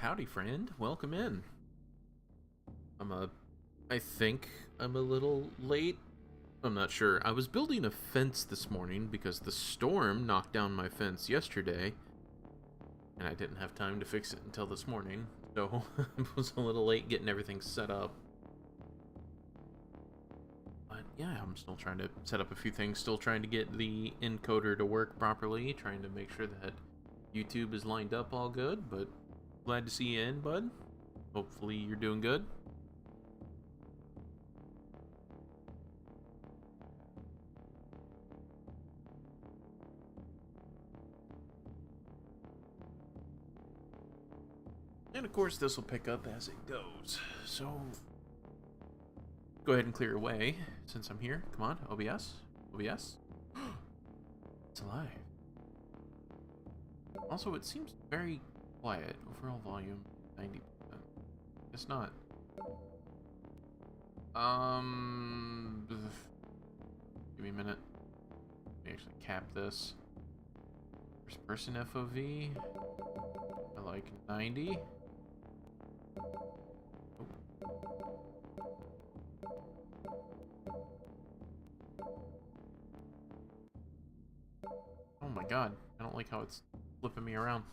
Howdy, friend. Welcome in. I think I'm a little late. I'm not sure. I was building a fence this morning because the storm knocked down my fence yesterday, and I didn't have time to fix it until this morning, so I was a little late getting everything set up. But yeah, I'm still trying to set up a few things, still trying to get the encoder to work properly, trying to make sure that YouTube is lined up all good, but glad to see you in, bud. Hopefully you're doing good. And of course this will pick up as it goes. So go ahead and clear away since I'm here. Come on, OBS. OBS. It's alive. Also, it seems very quiet. Overall volume 90%. It's not. Give me a minute. Let me actually cap this. First person FOV. I like 90. Oh my god, I don't like how it's flipping me around.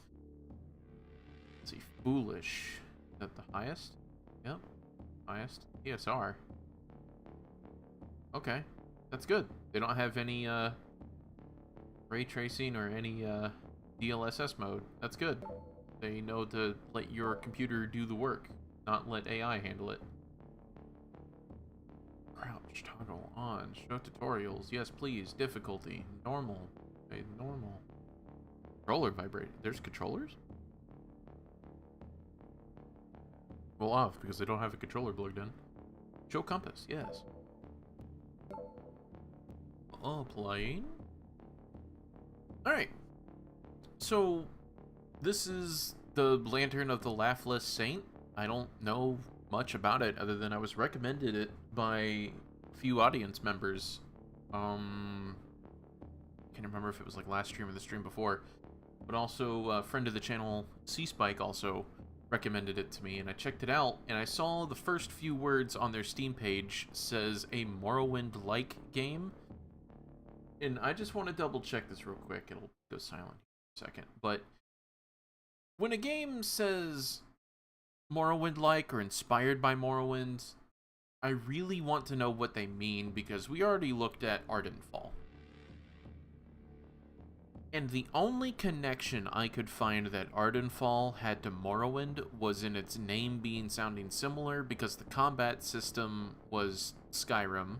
Let's see, foolish. Is that the highest? Yep, highest. ESR. Okay, that's good. They don't have any ray tracing or any DLSS mode. That's good. They know to let your computer do the work, not let AI handle it. Crouch, toggle on, show tutorials. Yes, please. Difficulty, normal. Okay, normal. Controller vibrate. There's controllers? Well, off because they don't have a controller plugged in. Show compass. Yes. Playing. All right. So this is the Lantern of the Laughless Saint. I don't know much about it other than I was recommended it by a few audience members. Can't remember if it was like last stream or the stream before, but also a friend of the channel, C-Spike, also recommended it to me, and I checked it out, and I saw the first few words on their Steam page says a Morrowind Like game, and I just want to double check this real quick. It'll go silent in a second, but when a game says Morrowind Like or inspired by Morrowind, I really want to know what they mean, because we already looked at Ardenfall. And the only connection I could find that Ardenfall had to Morrowind was in its name being sounding similar, because the combat system was Skyrim.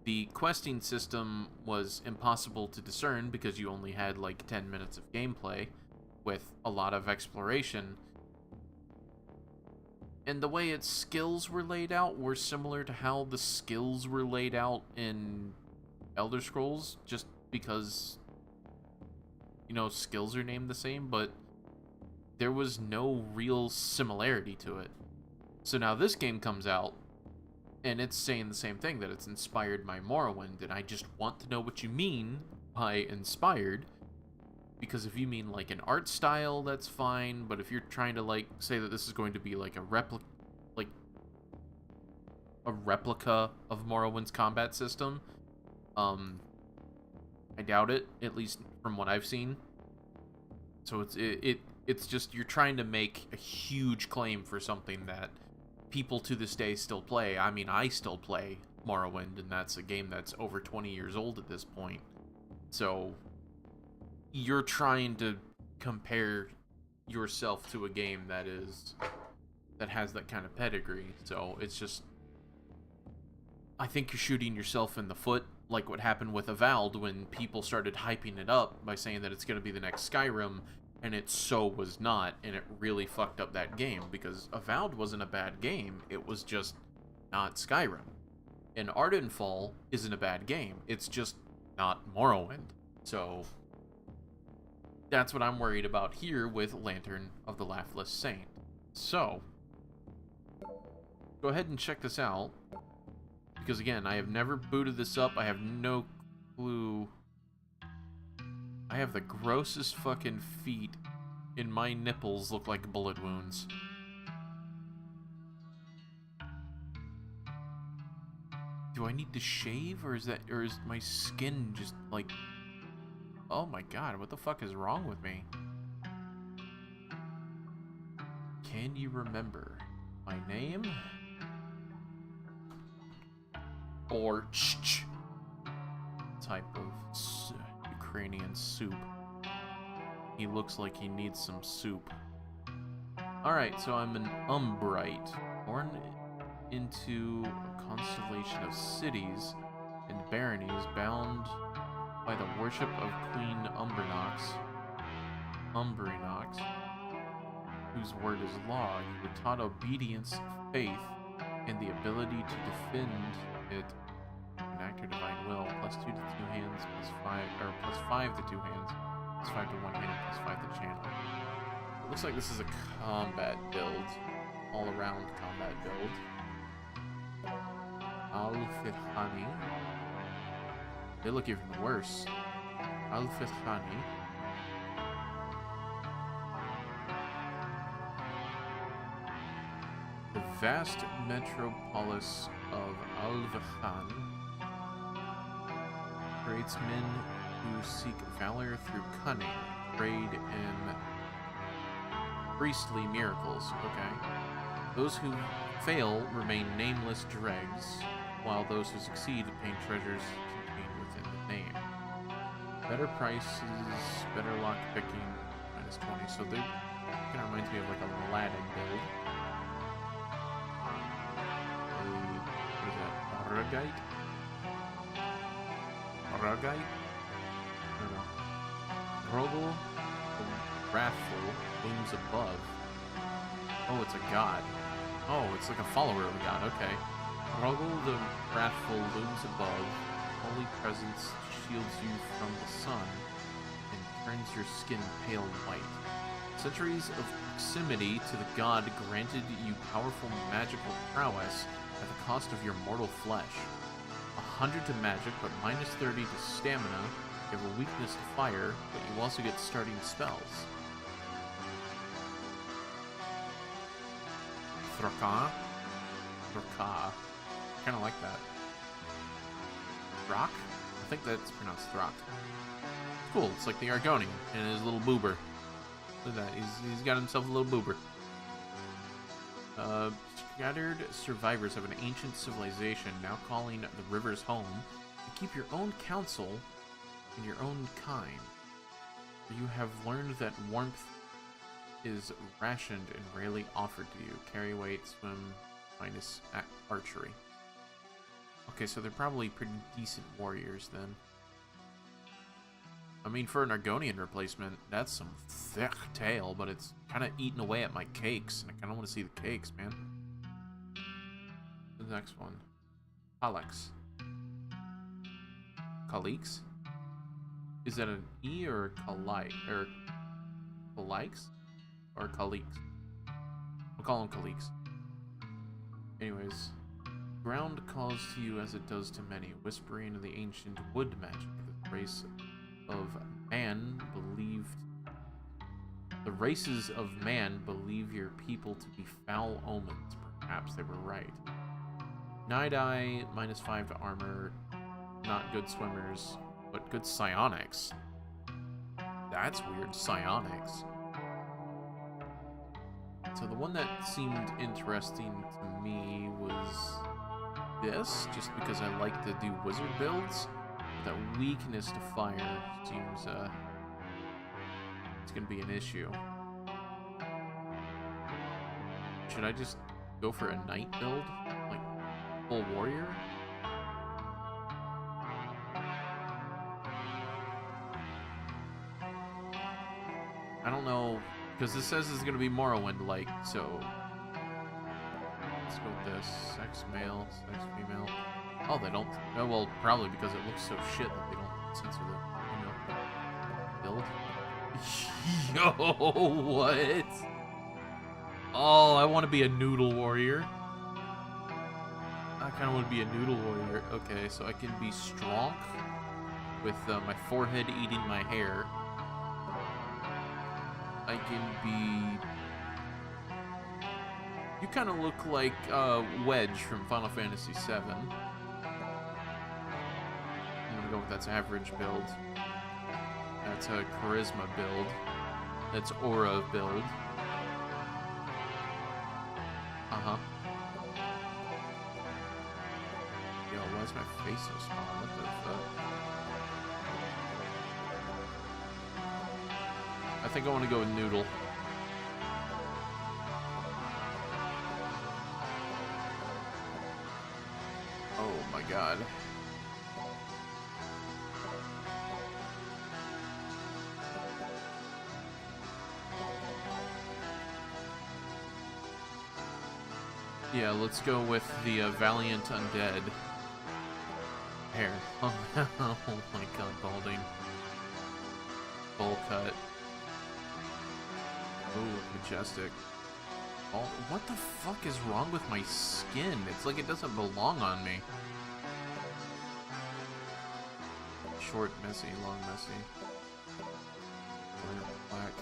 The questing system was impossible to discern because you only had like 10 minutes of gameplay with a lot of exploration. And the way its skills were laid out were similar to how the skills were laid out in Elder Scrolls, just because, you know, skills are named the same, but there was no real similarity to it. So now this game comes out, and it's saying the same thing, that it's inspired by Morrowind, and I just want to know what you mean by inspired, because if you mean like an art style, that's fine, but if you're trying to like say that this is going to be like a replica of Morrowind's combat system, I doubt it, at least from what I've seen. So it's just, you're trying to make a huge claim for something that people to this day still play. I mean, I still play Morrowind, and that's a game that's over 20 years old at this point. So you're trying to compare yourself to a game that has that kind of pedigree. So it's just, I think you're shooting yourself in the foot, like what happened with Avowed when people started hyping it up by saying that it's going to be the next Skyrim, and it so was not, and it really fucked up that game, because Avowed wasn't a bad game, it was just not Skyrim. And Ardenfall isn't a bad game, it's just not Morrowind. So that's what I'm worried about here with Lantern of the Laughless Saint. So go ahead and check this out, because again, I have never booted this up. I have no clue. I have the grossest fucking feet And my nipples look like bullet wounds. Do I need to shave, or is my skin just like... Oh my god, what the fuck is wrong with me? Can you remember my name? Borscht. Type of Ukrainian soup. He looks like he needs some soup. Alright, so I'm an Umbrite, born into a constellation of cities and baronies bound by the worship of Queen Umbrinox, whose word is law. You were taught obedience, faith, and the ability to defend it. Enact your divine will, +2 to 2 hands, +5 to 2 hands, +5 to 1 hand, +5 to channel. It looks like this is a combat build, all-around combat build. Al-Fithani. They look even worse. Al-Fithani. The vast metropolis of Al-Vithan creates men who seek valor through cunning, trade, and priestly miracles. Okay. Those who fail remain nameless dregs, while those who succeed obtain treasures contained within the name. Better prices, better lock picking, -20. So they kind of reminds me of like a Aladdin build. What is that? Aragite? Aragite? I don't know. Rogel, the Wrathful, looms above. Oh, it's a god. Oh, it's like a follower of a god, okay. Rogel the Wrathful looms above. Holy presence shields you from the sun and turns your skin pale white. Centuries of proximity to the god granted you powerful magical prowess at the cost of your mortal flesh. 100 to magic, but -30 to stamina. You have a weakness to fire, but you also get starting spells. Thraka? Kinda like that. Thrak? I think that's pronounced Thrak. It's cool, it's like the Argonian and his little boober. Look at that, he's got himself a little boober. Scattered survivors of an ancient civilization, now calling the rivers home, you keep your own counsel and your own kind. You have learned that warmth is rationed and rarely offered to you. Carry weight, swim, minus archery. Okay, so they're probably pretty decent warriors then. I mean, for an Argonian replacement, that's some thick tail, but it's kind of eating away at my cakes, and I kind of want to see the cakes, man. The next one. Alex. Kalix? Is that an E or Kalike? Or Kalikes? Or Kalix? We'll call him Kalix. Anyways. Ground calls to you as it does to many, whispering of the ancient wood magic. The race of man believed... The races of man believe your people to be foul omens. Perhaps they were right. Night-Eye, -5 to armor. Not good swimmers, but good psionics. That's weird, psionics. So the one that seemed interesting to me was this, just because I like to do wizard builds. That weakness to fire seems, it's gonna be an issue. Should I just go for a knight build? Like, full warrior? I don't know, because this says it's gonna be Morrowind Like, so... Let's go with this. Sex male, sex female. Oh, they don't... Oh, well, probably because it looks so shit that they don't censor the, build. Yo, what? Oh, I want to be a noodle warrior. I kind of want to be a noodle warrior. Okay, so I can be strong with my forehead eating my hair. I can be... You kind of look like Wedge from Final Fantasy VII. I'm gonna go with that's average build. That's a charisma build. That's aura build. Uh-huh. Yo, why is my face so small? What the fuck? I think I want to go with Noodle. Oh my god. Yeah, let's go with the Valiant Undead. Hair. Oh my god, balding. Bowl cut. Ooh, majestic. Oh, what the fuck is wrong with my skin? It's like it doesn't belong on me. Short, messy, long, messy. Black.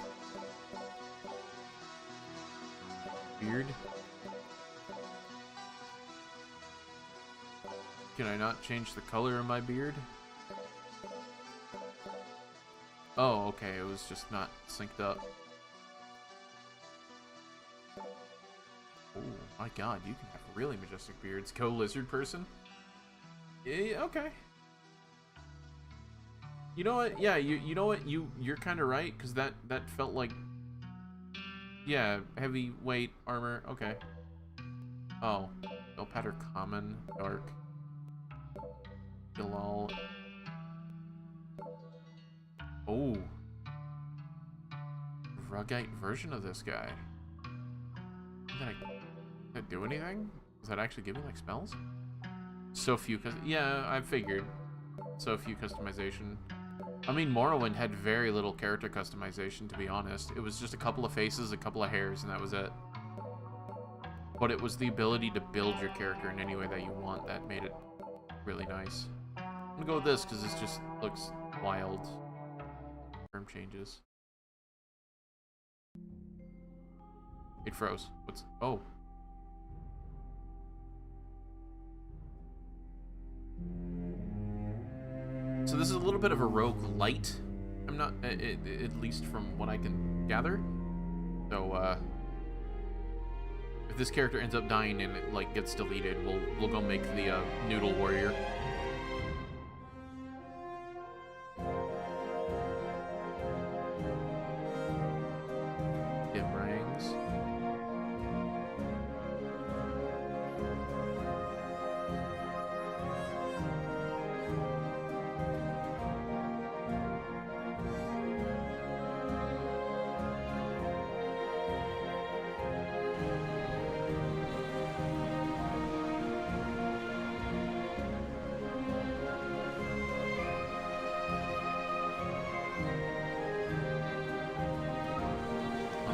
Beard. Can I not change the color of my beard? Oh, okay, it was just not synced up. Oh my god, you can have really majestic beards. Go lizard person? Yeah, okay. You know what? Yeah, you know what? You're kind of right, because that felt like... Yeah, heavyweight armor. Okay. Oh. Elpatter common, dark. Bilal. Oh. Rugite version of this guy. Did I do anything? Does that actually give me like spells? So few, yeah, I figured. So few customization. I mean, Morrowind had very little character customization, to be honest. It was just a couple of faces, a couple of hairs, and that was it. But it was the ability to build your character in any way that you want that made it really nice. I'm gonna go with this because this just looks wild. Term changes. It froze. What's... Oh. So this is a little bit of a rogue light. I'm not... at least from what I can gather. So, if this character ends up dying and it, like, gets deleted, we'll go make the, Noodle Warrior. Dim rings.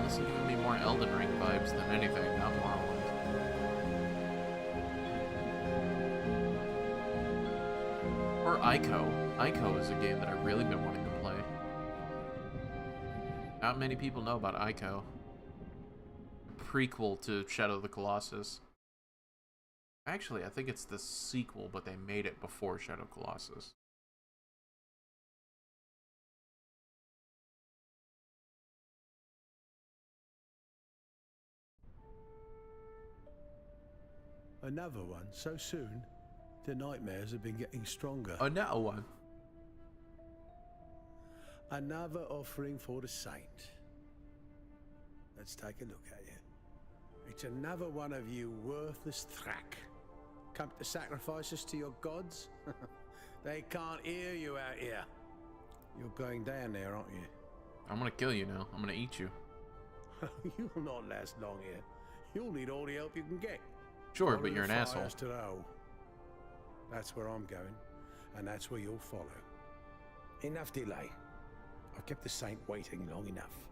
This is giving me more Elden Ring vibes than anything, not Morrowind. Or Ico. Ico is a game that I've really been wanting to play. Not many people know about Ico. Prequel to Shadow of the Colossus. Actually, I think it's the sequel, but they made it before Shadow of the Colossus. Another one, so soon? The nightmares have been getting stronger. Another one. Another offering for the saint. Let's take a look at you. It's another one of you worthless thrack. Come to sacrifice us to your gods? They can't hear you out here. You're going down there, aren't you? I'm gonna kill you now. I'm gonna eat you. You'll not last long here. You'll need all the help you can get. Sure, but you're an asshole. To the hole. That's where I'm going, and that's where you'll follow. Enough delay. I've kept the saint waiting long enough.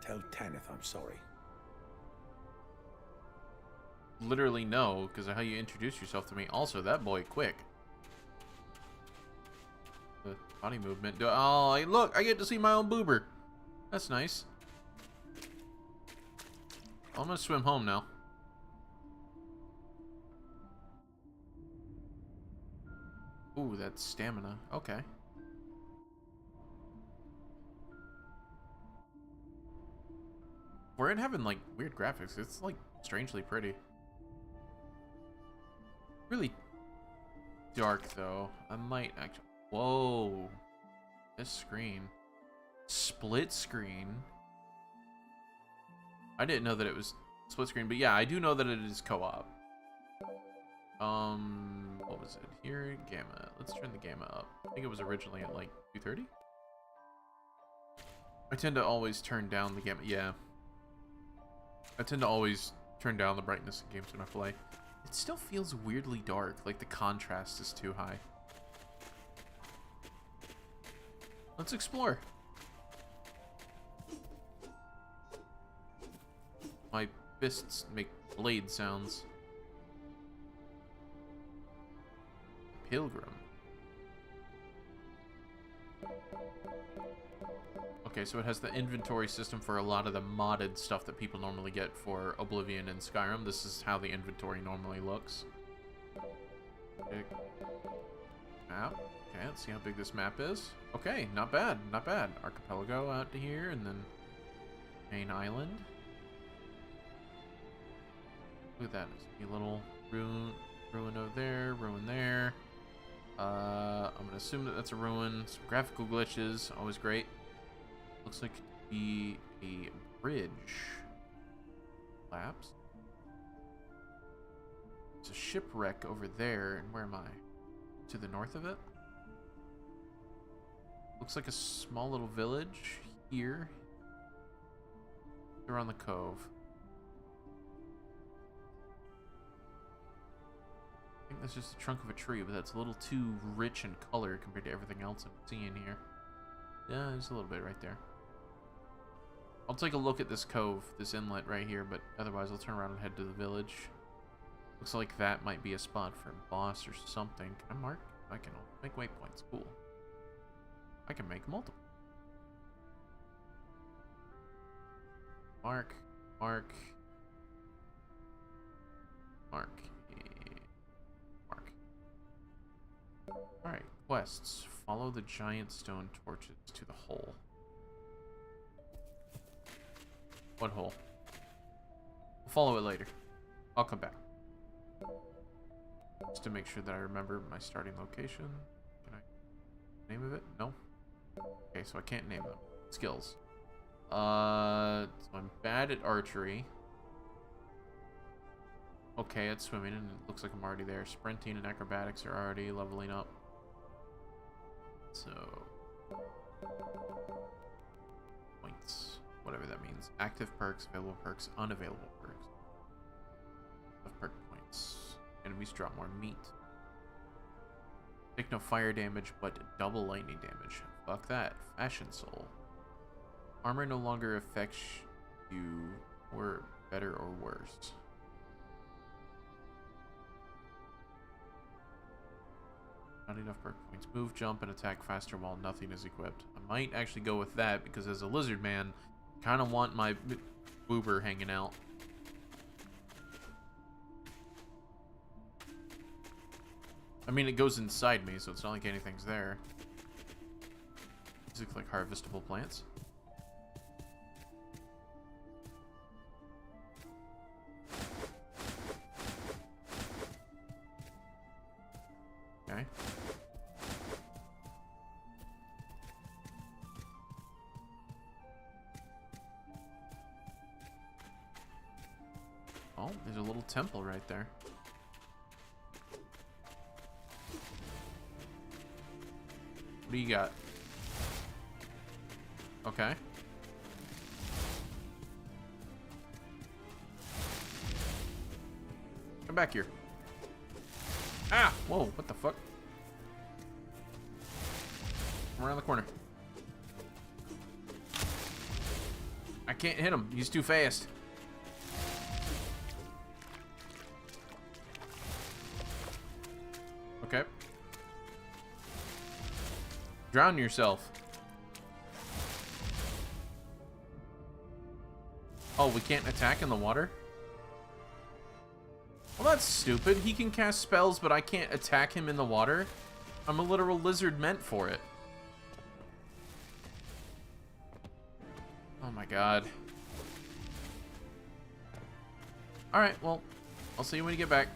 Tell Tanith I'm sorry. Literally no, because of how you introduced yourself to me. Also, that boy quick. The body movement. Oh, look, I get to see my own boober. That's nice. I'm gonna swim home now. Ooh, that's stamina. Okay. We're in having, like, weird graphics. It's, like, strangely pretty. Really dark, though. I might actually... Whoa. This screen. Split screen. I didn't know that it was split screen, but yeah, I do know that it is co-op. What was it? Here, gamma. Let's turn the gamma up. I think it was originally at, like, 230? I tend to always turn down the gamma. Yeah. I tend to always turn down the brightness in games when I play. It still feels weirdly dark, like the contrast is too high. Let's explore. My fists make blade sounds. Pilgrim. Okay, so it has the inventory system for a lot of the modded stuff that people normally get for Oblivion and Skyrim. This is how the inventory normally looks. Big map. Okay, let's see how big this map is. Okay, not bad, not bad. Archipelago out to here, and then main island. Look at that. There's a little ruin over there, ruin there. I'm gonna assume that that's a ruin. Some graphical glitches, always great. Looks like it could be a bridge. Collapse. There's a shipwreck over there, and where am I? To the north of it? Looks like a small little village here. Around the cove. I think that's just the trunk of a tree, but that's a little too rich in color compared to everything else I'm seeing here. Yeah, there's a little bit right there. I'll take a look at this cove, this inlet right here, but otherwise I'll turn around and head to the village. Looks like that might be a spot for a boss or something. Can I mark? I can make waypoints. Cool. I can make multiple. Mark. Mark. Mark. Mark. Alright, quests. Follow the giant stone torches to the hole. What hole? We'll follow it later. I'll come back. Just to make sure that I remember my starting location. Can I name of it? No? Okay, so I can't name them. Skills. So I'm bad at archery. Okay, at swimming, and it looks like I'm already there. Sprinting and acrobatics are already leveling up. So... points. Whatever that means. Active perks, available perks, unavailable perks. Of perk points. Enemies drop more meat. Take no fire damage, but double lightning damage. Fuck that. Fashion soul. Armor no longer affects you or better or worse. Not enough perk points. Move, jump, and attack faster while nothing is equipped. I might actually go with that because as a lizard man, kind of want my boober hanging out. I mean, it goes inside me, so it's not like anything's there. These look like harvestable plants. Okay. Oh, there's a little temple right there. What do you got? Okay. Come back here. Ah! Whoa, what the fuck? Come around the corner. I can't hit him. He's too fast. Okay. Drown yourself. Oh, we can't attack in the water? Well, that's stupid. He can cast spells, but I can't attack him in the water? I'm a literal lizard meant for it. Oh my god. Alright, well, I'll see you when you get back.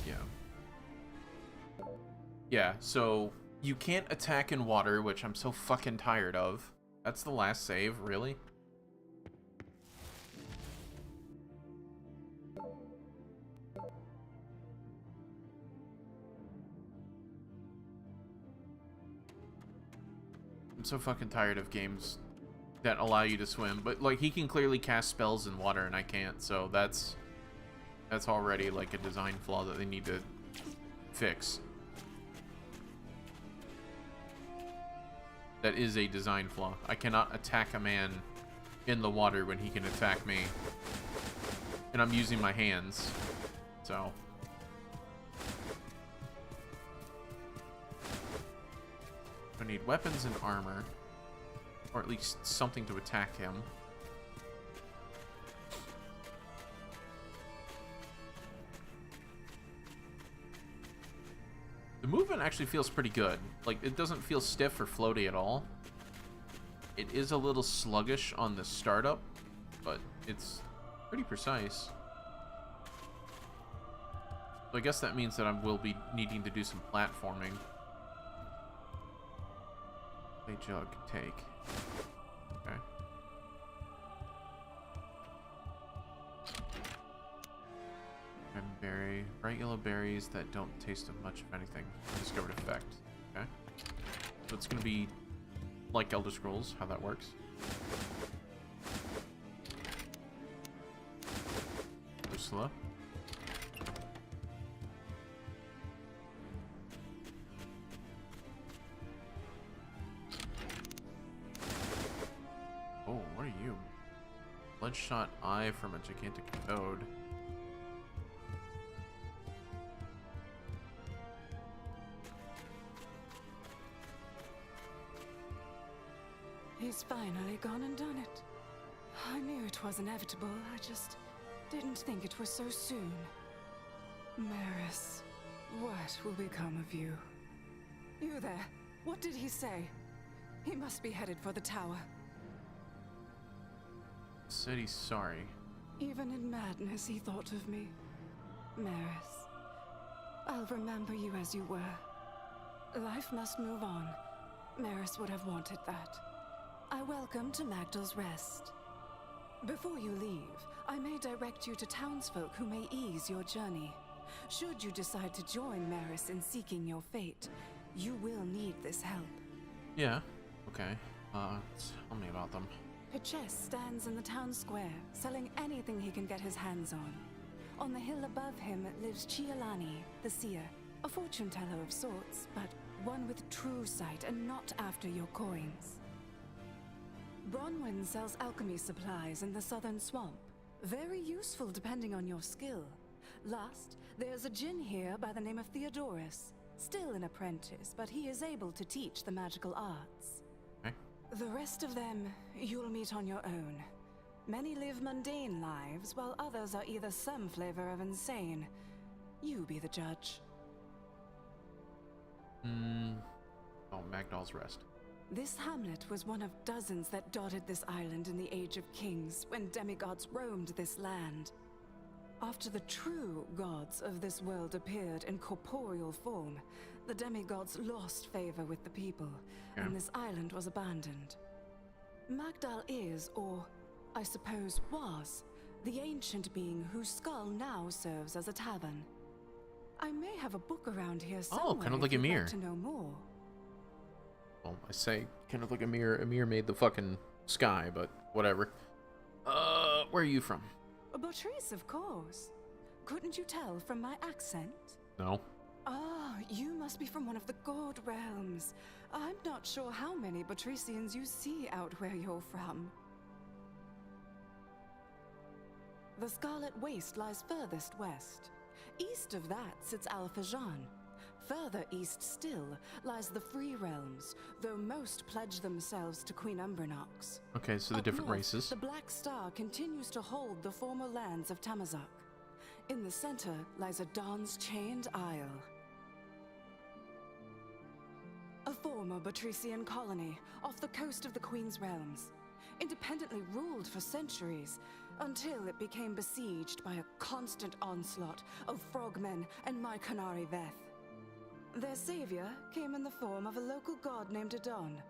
Yeah. Yeah, so you can't attack in water, which I'm so fucking tired of. That's the last save, really? I'm so fucking tired of games that allow you to swim. But, like, he can clearly cast spells in water and I can't, so that's already, like, a design flaw that they need to fix. That is a design flaw. I cannot attack a man in the water when he can attack me. And I'm using my hands. So. I need weapons and armor. Or at least something to attack him. The movement actually feels pretty good. Like, it doesn't feel stiff or floaty at all. It is a little sluggish on the startup, but it's pretty precise. So I guess that means that I will be needing to do some platforming. Play jug, take. Okay. Berry, bright yellow berries that don't taste of much of anything. Discovered effect. Okay. So it's gonna be like Elder Scrolls, how that works. Go slow. Oh, what are you? Bloodshot eye from a gigantic toad. He's finally gone and done it. I knew it was inevitable, I just didn't think it was so soon. Maris, what will become of you? You there, what did he say? He must be headed for the tower. Said he's sorry. Even in madness he thought of me. Maris, I'll remember you as you were. Life must move on. Maris would have wanted that. I welcome to Magdal's Rest. Before you leave, I may direct you to townsfolk who may ease your journey. Should you decide to join Maris in seeking your fate, you will need this help. Yeah, okay. Tell me about them. Piches stands in the town square, selling anything he can get his hands on. On the hill above him lives Chialani, the seer, a fortune teller of sorts, but one with true sight and not after your coins. Bronwyn sells alchemy supplies in the southern swamp. Very useful depending on your skill. Last, there's a djinn here by the name of Theodorus. Still an apprentice, but he is able to teach the magical arts. Okay. The rest of them, you'll meet on your own. Many live mundane lives, while others are either some flavor of insane. You be the judge. Oh, Magdal's Rest. This hamlet was one of dozens that dotted this island in the Age of Kings, when demigods roamed this land. After the true gods of this world appeared in corporeal form, the demigods lost favor with the people, and this island was abandoned. Magdal is, or I suppose was, the ancient being whose skull now serves as a tavern. I may have a book around here somewhere. Oh, kind of like if you'd Emir. like to know more. Well, I say kind of like Emir. Emir made the fucking sky, but whatever. Where are you from? Beatrice, of course. Couldn't you tell from my accent? No. Ah, you must be from one of the God realms. I'm not sure how many Beatricians you see out where you're from. The Scarlet Waste lies furthest west. East of that sits Al-Fajan. Further east still lies the Free Realms, though most pledge themselves to Queen Umbranox. Okay, so the Up different north, races. The Black Star continues to hold the former lands of Tamazak. In the center lies a Dawn's Chained Isle. A former Batrician colony off the coast of the Queen's Realms, independently ruled for centuries, until it became besieged by a constant onslaught of frogmen and Mykonari Veth. Their savior came in the form of a local god named Adon,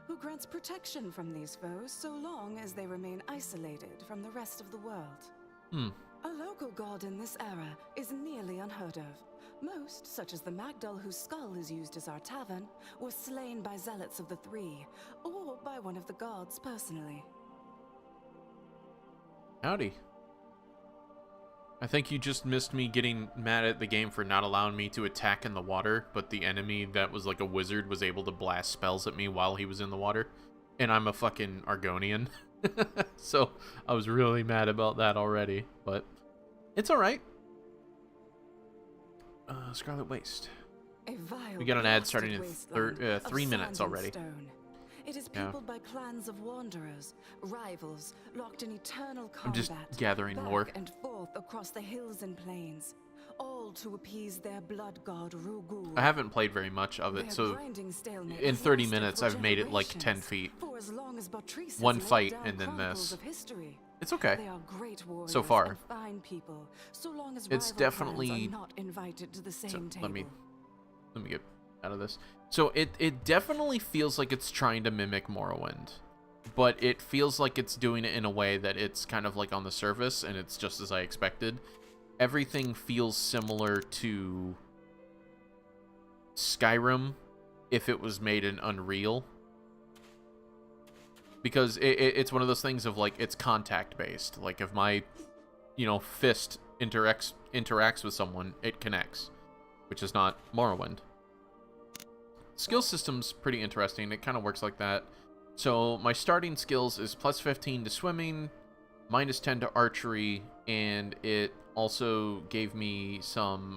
who grants protection from these foes so long as they remain isolated from the rest of the world. A local god in this era is nearly unheard of. Most, such as the Magdal whose skull is used as our tavern, were slain by zealots of the Three, or by one of the gods personally. Howdy. I think you just missed me getting mad at the game for not allowing me to attack in the water, but the enemy that was like a wizard was able to blast spells at me while he was in the water. And I'm a fucking Argonian. So I was really mad about that already, but it's alright. Scarlet Waste. We got an ad starting in 3 minutes already. It is peopled by clans of wanderers, rivals, locked in eternal combat. I'm just gathering lore. Back and forth across the hills and plains, all to appease their blood god Rugul. I haven't played very much of it, so in 30 minutes I've made it like 10 feet. One fight and then this. It's okay. They are great warriors so far. And fine people, so long as it's rival definitely clans are not invited to the same table. Let me get out of this. So it definitely feels like it's trying to mimic Morrowind, but it feels like it's doing it in a way that it's kind of like on the surface, and it's just as I expected. Everything feels similar to Skyrim if it was made in Unreal, because it's one of those things of like it's contact based. Like if my fist interacts with someone, it connects, which is not Morrowind. Skill system's pretty interesting. It kind of works like that. So my starting skills is plus 15 to swimming, minus 10 to archery, and it also gave me some,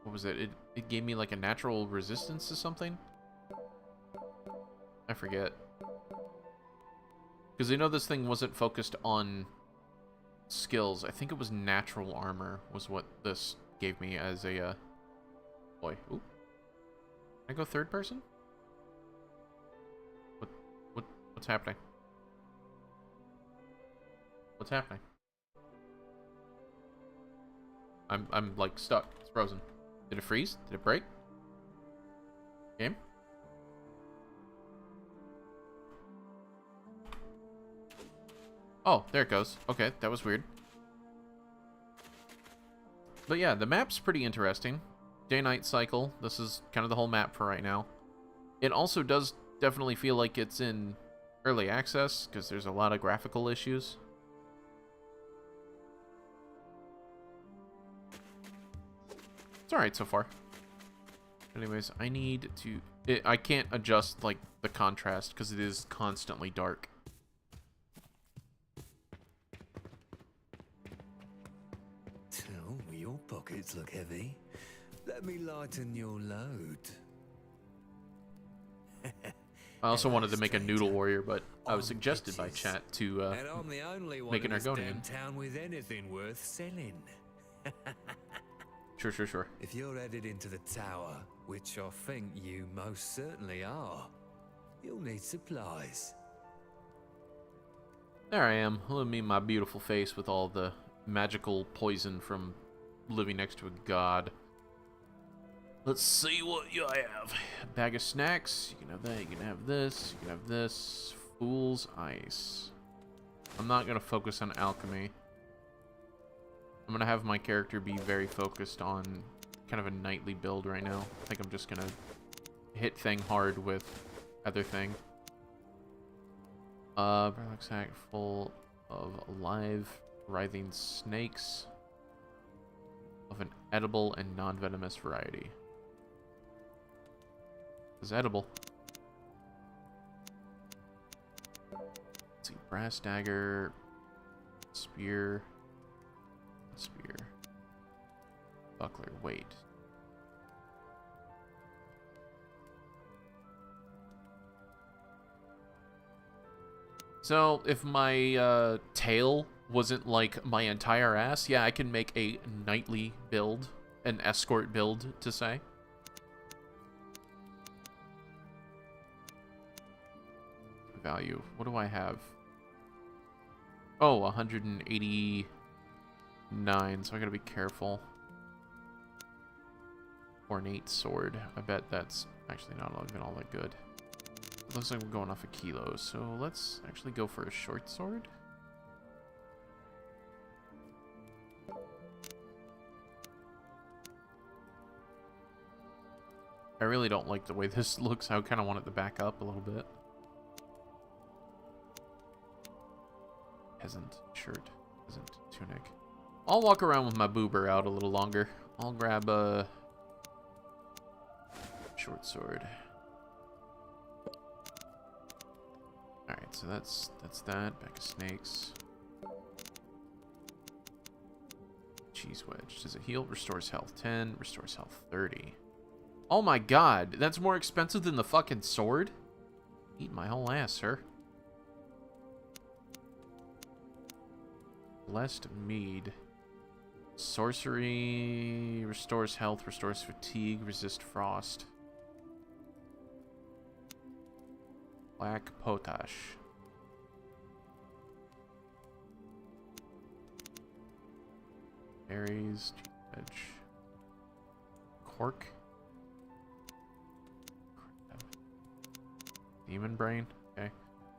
what was it? It gave me like a natural resistance to something? I forget. Because this thing wasn't focused on skills. I think it was natural armor was what this gave me as a, boy. Ooh. Can I go third person? What's happening? What's happening? I'm like stuck. It's frozen. Did it freeze? Did it break? Game? Oh, there it goes. Okay, that was weird. But yeah, the map's pretty interesting. Day-night cycle. This is kind of the whole map for right now. It also does definitely feel like it's in early access, because there's a lot of graphical issues. It's alright so far. Anyways, I need to... I can't adjust, like, the contrast, because it is constantly dark. Tell me, your pockets look heavy. Let me lighten your load. I also wanted to make a noodle warrior, but I was suggested by chat to and I'm the only one make an in this damn Argonian. town with anything worth selling. Sure. If you're headed into the tower, which I think you most certainly are, you'll need supplies. There I am. Look at me, my beautiful face with all the magical poison from living next to a god. Let's see what you have. A bag of snacks. You can have that. You can have this. You can have this. Fool's Ice. I'm not going to focus on alchemy. I'm going to have my character be very focused on kind of a knightly build right now. I think I'm just going to hit thing hard with other thing. Burlap sack full of live writhing snakes of an edible and non-venomous variety. Is edible. Let's see, brass dagger, spear, buckler. Wait, So, if my tail wasn't like my entire ass, yeah, I can make a knightly build, an escort build, to say. Value. What do I have? Oh, 189, so I gotta be careful. Ornate sword. I bet that's actually not even all that good. It looks like we're going off of kilos, so let's actually go for a short sword. I really don't like the way this looks. I kind of want it to back up a little bit. Peasant shirt, peasant tunic. I'll walk around with my boober out a little longer. I'll grab a short sword. Alright, so that's that. Back of snakes. Cheese wedge. Does it heal? Restores health 10. Restores health 30. Oh my god. That's more expensive than the fucking sword? Eat my whole ass, sir. Blessed mead. Sorcery. Restores health. Restores fatigue. Resist frost. Black potash. Berries. Edge. Cork. Demon brain. Okay.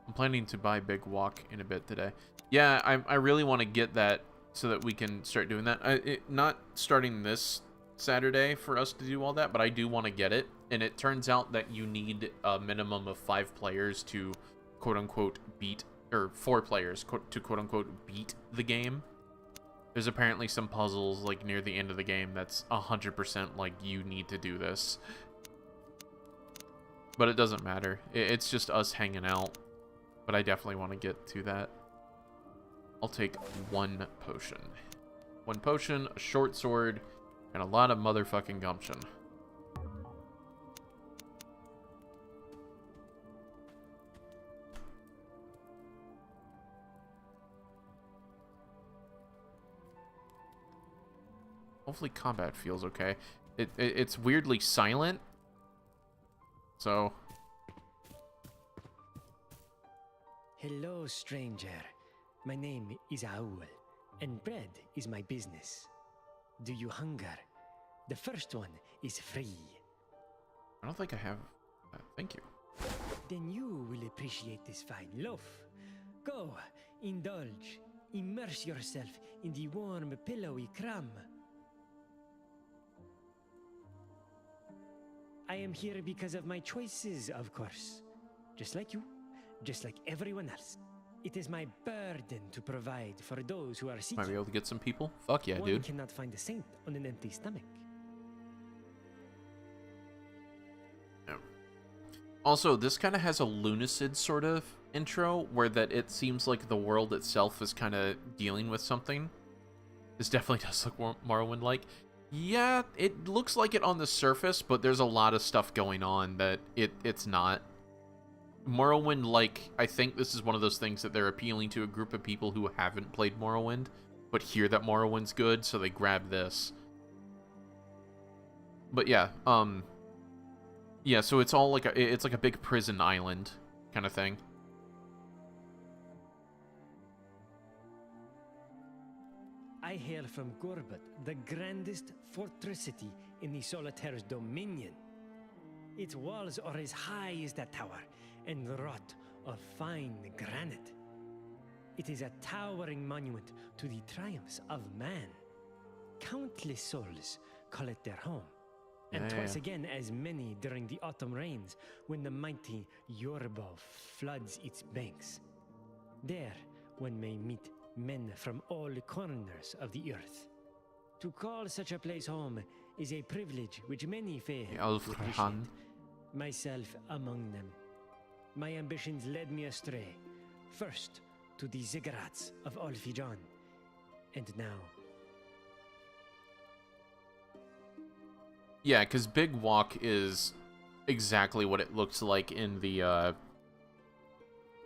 I'm planning to buy Big Walk in a bit today. Yeah, I really want to get that so that we can start doing that. Not starting this Saturday for us to do all that, but I do want to get it. And it turns out that you need a minimum of 5 players to quote-unquote beat, or 4 players to quote-unquote beat the game. There's apparently some puzzles like near the end of the game that's 100% like you need to do this. But it doesn't matter. It's just us hanging out. But I definitely want to get to that. I'll take 1 potion. 1 potion, a short sword, and a lot of motherfucking gumption. Hopefully combat feels okay. It's weirdly silent. So... Hello, stranger. My name is Owl, and bread is my business. Do you hunger? The first one is free. I don't think I have... thank you. Then you will appreciate this fine loaf. Go, indulge, immerse yourself in the warm, pillowy crumb. I am here because of my choices, of course. Just like you, just like everyone else. It is my burden to provide for those who are seeking. Might be able to get some people? Fuck yeah, One dude. cannot find a saint on an empty stomach. Yeah. Also, this kind of has a Lunacid sort of intro, where that it seems like the world itself is kind of dealing with something. This definitely does look Morrowind like. Yeah, it looks like it on the surface, but there's a lot of stuff going on that it's not. Morrowind like, I think this is one of those things that they're appealing to a group of people who haven't played Morrowind, but hear that Morrowind's good, so they grab this. But yeah, yeah, so it's all like it's like a big prison island kind of thing. I hail from Gorbat, the grandest fortress city in the Solitaire's dominion. Its walls are as high as that tower, and wrought of fine granite. It is a towering monument to the triumphs of man. Countless souls call it their home, and twice again as many during the autumn rains when the mighty Yorbo floods its banks. There one may meet men from all corners of the earth. To call such a place home is a privilege which many fail to appreciate, myself among them. My ambitions led me astray, first to the ziggurats of Olfijan, and now... Yeah, because Big Walk is exactly what it looks like in the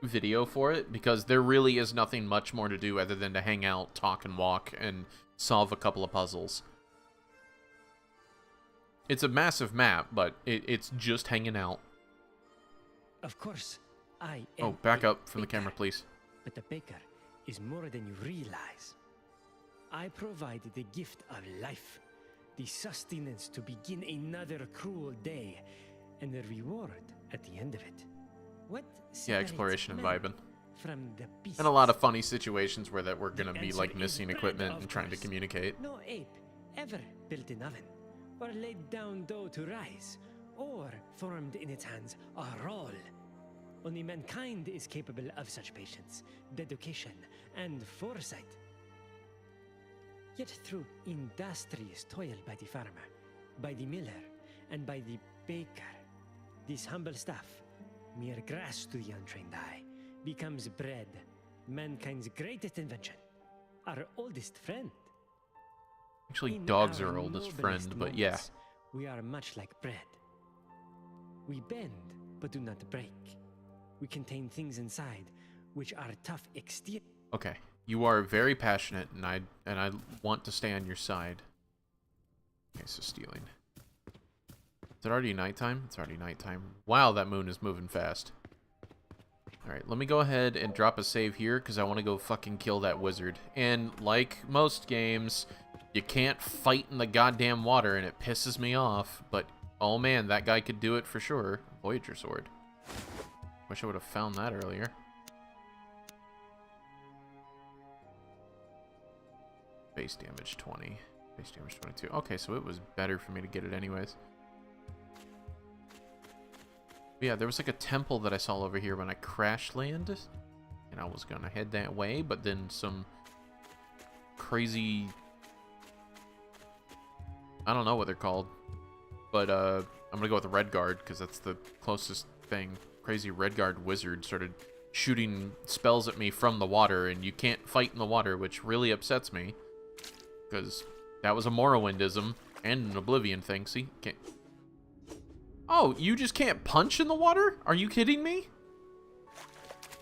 video for it, because there really is nothing much more to do other than to hang out, talk and walk, and solve a couple of puzzles. It's a massive map, but it's just hanging out. Of course, I am Oh, back a up from the baker, camera, please. But the baker is more than you realize. I provide the gift of life, the sustenance to begin another cruel day, and the reward at the end of it. What Yeah, separates exploration and man vibing. from the beasts? And a lot of funny situations where that we're The gonna be, answer like, is missing bread, equipment of and trying to course. communicate. No ape ever built an oven, or laid down dough to rise, or formed in its hands a roll. Only mankind is capable of such patience, dedication, and foresight. Yet through industrious toil by the farmer, by the miller, and by the baker, this humble stuff, mere grass to the untrained eye, becomes bread, mankind's greatest invention, our oldest friend. Actually, In dogs our are our oldest noblest friend, but yeah. moments, we are much like bread. We bend, but do not break. We contain things inside which are tough exterior. Okay, you are very passionate, and I want to stay on your side. Okay, so stealing. Is it already nighttime? It's already nighttime. Wow, that moon is moving fast. Alright, let me go ahead and drop a save here, because I want to go fucking kill that wizard. And like most games, you can't fight in the goddamn water, and it pisses me off. But, oh man, that guy could do it for sure. Voyager sword. Wish I would have found that earlier. Base damage 20. Base damage 22. Okay, so it was better for me to get it anyways. Yeah, there was like a temple that I saw over here when I crash landed. And I was going to head that way, but then some crazy... I don't know what they're called. But I'm going to go with the Red Guard, because that's the closest thing. Crazy Red Guard wizard started shooting spells at me from the water, and you can't fight in the water, which really upsets me. Because that was a Morrowindism and an Oblivion thing. See? Can't... Oh, you just can't punch in the water? Are you kidding me?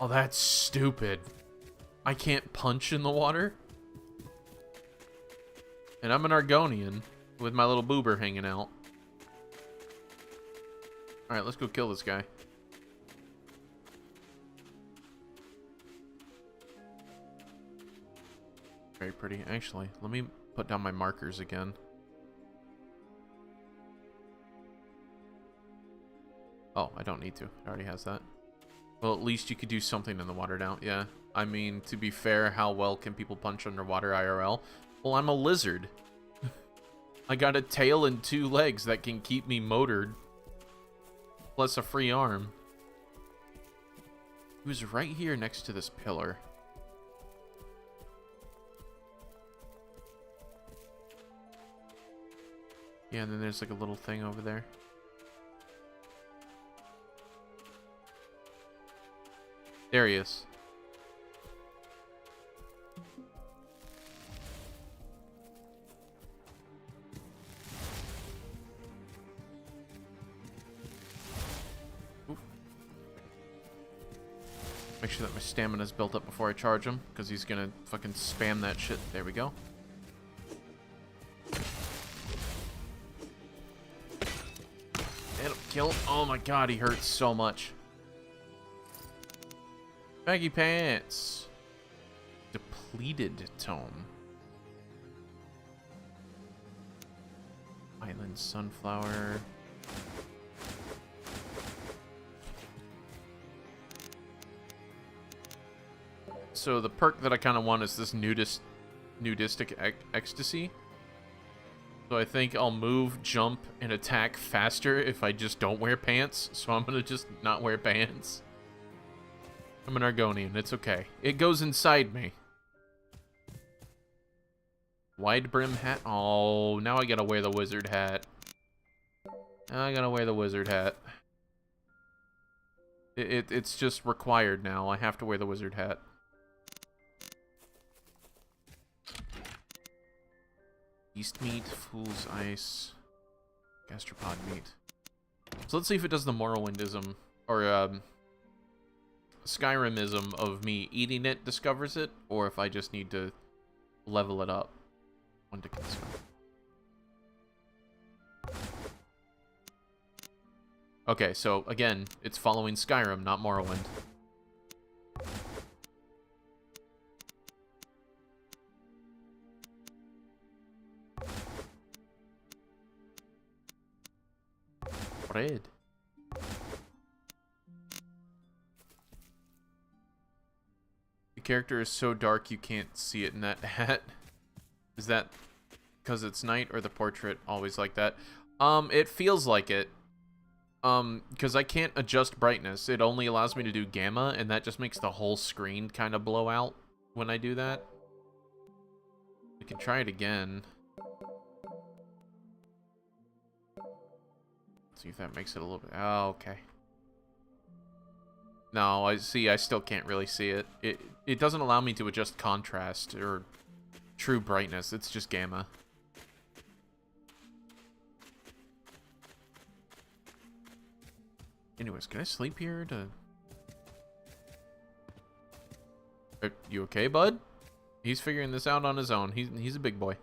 Oh, that's stupid. I can't punch in the water? And I'm an Argonian with my little boober hanging out. Alright, let's go kill this guy. Very pretty. Actually, let me put down my markers again. Oh, I don't need to. It already has that. Well, at least you could do something in the water now. Yeah. I mean, to be fair, how well can people punch underwater IRL? Well, I'm a lizard. I got a tail and 2 legs that can keep me motored. Plus a free arm. He was right here next to this pillar. Yeah, and then there's like a little thing over there. There he is. Ooh. Make sure that my stamina's built up before I charge him, because he's gonna fucking spam that shit. There we go. It'll kill him. Oh my god, he hurts so much. Baggy pants. Depleted tome. Island sunflower. So the perk that I kind of want is this nudistic ecstasy. So I think I'll move, jump, and attack faster if I just don't wear pants. So I'm gonna just not wear pants. I'm an Argonian. It's okay. It goes inside me. Wide brim hat. Oh, now I gotta wear the wizard hat. Now I gotta wear the wizard hat. It's just required now. I have to wear the wizard hat. Beast meat, fool's ice, gastropod meat. So let's see if it does the Morrowindism, or Skyrimism of me eating it discovers it, or if I just need to level it up. One to consume. Okay, so again, it's following Skyrim, not Morrowind. Bread. The character is so dark you can't see it in that hat. Is that because it's night, or the portrait always like that? It feels like it. Because I can't adjust brightness. It only allows me to do gamma, and that just makes the whole screen kind of blow out when I do that. We can try it again. See if that makes it a little bit... Oh, okay. No, I see. I still can't really see it. It doesn't allow me to adjust contrast or true brightness. It's just gamma. Anyways, can I sleep here to... Are you okay, bud? He's figuring this out on his own. He's a big boy.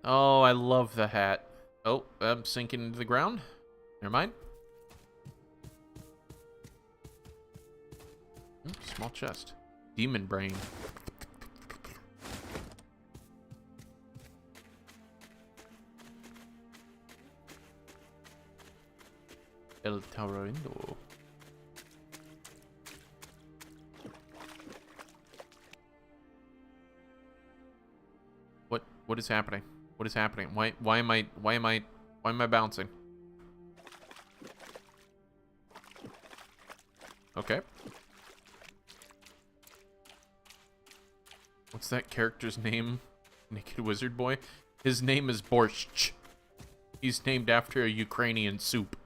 Oh, I love the hat. Oh, I'm sinking into the ground. Never mind. Small chest. Demon brain. El Taurendo. What is happening? What is happening? Why am I bouncing? Okay. What's that character's name? Naked Wizard Boy? His name is Borscht. He's named after a Ukrainian soup.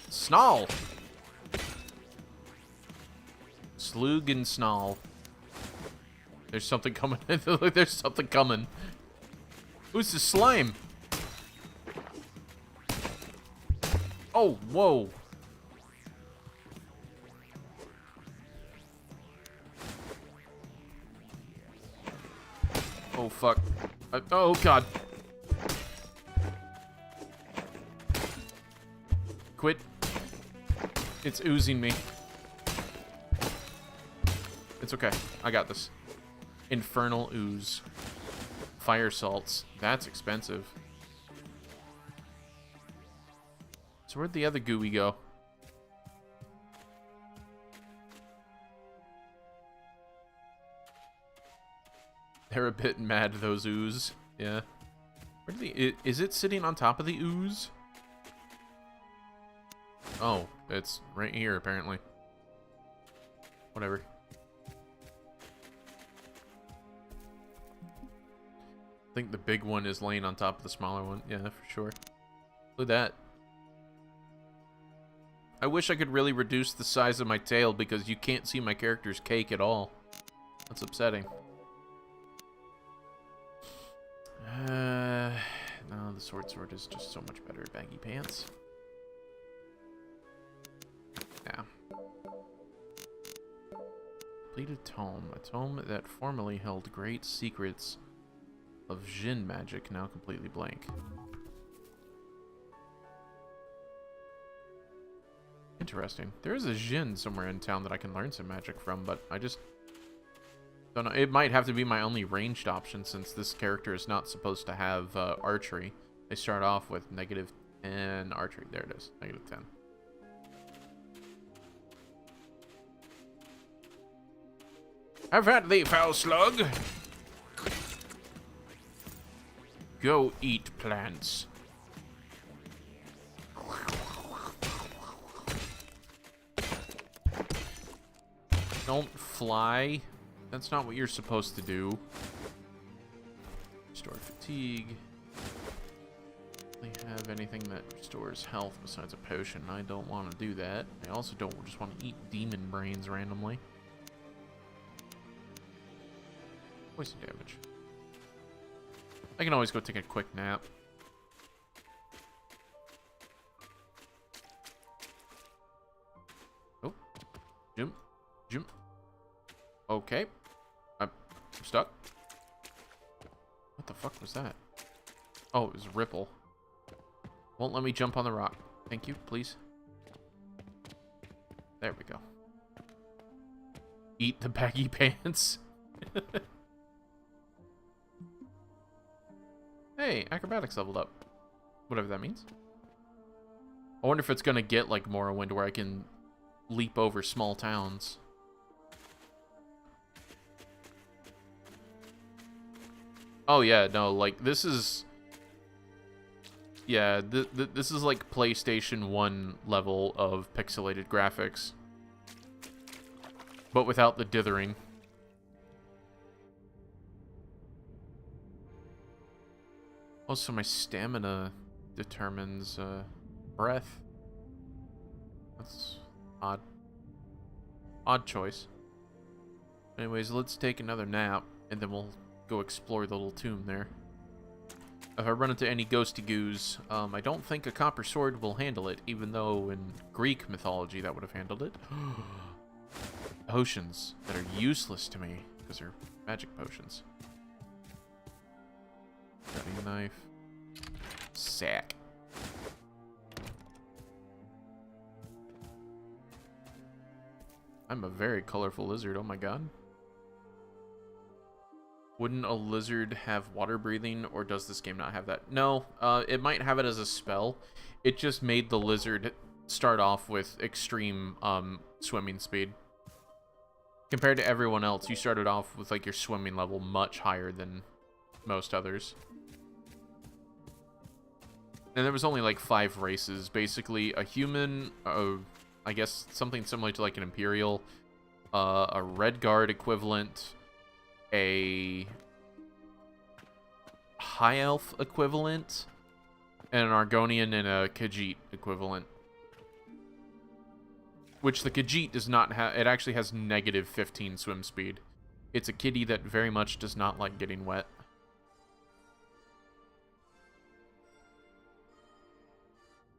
Snarl! Slug and Snarl. There's something coming. There's something coming. Who's the slime? Oh, whoa. Oh, fuck. Oh, God. Quit. It's oozing me. It's okay. I got this. Infernal ooze. Fire salts. That's expensive. So where'd the other gooey go? They're a bit mad, those ooze. Yeah. Where did the... Is it sitting on top of the ooze? Oh, it's right here, apparently. Whatever. I think the big one is laying on top of the smaller one. Yeah, for sure. Look at that. I wish I could really reduce the size of my tail because you can't see my character's cake at all. That's upsetting. No, the sword is just so much better at baggy pants. Yeah. Completed tome. A tome that formerly held great secrets of Jinn magic, now completely blank. Interesting. There is a Jinn somewhere in town that I can learn some magic from, but I just don't know. It might have to be my only ranged option since this character is not supposed to have archery. They start off with -10 archery. There it is. -10. Have had thee, foul slug. Go eat plants. Don't fly. That's not what you're supposed to do. Restore fatigue. They have anything that restores health besides a potion. I don't want to do that. I also don't just want to eat demon brains randomly. Poison damage. I can always go take a quick nap. Oh. Jump. Jump. Okay. I'm stuck. What the fuck was that? Oh, it was a ripple. Won't let me jump on the rock. Thank you, please. There we go. Eat the baggy pants. Hey, acrobatics leveled up. Whatever that means. I wonder if it's gonna get like Morrowind where I can leap over small towns. Oh yeah, no, like this is... Yeah, this is like PlayStation 1 level of pixelated graphics. But without the dithering. Also, my stamina determines breath. That's odd. Odd choice. Anyways, let's take another nap, and then we'll go explore the little tomb there. If I run into any ghosty goos, I don't think a copper sword will handle it, even though in Greek mythology that would have handled it. Potions that are useless to me, because they're magic potions. Cutting knife. Sack. I'm a very colorful lizard, oh my god. Wouldn't a lizard have water breathing, or does this game not have that? No, it might have it as a spell. It just made the lizard start off with extreme swimming speed. Compared to everyone else, you started off with like your swimming level much higher than most others. And there was only like 5 races. Basically, a human, I guess something similar to like an Imperial, a Red Guard equivalent, a High Elf equivalent, and an Argonian and a Khajiit equivalent. Which the Khajiit does not have. It actually has negative 15 swim speed. It's a kitty that very much does not like getting wet.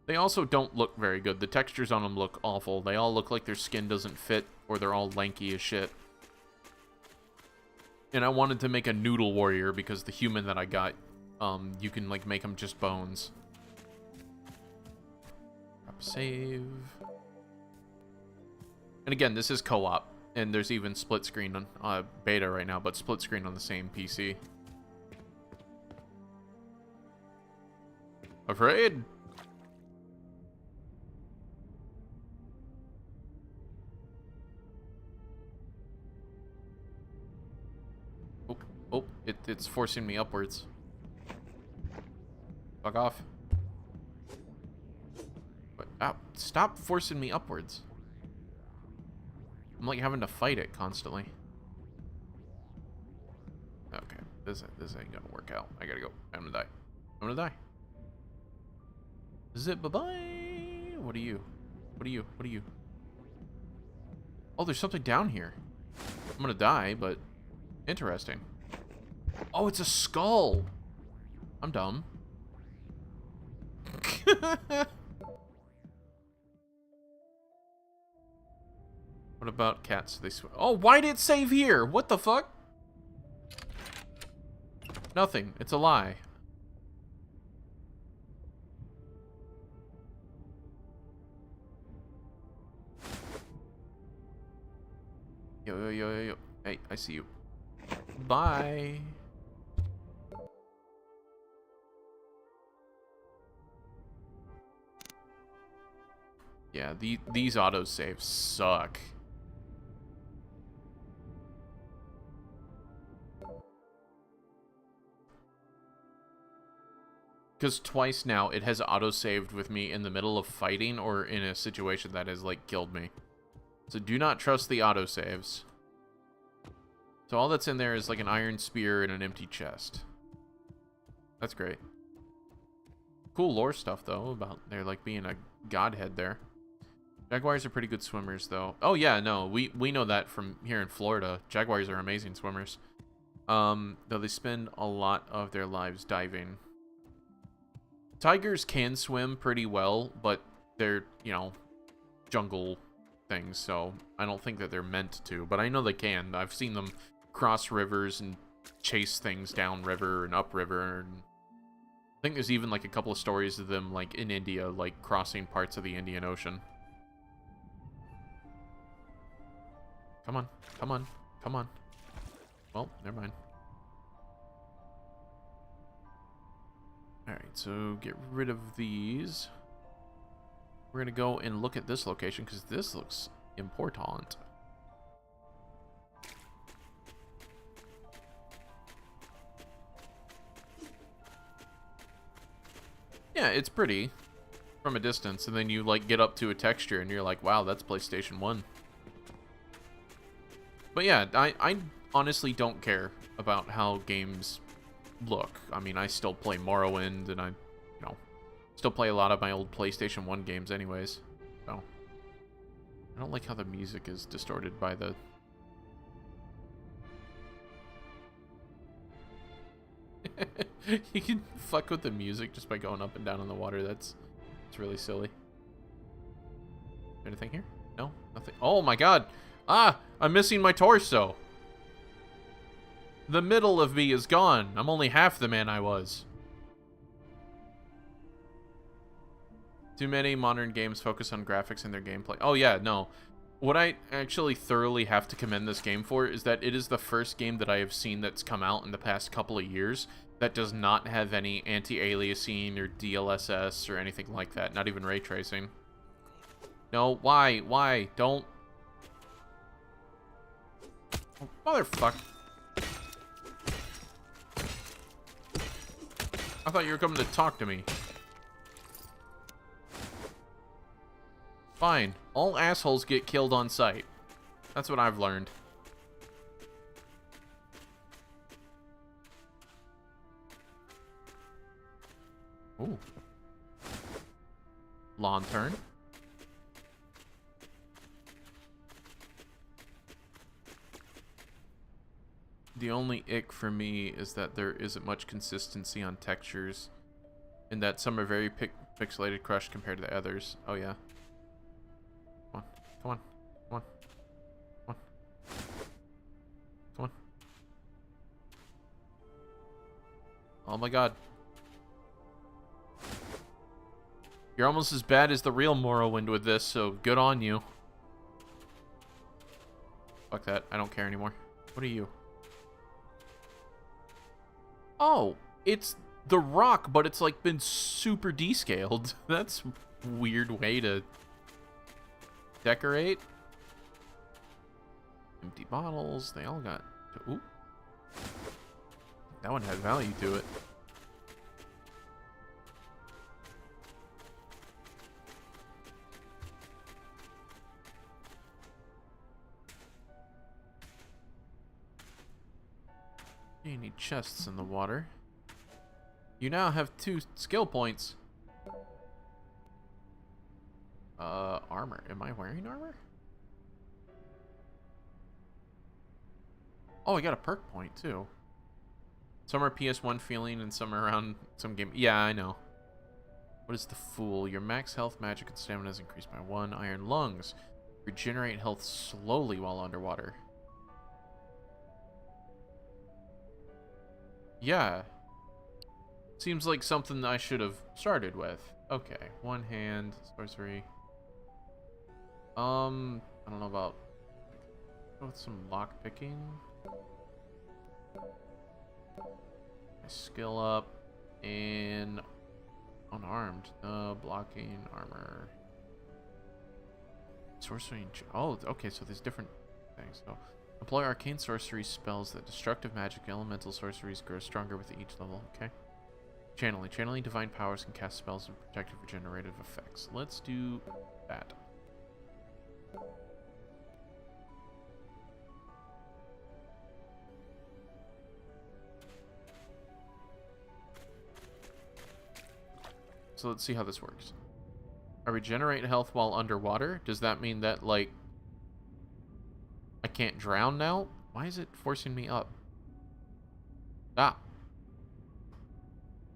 They also don't look very good. The textures on them look awful. They all look like their skin doesn't fit, or they're all lanky as shit. And I wanted to make a noodle warrior because the human that I got, you can like make them just bones. Drop save. And again, this is co-op, and there's even split screen on beta right now, but split screen on the same PC. Afraid? Oh, it's forcing me upwards. Fuck off. What? Ow, stop forcing me upwards. I'm like having to fight it constantly. Okay, this ain't gonna work out. I gotta go. I'm gonna die. I'm gonna die. Zip bye-bye. What are you? What are you? What are you? Oh, there's something down here. I'm gonna die, but interesting. Oh, it's a skull. I'm dumb. What about cats? They swim. Oh, why did it save here? What the fuck? Nothing. It's a lie. Yo. Hey, I see you. Bye. Yeah, these autosaves suck. Because twice now, it has autosaved with me in the middle of fighting or in a situation that has, like, killed me. So do not trust the autosaves. So all that's in there is, like, an iron spear and an empty chest. That's great. Cool lore stuff, though, about there, like, being a godhead there. Jaguars are pretty good swimmers, though. Oh, yeah, no, we know that from here in Florida. Jaguars are amazing swimmers. Though they spend a lot of their lives diving. Tigers can swim pretty well, but they're, you know, jungle things, so I don't think that they're meant to, but I know they can. I've seen them cross rivers and chase things down river and up river, and I think there's even like a couple of stories of them like in India, like crossing parts of the Indian Ocean. Come on, come on, come on. Well, never mind. Alright, so get rid of these. We're gonna go and look at this location because this looks important. Yeah, it's pretty from a distance, and then you like get up to a texture and you're like, wow, that's PlayStation 1. But yeah, I honestly don't care about how games look. I mean, I still play Morrowind, and I, you know, still play a lot of my old PlayStation 1 games anyways. So, I don't like how the music is distorted by the... You can fuck with the music just by going up and down in the water. That's really silly. Anything here? No? Nothing? Oh my god! Ah! I'm missing my torso! The middle of me is gone. I'm only half the man I was. Too many modern games focus on graphics and their gameplay. Oh yeah, no. What I actually thoroughly have to commend this game for is that it is the first game that I have seen that's come out in the past couple of years that does not have any anti-aliasing or DLSS or anything like that. Not even ray tracing. No, why? Why? Don't... Oh, motherfucker. I thought you were coming to talk to me. Fine. All assholes get killed on sight. That's what I've learned. Ooh. Lantern. The only ick for me is that there isn't much consistency on textures, and that some are very pixelated crushed compared to the others. Oh yeah. Come on, come on, come on, come on, come on. Oh my god. You're almost as bad as the real Morrowind with this, so good on you. Fuck that, I don't care anymore. What are you? Oh, it's the rock, but it's like been super descaled. That's a weird way to decorate. Empty bottles, they all got... Ooh. That one had value to it. You need chests in the water. You now have 2 skill points. Armor. Am I wearing armor? Oh, I got a perk point too. Some are PS1 feeling and some are around some game. Yeah, I know. What is the Fool? Your max health, magic, and stamina is increased by 1. Iron Lungs. Regenerate health slowly while underwater. Yeah. Seems like something I should have started with. Okay. One hand, sorcery. I don't know about... Go with some lock picking. My skill up. And... Unarmed. Blocking, armor. Sorcery and... Oh, okay, so there's different things. So... Employ arcane sorcery spells that destructive magic and elemental sorceries grow stronger with each level. Okay. Channeling. Channeling divine powers can cast spells and protective regenerative effects. Let's do that. So let's see how this works. I regenerate health while underwater. Does that mean that, like, I can't drown now? Why is it forcing me up? Stop.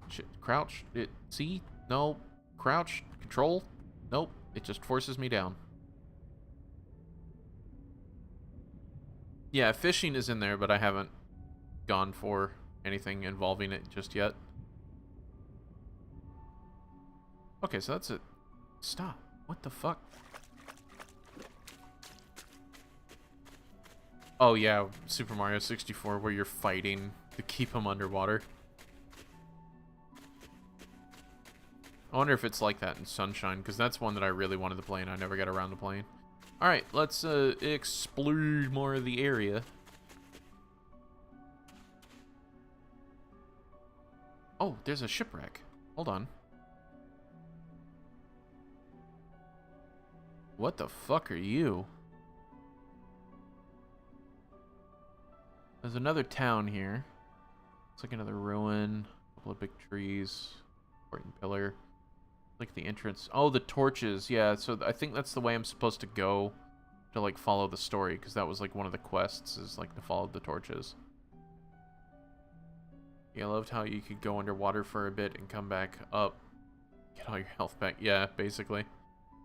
Shit. Crouch. See? No. Crouch. Control. Nope. It just forces me down. Yeah, fishing is in there, but I haven't gone for anything involving it just yet. Okay, so that's it. Stop. What the fuck? Oh yeah, Super Mario 64 where you're fighting to keep him underwater. I wonder if it's like that in Sunshine, because that's one that I really wanted to play and I never got around to playing. Alright, let's explore more of the area. Oh, there's a shipwreck. Hold on. What the fuck are you? There's another town here. It's like another ruin. A couple of big trees. Important pillar. Like the entrance. Oh, the torches. Yeah, so I think that's the way I'm supposed to go to like follow the story, because that was like one of the quests, is like to follow the torches. Yeah, I loved how you could go underwater for a bit and come back up. Get all your health back. Yeah, basically.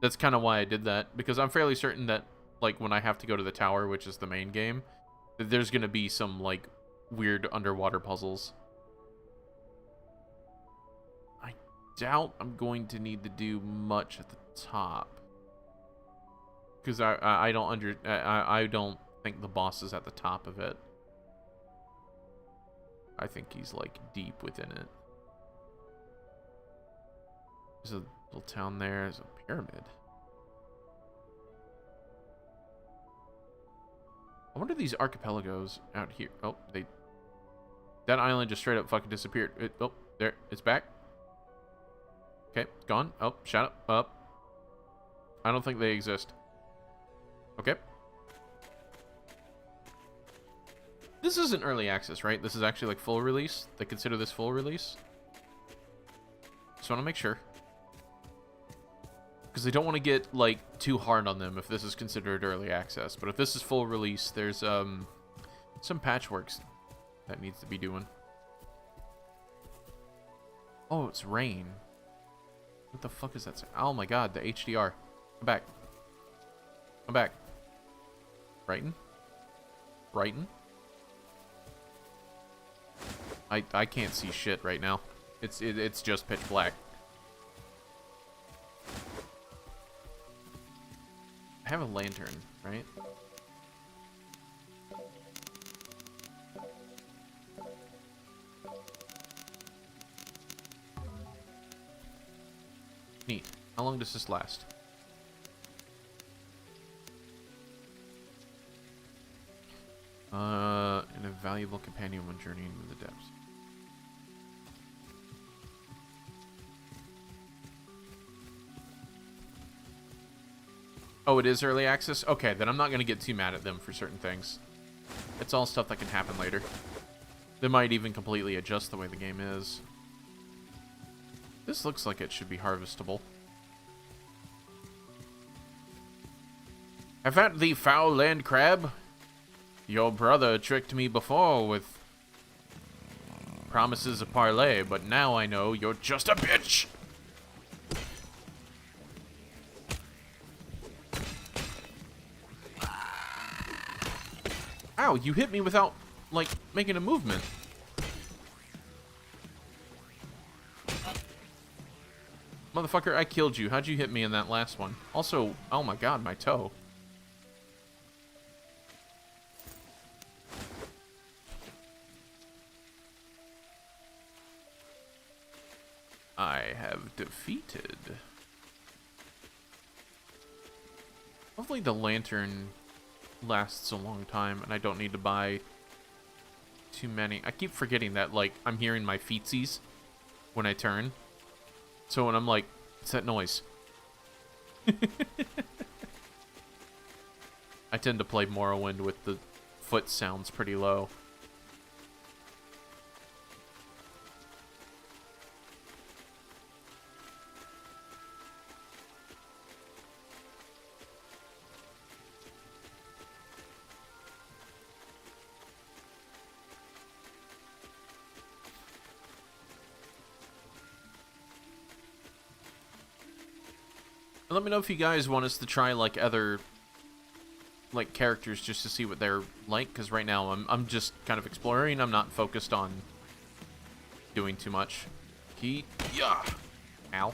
That's kind of why I did that, because I'm fairly certain that like when I have to go to the tower, which is the main game, that there's going to be some like weird underwater puzzles. I doubt I'm going to need to do much at the top, because I don't think the boss is at the top of it. I think he's like deep within it. There's a little town there. There's a pyramid. I wonder if these archipelagos out here. Oh, that island just straight up fucking disappeared. Oh, there, it's back. Okay, gone. Oh, shut up. I don't think they exist. Okay. This isn't early access, right? This is actually like full release. They consider this full release. Just want to make sure, because they don't want to get like too hard on them if this is considered early access. But if this is full release, there's some patchworks that needs to be doing. Oh, it's rain. What the fuck is that? Oh my god, the HDR. Come back. Come back. Brighten. Brighten. I can't see shit right now. It's just pitch black. I have a lantern, right? Neat. How long does this last? An invaluable companion when journeying into the depths. Oh, it is early access? Okay, then I'm not going to get too mad at them for certain things. It's all stuff that can happen later. They might even completely adjust the way the game is. This looks like it should be harvestable. Have at thee, foul land crab. Your brother tricked me before with promises of parley, but now I know you're just a bitch! Ow, you hit me without, like, making a movement. Motherfucker, I killed you. How'd you hit me in that last one? Also, oh my god, my toe. I have defeated. Hopefully the lantern lasts a long time and I don't need to buy too many. I keep forgetting that, like, I'm hearing my feetsies when I turn. So when I'm like, what's that noise? I tend to play Morrowind with the foot sounds pretty low. Let me know if you guys want us to try, like, other, like, characters just to see what they're like, because right now I'm just kind of exploring. I'm not focused on doing too much. Yeah. Ow.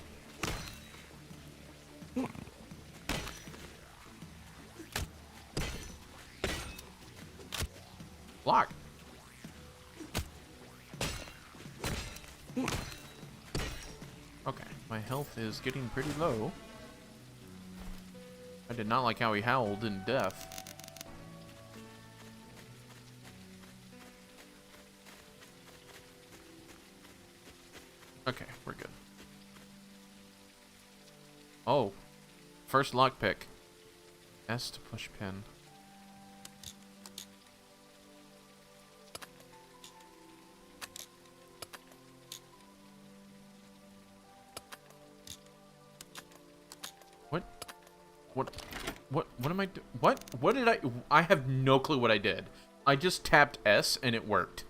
Block. Okay, my health is getting pretty low. I did not like how he howled in death. Okay, we're good. Oh, first lockpick. S to push pin. What am I doing? What did I have no clue what I did. I just tapped S and it worked.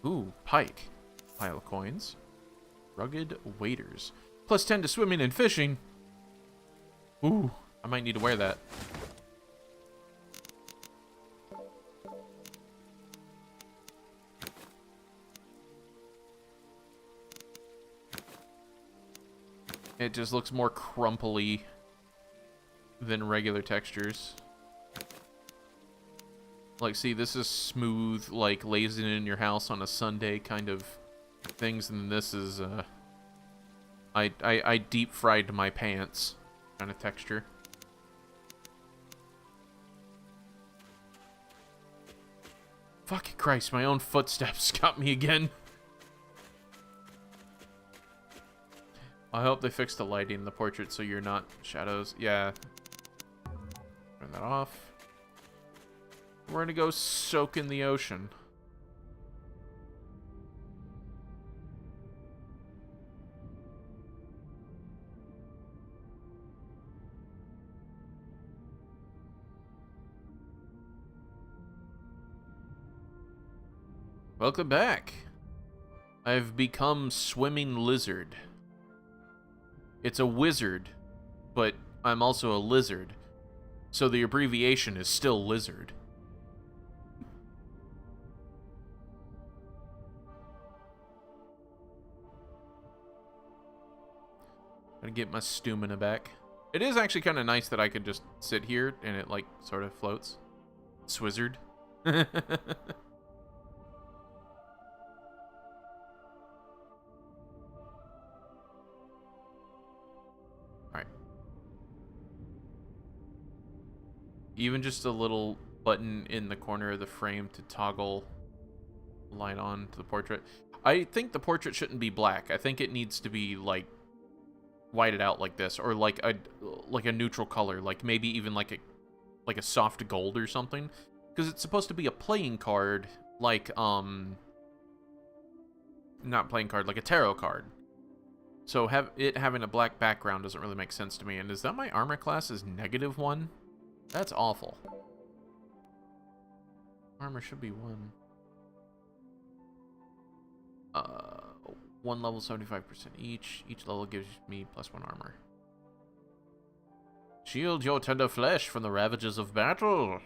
Ooh, pike. Pile of coins. Rugged waders. Plus 10 to swimming and fishing. Ooh, I might need to wear that. It just looks more crumply than regular textures. Like, see, this is smooth, like, lazing in your house on a Sunday kind of things, and this is, I deep fried my pants kind of texture. Fucking Christ, my own footsteps got me again. I hope they fix the lighting in the portrait so you're not shadows. Yeah. Turn that off. We're gonna go soak in the ocean. Welcome back. I've become Swimming Lizard. It's a wizard, but I'm also a lizard. So the abbreviation is still lizard. Gotta get my stamina back. It is actually kind of nice that I could just sit here and it, like, sort of floats. Swizzard. Alright. Even just a little button in the corner of the frame to toggle light on to the portrait. I think the portrait shouldn't be black. I think it needs to be, like, whited out like this, or like a neutral color, like maybe even like a soft gold or something, because it's supposed to be a playing card, like not playing card, like a tarot card. So having a black background doesn't really make sense to me. And is that my armor class is -1? That's awful. Armor should be 1. 1 level, 75% each. Each level gives me +1 armor. Shield your tender flesh from the ravages of battle.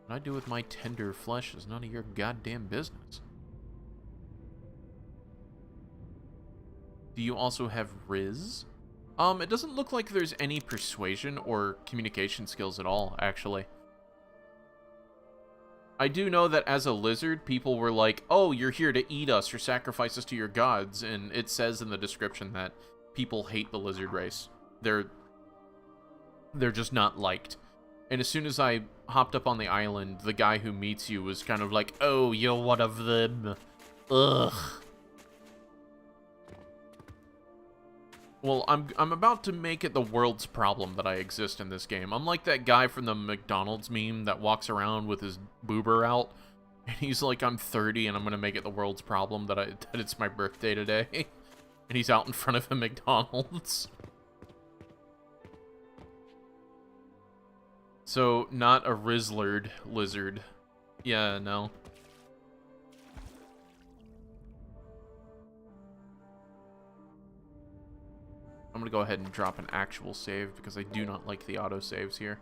What I do with my tender flesh is none of your goddamn business. Do you also have Riz? It doesn't look like there's any persuasion or communication skills at all, actually. I do know that as a lizard, people were like, oh, you're here to eat us or sacrifice us to your gods, and it says in the description that people hate the lizard race. They're just not liked. And as soon as I hopped up on the island, the guy who meets you was kind of like, oh, you're one of them. Ugh. Well, I'm about to make it the world's problem that I exist in this game. I'm like that guy from the McDonald's meme that walks around with his boober out, and he's like, I'm 30 and I'm gonna make it the world's problem that it's my birthday today. And he's out in front of a McDonald's. So, not a Rizzlard lizard. Yeah, no. I'm gonna go ahead and drop an actual save because I do not like the autosaves here.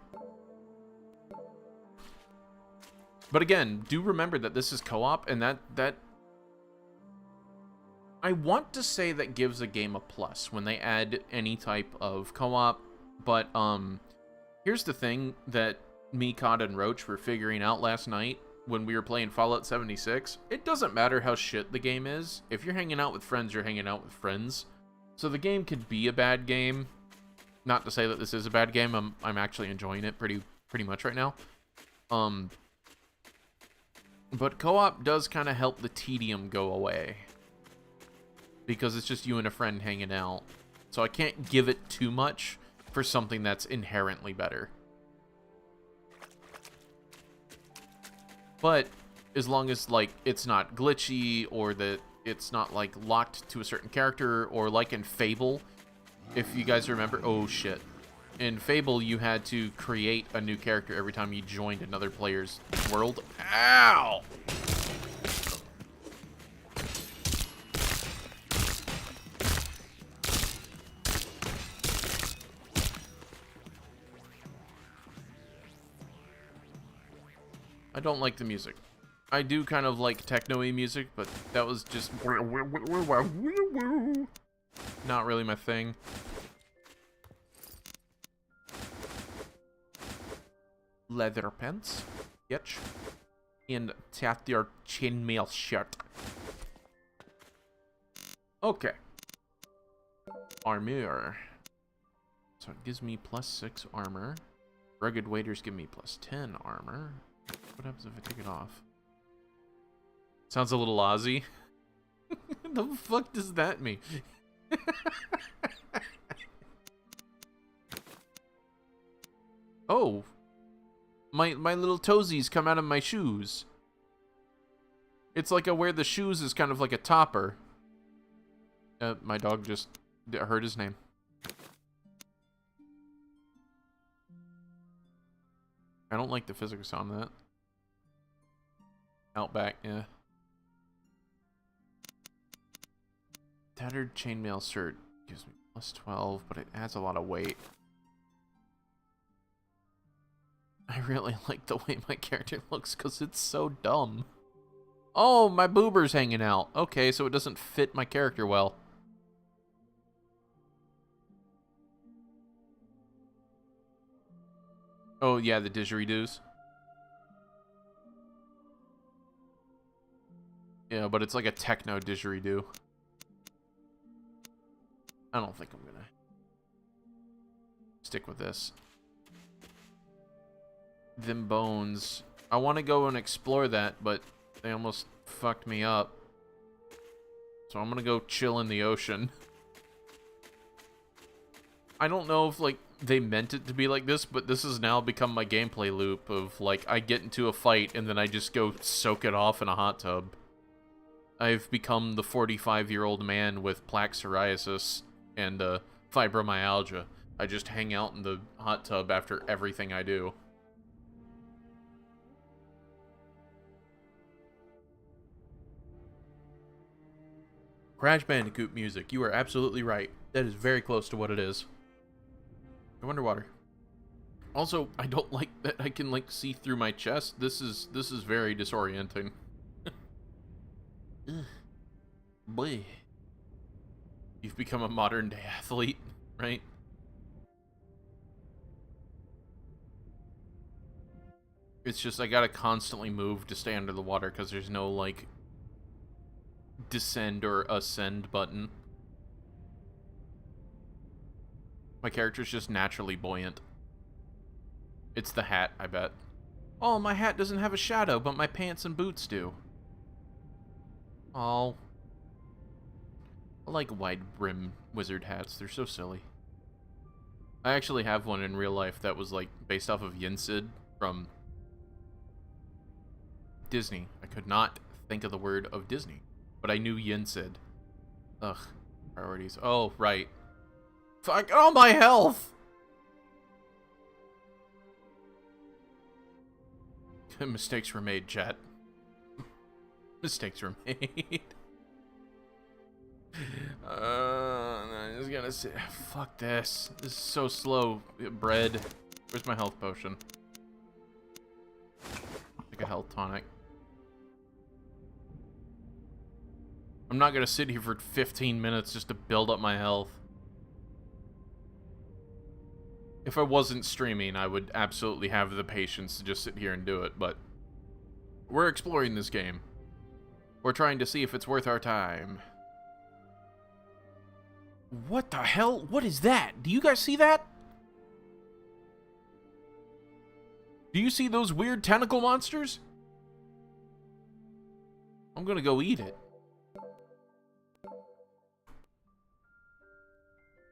But again, do remember that this is co-op, and that I want to say that gives a game a plus when they add any type of co-op, but here's the thing that me, Cod, and Roach were figuring out last night when we were playing Fallout 76. It doesn't matter how shit the game is. If you're hanging out with friends, you're hanging out with friends. So the game could be a bad game. Not to say that this is a bad game. I'm actually enjoying it pretty much right now. But co-op does kind of help the tedium go away. Because it's just you and a friend hanging out. So I can't give it too much for something that's inherently better. But as long as, like, it's not glitchy, or that it's not, like, locked to a certain character, or like in Fable, if you guys remember, oh shit. In Fable, you had to create a new character every time you joined another player's world. Ow! I don't like the music. I do kind of like techno-y music, but that was just not really my thing. Leather pants, bitch, and tattered chainmail shirt. Okay. Armor. So it gives me +6 armor. Rugged waders give me +10 armor. What happens if I take it off? Sounds a little Aussie. The fuck does that mean? Oh. My little toesies come out of my shoes. It's like where the shoes is kind of like a topper. My dog just heard his name. I don't like the physics on that. Outback, yeah. Tattered chainmail shirt gives me +12, but it adds a lot of weight. I really like the way my character looks because it's so dumb. Oh, my boober's hanging out. Okay, so it doesn't fit my character well. Oh, yeah, the didgeridoos. Yeah, but it's like a techno didgeridoo. I don't think I'm gonna stick with this. Them bones. I want to go and explore that, but they almost fucked me up. So I'm gonna go chill in the ocean. I don't know if, like, they meant it to be like this, but this has now become my gameplay loop of, like, I get into a fight and then I just go soak it off in a hot tub. I've become the 45-year-old man with plaque psoriasis and fibromyalgia. I just hang out in the hot tub after everything I do. Crash Bandicoot music. You are absolutely right. That is very close to what it is. Go underwater. Also, I don't like that I can, like, see through my chest. This is very disorienting. Boy. You've become a modern day athlete, right? It's just I gotta constantly move to stay under the water because there's no, like, descend or ascend button. My character's just naturally buoyant. It's the hat, I bet. Oh, my hat doesn't have a shadow, but my pants and boots do. Oh. I like wide brim wizard hats. They're so silly. I actually have one in real life that was, like, based off of Yinsid from Disney. I could not think of the word of Disney, but I knew Yinsid. Ugh. Priorities. Oh, right. Fuck all my health! Mistakes were made, chat. Mistakes were made. I just gonna say, fuck this. This is so slow. Bread. Where's my health potion? Like a health tonic. I'm not gonna sit here for 15 minutes just to build up my health. If I wasn't streaming, I would absolutely have the patience to just sit here and do it, but we're exploring this game. We're trying to see if it's worth our time. What the hell? What is that? Do you guys see that? Do you see those weird tentacle monsters? I'm gonna go eat it.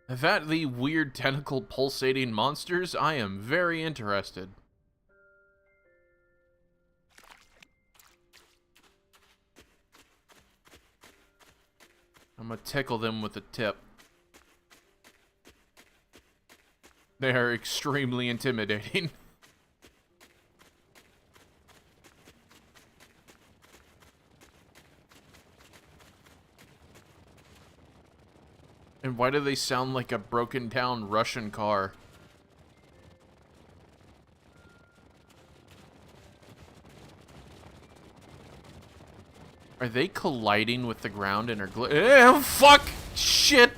Is that the weird tentacle pulsating monsters? I am very interested. I'm gonna tickle them with a tip. They are extremely intimidating. And why do they sound like a broken down Russian car? Are they colliding with the ground and are fuck! Shit!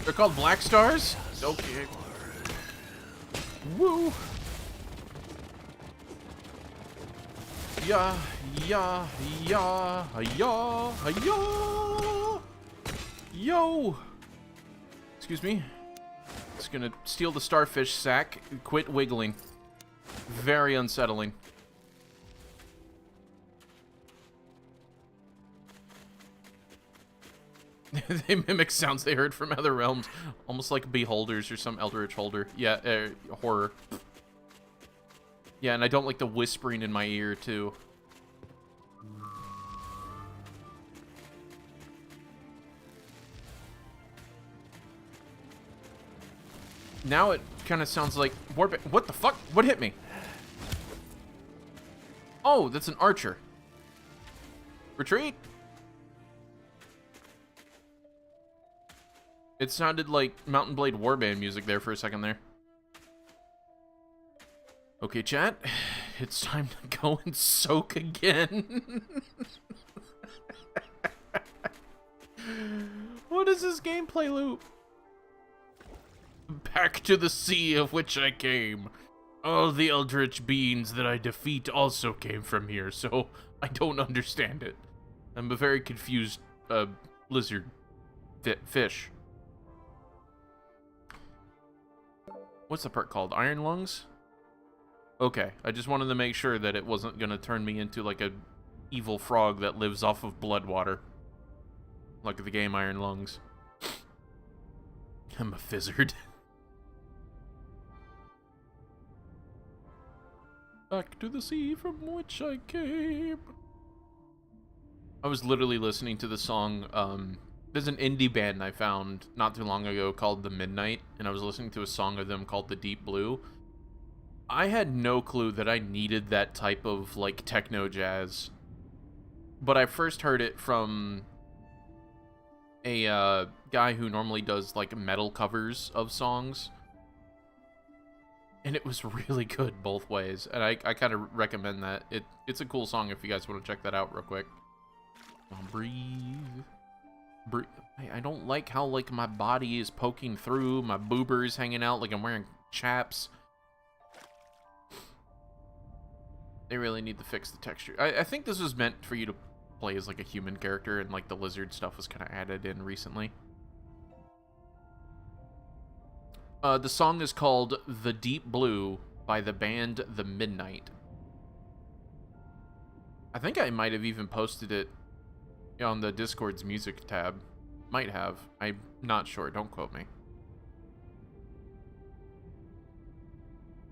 They're called Black Stars? Okay. Woo! Yeah, yeah, yeah, yeah, yeah. Yo! Excuse me. Just gonna steal the starfish sack. Quit wiggling. Very unsettling. They mimic sounds they heard from other realms. Almost like beholders or some eldritch holder. Yeah, horror. Yeah, and I don't like the whispering in my ear, too. Now it kind of sounds like... What the fuck? What hit me? Oh, that's an archer. Retreat? It sounded like Mountain Blade Warband music there for a second there. Okay, chat. It's time to go and soak again. What is this gameplay loop? Back to the sea of which I came. All the eldritch beings that I defeat also came from here, so I don't understand it. I'm a very confused lizard fish. What's the perk called? Iron Lungs? Okay, I just wanted to make sure that it wasn't gonna turn me into like a evil frog that lives off of blood water. Like the game Iron Lungs. I'm a fizzard. Back to the sea from which I came. I was literally listening to the song, there's an indie band I found not too long ago called The Midnight, and I was listening to a song of them called The Deep Blue. I had no clue that I needed that type of, like, techno jazz. But I first heard it from a guy who normally does, like, metal covers of songs. And it was really good both ways. And I kind of recommend that. It's a cool song if you guys want to check that out real quick. Breathe. I don't like how, like, my body is poking through, my boobers hanging out like I'm wearing chaps. They really need to fix the texture. I think this was meant for you to play as, like, a human character, and, like, the lizard stuff was kind of added in recently. The song is called The Deep Blue by the band The Midnight. I think I might have even posted it on the Discord's music tab. Might have. I'm not sure. Don't quote me.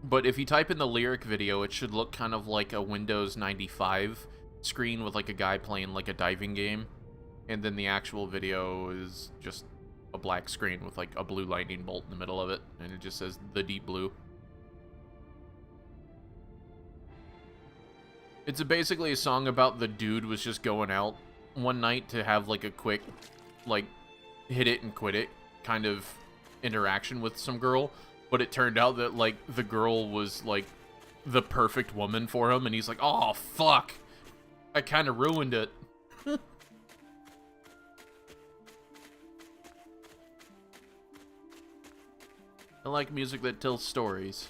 But if you type in the lyric video, it should look kind of like a Windows 95 screen with like a guy playing like a diving game. And then the actual video is just a black screen with like a blue lightning bolt in the middle of it. And it just says The Deep Blue. It's basically a song about the dude was just going out one night to have, like, a quick, like, hit it and quit it kind of interaction with some girl. But it turned out that, like, the girl was, like, the perfect woman for him. And he's like, oh, fuck. I kind of ruined it. I like music that tells stories.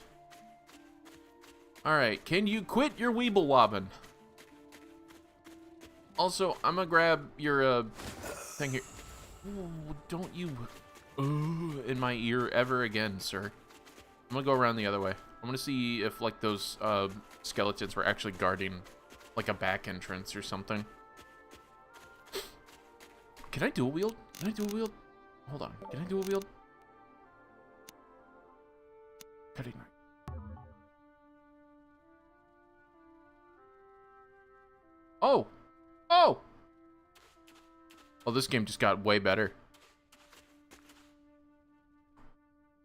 Alright, can you quit your weeble wobbin'? Also, I'm gonna grab your thing here. Ooh, don't you in my ear ever again, sir. I'm gonna go around the other way. I'm gonna see if, like, those skeletons were actually guarding, like, a back entrance or something. Can I dual wield? Can I dual wield? Hold on. Can I dual wield? Cutting knife. Oh! Oh! Oh, this game just got way better.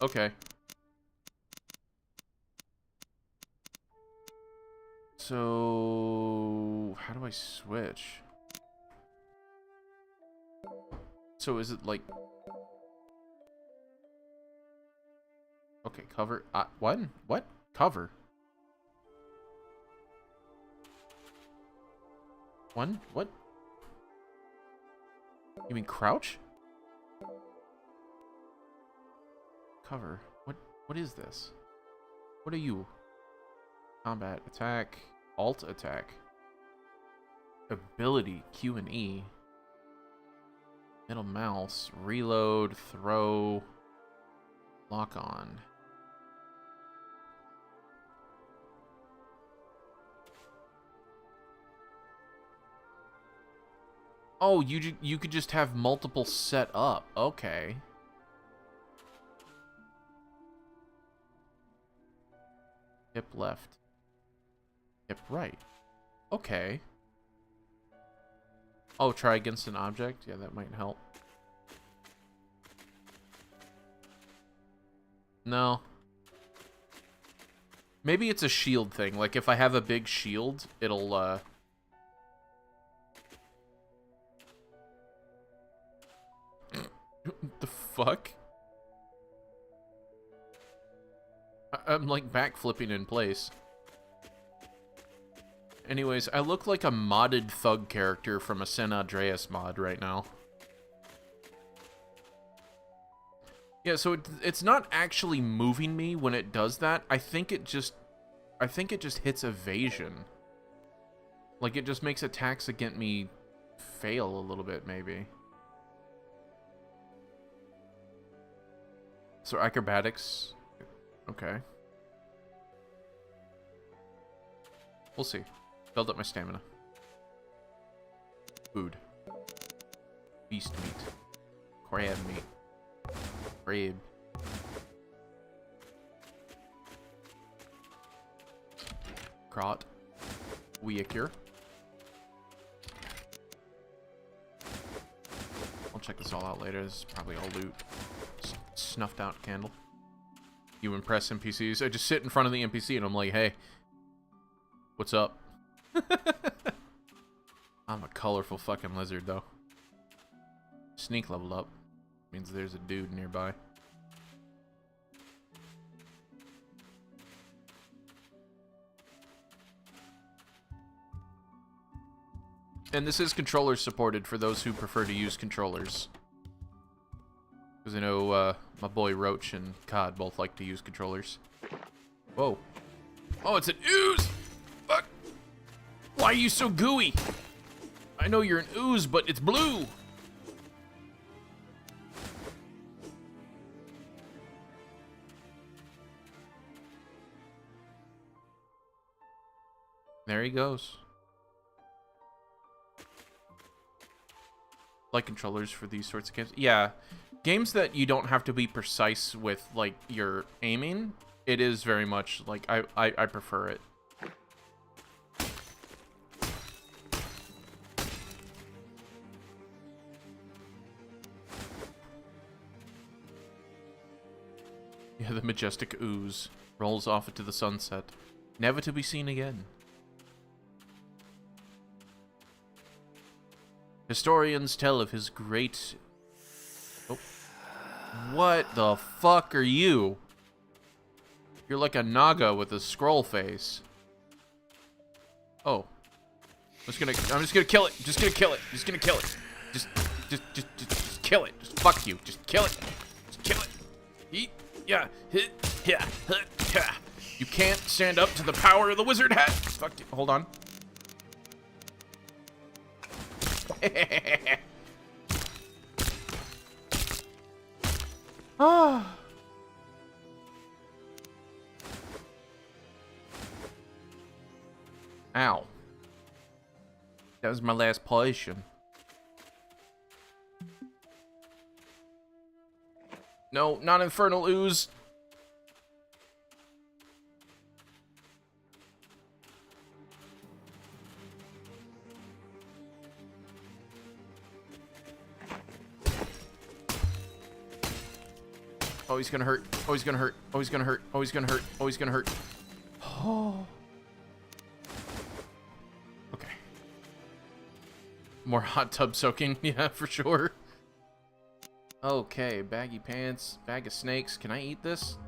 Okay. So, how do I switch? So is it like... Okay, cover. What? What? Cover? One? What? You mean crouch? Cover. What is this? What are you? Combat. Attack. Alt attack. Ability. Q and E. Middle mouse. Reload. Throw. Lock on. Oh, you could just have multiple set up. Okay. Hip left. Hip right. Okay. Oh, try against an object? Yeah, that might help. No. Maybe it's a shield thing. Like, if I have a big shield, it'll, What the fuck? I'm, like, backflipping in place. Anyways, I look like a modded thug character from a San Andreas mod right now. Yeah, so it's not actually moving me when it does that. I think it just hits evasion. Like, it just makes attacks against me fail a little bit, maybe. So acrobatics, okay. We'll see. Build up my stamina. Food. Beast meat. Crab meat. Crab. Crot. Weaker. I'll check this all out later. This is probably all loot. Snuffed out candle. You impress NPCs. I just sit in front of the NPC and I'm like, hey, what's up? I'm a colorful fucking lizard, though. Sneak leveled up. Means there's a dude nearby. And this is controller supported for those who prefer to use controllers. Because I know my boy Roach and COD both like to use controllers. Whoa. Oh, it's an ooze! Fuck! Why are you so gooey? I know you're an ooze, but it's blue! There he goes. Like controllers for these sorts of games. Yeah. Games that you don't have to be precise with, like, your aiming, it is very much, like, I prefer it. Yeah, the majestic ooze rolls off into the sunset, never to be seen again. Historians tell of his great... Oh. What the fuck are you? You're like a Naga with a scroll face. Oh. I'm just gonna kill it. Just gonna kill it. Just gonna kill it. Just kill it. Just fuck you. Just kill it. Just kill it. Eat. Yeah. Hit. Yeah. Yeah. You can't stand up to the power of the wizard hat. Fuck you. Hold on. Ah. Ow. That was my last potion. No, not infernal ooze. Oh, he's gonna hurt. Oh, he's gonna hurt. Oh, he's gonna hurt. Oh, he's gonna hurt. Oh, he's gonna hurt. Oh. Okay. More hot tub soaking. Yeah, for sure. Okay, baggy pants, bag of snakes. Can I eat this?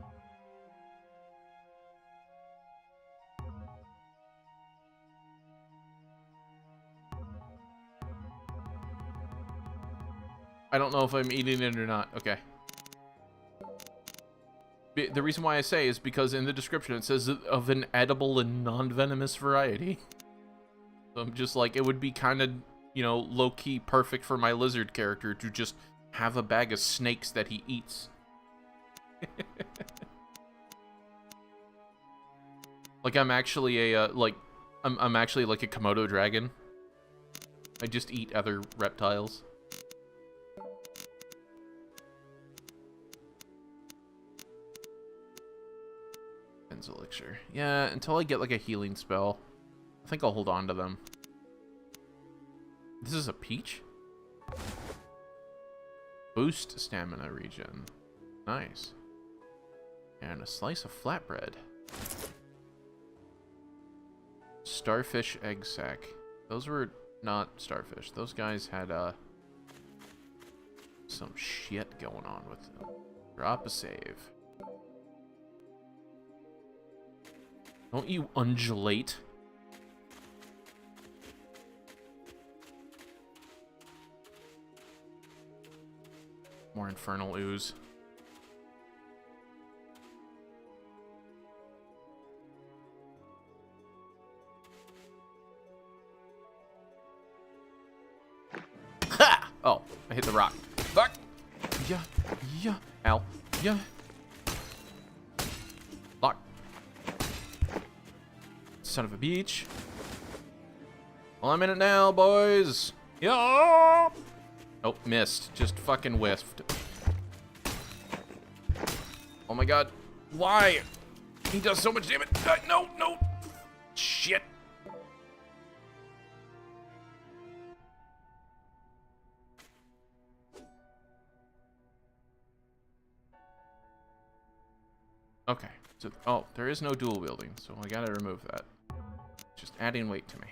I don't know if I'm eating it or not. Okay. The reason why I say is because in the description it says of an edible and non-venomous variety. So I'm just like, it would be kind of, you know, low-key perfect for my lizard character to just have a bag of snakes that he eats. Like I'm actually a, I'm actually like a Komodo dragon. I just eat other reptiles. Elixir. Yeah, until I get like a healing spell. I think I'll hold on to them. This is a peach? Boost stamina regen. Nice. And a slice of flatbread. Starfish egg sack. Those were not starfish. Those guys had some shit going on with them. Drop a save. Don't you undulate? More infernal ooze. Ha! Oh, I hit the rock. Fuck! Yeah, yeah. Ow. Yeah. Lock. Son of a beach. Well, I'm in it now, boys. Yeah. Oh, missed. Just fucking whiffed. Oh my god. Why? He does so much damage. No, no. Shit. Okay. So, oh, there is no dual wielding, so I gotta remove that. Just adding weight to me.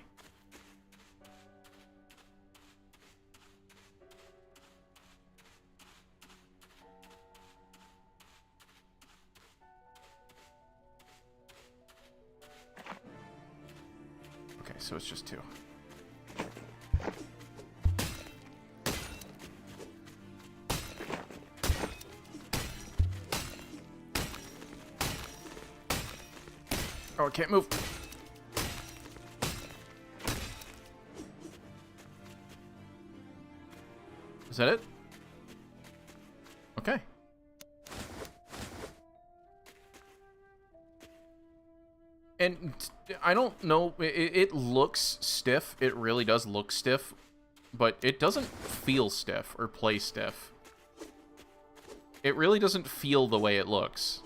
Okay, so it's just 2. Oh, I can't move. Is that it? Okay. And I don't know, it looks stiff. It really does look stiff, but it doesn't feel stiff or play stiff. It really doesn't feel the way it looks.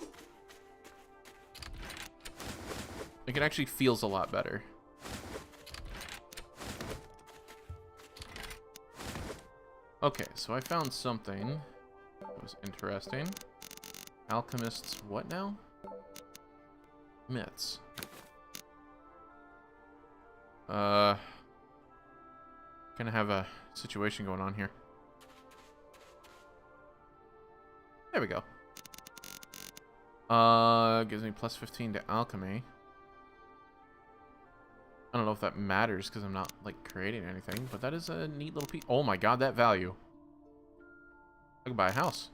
Like, it actually feels a lot better. Okay, so I found something that was interesting. Alchemists, what now? Myths. Kind of have a situation going on here. There we go. Gives me plus 15 to alchemy. I don't know if that matters because I'm not, like, creating anything, but that is a neat little piece. Oh my god, that value. I could buy a house.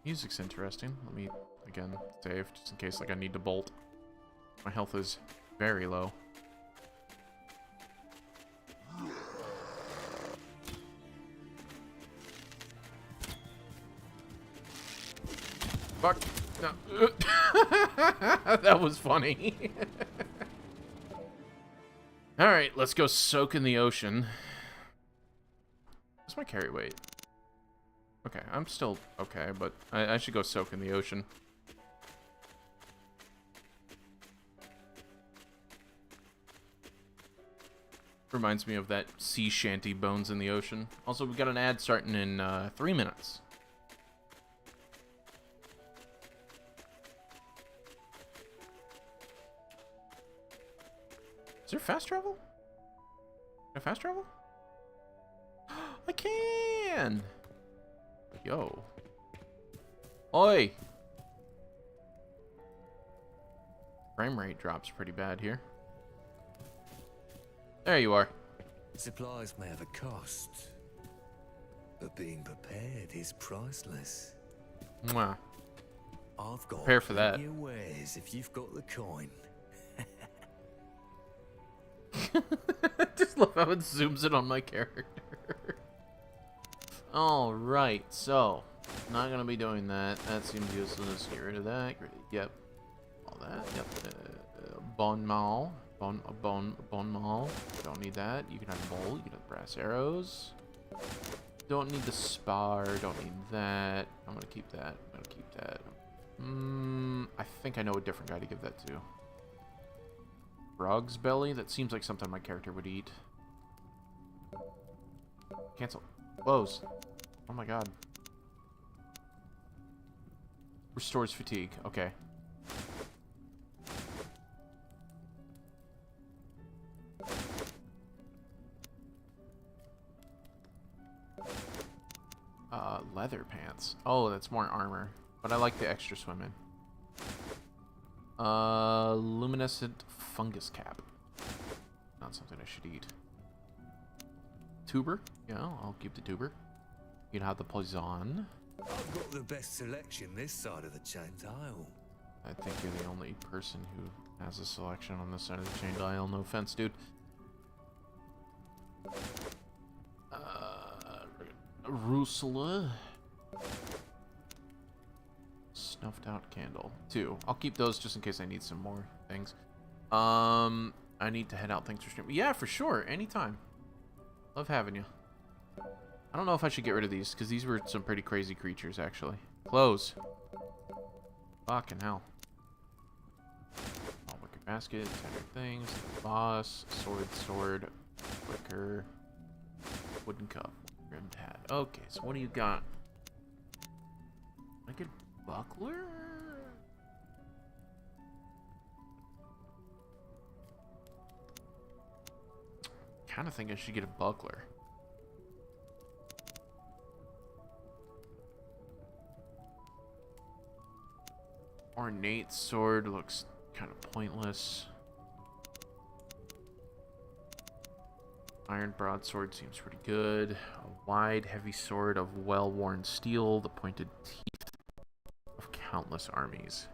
Music's interesting. Let me, again, save, just in case, like, I need to bolt. My health is very low. Fuck. No. That was funny. Alright, let's go soak in the ocean. What's my carry weight? Okay, I'm still okay, but I should go soak in the ocean. Reminds me of that sea shanty, Bones in the Ocean. Also, we got an ad starting in 3 minutes. Is there fast travel? Can I fast travel? I can! Yo. Oi! Frame rate drops pretty bad here. There you are. Supplies may have a cost, but being prepared is priceless. Mwah. I've got Prepare for that. plenty of wares if you've got the coin. Just love how it zooms in on my character. Alright, so not gonna be doing that. That seems useless. Get rid of that. Yep. All that. Yep. Bone maul. Bone maul. Don't need that. You can have a bowl. You can have brass arrows. Don't need the spar. Don't need that. I'm gonna keep that. I'm gonna keep that. I think I know a different guy to give that to. Frog's belly? That seems like something my character would eat. Cancel. Close. Oh my god. Restores fatigue. Okay. Leather pants. Oh, that's more armor. But I like the extra swimming. Luminescent fungus cap. Not something I should eat. Tuber? Yeah, I'll keep the tuber. You can have the poison. I've got the best selection this side of the chained aisle. I think you're the only person who has a selection on this side of the chained aisle. No offense, dude. Rusula. Snuffed out candle. 2. I'll keep those just in case I need some more things. I need to head out. Thanks for streaming. Yeah, for sure. Anytime. Love having you. I don't know if I should get rid of these, because these were some pretty crazy creatures, actually. Close. Fucking hell. All wicker basket, tender things, boss, sword, wicker, wooden cup, rimmed hat. Okay, so what do you got? I get a buckler? Kind of think I should get a buckler. Ornate sword looks kind of pointless. Iron broadsword seems pretty good. A wide, heavy sword of well-worn steel, the pointed teeth of countless armies.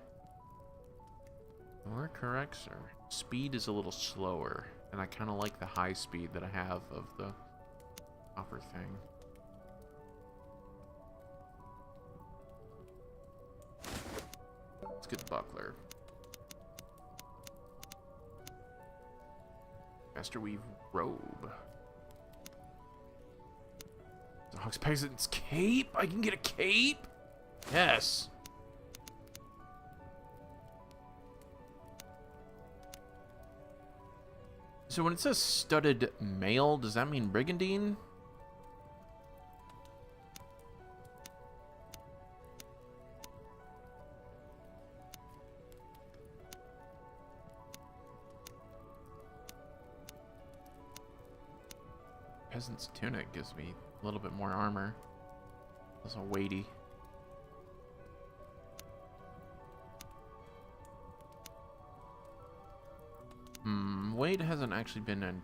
Or correct, sir. Speed is a little slower, and I kind of like the high speed that I have of the upper thing. Let's get the buckler. Masterweave robe. The Hawk's Peasant's cape? I can get a cape? Yes. So when it says studded mail, does that mean brigandine? Peasant's tunic gives me a little bit more armor. Also weighty. Weight hasn't actually been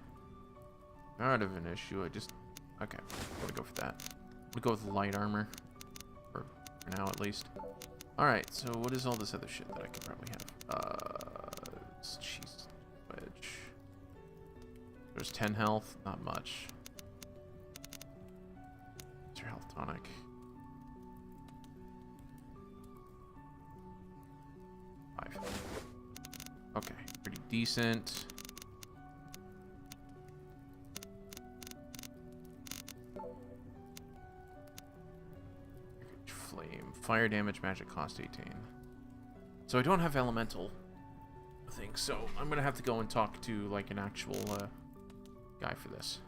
out of an issue. Okay, I'm gonna go for that. I'm gonna go with light armor. For now, at least. Alright, so what is all this other shit that I could probably have? It's cheese wedge. There's 10 health, not much. What's your health tonic? Okay, pretty decent. Flame. Fire damage, magic cost 18. So I don't have elemental things, so I'm gonna have to go and talk to like an actual guy for this.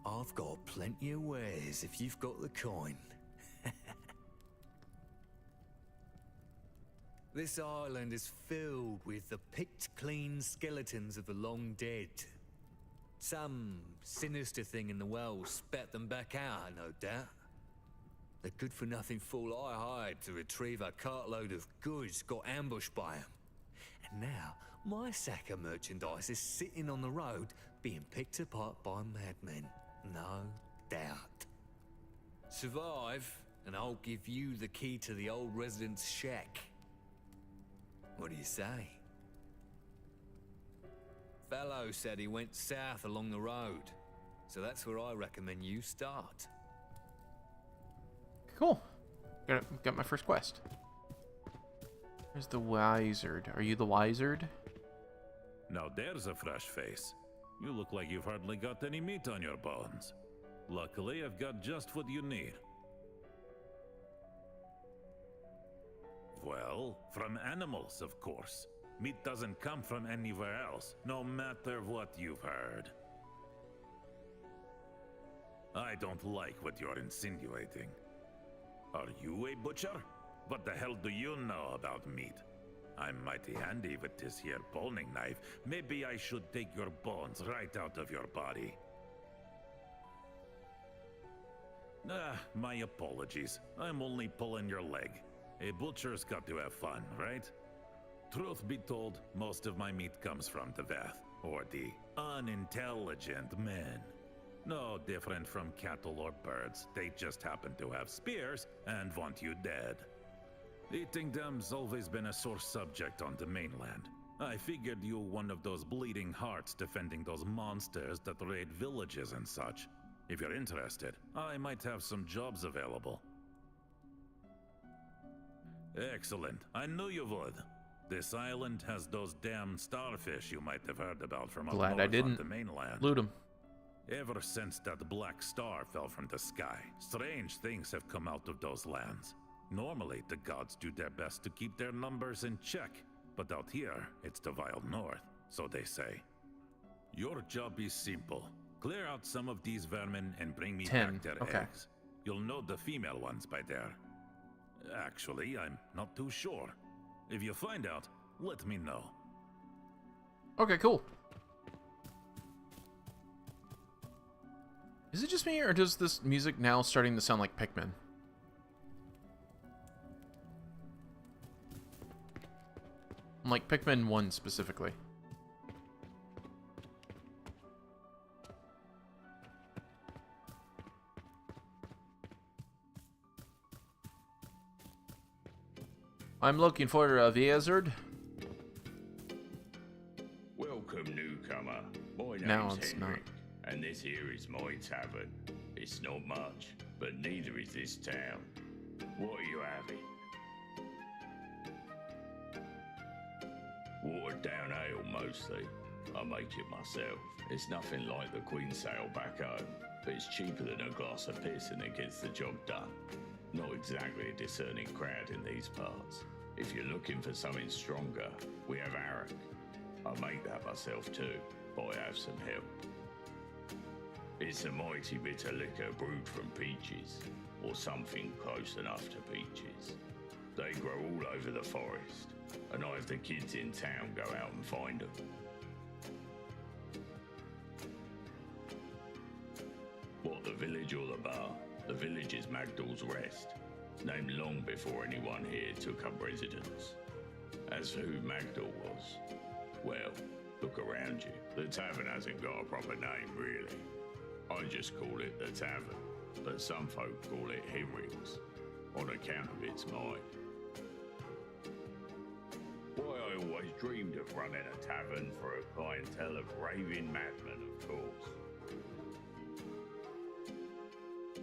I've got plenty of wares if you've got the coin. This island is filled with the picked clean skeletons of the long dead. Some sinister thing in the well spat them back out, no doubt. The good-for-nothing fool I hired to retrieve a cartload of goods got ambushed by him. And now, my sack of merchandise is sitting on the road being picked apart by madmen, no doubt. Survive, and I'll give you the key to the old resident's shack. What do you say? Fellow said he went south along the road, so that's where I recommend you start. Cool. Got my first quest. There's the Wizard. Are you the Wizard? Now there's a fresh face. You look like you've hardly got any meat on your bones. Luckily, I've got just what you need. Well, from animals, of course. Meat doesn't come from anywhere else, no matter what you've heard. I don't like what you're insinuating. Are you a butcher? What the hell do you know about meat? I'm mighty handy with this here boning knife. Maybe I should take your bones right out of your body. My apologies. I'm only pulling your leg. A butcher's got to have fun, right? Truth be told, most of my meat comes from the Veth, or the unintelligent men. No different from cattle or birds. They just happen to have spears and want you dead. Eating them's always been a sore subject on the mainland. I figured you one of those bleeding hearts defending those monsters that raid villages and such. If you're interested, I might have some jobs available. Excellent. I knew you would. This island has those damn starfish you might have heard about from up Glad north I didn't on the mainland. loot them. Ever since that black star fell from the sky, strange things have come out of those lands. Normally, the gods do their best to keep their numbers in check, but out here, it's the wild north, so they say. Your job is simple. Clear out some of these vermin and bring me 10. back their Okay. eggs. You'll know the female ones by there. Actually, I'm not too sure. If you find out, let me know. Okay, cool. Is it just me, or does this music now starting to sound like Pikmin? Like Pikmin 1 specifically. I'm looking for a wizard. Welcome, newcomer. My No, name's it's Henrik, and this here is my tavern. It's not much, but neither is this town. What are you having? Watered down ale, mostly. I make it myself. It's nothing like the Queen's Ale back home, but it's cheaper than a glass of piss and it gets the job done. Not exactly a discerning crowd in these parts. If you're looking for something stronger, we have Arak. I make that myself too, but I have some help. It's a mighty bitter liquor brewed from peaches, or something close enough to peaches. They grow all over the forest, and I have the kids in town go out and find them. What, the village or the bar? The village is Magdal's Rest, named long before anyone here took up residence. As for who Magdal was, well, look around you. The tavern hasn't got a proper name, really. I just call it the tavern, but some folk call it Henrik's, on account of its might. Why, I always dreamed of running a tavern for a clientele of raving madmen, of course.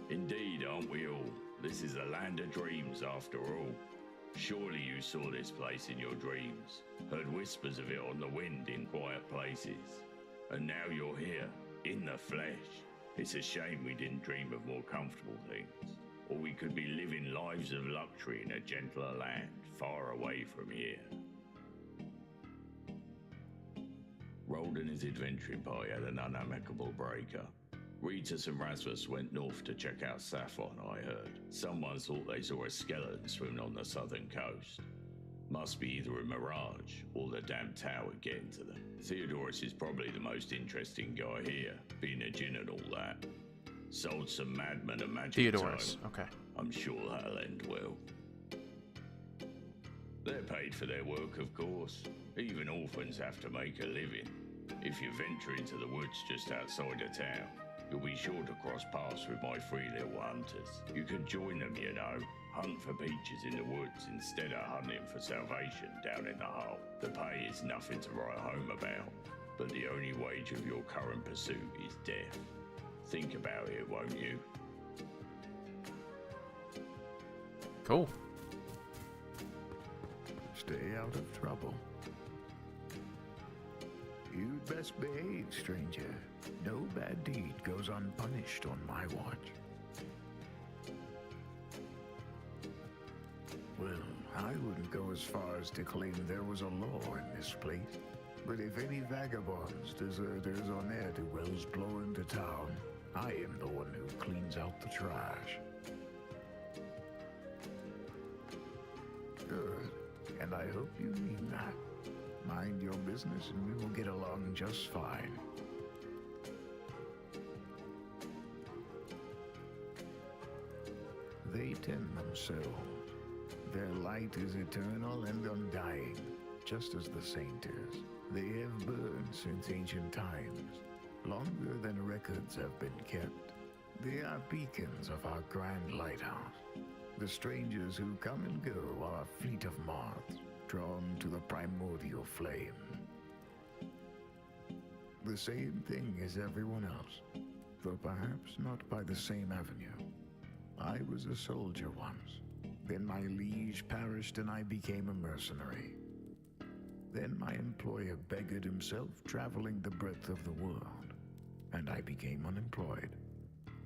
Indeed, aren't we all? This is a land of dreams, after all. Surely you saw this place in your dreams, heard whispers of it on the wind in quiet places. And now you're here, in the flesh. It's a shame we didn't dream of more comfortable things. Or we could be living lives of luxury in a gentler land, far away from here. Rold and his adventuring party had an unamicable breakup. Ritas and Rasmus went north to check out Saffron, I heard. Someone thought they saw a skeleton swimming on the southern coast. Must be either a mirage or the damn tower getting to them. Theodorus is probably the most interesting guy here, being a djinn and all that. Sold some madmen a magic Theodorus, time. okay. I'm sure that'll end well. They're paid for their work, of course. Even orphans have to make a living. If you venture into the woods just outside of town, you'll be sure to cross paths with my three little hunters. You can join them, you know. Hunt for peaches in the woods instead of hunting for salvation down in the hole. The pay is nothing to write home about, but the only wage of your current pursuit is death. Think about it, won't you? Cool. Stay out of trouble. You'd best behave, stranger. No bad deed goes unpunished on my watch. Well, I wouldn't go as far as to claim there was a law in this place. But if any vagabonds, deserters, or ne'er-do-wells blow into town, I am the one who cleans out the trash. Good. And I hope you mean that. Mind your business and we will get along just fine. They tend themselves. Their light is eternal and undying, just as the saint is. They have burned since ancient times, longer than records have been kept. They are beacons of our grand lighthouse. The strangers who come and go are a fleet of moths, drawn to the primordial flame. The same thing as everyone else, though perhaps not by the same avenue. I was a soldier once. Then my liege perished and I became a mercenary. Then my employer beggared himself, traveling the breadth of the world, and I became unemployed.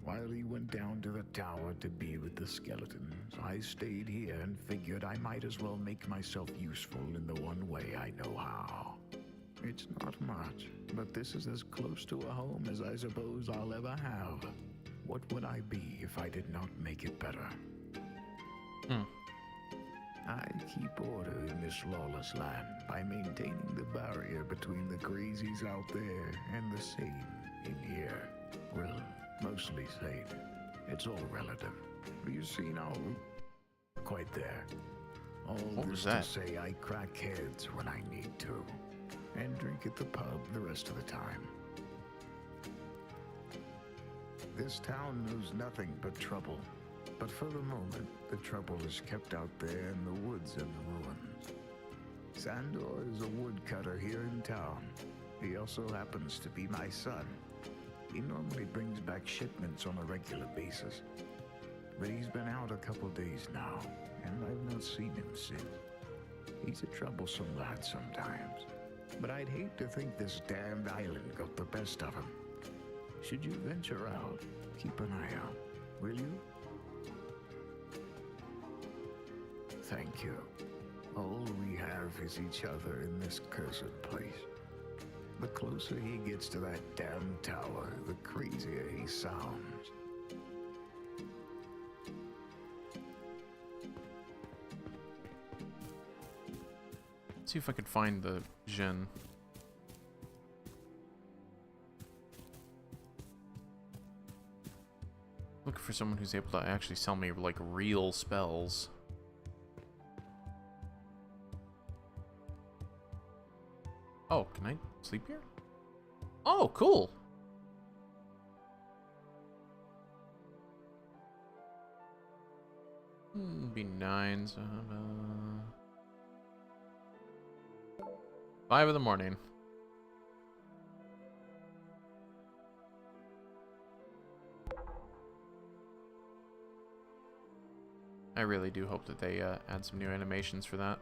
While he went down to the tower to be with the skeletons, I stayed here and figured I might as well make myself useful in the one way I know how. It's not much, but this is as close to a home as I suppose I'll ever have. What would I be if I did not make it better? I keep order in this lawless land by maintaining the barrier between the crazies out there and the sane in here. Well, mostly sane. It's all relative. You see now, quite there. All What was this that? to say I crack heads when I need to, and drink at the pub the rest of the time. This town knows nothing but trouble. But for the moment, the trouble is kept out there in the woods and the ruins. Sandor is a woodcutter here in town. He also happens to be my son. He normally brings back shipments on a regular basis. But he's been out a couple days now, and I've not seen him since. He's a troublesome lad sometimes. But I'd hate to think this damned island got the best of him. Should you venture out, keep an eye out, will you? Thank you. All we have is each other in this cursed place. The closer he gets to that damn tower, the crazier he sounds. Let's see if I can find the Jinn. for someone who's able to actually sell me, like, real spells. Oh, can I sleep here? Oh, cool. Be 9, so 5 in the morning. I really do hope that they add some new animations for that.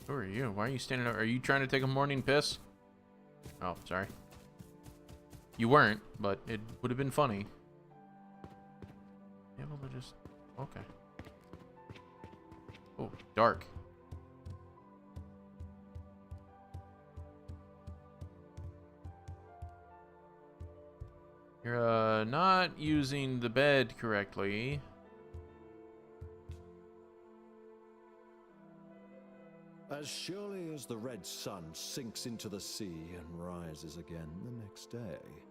Who are you? Why are you standing up? Are you trying to take a morning piss? Oh, sorry. You weren't, but it would have been funny. Able to just... Okay. Oh, dark. You're not using the bed correctly. As surely as the red sun sinks into the sea and rises again the next day,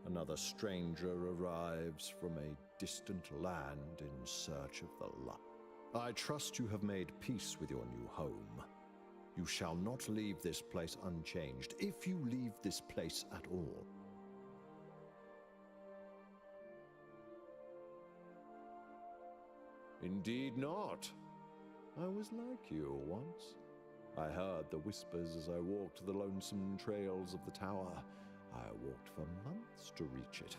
another stranger arrives from a distant land in search of the light. I trust you have made peace with your new home. You shall not leave this place unchanged, if you leave this place at all. Indeed not. I was like you once. I heard the whispers as I walked the lonesome trails of the tower. I walked for months to reach it.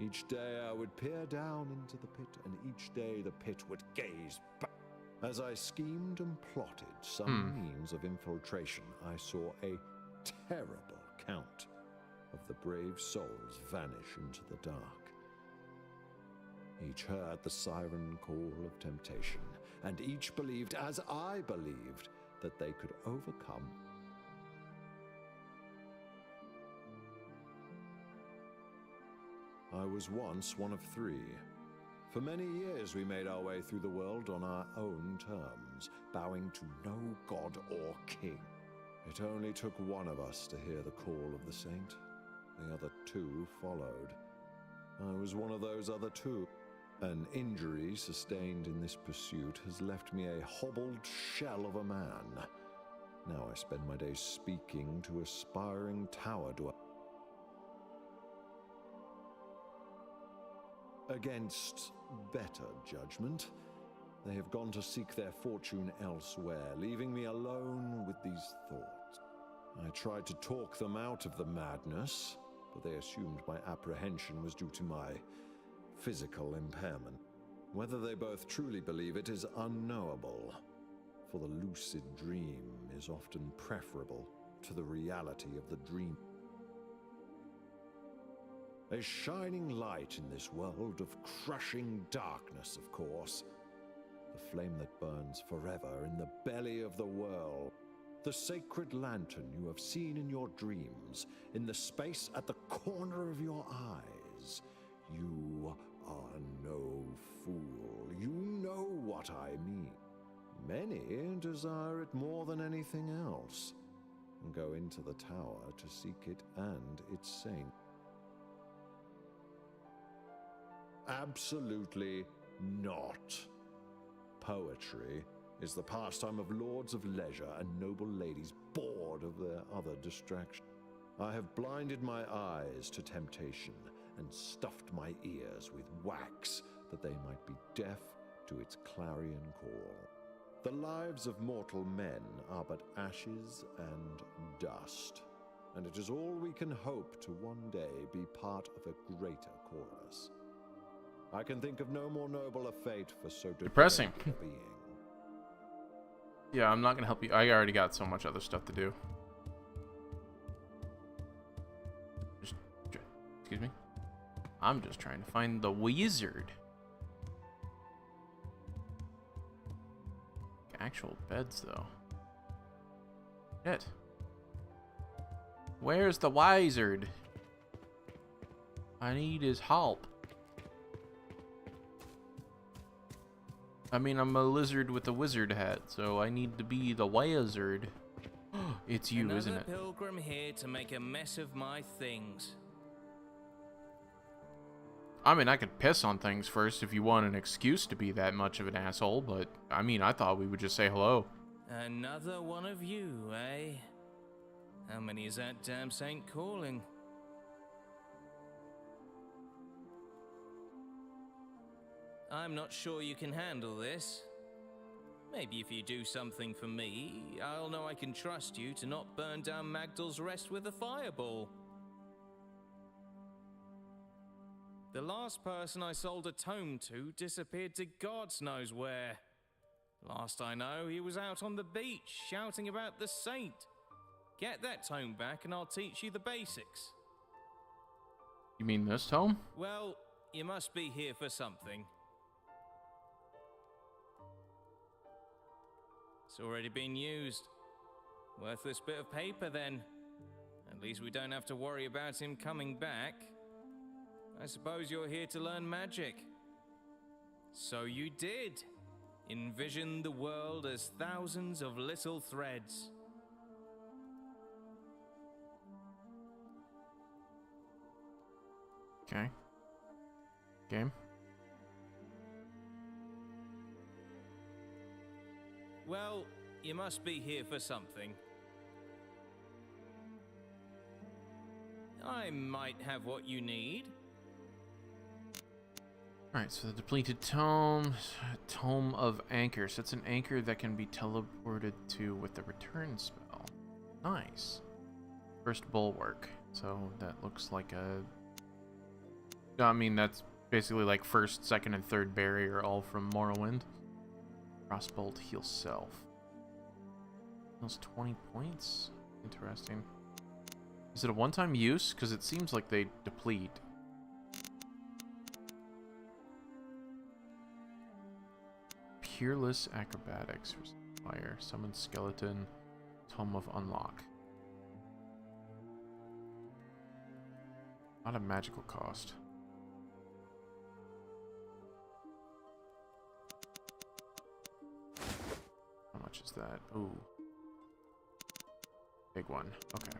Each day I would peer down into the pit, and each day the pit would gaze back. As I schemed and plotted some means of infiltration, I saw a terrible count of the brave souls vanish into the dark. Each heard the siren call of temptation, and each believed, as I believed, that they could overcome. I was once one of 3. For many years we made our way through the world on our own terms, bowing to no god or king. It only took one of us to hear the call of the saint. The other 2 followed. I was one of those other 2. An injury sustained in this pursuit has left me a hobbled shell of a man. Now I spend my days speaking to aspiring tower dwellers. Against better judgment, they have gone to seek their fortune elsewhere, leaving me alone with these thoughts. I tried to talk them out of the madness, but they assumed my apprehension was due to my physical impairment. Whether they both truly believe it is unknowable, for the lucid dream is often preferable to the reality of the dream. A shining light in this world of crushing darkness, of course. The flame that burns forever in the belly of the world. The sacred lantern you have seen in your dreams, in the space at the corner of your eyes. You are no fool. You know what I mean. Many desire it more than anything else, and go into the tower to seek it and its saint. Absolutely not. Poetry is the pastime of lords of leisure and noble ladies bored of their other distractions. I have blinded my eyes to temptation and stuffed my ears with wax that they might be deaf to its clarion call. The lives of mortal men are but ashes and dust, and it is all we can hope to one day be part of a greater chorus. I can think of no more noble a fate for so depressing a being. Yeah, I'm not gonna help you. I already got so much other stuff to do. Excuse me. I'm just trying to find the wizard. Actual beds, though. Shit. Where's the wizard? I need his help. I mean, I'm a lizard with a wizard hat, so I need to be the wizard. It's you, Another isn't it? pilgrim here to make a mess of my things. I mean, I could piss on things first if you want an excuse to be that much of an asshole, but I mean, I thought we would just say hello. Another one of you, eh? How many is that damn saint calling? I'm not sure you can handle this. Maybe if you do something for me, I'll know I can trust you to not burn down Magdal's Rest with a fireball. The last person I sold a tome to disappeared to God's knows where. Last I know, he was out on the beach shouting about the saint. Get that tome back and I'll teach you the basics. You mean this tome? Well, you must be here for something. It's already been used. Worthless bit of paper then. At least we don't have to worry about him coming back. I suppose you're here to learn magic. So you did. Envision the world as thousands of little threads. Okay. Game. Well, you must be here for something. I might have what you need. Alright, so the depleted tome, Tome of Anchors. That's an anchor that can be teleported to with the return spell. Nice. First bulwark. So that looks like a... I mean, that's basically like first, second, and third barrier, all from Morrowind. Crossbolt heals self. Heals 20 points? Interesting. Is it a one-time use? Because it seems like they deplete. Peerless Acrobatics. Fire. Summon Skeleton. Tome of Unlock. Not a magical cost. How much is that? Ooh. Big one. Okay.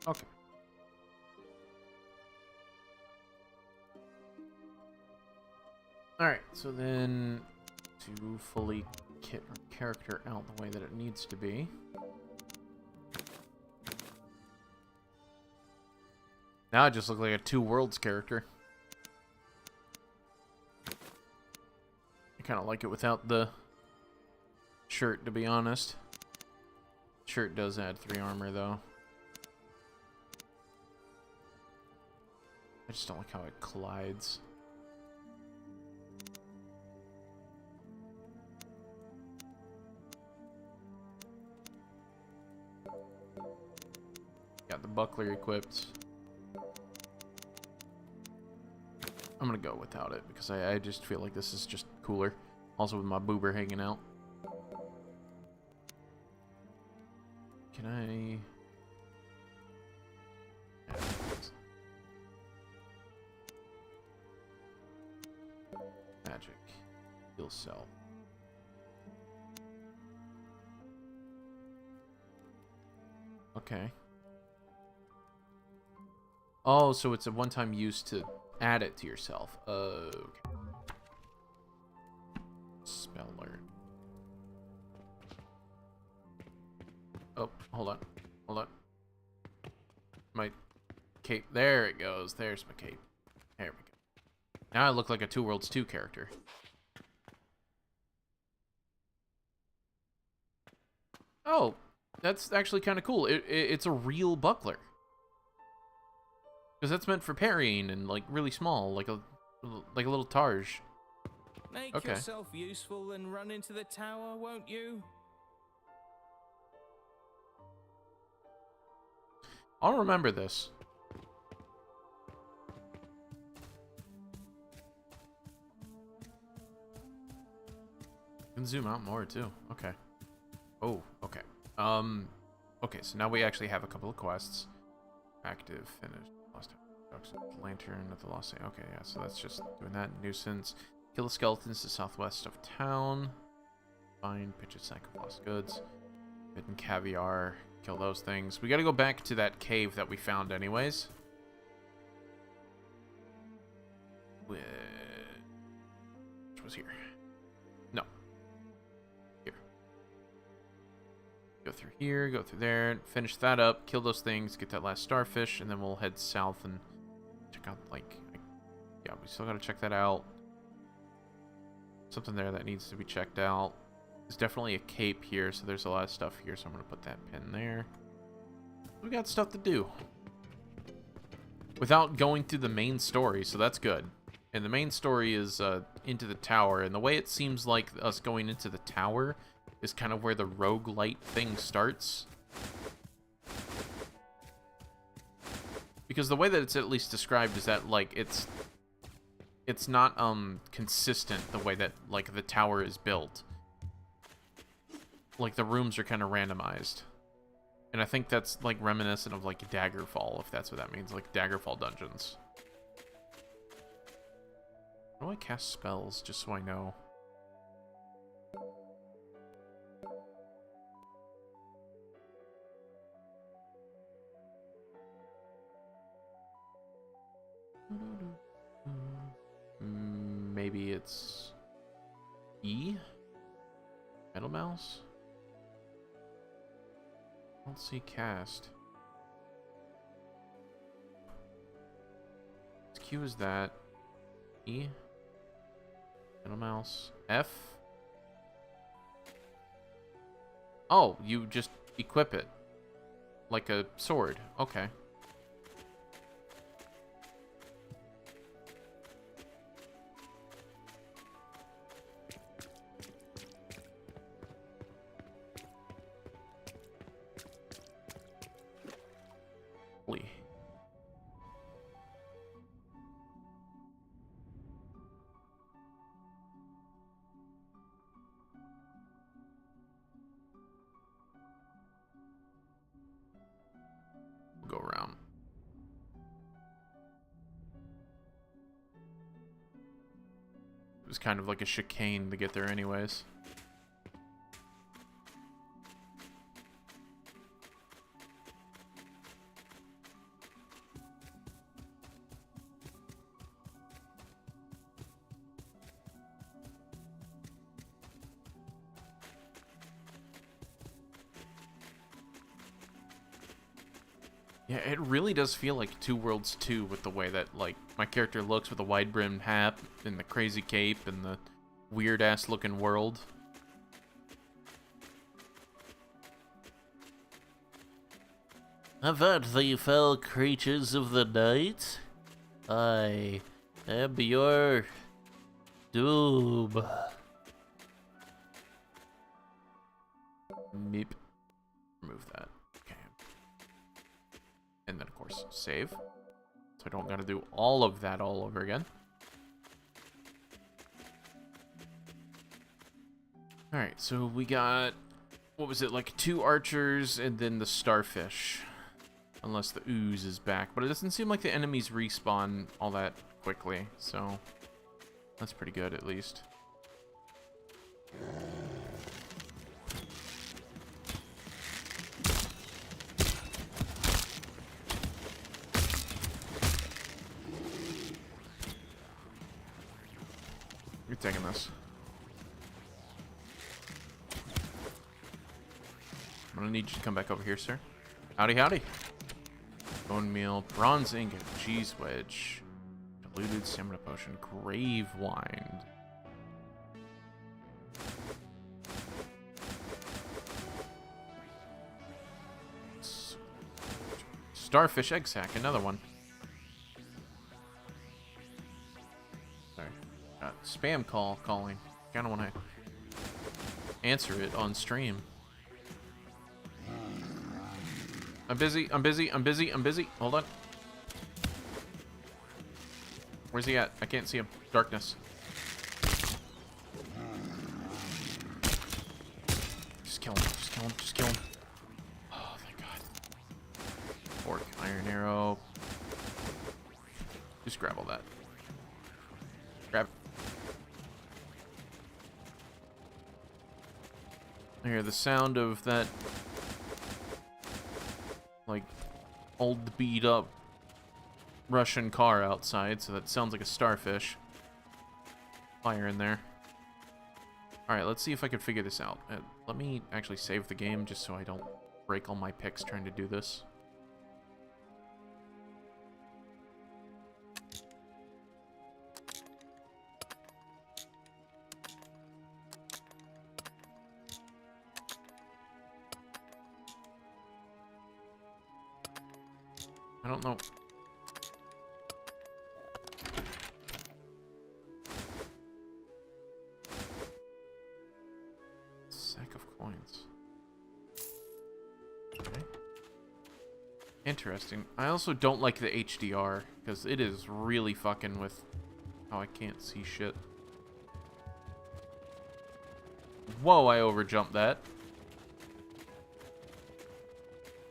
Okay. Alright, so then to fully kit our character out the way that it needs to be. Now I just look like a Two Worlds character. I kind of like it without the shirt, to be honest. Shirt does add 3 armor, though. I just don't like how it collides. Got the buckler equipped. I'm gonna go without it because I just feel like this is just cooler. Also with my boober hanging out. Can I... Magic. Heal self. Okay. Oh, so it's a one-time use to add it to yourself. Okay. Spell alert. Oh, hold on. Hold on. My cape. There it goes. There's my cape. There we go. Now I look like a Two Worlds 2 character. Oh, that's actually kind of cool. It's a real buckler. Because that's meant for parrying and like really small, like a little targe. Make Okay. yourself useful and run into the tower, won't you? I'll remember this. can zoom out more too. Okay. Oh, okay. Okay, so now we actually have a couple of quests. Active, finished, lost lantern at the lost. Okay, yeah, so that's just doing that. Nuisance. Kill the skeletons to southwest of town. Find, pitch a sack of lost goods. Hidden caviar. Kill those things. We gotta go back to that cave that we found anyways. Which was here. No. Here. Go through here, go through there, finish that up, kill those things, get that last starfish, and then we'll head south and check out, like, yeah, we still gotta check that out. Something there that needs to be checked out. There's definitely a cape here, so there's a lot of stuff here, so I'm gonna put that pin there. We got stuff to do. Without going through the main story, so that's good. And the main story is into the tower, and the way it seems like us going into the tower is kind of where the roguelite thing starts. Because the way that it's at least described is that, like, it's not consistent the way that, like, the tower is built. Like, the rooms are kind of randomized. And I think that's, like, reminiscent of, like, Daggerfall, if that's what that means. Like, Daggerfall dungeons. How do I cast spells, just so I know? Maybe it's E? Metal mouse? I don't see cast. Q is that. E? Middle mouse. F? Oh, you just equip it. Like a sword. Okay. Holy. Go around. It was kind of like a chicane to get there anyways. Yeah, it really does feel like Two Worlds 2 with the way that, like, my character looks with the wide-brimmed hat and the crazy cape and the weird-ass looking world. Avert the fell creatures of the night. I am your doom. Meep. Remove that. Okay. And then, of course, save. So I don't gotta do all of that all over again. Alright, so we got, what was it, like 2 archers and then the starfish. Unless the ooze is back. But it doesn't seem like the enemies respawn all that quickly, so that's pretty good at least. You're taking this. I'm gonna need you to come back over here, sir. Howdy, howdy. Bone meal, bronze ingot, cheese wedge, diluted stamina potion, grave wine. Starfish egg sack, another one. Sorry. Spam call calling. Kinda wanna answer it on stream. I'm busy. Hold on. Where's he at? I can't see him. Darkness. kill him. Just kill him. Just kill him. Oh, thank God. Fork, iron arrow. Just grab all that. Grab. I hear the sound of that, like, old beat up Russian car outside, so that sounds like a starfish. Fire in there. Alright, let's see if I can figure this out. Let me actually save the game just so I don't break all my picks trying to do this. I don't know. Sack of coins. Okay. Interesting. I also don't like the HDR, because it is really fucking with how I can't see shit. Whoa, I overjumped that.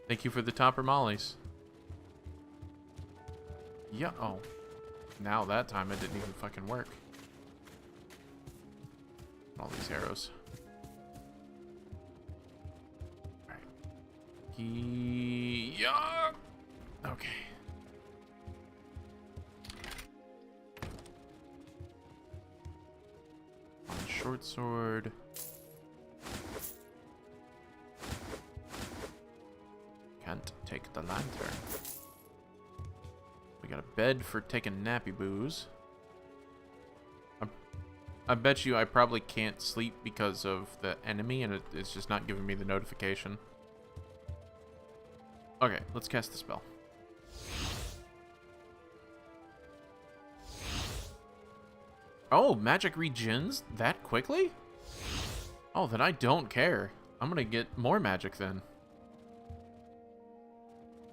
Thank you for the topper mollies. Yeah, oh. Now that time it didn't even fucking work. All these arrows. Alright. Yeah. Okay. On short sword. Can't take the lantern. We got a bed for taking nappy boos. I bet you I probably can't sleep because of the enemy, and it's just not giving me the notification. Okay, let's cast the spell. Oh, magic regens that quickly? Oh, then I don't care. I'm gonna get more magic then.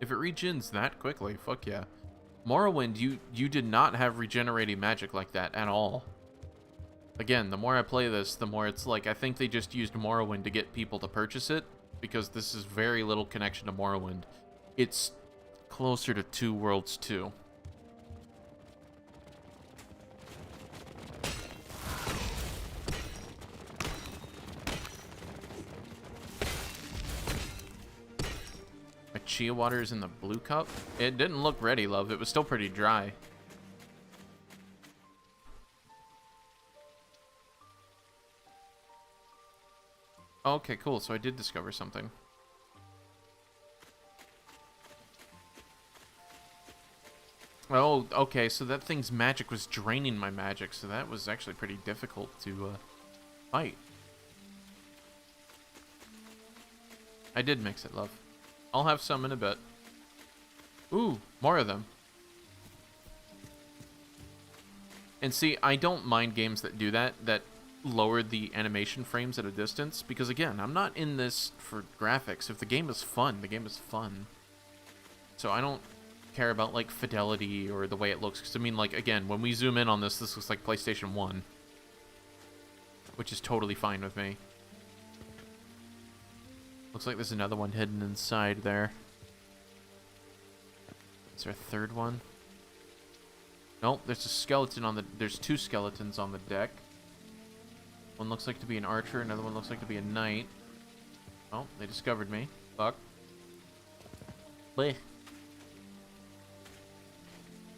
If it regens that quickly, fuck yeah. Morrowind, you did not have regenerating magic like that at all. Again, the more I play this, the more it's like, I think they just used Morrowind to get people to purchase it, because this is very little connection to Morrowind. It's closer to Two Worlds 2. My chia water is in the blue cup. It didn't look ready, love. It was still pretty dry. Okay, cool. So I did discover something. Oh, okay. So that thing's magic was draining my magic. So that was actually pretty difficult to fight. I did mix it, love. I'll have some in a bit. Ooh, more of them. And see, I don't mind games that do that, that lower the animation frames at a distance, because again, I'm not in this for graphics. If the game is fun, the game is fun. So I don't care about like fidelity or the way it looks, because I mean, like, again, when we zoom in on this looks like PlayStation 1, which is totally fine with me. Looks like there's another one hidden inside there. Is there a third one? Nope, there's a skeleton on the... There's two skeletons on the deck. One looks like to be an archer, another one looks like to be a knight. Oh, they discovered me. Fuck. Bleh.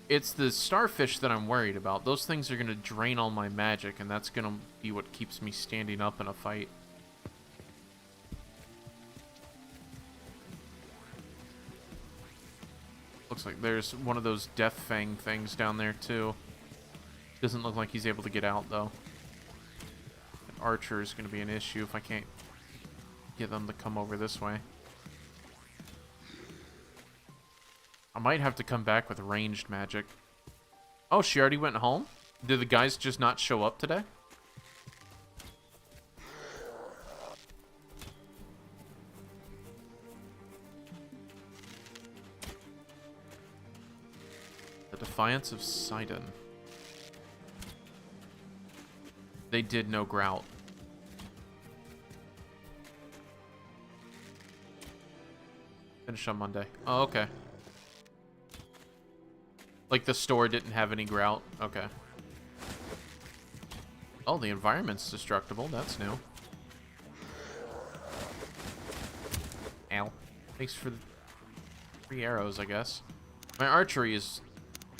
It's the starfish that I'm worried about. Those things are going to drain all my magic, and that's going to be what keeps me standing up in a fight. Looks like there's one of those Death Fang things down there, too. Doesn't look like he's able to get out, though. An archer is going to be an issue if I can't get them to come over this way. I might have to come back with ranged magic. Oh, she already went home? Did the guys just not show up today? The Defiance of Sidon. They did no grout. Finish on Monday. Oh, okay. Like the store didn't have any grout. Okay. Oh, the environment's destructible. That's new. Ow. Thanks for the 3 arrows, I guess. My archery is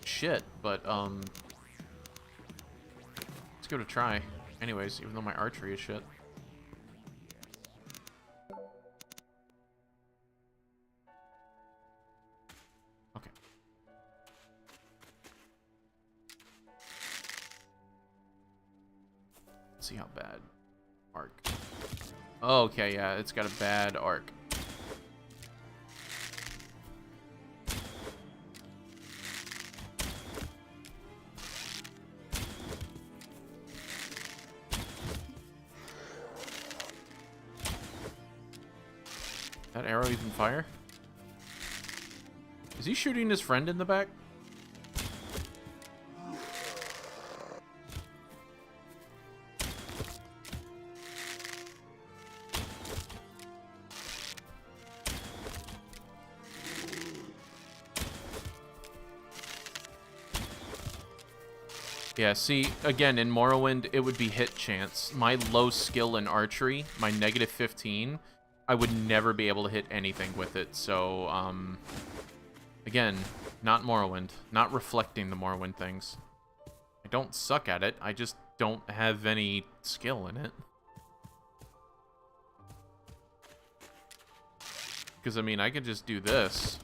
shit, but, let's give it a try. Anyways, even though my archery is shit. Okay. Let's see how bad. Arc. Oh, okay, yeah, it's got a bad arc. That arrow even fire? Is he shooting his friend in the back? Yeah, see, again, in Morrowind, it would be hit chance. My low skill in archery, my -15, I would never be able to hit anything with it. So, again, not Morrowind. Not reflecting the Morrowind things. I don't suck at it. I just don't have any skill in it. Because, I mean, I could just do this.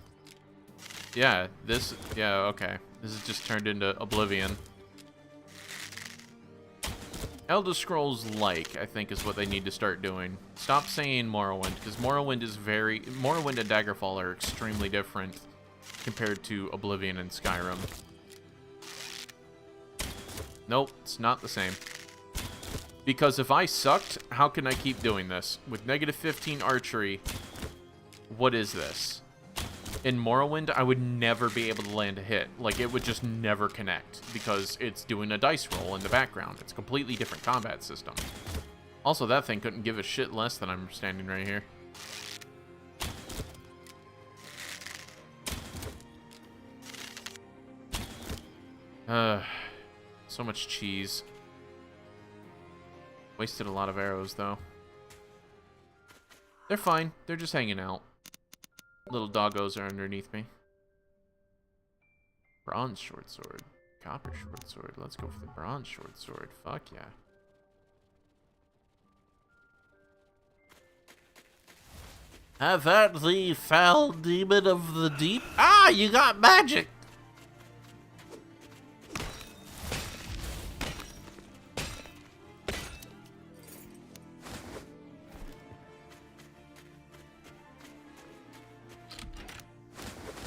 Yeah, this... Yeah, okay. This has just turned into Oblivion. Elder Scrolls Like, I think, is what they need to start doing. Stop saying Morrowind, because Morrowind is very... Morrowind and Daggerfall are extremely different compared to Oblivion and Skyrim. Nope, it's not the same. Because if I sucked, how can I keep doing this? With -15 archery, what is this? In Morrowind, I would never be able to land a hit. Like, it would just never connect, because it's doing a dice roll in the background. It's a completely different combat system. Also, that thing couldn't give a shit less than I'm standing right here. So much cheese. Wasted a lot of arrows, though. They're fine. They're just hanging out. Little doggos are underneath me. Bronze short sword. Copper short sword. Let's go for the bronze short sword. Fuck yeah. Have that the foul demon of the deep? Ah, you got magic!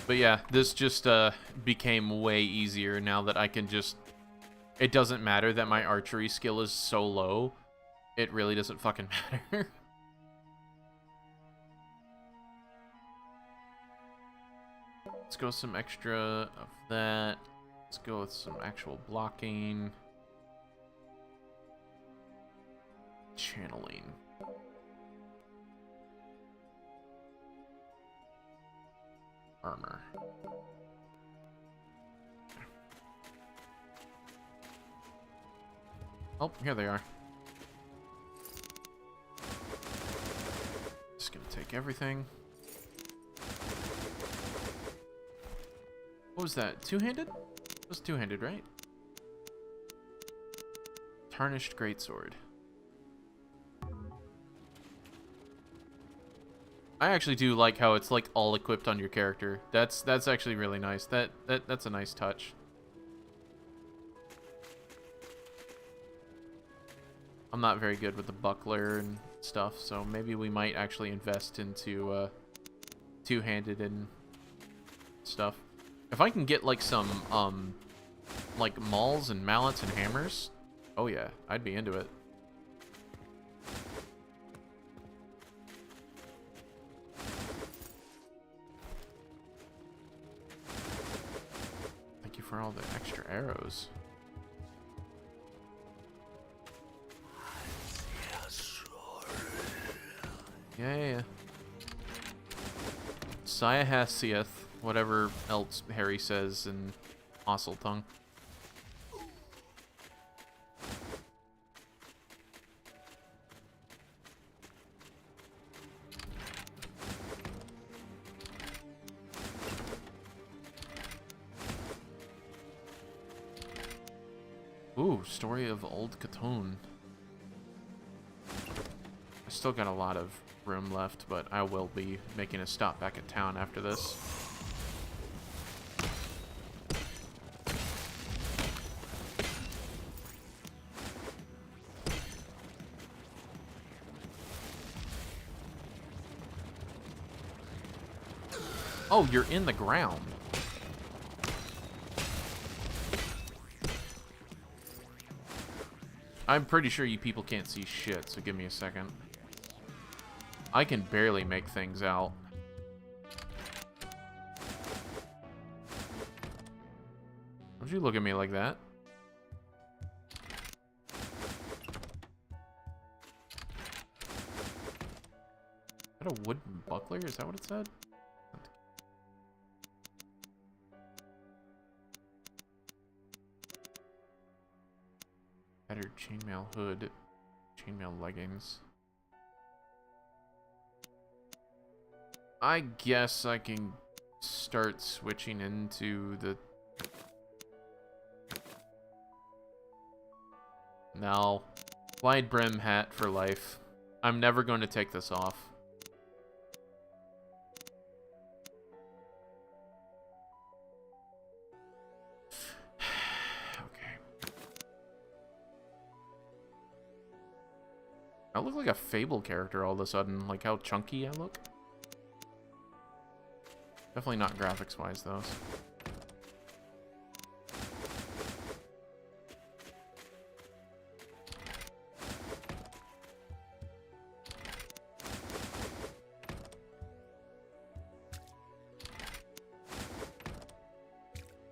But yeah, this just became way easier now that I can just... It doesn't matter that my archery skill is so low. It really doesn't fucking matter. Let's go with some extra of that. Let's go with some actual blocking. Channeling. Armor. Oh, here they are. Just gonna take everything. What was that? Two-handed? It was two-handed, right? Tarnished greatsword. I actually do like how it's like all equipped on your character. That's actually really nice. That's a nice touch. I'm not very good with the buckler and stuff, so maybe we might actually invest into two-handed and stuff. If I can get like some like mauls and mallets and hammers, oh yeah, I'd be into it. For all the extra arrows. Yeah. Messiah Hasieth, whatever else Harry says in Ossel tongue. Ooh, Story of Old Cthulhu. I still got a lot of room left, but I will be making a stop back at town after this. Oh, you're in the ground. I'm pretty sure you people can't see shit, so give me a second. I can barely make things out. Why'd you look at me like that? Is that a wooden buckler? Is that what it said? Better chainmail hood, chainmail leggings. I guess I can start switching into the... No. Wide brim hat for life. I'm never going to take this off. I look like a Fable character all of a sudden, like how chunky I look. Definitely not graphics-wise, though.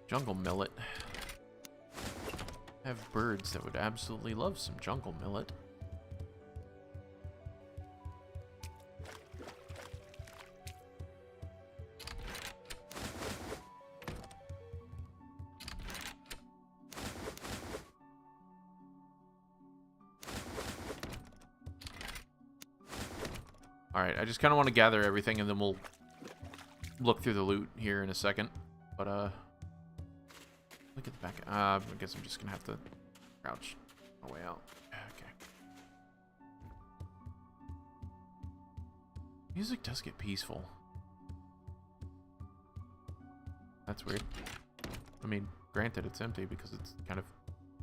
Jungle millet. I have birds that would absolutely love some jungle millet. Alright, I just kind of want to gather everything, and then we'll look through the loot here in a second. But, look at the back. I guess I'm just going to have to crouch my way out. Okay. Music does get peaceful. That's weird. I mean, granted, it's empty because it's kind of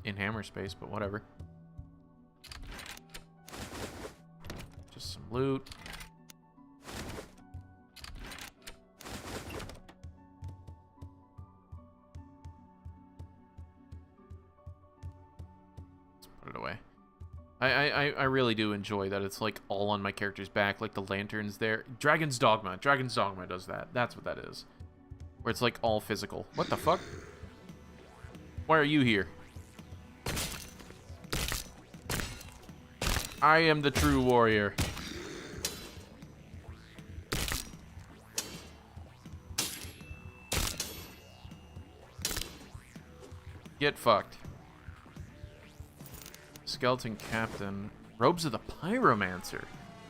in hammer space, but whatever. Just some loot. I really do enjoy that it's like all on my character's back, like the lanterns there. Dragon's Dogma. Dragon's Dogma does that. That's what that is. Where it's like all physical. What the fuck? Why are you here? I am the true warrior. Get fucked. Skeleton Captain. Robes of the Pyromancer.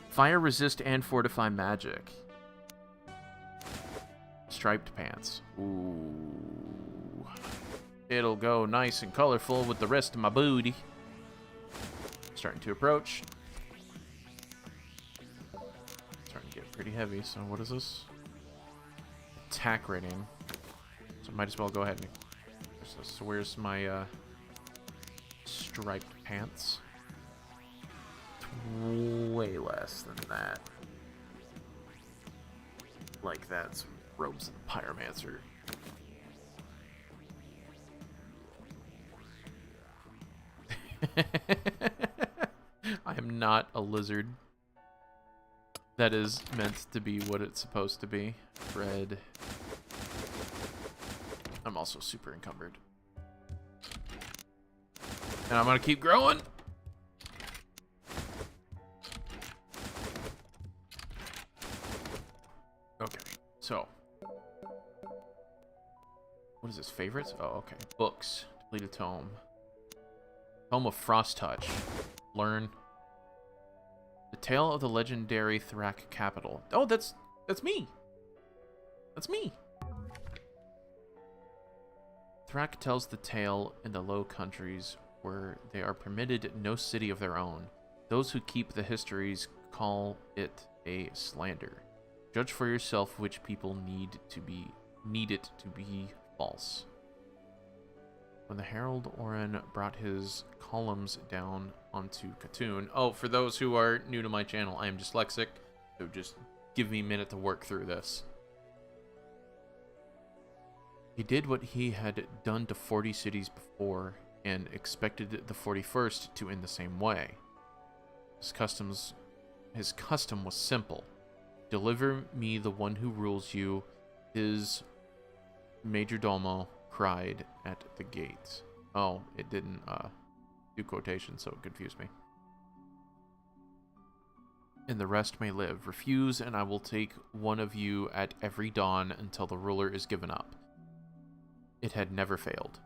Fire resist and fortify magic. Striped pants. Ooh. It'll go nice and colorful with the rest of my booty. Starting to approach. Starting to get pretty heavy, so what is this? Attack rating. So I might as well go ahead and... So where's my, striped pants? Way less than that. Like that's robes of the Pyromancer. I am not a lizard. That is meant to be what it's supposed to be. Red. I'm also super encumbered. And I'm gonna keep growing. Okay, So, what is this? Favorites? Oh, okay. Books. Complete a tome. Tome of Frost Touch. Learn. The Tale of the Legendary Thrak Capital. Oh, that's me. That's me. Thrak tells the tale in the Low Countries where they are permitted no city of their own. Those who keep the histories call it a slander. Judge for yourself which people need it to be false. When the Herald Oren brought his columns down onto Khatun. Oh, for those who are new to my channel, I am dyslexic, so just give me a minute to work through this. He did what he had done to 40 cities before and expected the 41st to end the same way. His custom was simple. Deliver me the one who rules you, his majordomo cried at the gates. Oh, it didn't do quotations, so it confused me. And the rest may live. Refuse, and I will take one of you at every dawn until the ruler is given up. It had never failed.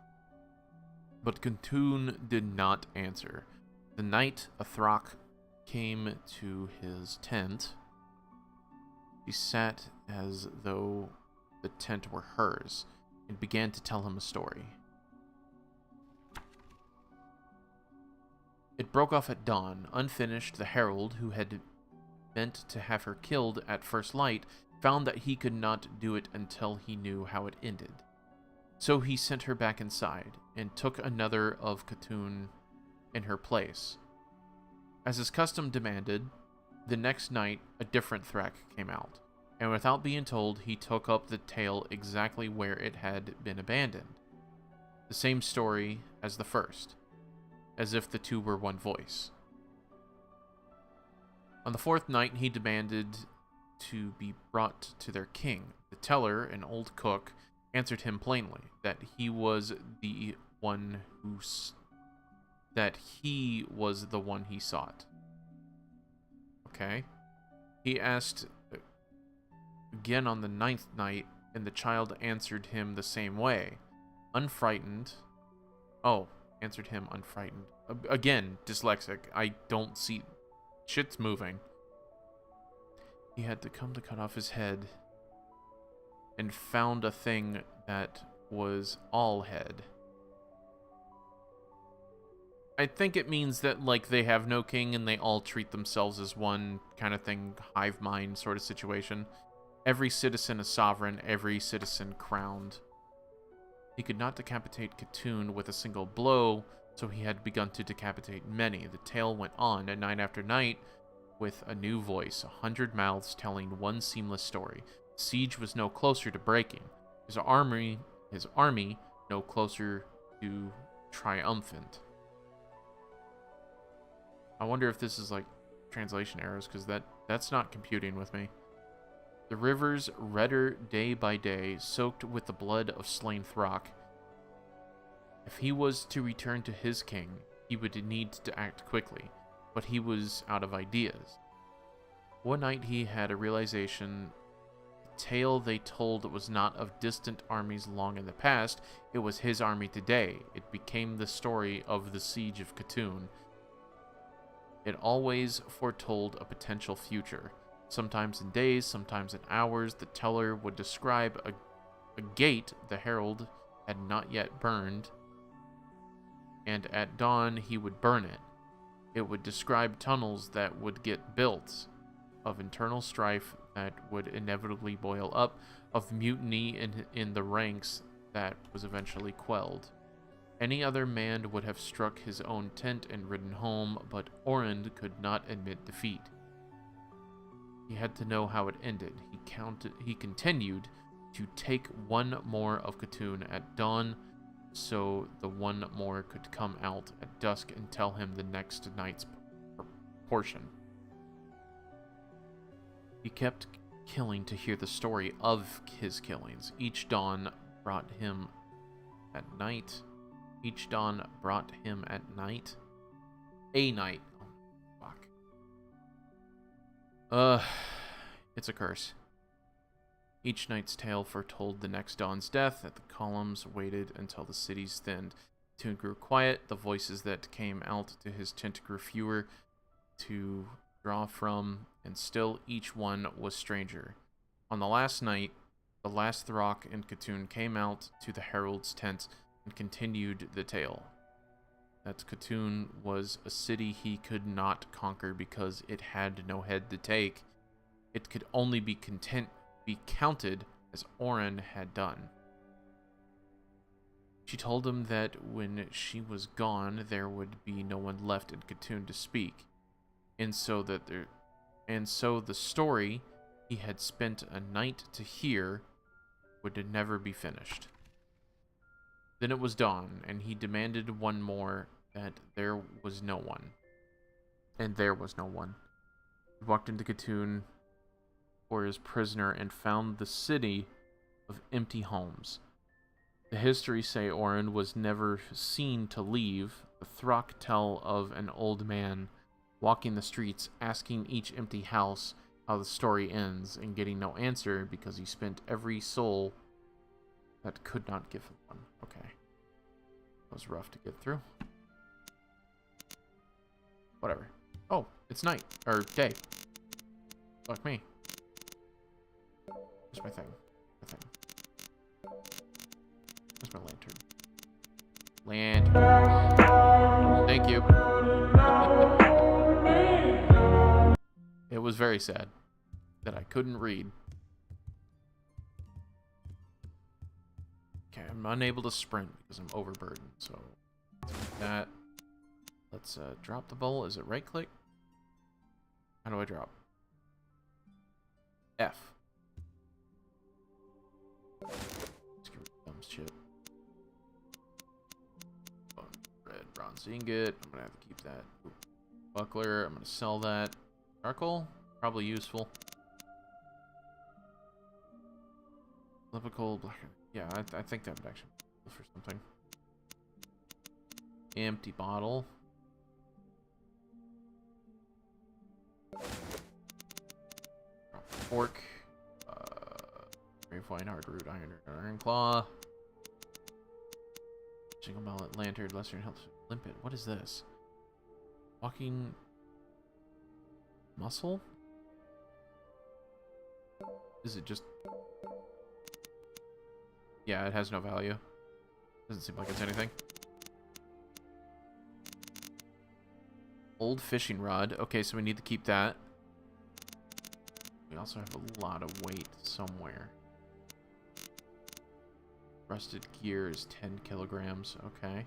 But Khatun did not answer. The night a Thrak came to his tent, she sat as though the tent were hers, and began to tell him a story. It broke off at dawn. Unfinished, the herald, who had meant to have her killed at first light, found that he could not do it until he knew how it ended. So he sent her back inside, and took another of Khatun in her place. As his custom demanded, the next night a different Thrak came out, and without being told, he took up the tale exactly where it had been abandoned. The same story as the first, as if the two were one voice. On the fourth night, he demanded to be brought to their king. The teller, an old cook, answered him plainly that he was the one he sought. Okay. He asked again on the ninth night, and the child answered him the same way. Unfrightened. Oh, answered him unfrightened. Again, dyslexic. I don't see... Shit's moving. He had to come to cut off his head, and found a thing that was all head. I think it means that, like, they have no king and they all treat themselves as one kind of thing, hive mind sort of situation. Every citizen a sovereign, every citizen crowned. He could not decapitate Khatun with a single blow, so he had begun to decapitate many. The tale went on, and night after night, with a new voice, 100 mouths telling one seamless story. The siege was no closer to breaking. His army no closer to triumphant. I wonder if this is like translation errors, because that's not computing with me. The rivers, redder day by day, soaked with the blood of slain Thrak. If he was to return to his king, he would need to act quickly, but he was out of ideas. One night he had a realization. The tale they told was not of distant armies long in the past, it was his army today. It became the story of the siege of Khatun. It always foretold a potential future. Sometimes in days, sometimes in hours, the teller would describe a gate the herald had not yet burned, and at dawn he would burn it. It would describe tunnels that would get built, of internal strife that would inevitably boil up, of mutiny in the ranks that was eventually quelled. Any other man would have struck his own tent and ridden home, but Orend could not admit defeat. He had to know how it ended. He continued to take one more of Khatun at dawn, so the one more could come out at dusk and tell him the next night's portion. He kept killing to hear the story of his killings. Each dawn brought him at night. Each dawn brought him at night. A night. Oh, fuck. It's a curse. Each night's tale foretold the next dawn's death. At the columns waited until the cities thinned. Khatun grew quiet. The voices that came out to his tent grew fewer to draw from, and still each one was stranger. On the last night, the last Throck in Khatun came out to the herald's tent and continued the tale. That Khatun was a city he could not conquer because it had no head to take. It could only be counted as Orin had done. She told him that when she was gone, there would be no one left in Khatun to speak, and so the story he had spent a night to hear would never be finished. Then it was dawn, and he demanded one more, that there was no one. And there was no one. He walked into Khatun for his prisoner and found the city of empty homes. The histories say Orin was never seen to leave. The Throck tell of an old man walking the streets, asking each empty house how the story ends, and getting no answer because he spent every soul that could not give him one. Okay. That was rough to get through. Whatever. Oh, it's night. Or day. Fuck me. Where's my thing? Where's my lantern? Lantern. Thank you. It was very sad that I couldn't read. Okay, I'm unable to sprint because I'm overburdened, so take that. Let's drop the bowl. Is it right click? How do I drop? F. Let's get rid of thumbs chip. Oh, red bronze ingot. I'm gonna have to keep that. Ooh. Buckler. I'm gonna sell that. Charcoal? Probably useful. Lipical black. Yeah, I think that would actually be useful for something. Empty bottle. Fork. Grave wine, hard root, iron claw. Jingle mallet, lantern, lesser helps limpet. What is this? Walking muscle? Is it just... Yeah, it has no value. Doesn't seem like it's anything. Old fishing rod. Okay, so we need to keep that. We also have a lot of weight somewhere. Rusted gear is 10 kilograms. Okay.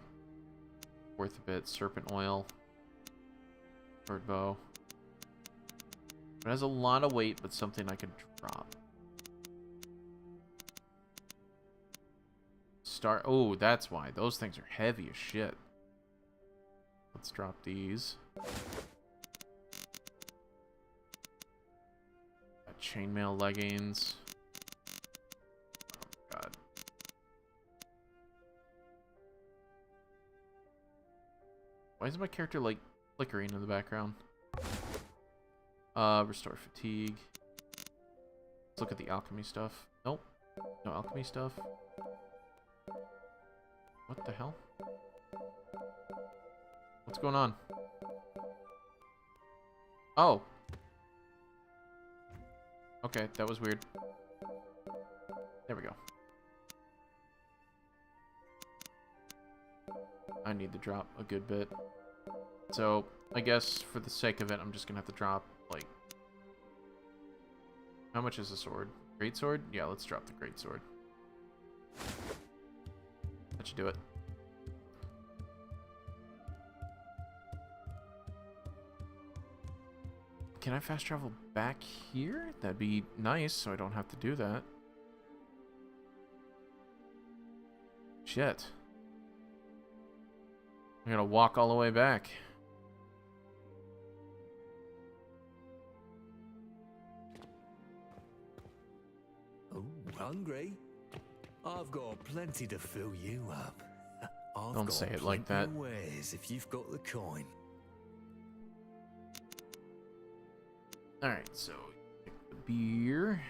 Worth a bit. Serpent oil. Bird bow. It has a lot of weight, but something I could drop. Oh, that's why. Those things are heavy as shit. Let's drop these. Got chainmail leggings. Oh, God. Why is my character, like, flickering in the background? Restore fatigue. Let's look at the alchemy stuff. Nope. No alchemy stuff. What the hell? What's going on? Oh. Okay, that was weird. There we go. I need to drop a good bit. So, I guess for the sake of it, I'm just gonna have to drop, like... How much is a sword? Great sword? Yeah, let's drop the great sword. That should do it. Can I fast travel back here? That'd be nice, so I don't have to do that. Shit. I'm gonna walk all the way back. Oh, hungry? I've got plenty to fill you up. Don't say it like that. Ways if you've got the coin. Alright, so pick the beer.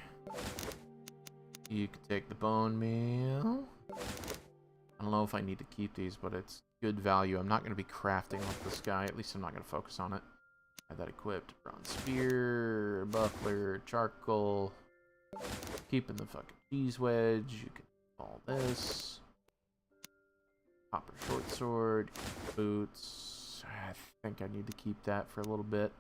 You could take the bone meal. I don't know if I need to keep these, but it's good value. I'm not going to be crafting with this guy. At least I'm not going to focus on it. Have that equipped. Bronze spear, buckler, charcoal. Keeping the fucking cheese wedge. You can all this. Copper short sword. Boots. I think I need to keep that for a little bit.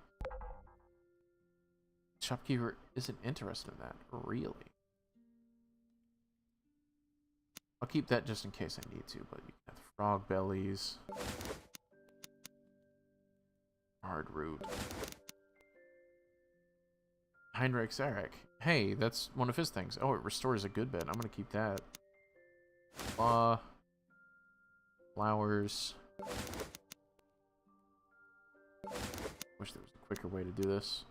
Shopkeeper isn't interested in that, really. I'll keep that just in case I need to, but you can have frog bellies. Hard root. Heinrich's Eric. Hey, that's one of his things. Oh, it restores a good bit. I'm gonna keep that. Flowers. Wish there was a quicker way to do this.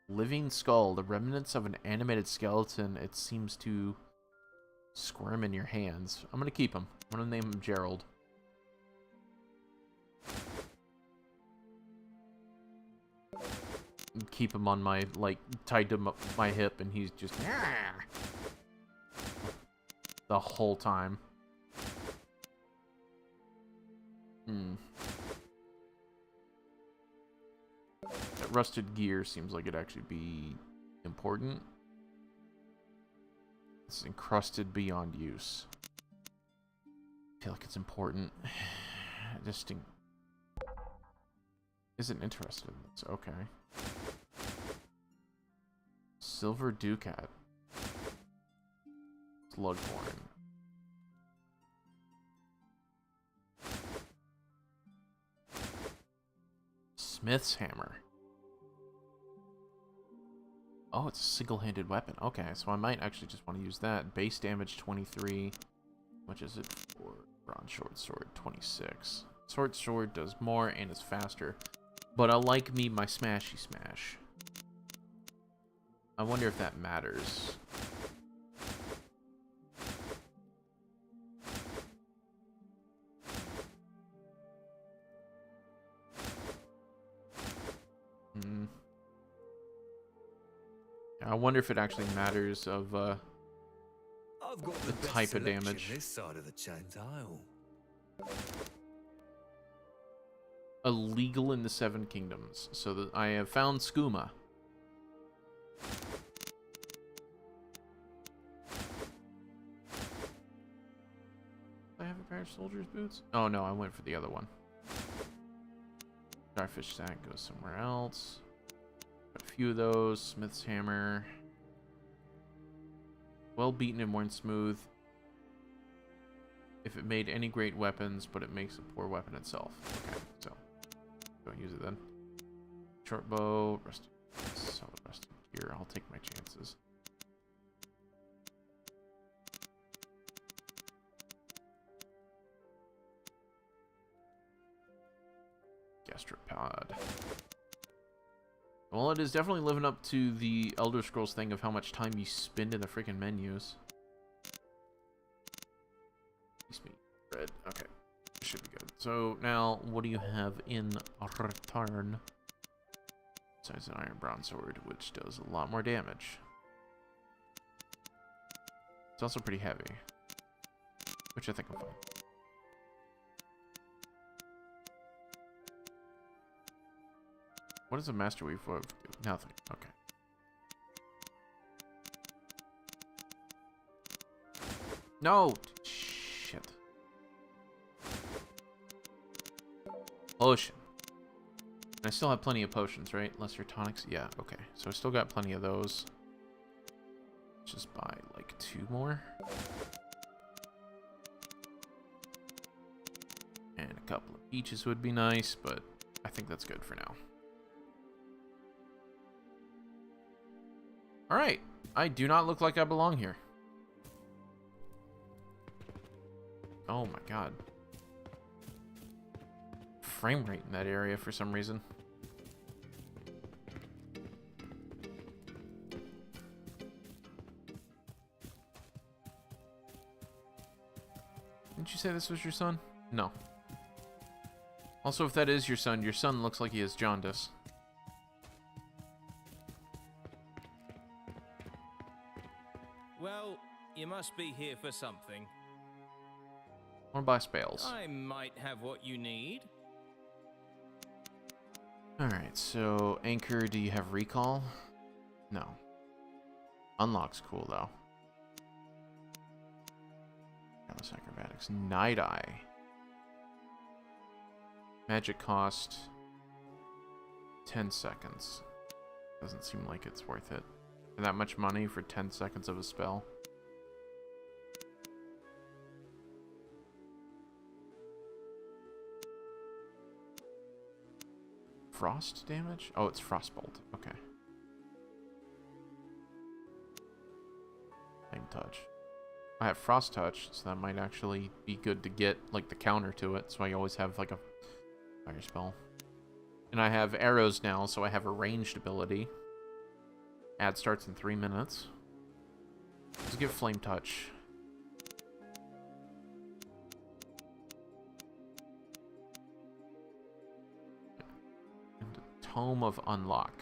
Living skull. The remnants of an animated skeleton. It seems to squirm in your hands. I'm gonna keep him. I'm gonna name him Gerald. Keep him on my, like, tied to my hip, and he's just the whole time. That rusted gear seems like it'd actually be important. It's encrusted beyond use. I feel like it's important. Just isn't interested in this. Okay. Silver Ducat. Slugborn. Smith's hammer. Oh, it's a single-handed weapon. Okay, so I might actually just want to use that. Base damage 23. Much is it for? Bronze short sword 26. Short sword does more and is faster. But I like me my smashy smash. I wonder if that matters. I wonder if it actually matters of I've got the type of damage. This side of the chain's aisle. Illegal in the Seven Kingdoms. So that I have found skooma. Do I have a pair of soldier's boots? Oh no, I went for the other one. Starfish sack goes somewhere else. Got a few of those. Smith's hammer. Well beaten and worn smooth. If it made any great weapons, but it makes a poor weapon itself. Okay, so don't use it then. Short bow, rusted, solid rusted gear. I'll take my chances. Gastropod. Well, it is definitely living up to the Elder Scrolls thing of how much time you spend in the freaking menus. Meat, bread. Okay, should be good. So now, what do you have in return? Besides an iron bronze sword, which does a lot more damage. It's also pretty heavy, which I think I'm fine. What does a master weave do? Nothing. Okay. No. Shit. Potion. And I still have plenty of potions, right? Lesser tonics? Yeah, okay. So I still got plenty of those. Just buy like 2 more. And a couple of peaches would be nice, but I think that's good for now. Alright. I do not look like I belong here. Oh my god. Frame rate in that area for some reason. Didn't you say this was your son? No. Also, if that is your son looks like he has jaundice. Well, you must be here for something. I want to buy spells. I might have what you need. Alright, so Anchor, do you have recall? No. Unlock's cool, though. Careless Acrobatics. Night Eye. Magic cost 10 seconds. Doesn't seem like it's worth it. For that much money for 10 seconds of a spell. Frost damage? Oh, it's Frostbolt. Okay. Flame Touch. I have Frost Touch, so that might actually be good to get, like, the counter to it. So I always have, like, a fire spell. And I have arrows now, so I have a ranged ability. Ad starts in 3 minutes. Let's give Flame Touch. Tome of Unlock.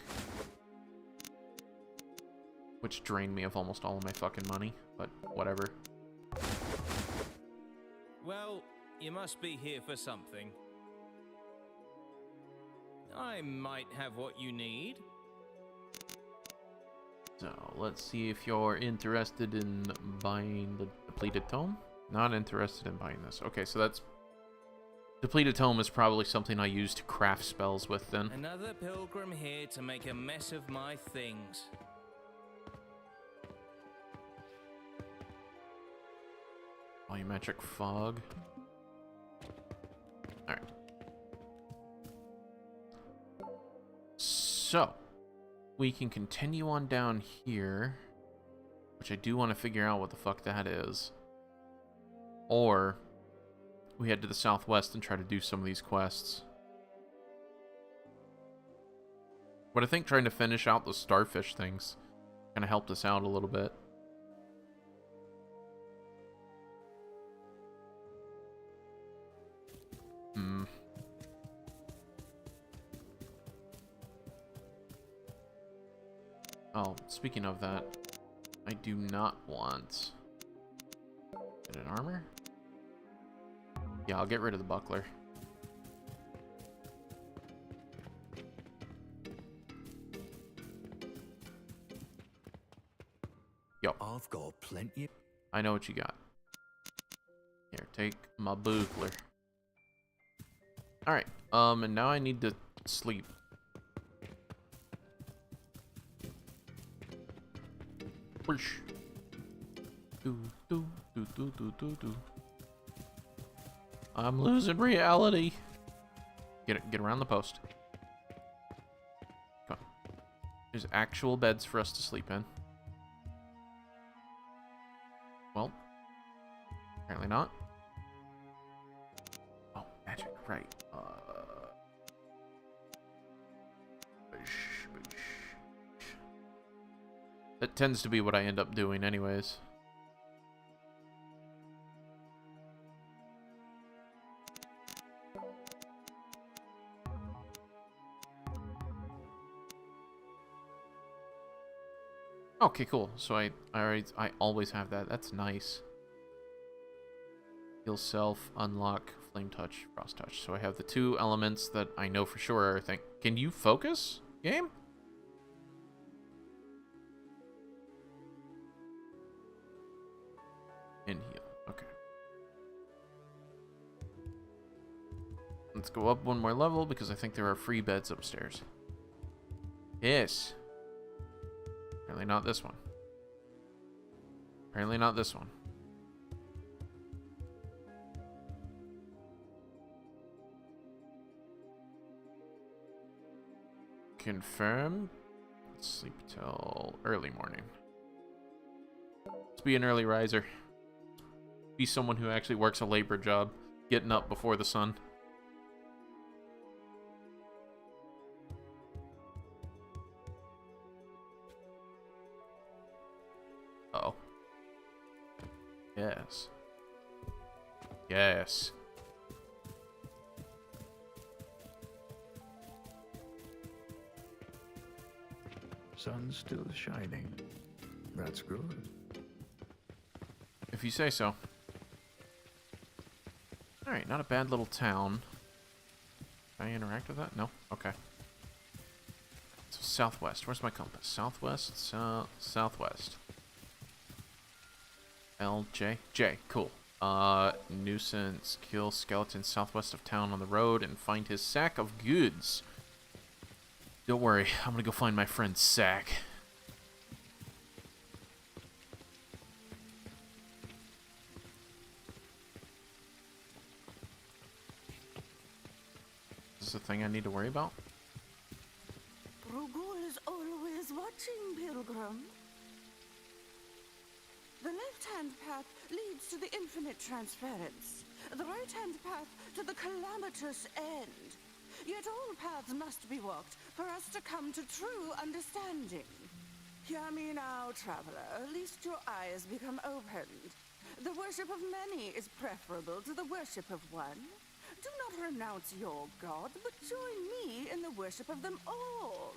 Which drained me of almost all of my fucking money, but whatever. Well, you must be here for something. I might have what you need. So, let's see if you're interested in buying the Depleted Tome. Not interested in buying this. Okay, so that's... Depleted Tome is probably something I use to craft spells with then. Another pilgrim here to make a mess of my things. Volumetric Fog. Alright. So, we can continue on down here, which I do want to figure out what the fuck that is. Or, we head to the southwest and try to do some of these quests. But I think trying to finish out the starfish things kind of helped us out a little bit. Oh, speaking of that, I do not want... Is it an armor? Yeah, I'll get rid of the buckler. Yo. I've got plenty. I know what you got. Here, take my buckler. Alright, and now I need to sleep. Whoosh. Do, do, do, do, do, do, do. I'm losing reality. Get around the post. Come on. There's actual beds for us to sleep in. Well, apparently not. Oh, magic, right. That tends to be what I end up doing anyways. Okay, cool. So I always have that. That's nice. Heal self, unlock, flame touch, frost touch. So I have the two elements that I know for sure are a thing. Can you focus, game? And heal. Okay. Let's go up one more level because I think there are free beds upstairs. Yes. Apparently not this one. Apparently not this one. Confirm. Sleep till early morning. Let's be an early riser. Be someone who actually works a labor job, getting up before the sun. Uh-oh. Yes. Yes. Sun's still shining. That's good. if you say so. Alright, not a bad little town. Can I interact with that? No? Okay. So southwest. Where's my compass? Southwest? Southwest. L, J? J. Cool. Nuisance. Kill skeleton southwest of town on the road and find his sack of goods. Don't worry. I'm gonna go find my friend's sack. Is this a thing I need to worry about? Rugul is always watching, Pilgrim. The left-hand path leads to the infinite transference. The right-hand path to the calamitous end. Yet all paths must be walked for us to come to true understanding. Hear me now, traveler, lest your eyes become opened. The worship of many is preferable to the worship of one. Do not renounce your god, but join me in the worship of them all.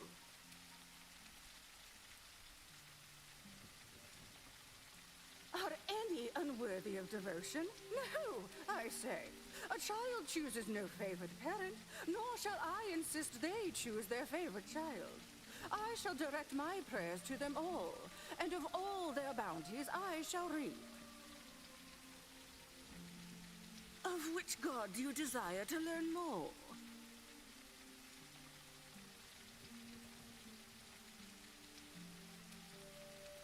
Are any unworthy of devotion? No, I say. A child chooses no favored parent, nor shall I insist they choose their favorite child. I shall direct my prayers to them all, and of all their bounties I shall reap. Of which god do you desire to learn more?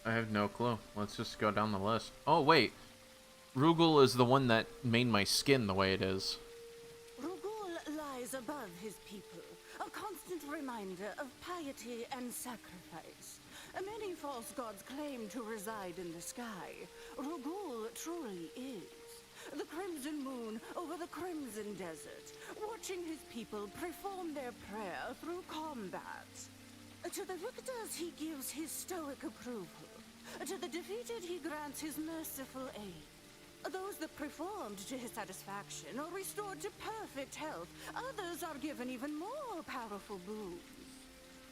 I have no clue. Let's just go down the list. Oh, wait. Rugul is the one that made my skin the way it is. Rugul lies above his people, a constant reminder of piety and sacrifice. Many false gods claim to reside in the sky. Rugul truly is. The crimson moon over the crimson desert, watching his people perform their prayer through combat. To the victors he gives his stoic approval. To the defeated he grants his merciful aid. Those that performed to his satisfaction are restored to perfect health. Others are given even more powerful boons.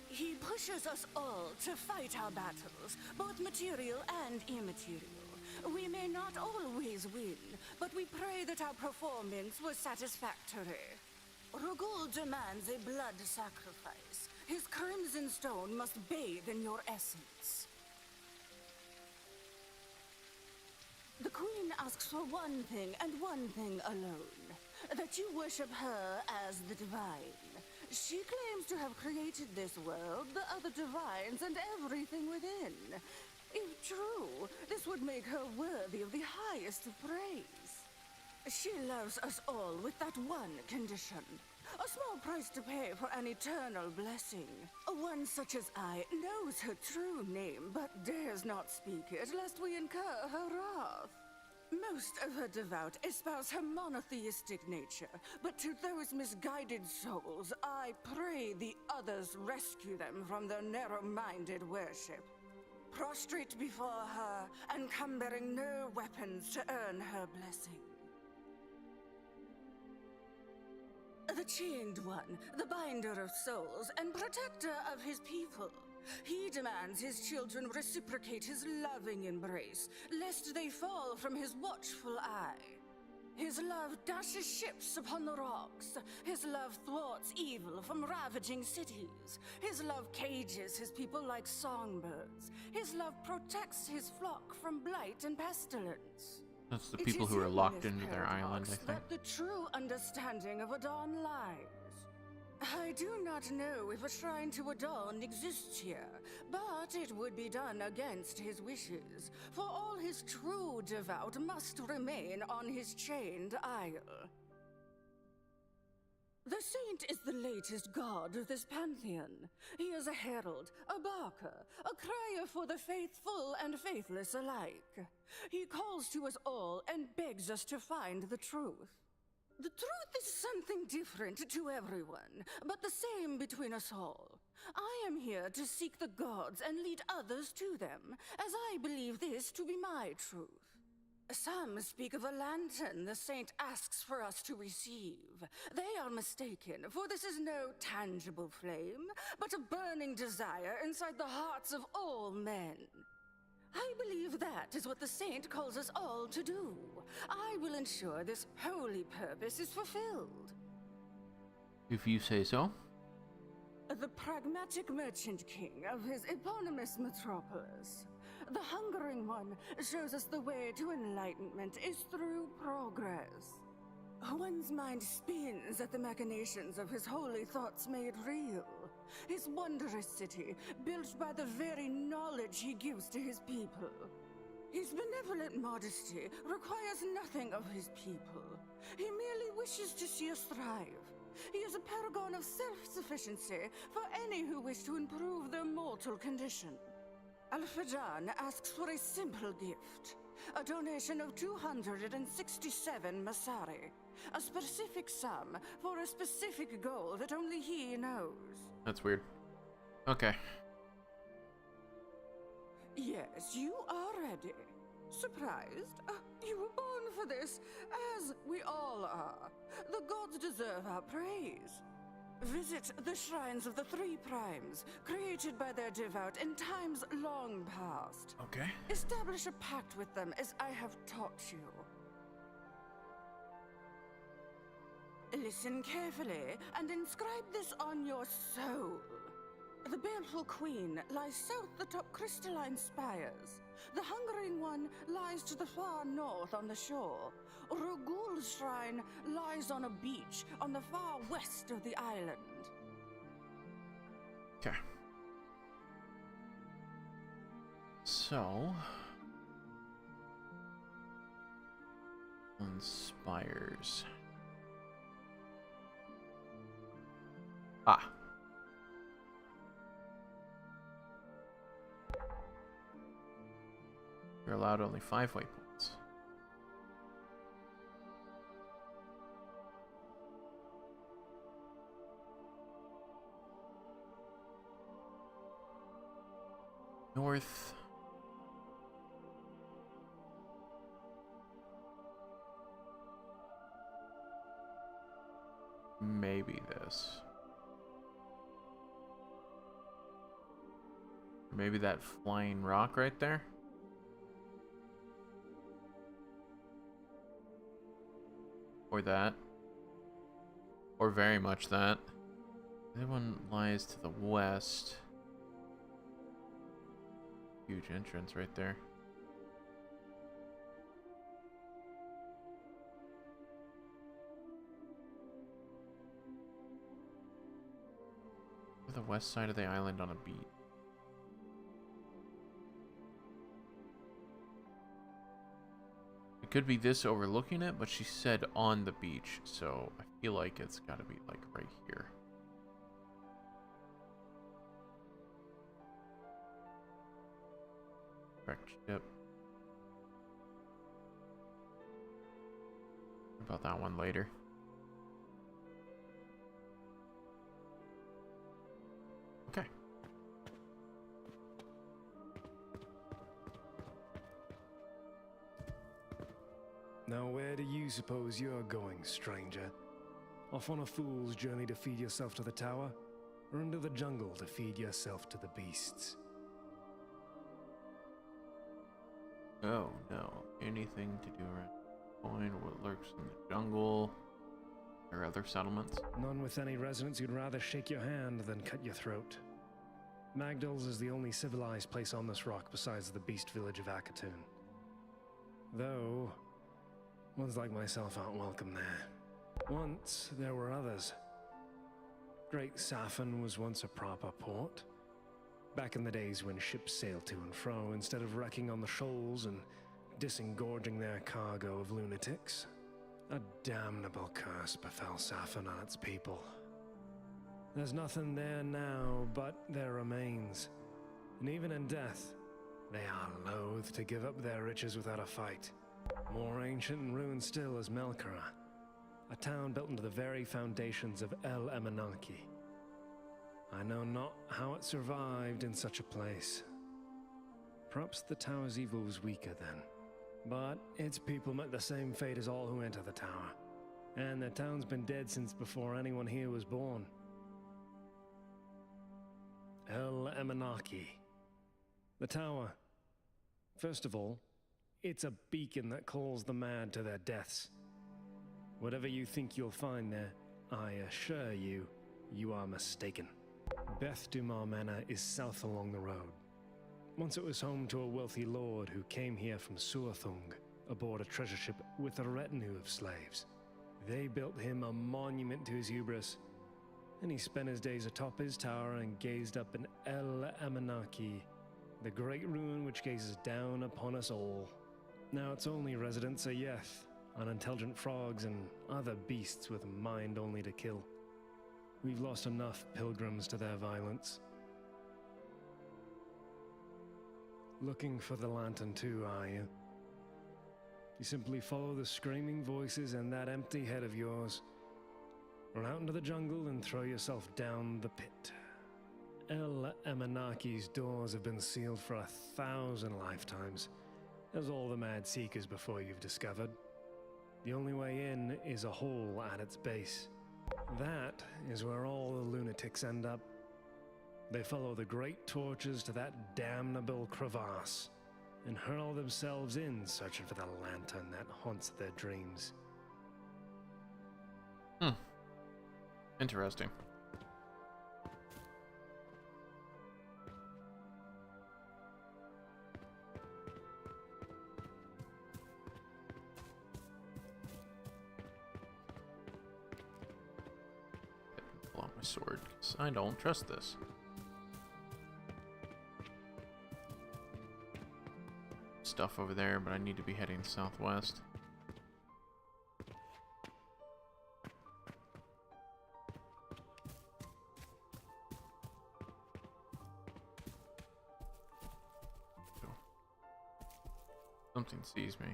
He pushes us all to fight our battles, both material and immaterial. We may not always win, but we pray that our performance was satisfactory. Rugul demands a blood sacrifice. His crimson stone must bathe in your essence. The Queen asks for one thing and one thing alone, that you worship her as the divine. She claims to have created this world, the other divines, and everything within. If true, this would make her worthy of the highest of praise. She loves us all with that one condition. A small price to pay for an eternal blessing. One such as I knows her true name, but dares not speak it, lest we incur her wrath. Most of her devout espouse her monotheistic nature, but to those misguided souls, I pray the others rescue them from their narrow-minded worship. Prostrate before her, and come bearing no weapons to earn her blessing. The Chained One, the binder of souls, and protector of his people. He demands his children reciprocate his loving embrace, lest they fall from his watchful eye. His love dashes ships upon the rocks. His love thwarts evil from ravaging cities. His love cages his people like songbirds. His love protects his flock from blight and pestilence. That's the people who are locked into their island, I think. That the true understanding of Adon lies. I do not know if a shrine to Adon exists here, but it would be done against his wishes, for all his true devout must remain on his chained isle. The saint is the latest god of this pantheon. He is a herald, a barker, a crier for the faithful and faithless alike. He calls to us all and begs us to find the truth. The truth is something different to everyone, but the same between us all. I am here to seek the gods and lead others to them, as I believe this to be my truth. Some speak of a lantern the saint asks for us to receive. They are mistaken, for this is no tangible flame, but a burning desire inside the hearts of all men. I believe that is what the saint calls us all to do. I will ensure this holy purpose is fulfilled. If you say so. The pragmatic merchant king of his eponymous metropolis. The hungering one shows us the way to enlightenment is through progress. One's mind spins at the machinations of his holy thoughts made real. His wondrous city, built by the very knowledge he gives to his people. His benevolent modesty requires nothing of his people. He merely wishes to see us thrive. He is a paragon of self-sufficiency for any who wish to improve their mortal condition. Al-Fajan asks for a simple gift. A donation of 267 Masari. A specific sum for a specific goal that only he knows. That's weird. Okay. Yes, you are ready. Surprised? You were born for this, as we all are. The gods deserve our praise. Visit the shrines of the three primes, created by their devout in times long past. Okay. Establish a pact with them as I have taught you. Listen carefully and inscribe this on your soul. The baleful queen lies south atop crystalline spires. The hungering one lies to the far north on the shore. Rogul's shrine lies on a beach on the far west of the island. Okay. So, inspires. Ah. You're allowed only 5 waypoints. North. Maybe this. Maybe that flying rock right there. Or that. Or very much that. The other one lies to the west. Huge entrance right there. The west side of the island on a beach. It could be this overlooking it, but she said on the beach, so I feel like it's got to be like right here. Correct ship. About that one later. Okay. Now where do you suppose you're going, stranger? Off on a fool's journey to feed yourself to the tower? Or into the jungle to feed yourself to the beasts? Oh no. Anything to do around the point or what lurks in the jungle? Or other settlements? None with any residents who'd rather shake your hand than cut your throat. Magdal's is the only civilized place on this rock besides the beast village of Akatoon. Though, ones like myself aren't welcome there. Once, there were others. Great Safan was once a proper port. Back in the days when ships sailed to and fro instead of wrecking on the shoals and disengorging their cargo of lunatics. A damnable curse befell Safan and its people. There's nothing there now but their remains. And even in death, they are loath to give up their riches without a fight. More ancient and ruined still is Melkara, a town built into the very foundations of El Emanaki. I know not how it survived in such a place. Perhaps the tower's evil was weaker then. But its people met the same fate as all who enter the tower. And the town's been dead since before anyone here was born. El Emanaki. The tower. First of all, it's a beacon that calls the mad to their deaths. Whatever you think you'll find there, I assure you, you are mistaken. Beth Dumar Manor is south along the road. Once it was home to a wealthy lord who came here from Suathung aboard a treasure ship with a retinue of slaves. They built him a monument to his hubris, and he spent his days atop his tower and gazed up in El Amanaki, the great ruin which gazes down upon us all. Now its only residents are Yeth, unintelligent frogs and other beasts with a mind only to kill. We've lost enough pilgrims to their violence. Looking for the lantern too, are you? You simply follow the screaming voices in that empty head of yours. Run out into the jungle and throw yourself down the pit. El Amanaki's doors have been sealed for 1,000 lifetimes, as all the mad seekers before you've discovered. The only way in is a hole at its base. That is where all the lunatics end up. They follow the great torches to that damnable crevasse and hurl themselves in searching for the lantern that haunts their dreams. Interesting. Pull out my sword, 'cause I don't trust this. Stuff over there, but I need to be heading southwest. Something sees me.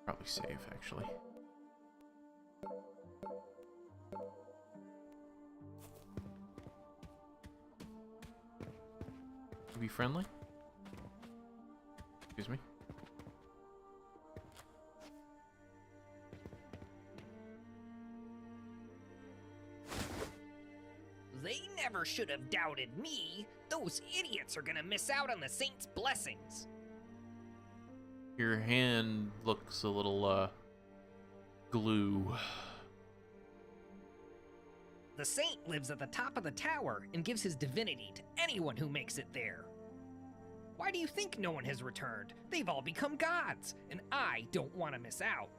Probably safe, actually. Be friendly? Excuse me. They never should have doubted me. Those idiots are gonna miss out on the saint's blessings. Your hand looks a little, glue. The saint lives at the top of the tower and gives his divinity to anyone who makes it there. Why do you think no one has returned? They've all become gods, and I don't want to miss out.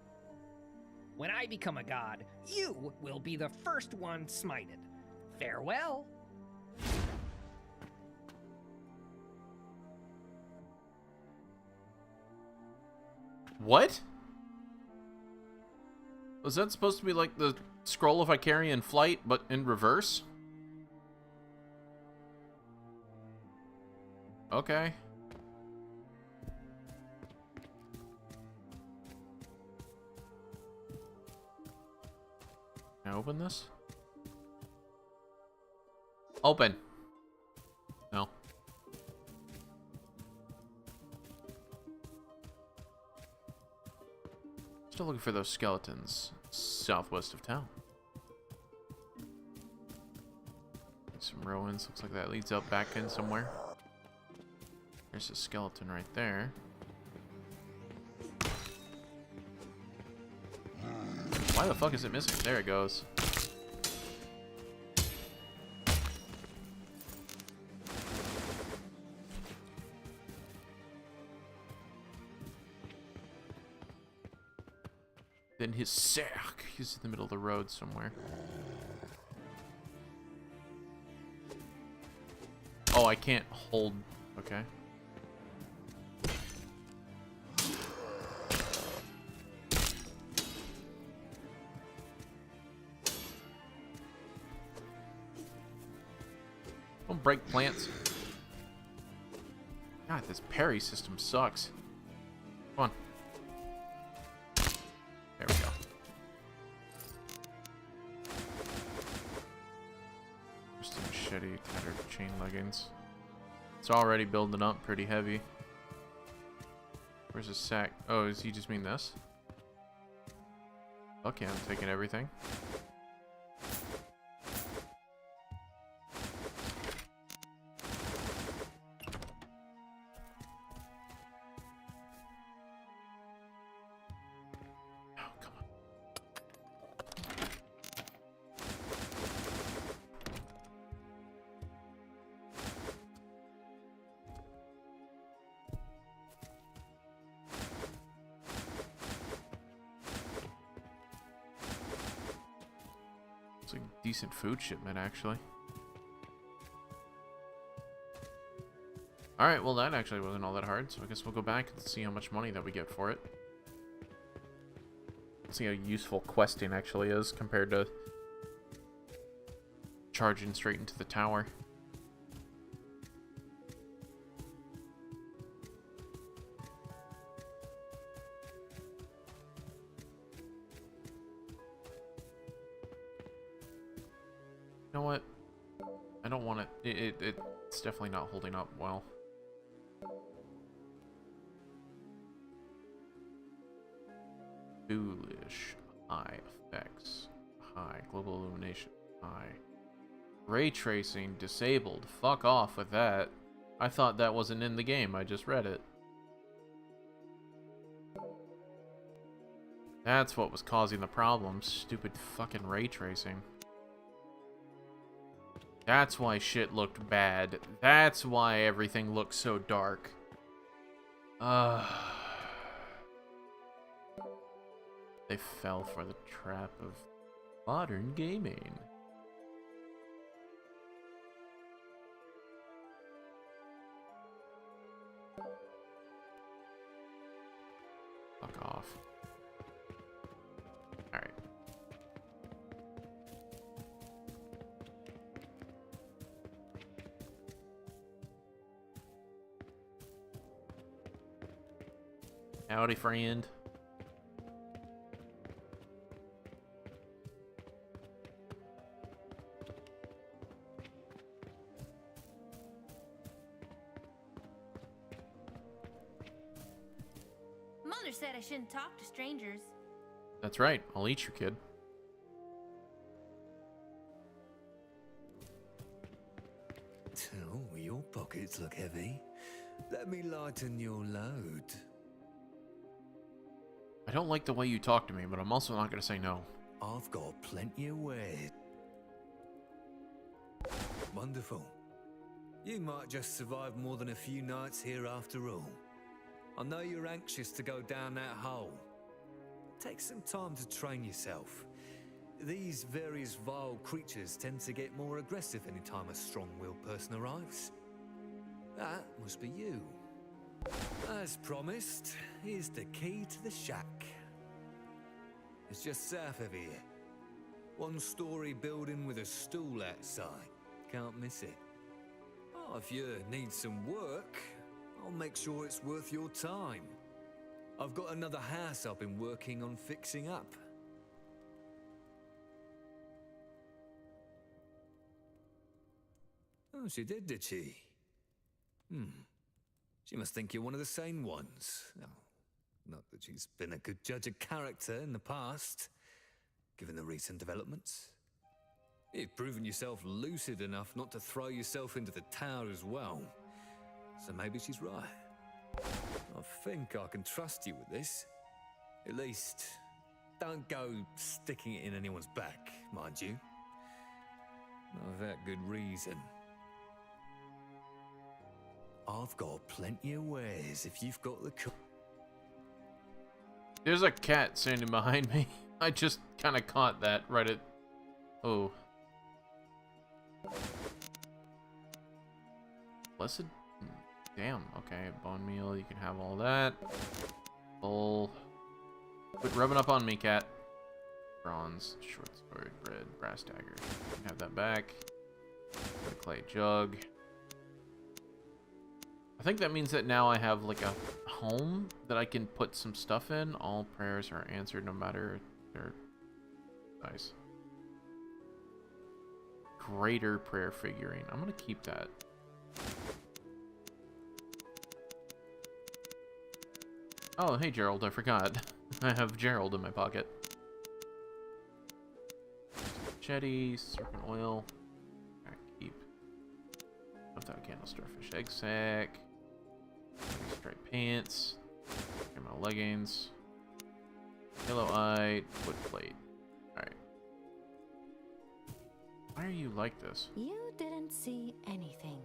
When I become a god, you will be the first one smited. Farewell. What? Was that supposed to be like the Scroll of Icarian Flight, but in reverse? Okay. Can I open this? Open. No. Still looking for those skeletons southwest of town. Some ruins. Looks like that leads up back in somewhere. There's a skeleton right there. Why the fuck is it missing? There it goes. Then his sack. He's in the middle of the road somewhere. Oh, I can't hold. Okay. Don't break plants. God, this parry system sucks. Come on. There we go. Just a machete, tattered chain leggings. It's already building up pretty heavy. Where's his sack? Oh, does he just mean this? Fuck yeah, I'm taking everything. It's a decent food shipment, actually. Alright, well that actually wasn't all that hard, so I guess we'll go back and see how much money that we get for it. See how useful questing actually is compared to charging straight into the tower. You know what? I don't want it. It's definitely not holding up well. Foolish. High effects. High. Global illumination. High. Ray tracing disabled. Fuck off with that. I thought that wasn't in the game. I just read it. That's what was causing the problem. Stupid fucking ray tracing. That's why shit looked bad. That's why everything looked so dark. They fell for the trap of modern gaming. Fuck off. Alright. Howdy, friend. Mother said I shouldn't talk to strangers. That's right. I'll eat you, kid. Oh, your pockets look heavy. Let me lighten your load. I don't like the way you talk to me, but I'm also not going to say no. I've got plenty of wares. Wonderful. You might just survive more than a few nights here after all. I know you're anxious to go down that hole. Take some time to train yourself. These various vile creatures tend to get more aggressive anytime a strong-willed person arrives. That must be you. As promised, here's the key to the shack. It's just south of here. One-story building with a stool outside. Can't miss it. Oh, if you need some work, I'll make sure it's worth your time. I've got another house I've been working on fixing up. Oh, she did she? She must think you're one of the sane ones. Oh, not that she's been a good judge of character in the past, given the recent developments. You've proven yourself lucid enough not to throw yourself into the tower as well. So maybe she's right. I think I can trust you with this. At least, don't go sticking it in anyone's back, mind you. Not without good reason. I've got plenty of wares if you've got the... There's a cat standing behind me. I just kind of caught that right at... Oh. Blessed... Damn, okay. Bone meal, you can have all that. Bull. Quit rubbing up on me, cat. Bronze, short sword, bread, brass dagger. You can have that back. The clay jug. I think that means that now I have like a home that I can put some stuff in. All prayers are answered no matter their size. Greater prayer figurine. I'm gonna keep that. Oh, hey Gerald, I forgot. I have Gerald in my pocket. machete, serpent oil. Gotta keep. Without candle, starfish egg sack. Striped pants. Camo leggings. Yellow eye. Wood plate. Alright. Why are you like this? You didn't see anything.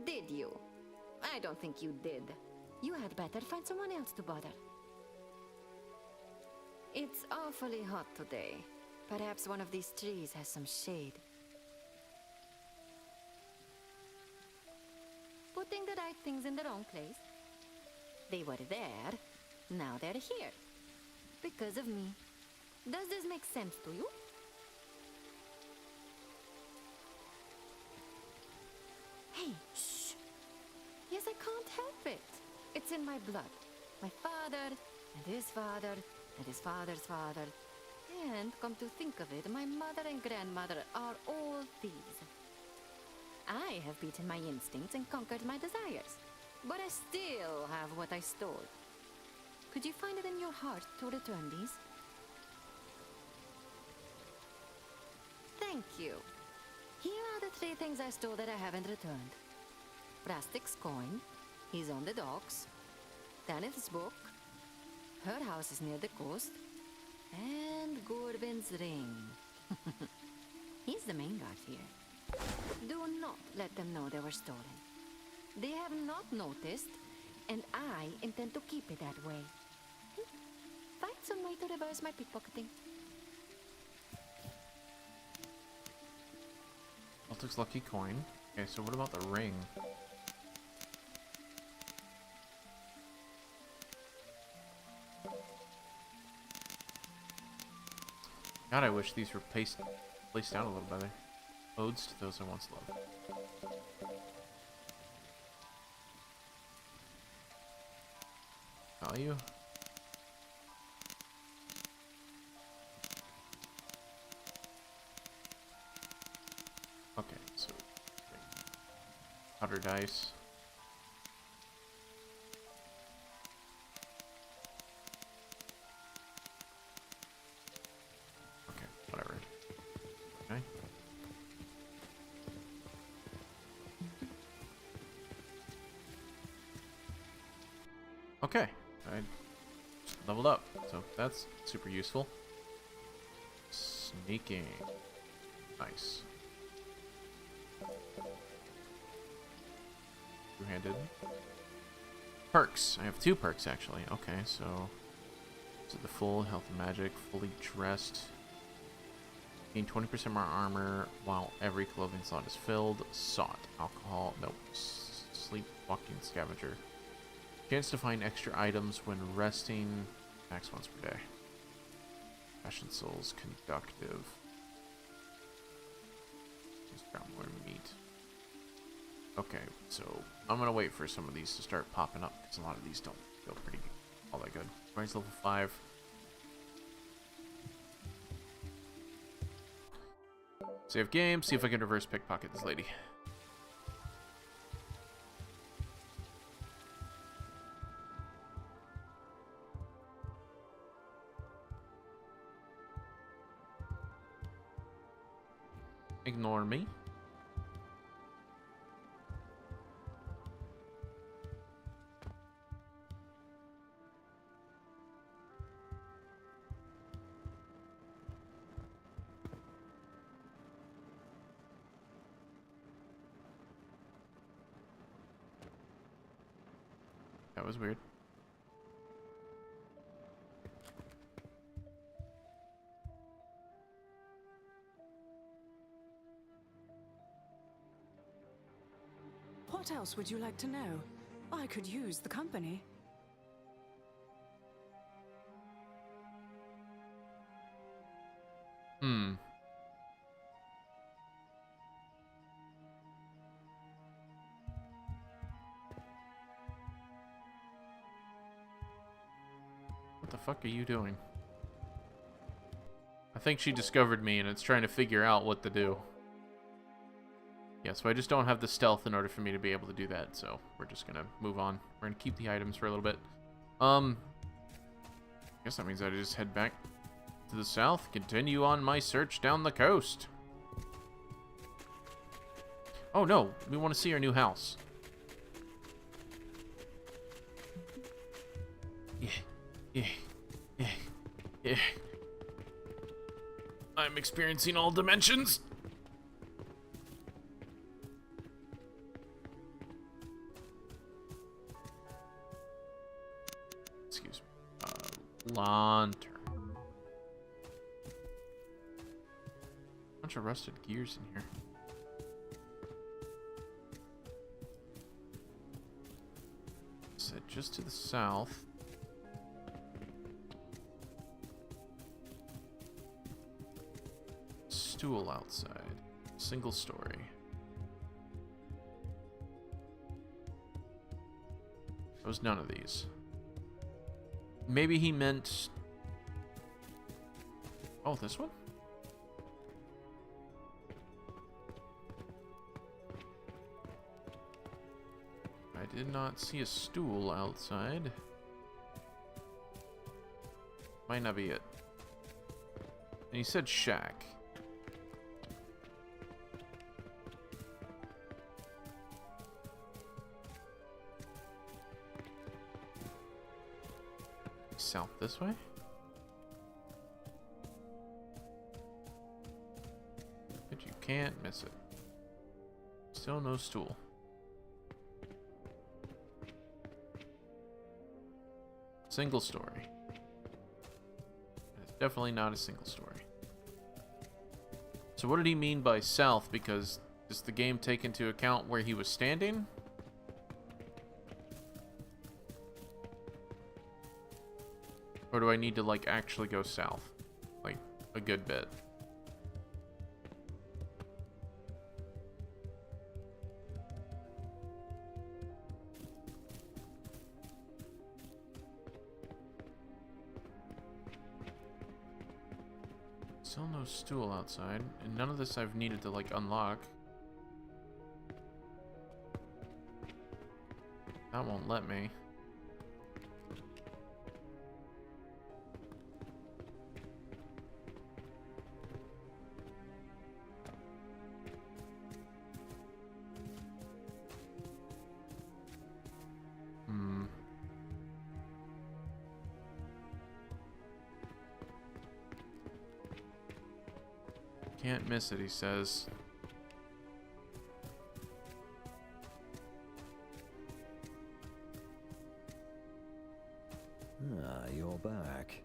Did you? I don't think you did. You had better find someone else to bother. It's awfully hot today. Perhaps one of these trees has some shade. Putting the right things in the wrong place. They were there, now they're here. Because of me. Does this make sense to you? Hey, shh. Yes, I can't help it. It's in my blood. My father, and his father, and his father's father. And, come to think of it, my mother and grandmother are all thieves. I have beaten my instincts and conquered my desires. But I still have what I stole. Could you find it in your heart to return these? Thank you. Here are the 3 things I stole that I haven't returned. Rastik's coin. He's on the docks. Tanith's book. Her house is near the coast. And Gorbin's ring. He's the main guard here. Do not let them know they were stolen. They have not noticed, and I intend to keep it that way. Find some way to reverse my pickpocketing. Celtic's lucky coin. Okay, so what about the ring? God, I wish these were placed down a little better. Odes to those I once loved. Value? Okay, so powder dice. Okay, whatever. Okay. Okay, I leveled up, so that's super useful. Sneaking. Nice. Two-handed. Perks. I have 2 perks, actually. Okay, so... Is it the full health and magic, fully dressed. Gain 20% more armor while every clothing slot is filled. Sought. Alcohol. Nope. Sleepwalking scavenger. Chance to find extra items when resting. Max once per day. Passion Souls. Conductive. Just grab more meat. Okay, so I'm gonna wait for some of these to start popping up because a lot of these don't feel pretty good, all that good. Price level 5. Save game. See if I can reverse pickpocket this lady. Ignore me. That was weird. What else would you like to know? I could use the company. What the fuck are you doing? I think she discovered me and it's trying to figure out what to do. Yeah, so I just don't have the stealth in order for me to be able to do that, so we're just gonna move on. We're gonna keep the items for a little bit. I guess that means I just head back To the south, continue on my search down the coast. Oh no, we want to see our new house. Yeah. I'm experiencing all dimensions. Excuse me. Lantern. Bunch of rusted gears in here. Set just to the south. Stool outside. Single story. There was none of these. Maybe he meant... Oh, this one? I did not see a stool outside. Might not be it. And he said shack. South this way? But you can't miss it. Still no stool. Single story. It's definitely not a single story. So what did he mean by south? Because does the game take into account where he was standing? Or do I need to, like, actually go south? Like, a good bit. Still no stool outside, and none of this I've needed to, like, unlock. That won't let me. Can't miss it, he says. Ah, you're back.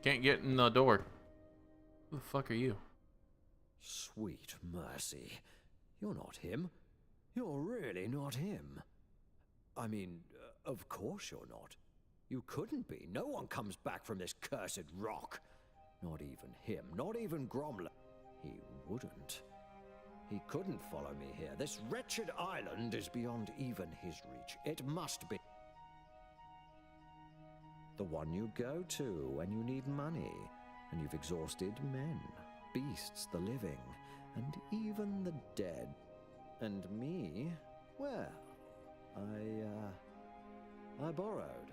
Can't get in the door. Who the fuck are you? Sweet mercy. You're not him. You're really not him. I mean, of course you're not. You couldn't be. No one comes back from this cursed rock. Not even him, not even Gromler. He wouldn't. He couldn't follow me here. This wretched island is beyond even his reach. It must be the one you go to when you need money, and you've exhausted men, beasts, the living, and even the dead. And me, well, I borrowed,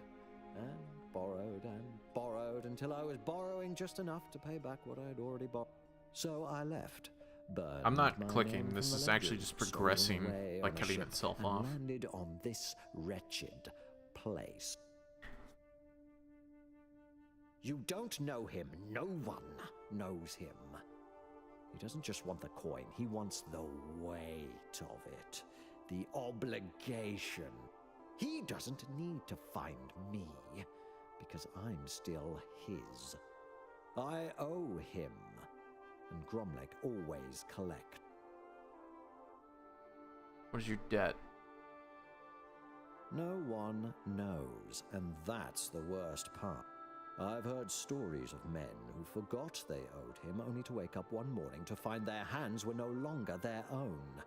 and borrowed, and borrowed, until I was borrowing just enough to pay back what I'd already borrowed. So I left. But I'm not clicking. This is actually just progressing, like cutting itself off. Landed on this wretched place. You don't know him. No one knows him. He doesn't just want the coin. He wants the weight of it. The obligation. He doesn't need to find me, because I'm still his. I owe him, and Gromlek always collect. What is your debt? No one knows, and that's the worst part. I've heard stories of men who forgot they owed him, only to wake up one morning to find their hands were no longer their own.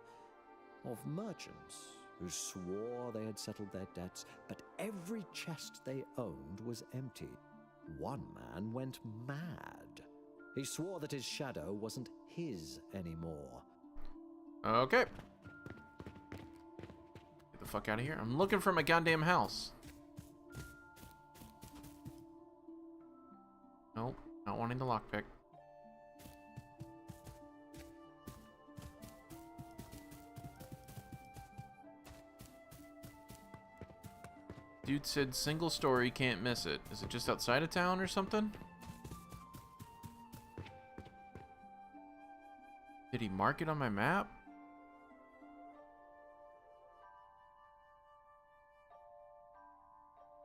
Of merchants who swore they had settled their debts, but every chest they owned was empty. One man went mad. He swore that his shadow wasn't his anymore. Okay. Get the fuck out of here. I'm looking for my goddamn house. Not wanting the lockpick. Dude said single story, can't miss it. Is it just outside of town or something? Did he mark it on my map?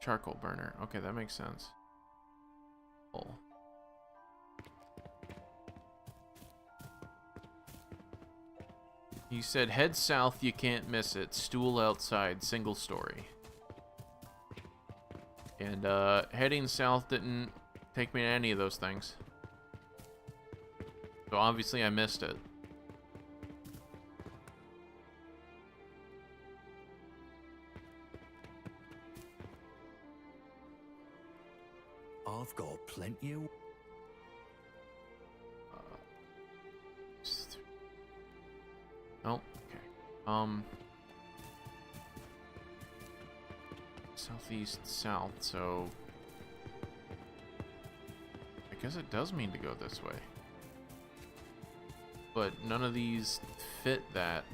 Charcoal burner. Okay, that makes sense. Oh. He said head south, you can't miss it. Stool outside, single story. And heading south didn't take me to any of those things. So obviously I missed it. I've got plenty of... Oh, okay. Southeast, south, so... I guess it does mean to go this way. But none of these fit that.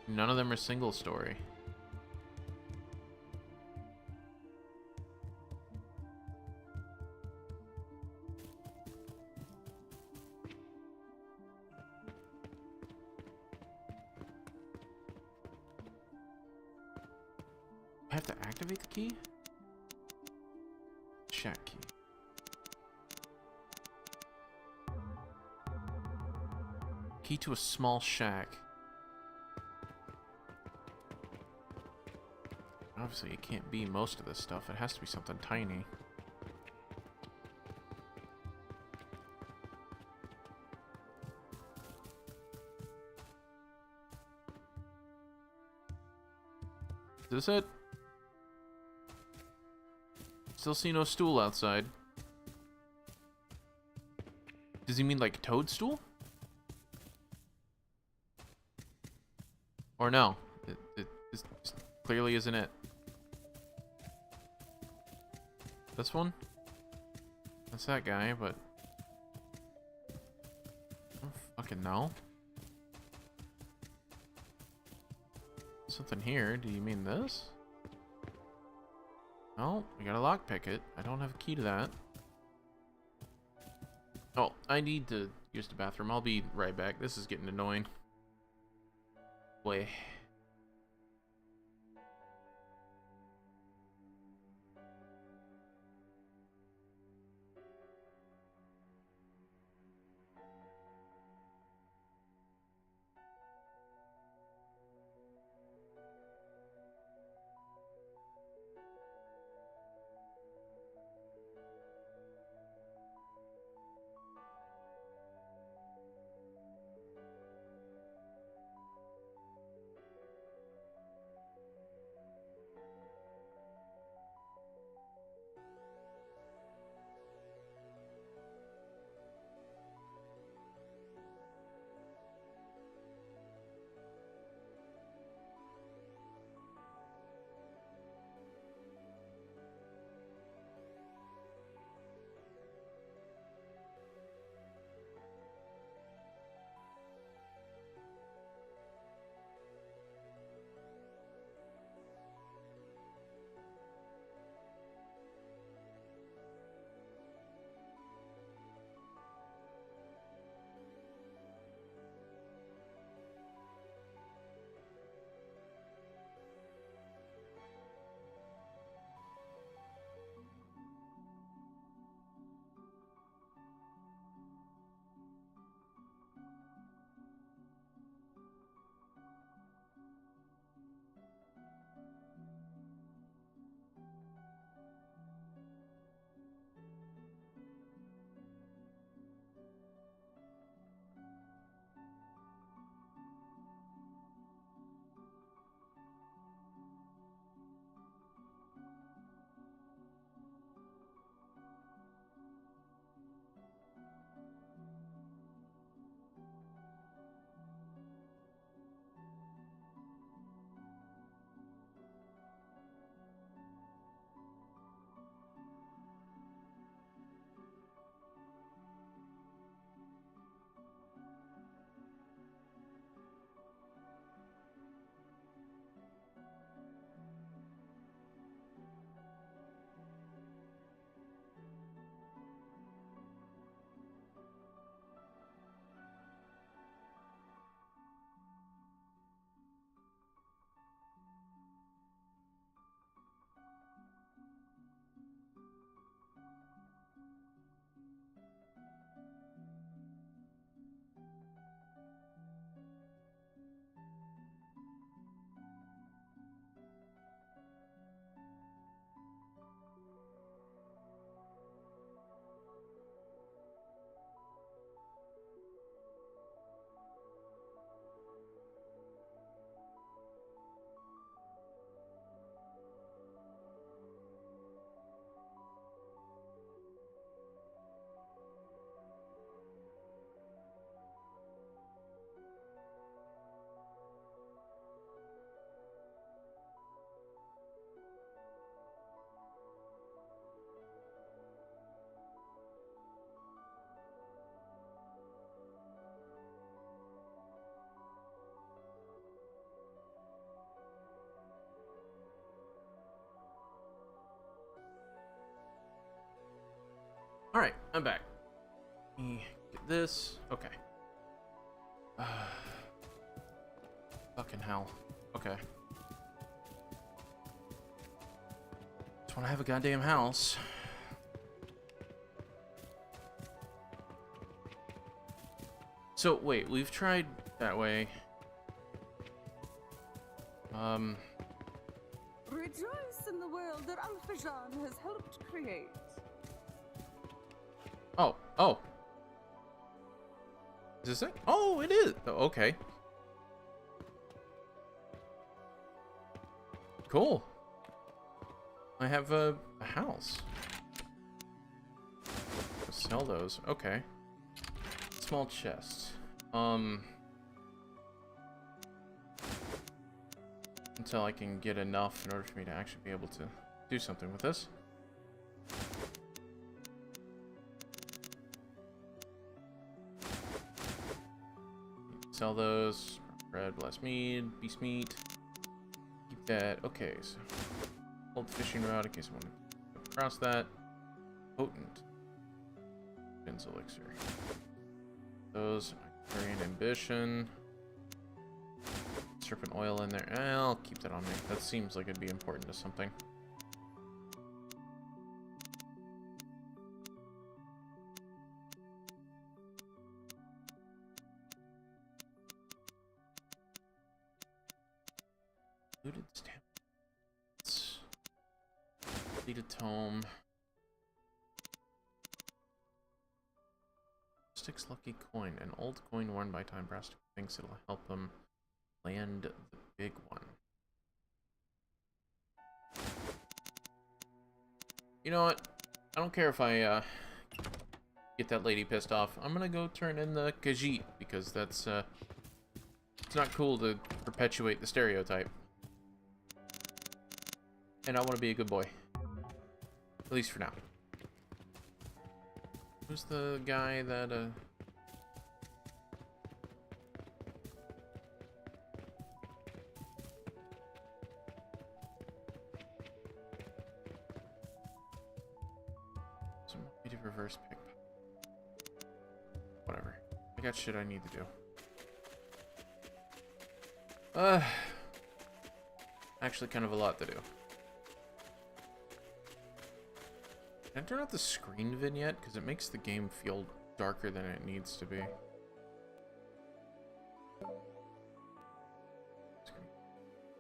None of them are single story. I have to activate the key? Shack key. Key to a small shack. Obviously, it can't be most of this stuff. It has to be something tiny. Is this it? Still see no stool outside. Does he mean like toadstool? Or no? It just clearly isn't it. This one? That's that guy, but... I don't fucking know. Something here. Do you mean this? Oh, we gotta lockpick it. I don't have a key to that. Oh, I need to use the bathroom. I'll be right back. This is getting annoying. Boy. Alright, I'm back. Let me get this. Okay. Fucking hell. Okay. Just want to have a goddamn house. So, wait, we've tried that way. Rejoice in the world that Alphajan has helped create. Oh. Is this it? Oh, it is. Oh, okay. Cool. I have a house. Sell those. Okay. Small chest. Until I can get enough in order for me to actually be able to do something with this. Sell those. Bread, blessed meat, beast meat. Keep that. Okay, so hold the fishing rod in case I want to cross that. Potent. Ben's elixir. Those. Arcturian ambition. Serpent oil in there. I'll keep that on me. That seems like it'd be important to something. Looted stamps. Completed tome. Sticks lucky coin. An old coin worn by Time Brass thinks it'll help him land the big one. You know what? I don't care if I get that lady pissed off. I'm gonna go turn in the Khajiit because that's it's not cool to perpetuate the stereotype. And I want to be a good boy. At least for now. Who's the guy that reverse pick. Whatever. I got shit I need to do. Actually kind of a lot to do. Can I turn off the screen vignette? Because it makes the game feel darker than it needs to be.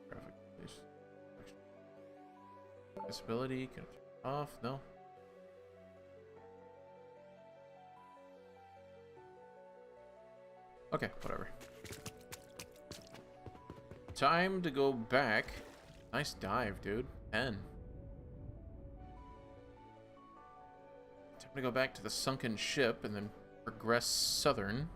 Graphic disability, can I turn it off? No. Okay, whatever. Time to go back. Nice dive, dude. 10. Time to go back to the sunken ship and then progress southern.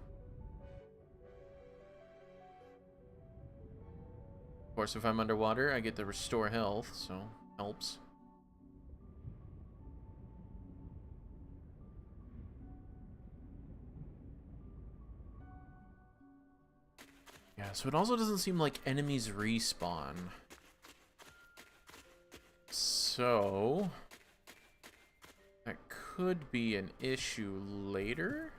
Of course, if I'm underwater, I get to restore health, so helps. Yeah, so it also doesn't seem like enemies respawn. So that could be an issue later.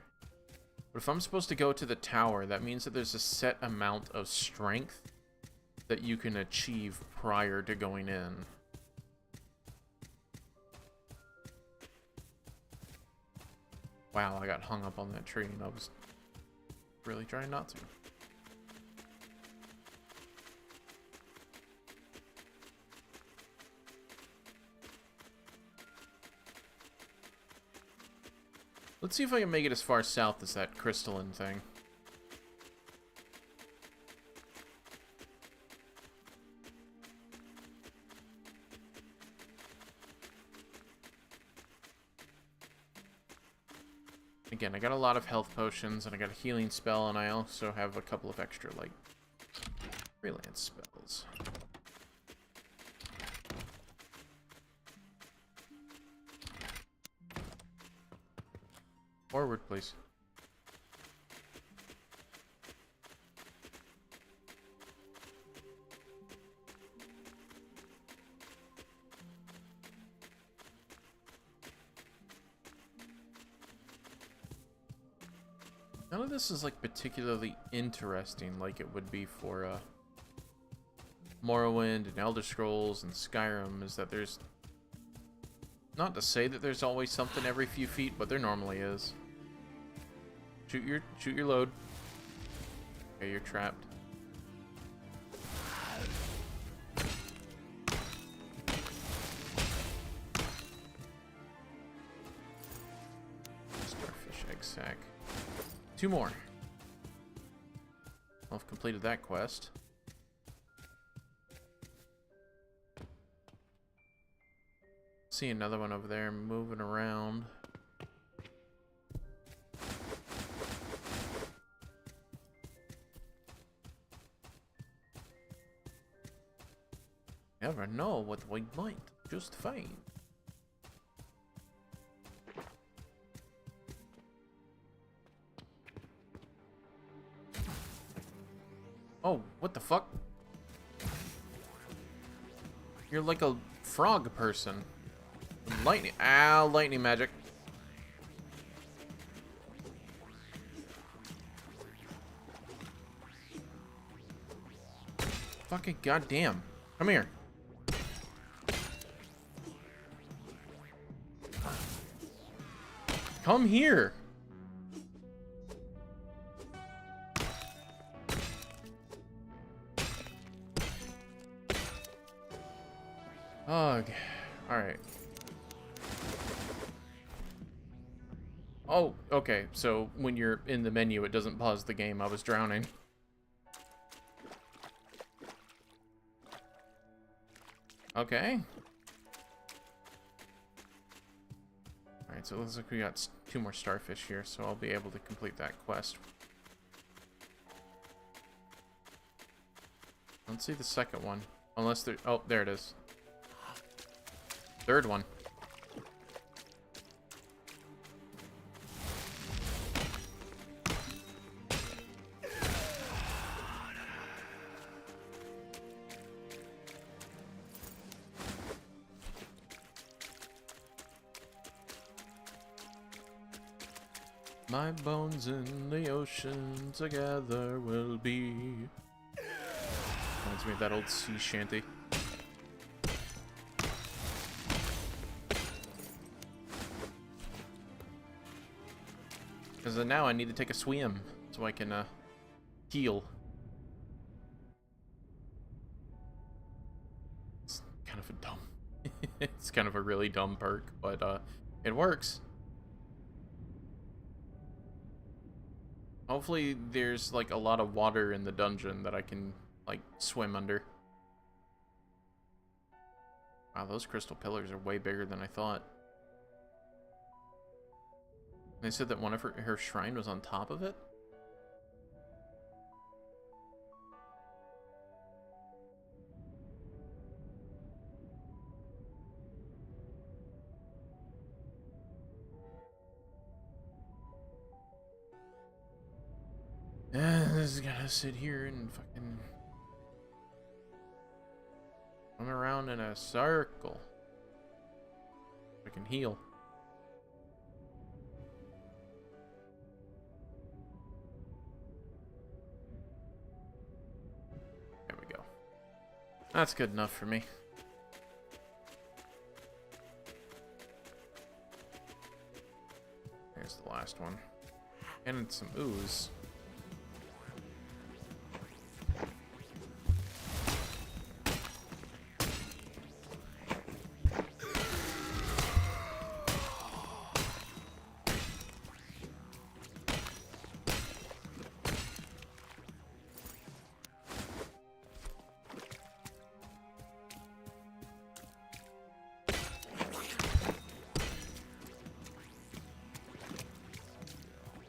But if I'm supposed to go to the tower, that means that there's a set amount of strength that you can achieve prior to going in. Wow, I got hung up on that tree and I was really trying not to. Let's see if I can make it as far south as that crystalline thing. Again, I got a lot of health potions, and I got a healing spell, and I also have a couple of extra, like, freelance spells. Forward, please. None of this is like particularly interesting like it would be for Morrowind and Elder Scrolls and Skyrim, is that there's, not to say that there's always something every few feet, but there normally is. Shoot your load. Okay, you're trapped. Starfish egg sack. 2 more. I've completed that quest. See another one over there moving around. Never know what we might just find. Oh, what the fuck? You're like a frog person. Lightning. Ow, lightning magic. Fucking goddamn. Come here. Come here. Ugh. Alright. Oh, okay. So when you're in the menu, it doesn't pause the game. I was drowning. Okay. Alright, so it looks like we got 2 more starfish here, so I'll be able to complete that quest. Let's see the second one. Unless there... Oh, there it is. 3rd one. My bones in the ocean together will be. Reminds me of that old sea shanty. Because now I need to take a swim so I can heal. It's kind of a dumb. It's kind of a really dumb perk, but it works. Hopefully there's like a lot of water in the dungeon that I can like swim under. Wow, those crystal pillars are way bigger than I thought. They said that one of her shrine was on top of it? This is gonna sit here and fucking run around in a circle. I can heal. There we go. That's good enough for me. There's the last one. And some ooze.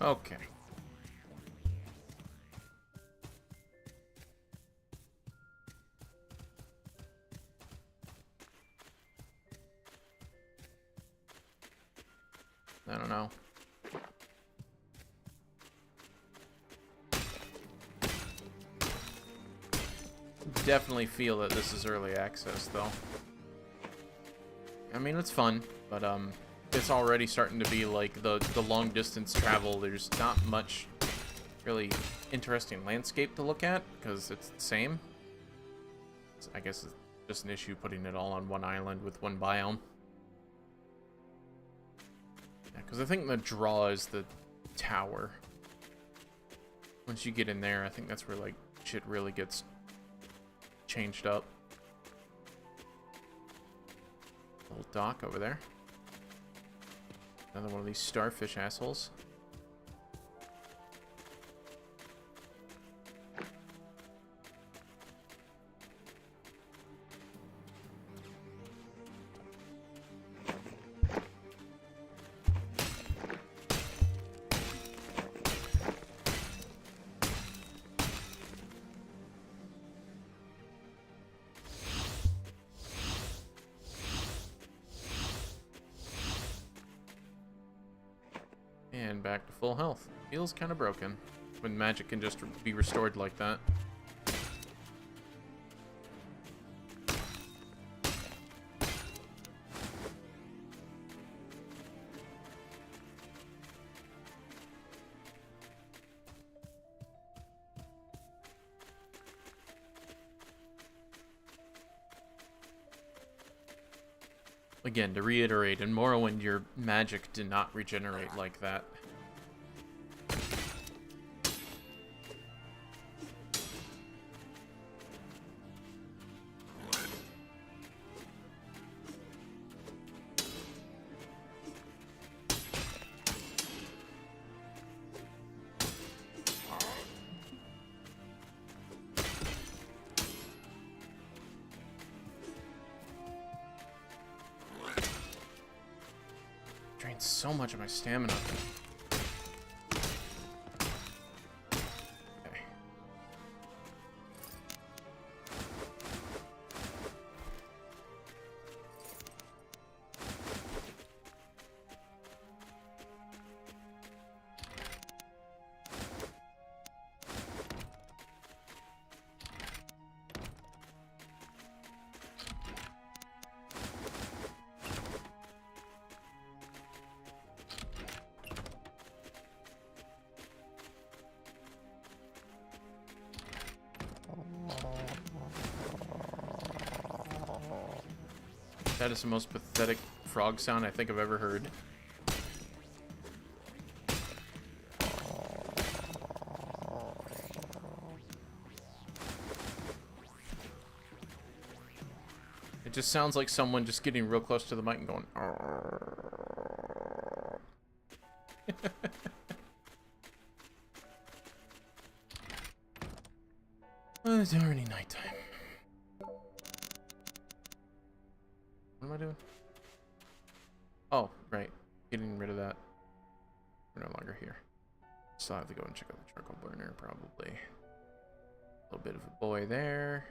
Okay. I don't know. Definitely feel that this is early access, though. I mean, it's fun, but it's already starting to be like the long distance travel. There's not much really interesting landscape to look at because it's the same. So I guess it's just an issue putting it all on one island with one biome. Yeah, because I think the draw is the tower. Once you get in there, I think that's where like shit really gets changed up. Little dock over there. Another one of these starfish assholes. And back to full health. Feels kind of broken when magic can just be restored like that. Again, to reiterate, in Morrowind, your magic did not regenerate like that. Drains so much of my stamina. Okay. That is the most pathetic frog sound I think I've ever heard. It just sounds like someone just getting real close to the mic and going. Well, it's already nighttime. What am I doing? Oh, right. Getting rid of that. We're no longer here. Still have to go and check out the charcoal burner, probably. A little bit of a boy there.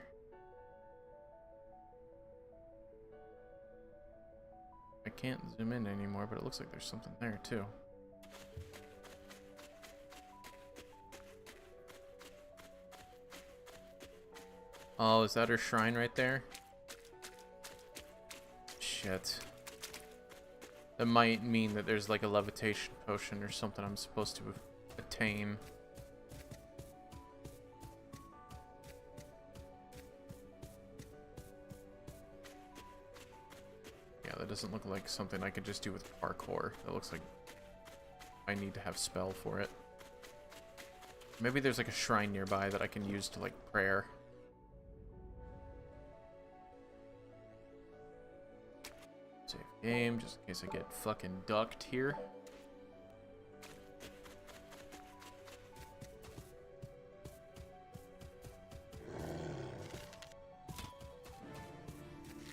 I can't zoom in anymore, but it looks like there's something there, too. Oh, is that her shrine right there? Shit. That might mean that there's like a levitation potion or something I'm supposed to attain. Yeah, that doesn't look like something I could just do with parkour. That looks like I need to have spell for it. Maybe there's like a shrine nearby that I can use to like prayer. Save game, just in case I get fucking ducked here.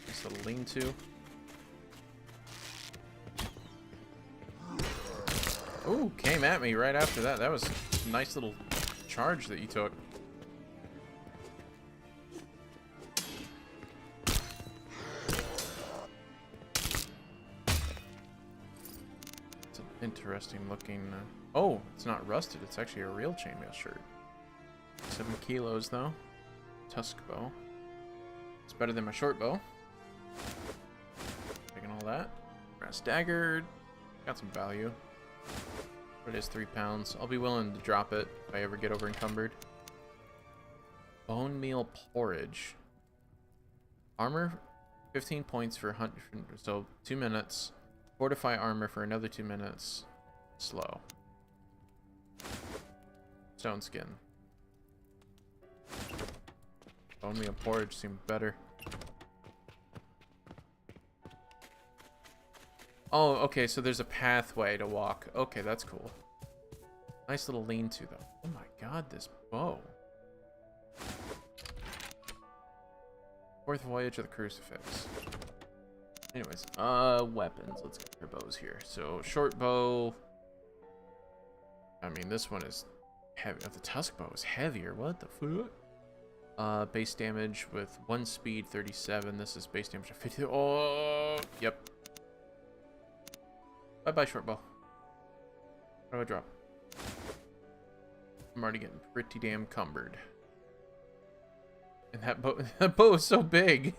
Nice little lean-to. Ooh, came at me right after that. That was a nice little charge that you took. Interesting looking. Oh, it's not rusted. It's actually a real chainmail shirt. 7 kilos though. Tusk bow. It's better than my short bow. Taking all that. Brass dagger. Got some value. It is 3 pounds. I'll be willing to drop it if I ever get over encumbered. Bone meal porridge. Armor, 15 points for 100, so 2 minutes. Fortify armor for another 2 minutes. Slow. Stone skin. Bone meal porridge seemed better. Oh, okay, so there's a pathway to walk. Okay, that's cool. Nice little lean-to, though. Oh my god, this bow. Fourth voyage of the crucifix. Anyways, weapons. Let's get our bows here. So, short bow. I mean, this one is heavy. The tusk bow is heavier. What the fuck? Base damage with 1 speed, 37. This is base damage of 50. Oh, yep. Bye-bye, short bow. How do I drop? I'm already getting pretty damn cumbered. And that bow is so big.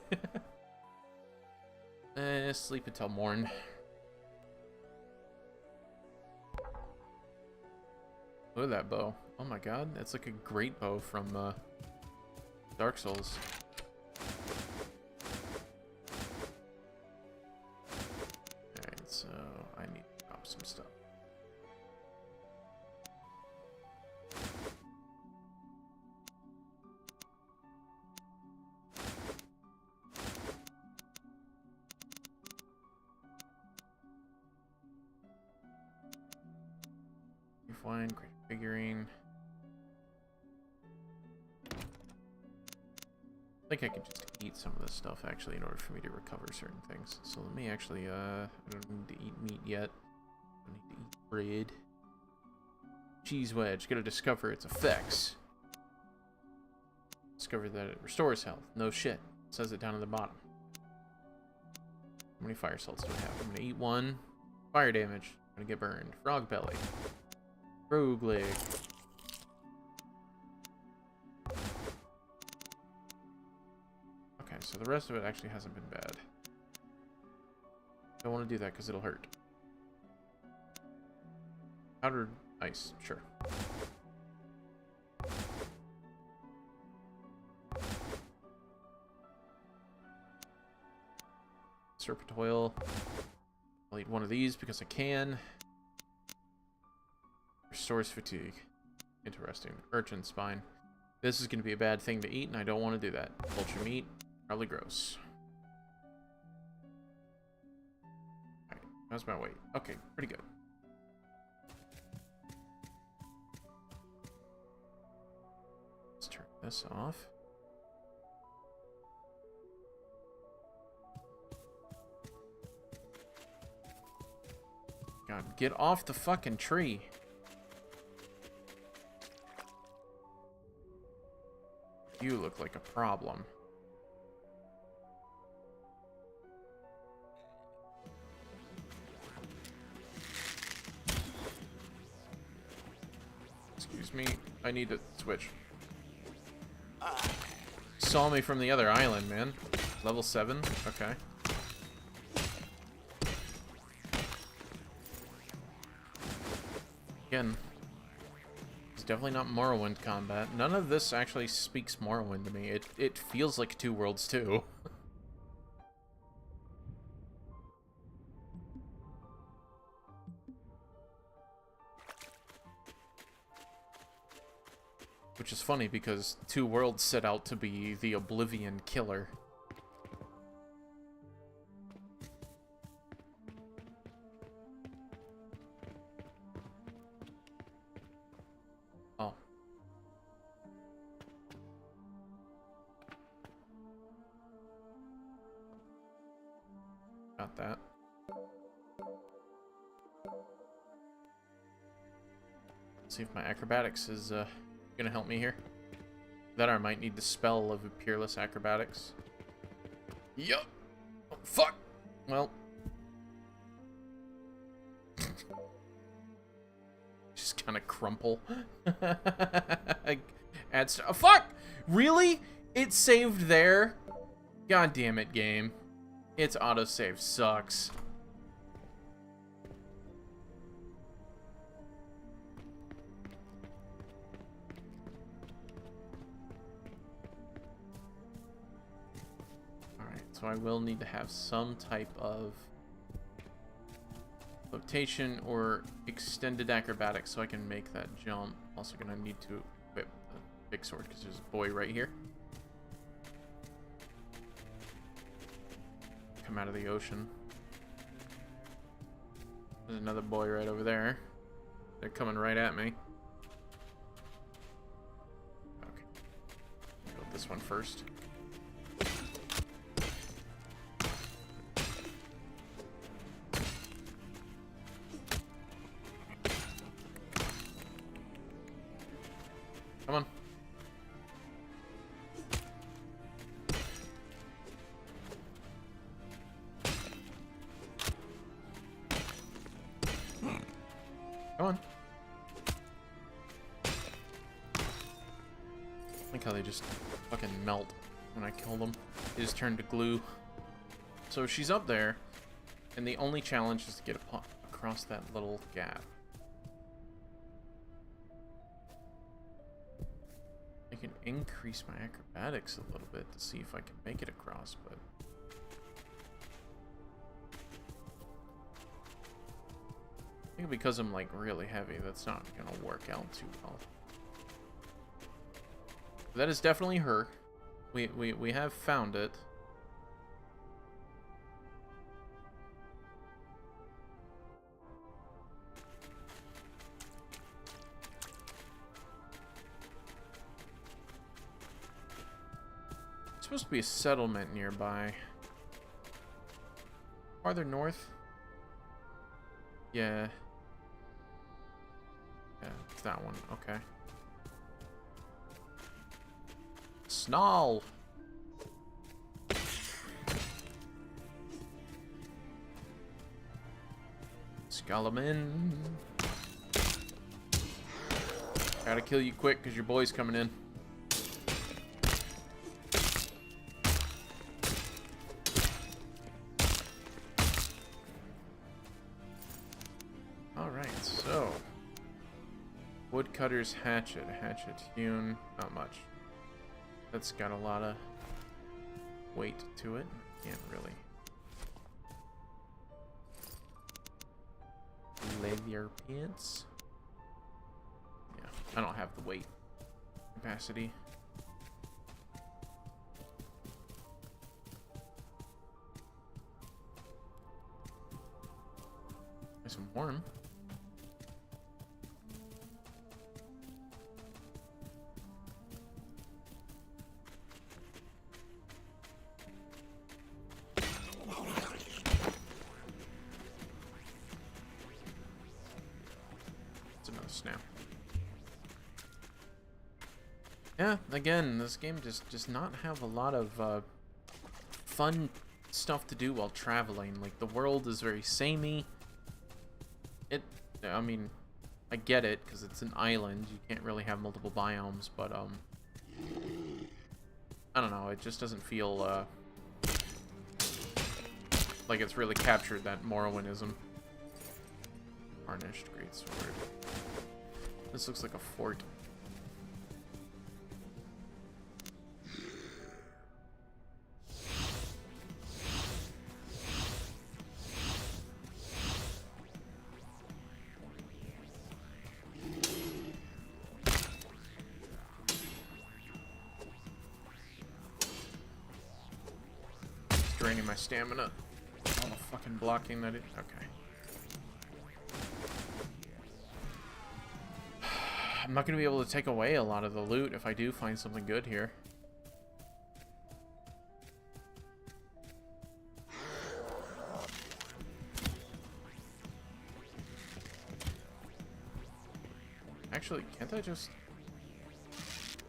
Sleep until morn. Look at that bow. Oh my god, that's like a great bow from Dark Souls. Alright, so I need to drop some stuff. Wine, great figurine. I think I could just eat some of this stuff actually in order for me to recover certain things. So let me actually, I don't need to eat meat yet. I need to eat bread. Cheese wedge, gotta discover its effects. Discover that it restores health. No shit. It says it down at the bottom. How many fire salts do I have? I'm gonna eat 1. Fire damage. I'm gonna get burned. Frog belly. Rogue leg. Okay, so the rest of it actually hasn't been bad. Don't want to do that because it'll hurt. Powdered ice, sure. Serpent oil. I'll eat 1 of these because I can. Restores fatigue. Interesting. Urchin spine. This is going to be a bad thing to eat, and I don't want to do that. Vulture meat. Probably gross. Alright. How's my weight? Okay. Pretty good. Let's turn this off. God, get off the fucking tree. You look like a problem. Excuse me, I need to switch. Saw me from the other island, man. Level 7, okay. Again. Definitely not Morrowind combat. None of this actually speaks Morrowind to me. It feels like Two Worlds 2. Which is funny because Two Worlds set out to be the Oblivion killer. That. Let's see if my acrobatics is gonna help me here. That or I might need the spell of Peerless Acrobatics. Yup. Oh, fuck. Well. Just kind of crumple. Add oh, fuck! Really? It saved there? God damn it, game. Its autosave sucks. So I will need to have some type of flotation or extended acrobatics so I can make that jump. Also gonna need to equip the big sword because there's a boy right here. Come out of the ocean. There's another boy right over there. They're coming right at me. Okay. Go with this one first. Come on. Come on. I like how they just fucking melt when I kill them. They just turn to glue. So she's up there, and the only challenge is to get across that little gap. I can increase my acrobatics a little bit to see if I can make it across, but I think because I'm like really heavy, that's not gonna work out too well. That is definitely her. We have found it. There's supposed to be a settlement nearby. Farther north? Yeah. Yeah, it's that one. Okay. Snarl! Skalaman. Gotta kill you quick because your boy's coming in. Alright, so woodcutter's hatchet. Hatchet hewn. Not much. That's got a lot of weight to it. Can't really. Leather pants. Yeah, I don't have the weight capacity. Nice and warm. Now. Yeah, again, this game does not have a lot of fun stuff to do while traveling. Like, the world is very samey. I mean, I get it, because it's an island. You can't really have multiple biomes, but, I don't know, it just doesn't feel, like it's really captured that Morrowindism. Tarnished greatsword. This looks like a fort. It's draining my stamina. All the fucking blocking that it. Okay. I'm not going to be able to take away a lot of the loot if I do find something good here. Actually, can't I just...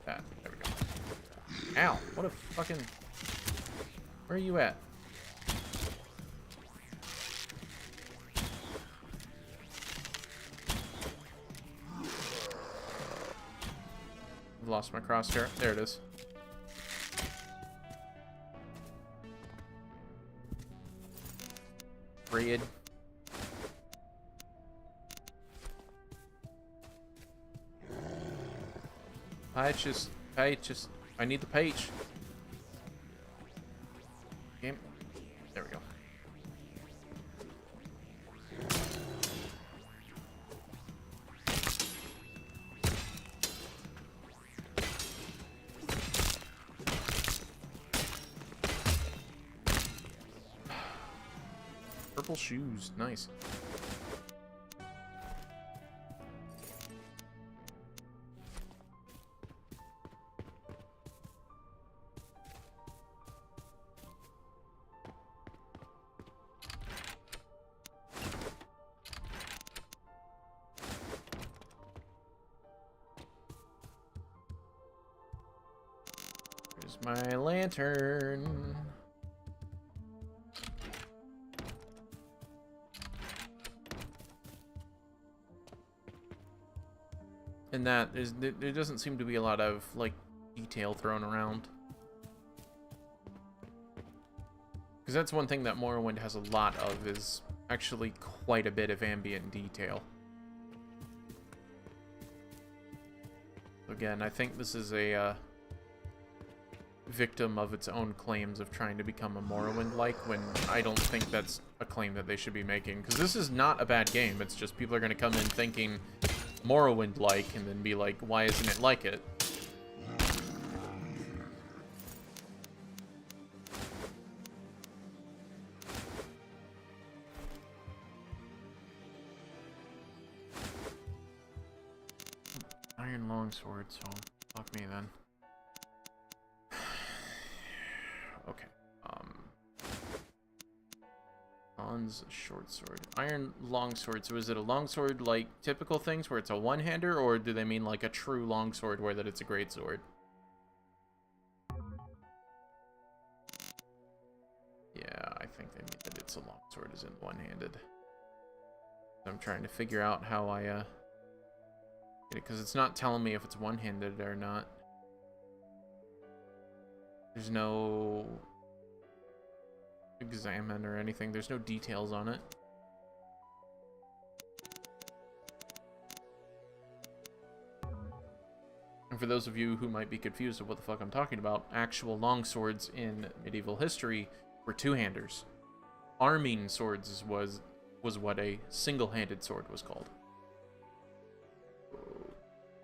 That. There we go. Ow! What a fucking... Where are you at? Lost my crosshair. There it is. Breed. I need the page. Game. There we go. Purple shoes. Nice. Here's my lantern. And that is, there doesn't seem to be a lot of like detail thrown around, because that's one thing that Morrowind has a lot of, is actually quite a bit of ambient detail. Again, I think this is a victim of its own claims of trying to become a Morrowind-like, when I don't think that's a claim that they should be making, because this is not a bad game. It's just people are going to come in thinking Morrowind-like and then be like, why isn't it like it? Iron longsword, so fuck me then. Okay. Bronze short sword. Iron longsword. So is it a longsword like typical things where it's a one-hander, or do they mean like a true longsword where that it's a great sword? Yeah, I think they mean that it's a longsword as in one-handed. I'm trying to figure out how I get it, because it's not telling me if it's one-handed or not. There's no examine or anything. There's no details on it. And for those of you who might be confused of what the fuck I'm talking about, actual longswords in medieval history were two-handers. Arming swords was what a single-handed sword was called.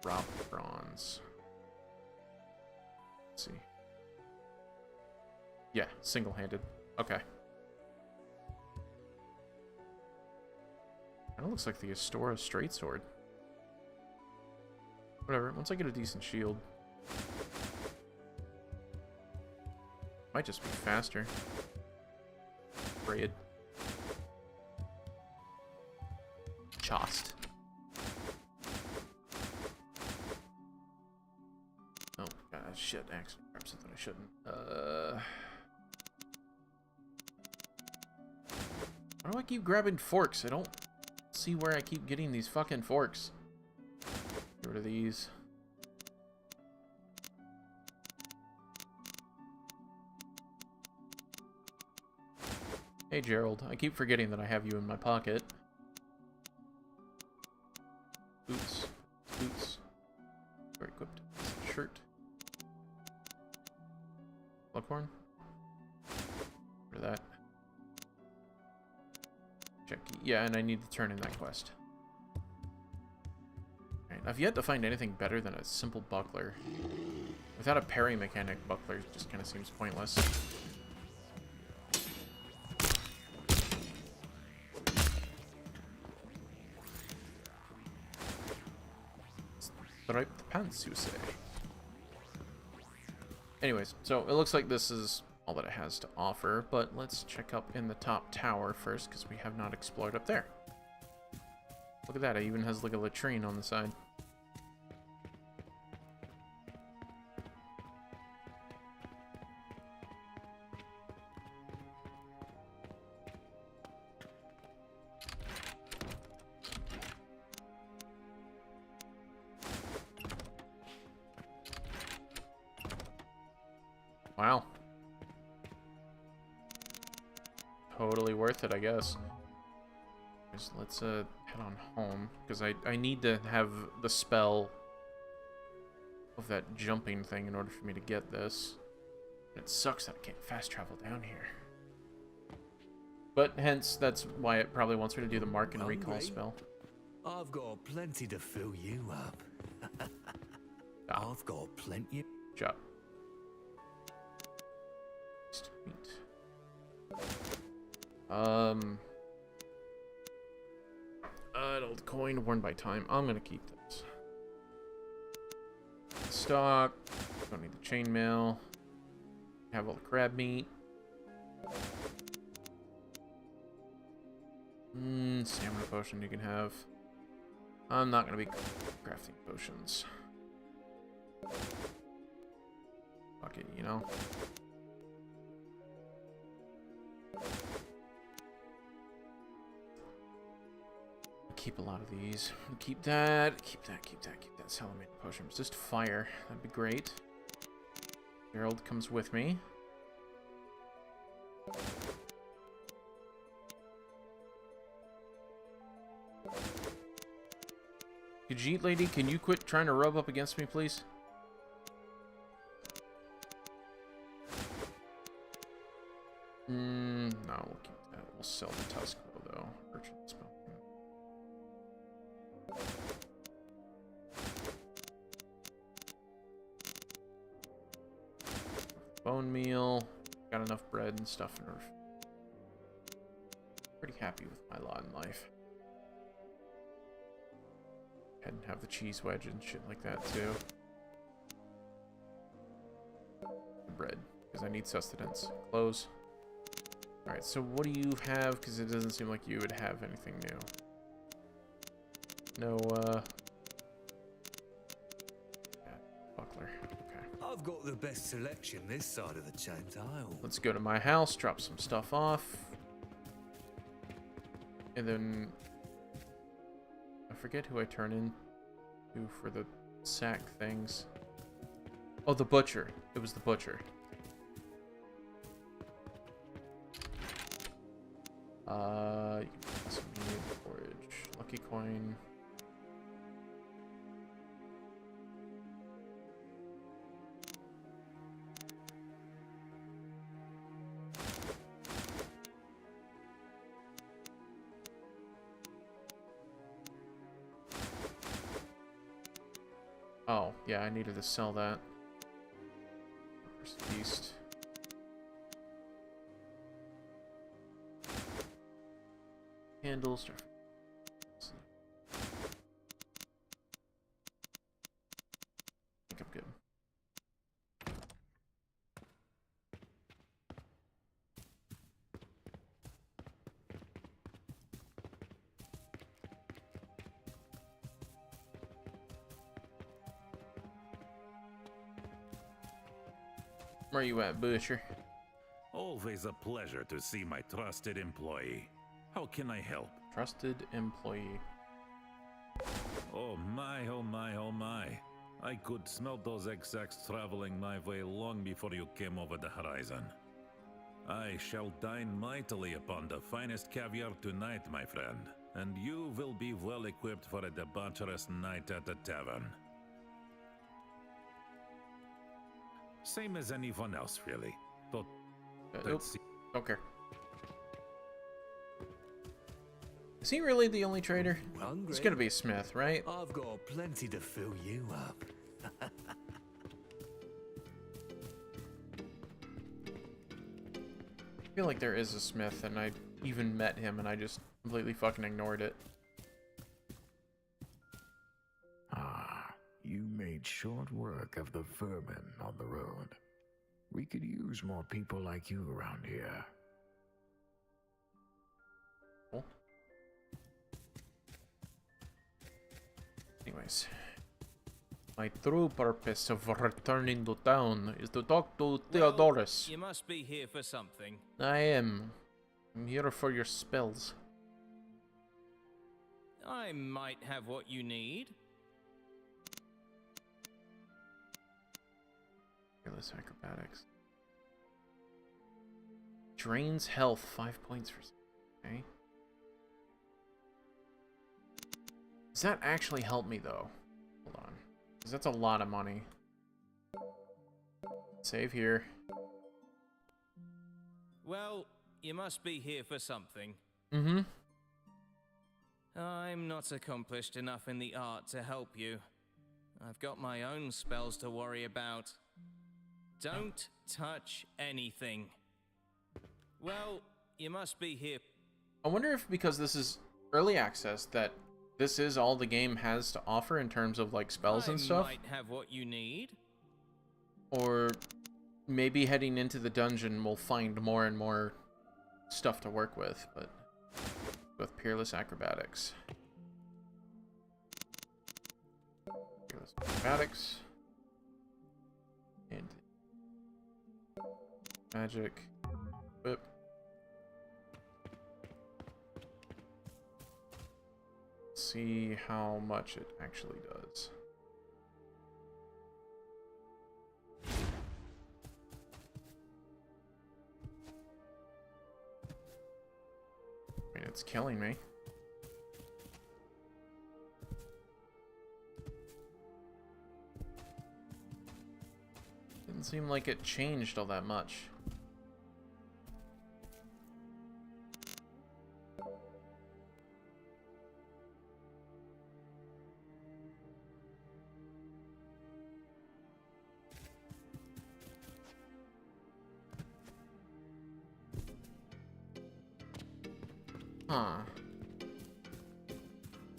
Drop bronze. Let's see. Yeah, single-handed. Okay. Kinda looks like the Astora straight sword. Whatever, once I get a decent shield. Might just be faster. Braid. Chost. Oh, god, shit, axe. Grab something I shouldn't. Why do I keep grabbing forks? I don't see where I keep getting these fucking forks. Get rid of these. Hey, Gerald. I keep forgetting that I have you in my pocket. Boots. Boots. We're equipped. Shirt. Buckhorn. Rid of that. Check. Yeah, and I need to turn in that quest. Alright, I've yet to find anything better than a simple buckler. Without a parry mechanic, buckler just kind of seems pointless. Stripe the pants, you say. Anyways, so it looks like this is all that it has to offer, but let's check up in the top tower first, because we have not explored up there. Look at that, it even has like a latrine on the side. Wow. Totally worth it, I guess. Let's head on home, because I need to have the spell of that jumping thing in order for me to get this. It sucks that I can't fast travel down here. But hence, that's why it probably wants me to do the mark and recall spell. I've got plenty to fill you up. I've got plenty. Job. Idled coin worn by time. I'm gonna keep this. Stock. Don't need the chainmail. Have all the crab meat. Stamina potion you can have. I'm not gonna be crafting potions. Fuck it, you know. Keep a lot of these. Keep that. Keep that. Keep that. Keep that. Salamander potion. Resist fire. That'd be great. Gerald comes with me. Khajiit lady, can you quit trying to rub up against me, please? No, we'll keep that. We'll sell the tusk though. Urchin spell. Bone meal. Got enough bread and stuff in her. Pretty happy with my lot in life. And have the cheese wedge and shit like that too. Bread, because I need sustenance. Clothes. Alright, so what do you have? Because it doesn't seem like you would have anything new. No, yeah, buckler. Okay. I've got the best selection this side of the James Isle. Let's go to my house, drop some stuff off. And then I forget who I turn into for the sack things. Oh, the butcher. It was the butcher. You can also need forage. Lucky coin. Oh, yeah, I needed to sell that. First beast. Candles. I think I'm good. Where you at, Butcher? Always a pleasure to see my trusted employee. How can I help? Trusted employee. Oh my, oh my, oh my. I could smell those egg sacks traveling my way long before you came over the horizon. I shall dine mightily upon the finest caviar tonight, my friend, and you will be well equipped for a debaucherous night at the tavern. Same as anyone else, really. But don't care. Is he really the only trader? He's gonna be a smith, right? I've got plenty to fill you up. I feel like there is a smith, and I even met him, and I just completely fucking ignored it. Ah, you made short work of the vermin on the road. We could use more people like you around here. Cool. Anyways, my true purpose of returning to town is to talk to Theodorus. You must be here for something. I am. I'm here for your spells. I might have what you need. Fearless acrobatics. Drains health 5 points for. Okay. Does that actually help me though? Hold on. Because that's a lot of money. Save here. Well, you must be here for something. Mm-hmm. I'm not accomplished enough in the art to help you. I've got my own spells to worry about. Don't touch anything. Well, you must be here. I wonder if because this is early access that this is all the game has to offer in terms of like spells and stuff. I might have what you need. Or maybe heading into the dungeon we'll find more and more stuff to work with, but with Peerless Acrobatics. Peerless Acrobatics. And Magic. Whip. See how much it actually does. I mean, it's killing me. Didn't seem like it changed all that much. Huh.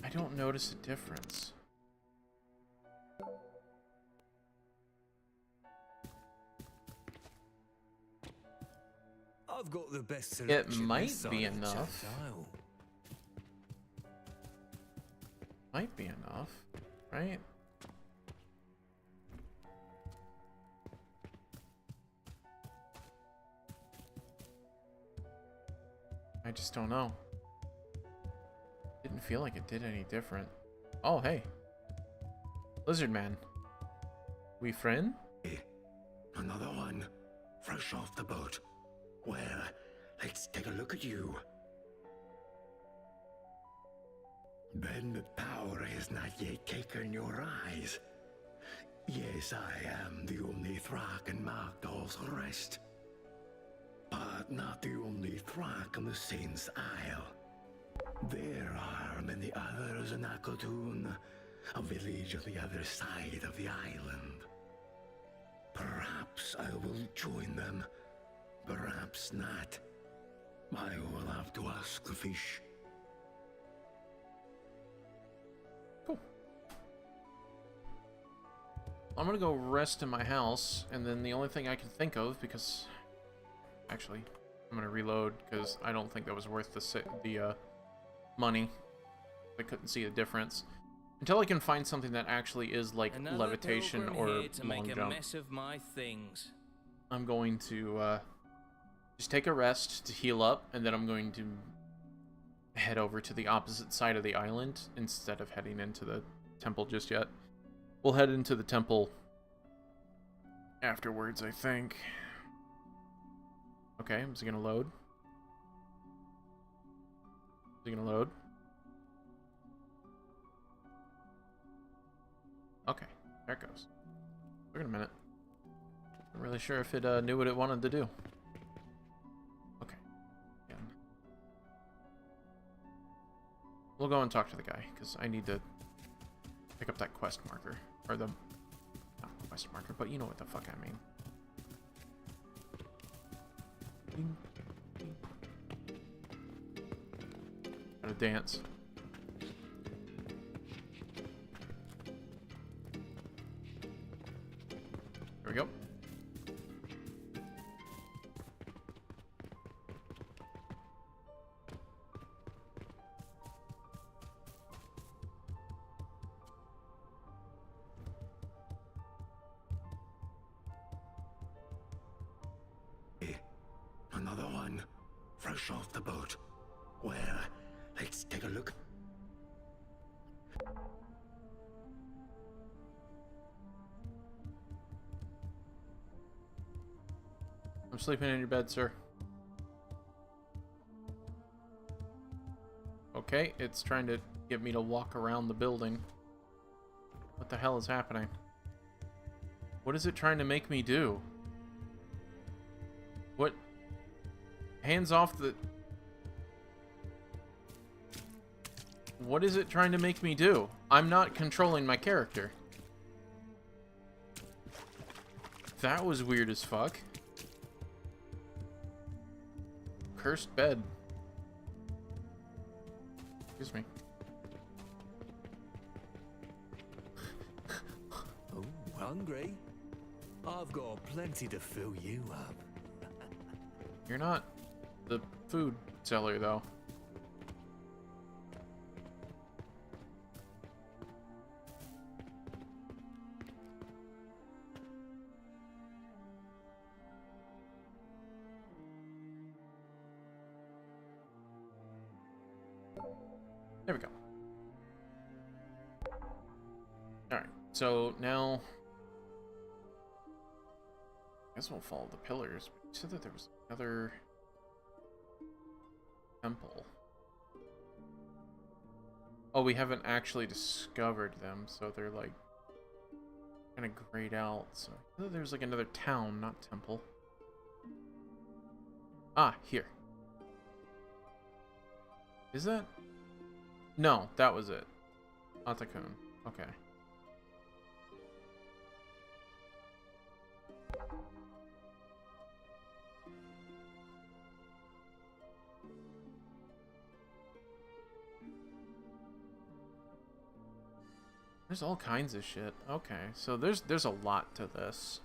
I don't notice a difference. I've got the best It selection might this be side of enough. Chandile. Might be enough, right? I just don't know. Didn't feel like it did any different. Oh, hey. Lizard Man. We friend? Another one, fresh off the boat. Well, let's take a look at you. Then the power has not yet taken your eyes. Yes, I am the only Thrak in Magdal's rest. But not the only Thrak in the Saint's Isle. There are many others in Akotun, a village on the other side of the island. Perhaps I will join them, perhaps not. I will have to ask the fish. Cool. I'm gonna go rest in my house, and then the only thing I can think of, because... Actually, I'm gonna reload, because I don't think that was worth the money. I couldn't see the difference. Until I can find something that actually is like Another levitation pilgrim or here to long make a jump. mess of my things. I'm going to just take a rest to heal up, and then I'm going to head over to the opposite side of the island instead of heading into the temple just yet. We'll head into the temple afterwards, I think. Okay, is it gonna load? Is it gonna load? Okay, there it goes. Wait a minute. I'm really sure if it knew what it wanted to do. Okay. Again. We'll go and talk to the guy, because I need to pick up that quest marker. Or the... not quest marker, but you know what the fuck I mean. Ding, ding. Gotta dance. There we go. Another one, fresh off the boat. Well, let's take a look. I'm sleeping in your bed, sir. Okay, it's trying to get me to walk around the building. What the hell is happening? What is it trying to make me do? What? Hands off the... What is it trying to make me do? I'm not controlling my character. That was weird as fuck. Cursed bed. Excuse me. Oh, hungry? I've got plenty to fill you up. You're not the food seller, though. There we go. Alright, so now... I guess we'll follow the pillars. But you said that there was another... temple. Oh, we haven't actually discovered them, so they're like... kind of grayed out, so... I thought there was like another town, not temple. Ah, here. Is that... No, that was it. Atakun. Okay. There's all kinds of shit. Okay, so there's a lot to this.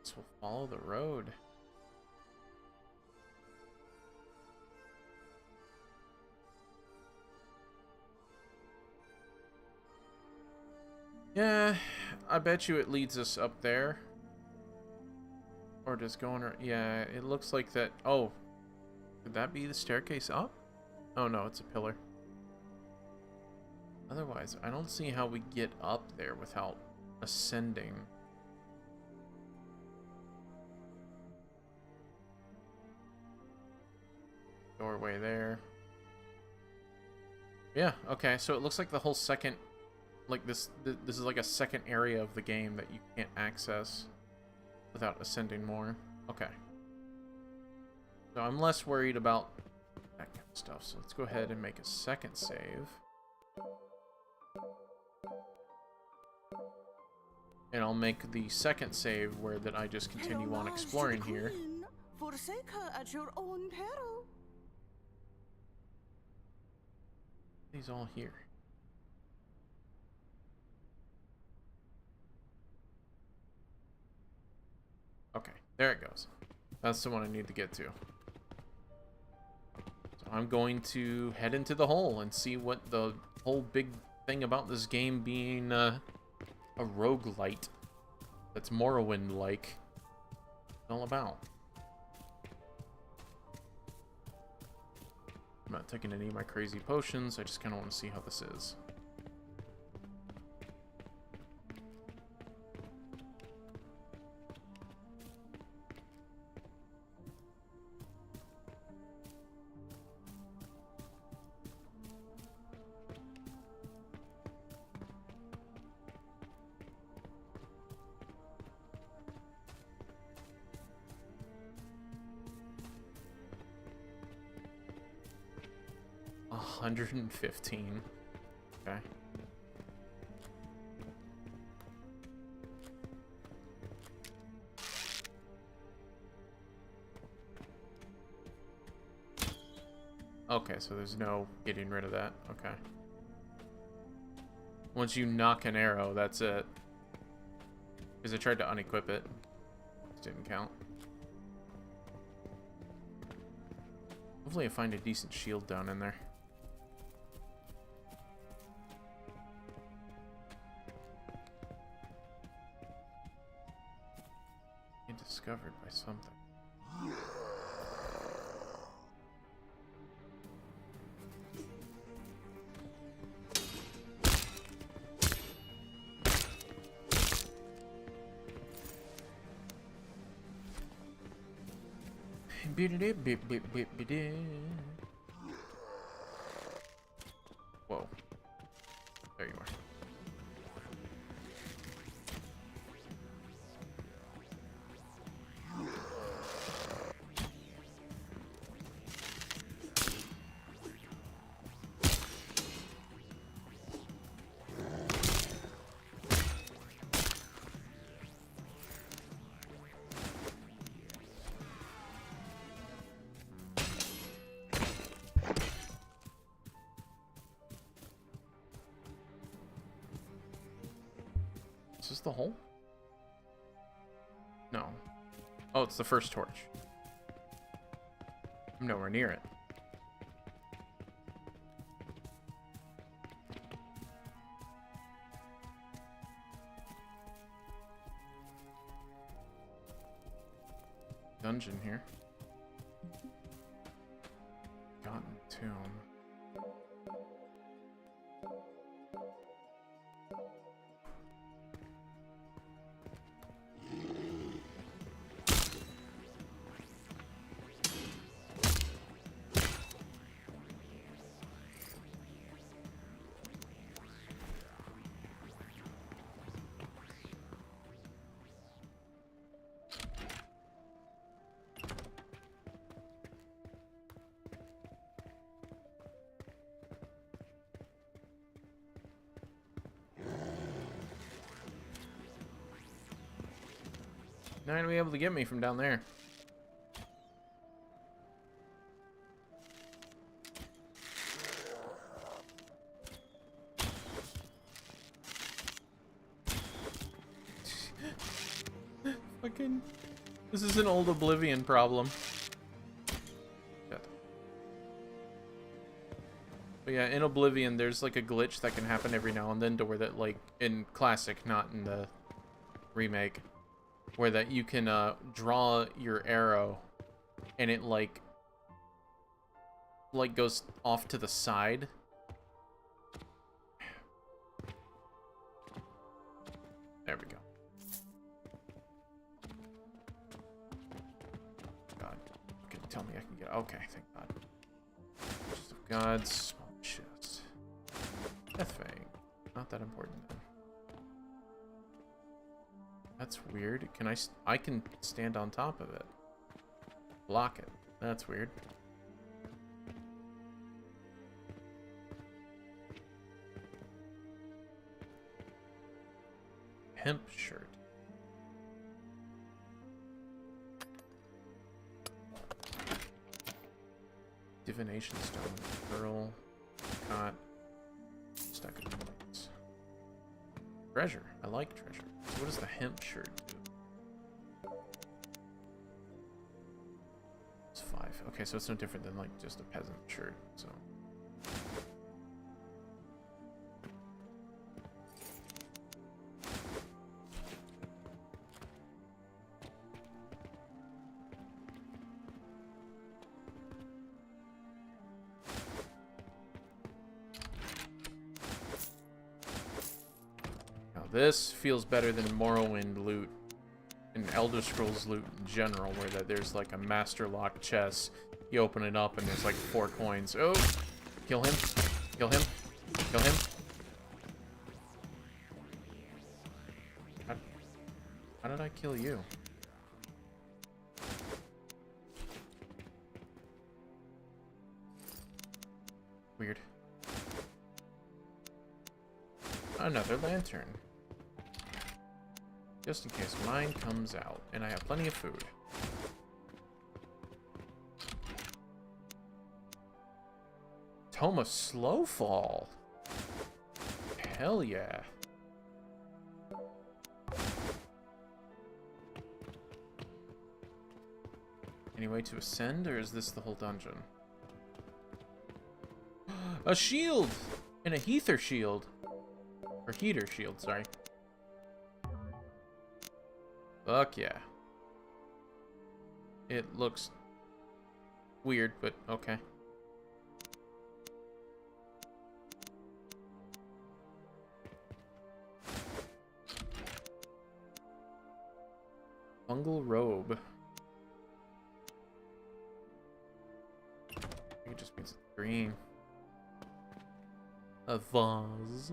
So we'll follow the road. Yeah, I bet you it leads us up there. Or just going... Yeah, it looks like that... Oh, could that be the staircase up? Oh no, it's a pillar. Otherwise, I don't see how we get up there without ascending. Doorway there. Yeah, okay, so it looks like the whole second... Like this is like a second area of the game that you can't access without ascending more. Okay. So I'm less worried about that kind of stuff. So let's go ahead and make a second save. And I'll make the second save where that I just continue on exploring here. Forsake her at your own peril. He's all here. Okay, there it goes. That's the one I need to get to. So I'm going to head into the hole and see what the whole big thing about this game being a roguelite that's Morrowind like is all about. I'm not taking any of my crazy potions. I just kind of want to see how this is. $115. Okay. Okay, so there's no getting rid of that. Okay. Once you knock an arrow, that's it. Because I tried to unequip it. It didn't count. Hopefully I find a decent shield down in there. Discovered by something. Whoa. There you are. this the hole? No. Oh, it's the first torch. I'm nowhere near it. Dungeon here. Forgotten tomb. Not gonna be able to get me from down there. Fucking... This is an old Oblivion problem. Shit. But yeah, in Oblivion, there's like a glitch that can happen every now and then to where that, like, in Classic, not in the remake, where that you can draw your arrow and it like goes off to the side. There we go. God. Okay, tell me I can get... Okay, thank God. Chest of Gods, small chest. Death Fang. Not that important then. That's weird. Can I can stand on top of it. Block it. That's weird. Hemp shirt. Divination stone. Pearl. Cot. Stack of points. Treasure. I like treasure. So what does the hemp shirt do? It's 5. Okay, so it's no different than like just a peasant shirt, so. This feels better than Morrowind loot and Elder Scrolls loot in general, where that there's like a master lock chest. You open it up and there's like 4 coins. Oh! Kill him. Kill him. Kill him. How did I kill you? Weird. Another lantern. Just in case mine comes out, and I have plenty of food. Tome of Slowfall. Hell yeah. Any way to ascend, or is this the whole dungeon? A shield! And a heather shield. Or heater shield, sorry. Fuck yeah. It looks weird, but okay. Fungal robe. I think it just means green. A vase.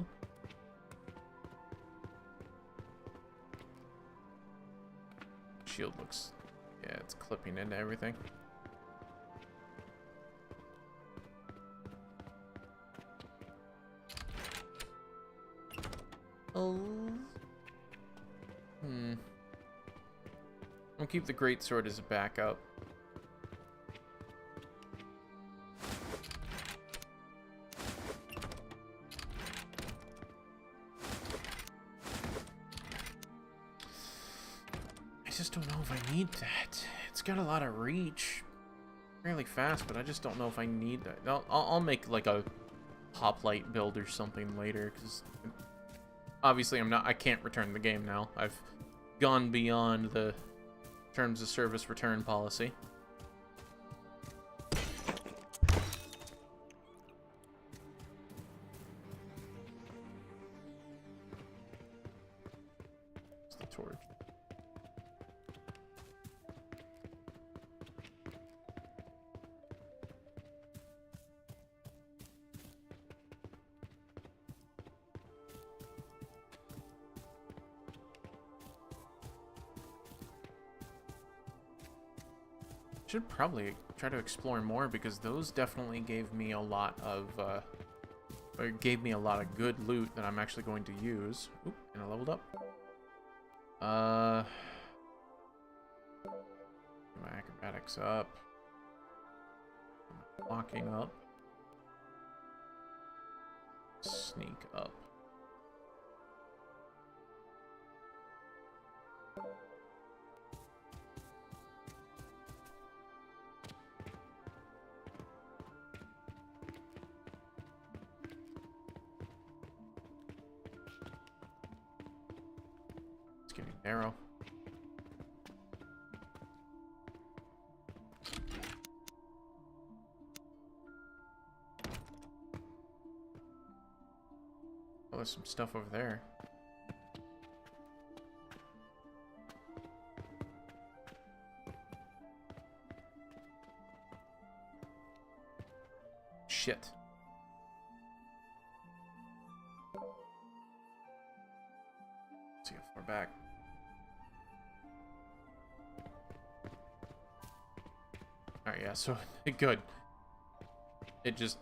Shield looks, yeah, it's clipping into everything. Oh. I'll keep the greatsword as a backup. just don't know if I need that. It's got a lot of reach. Fairly fast, but I just don't know if I need that. I'll make like a hoplite build or something later, because obviously I can't return the game now. I've gone beyond the terms of service return policy. It's the torch. Should probably try to explore more, because those definitely gave me a lot of good loot that I'm actually going to use. Oop, and I leveled up. My acrobatics up. Walking up. Sneak up. Give me an arrow. Oh, there's some stuff over there. Shit. Let's see how far back. Alright, yeah, so good. It just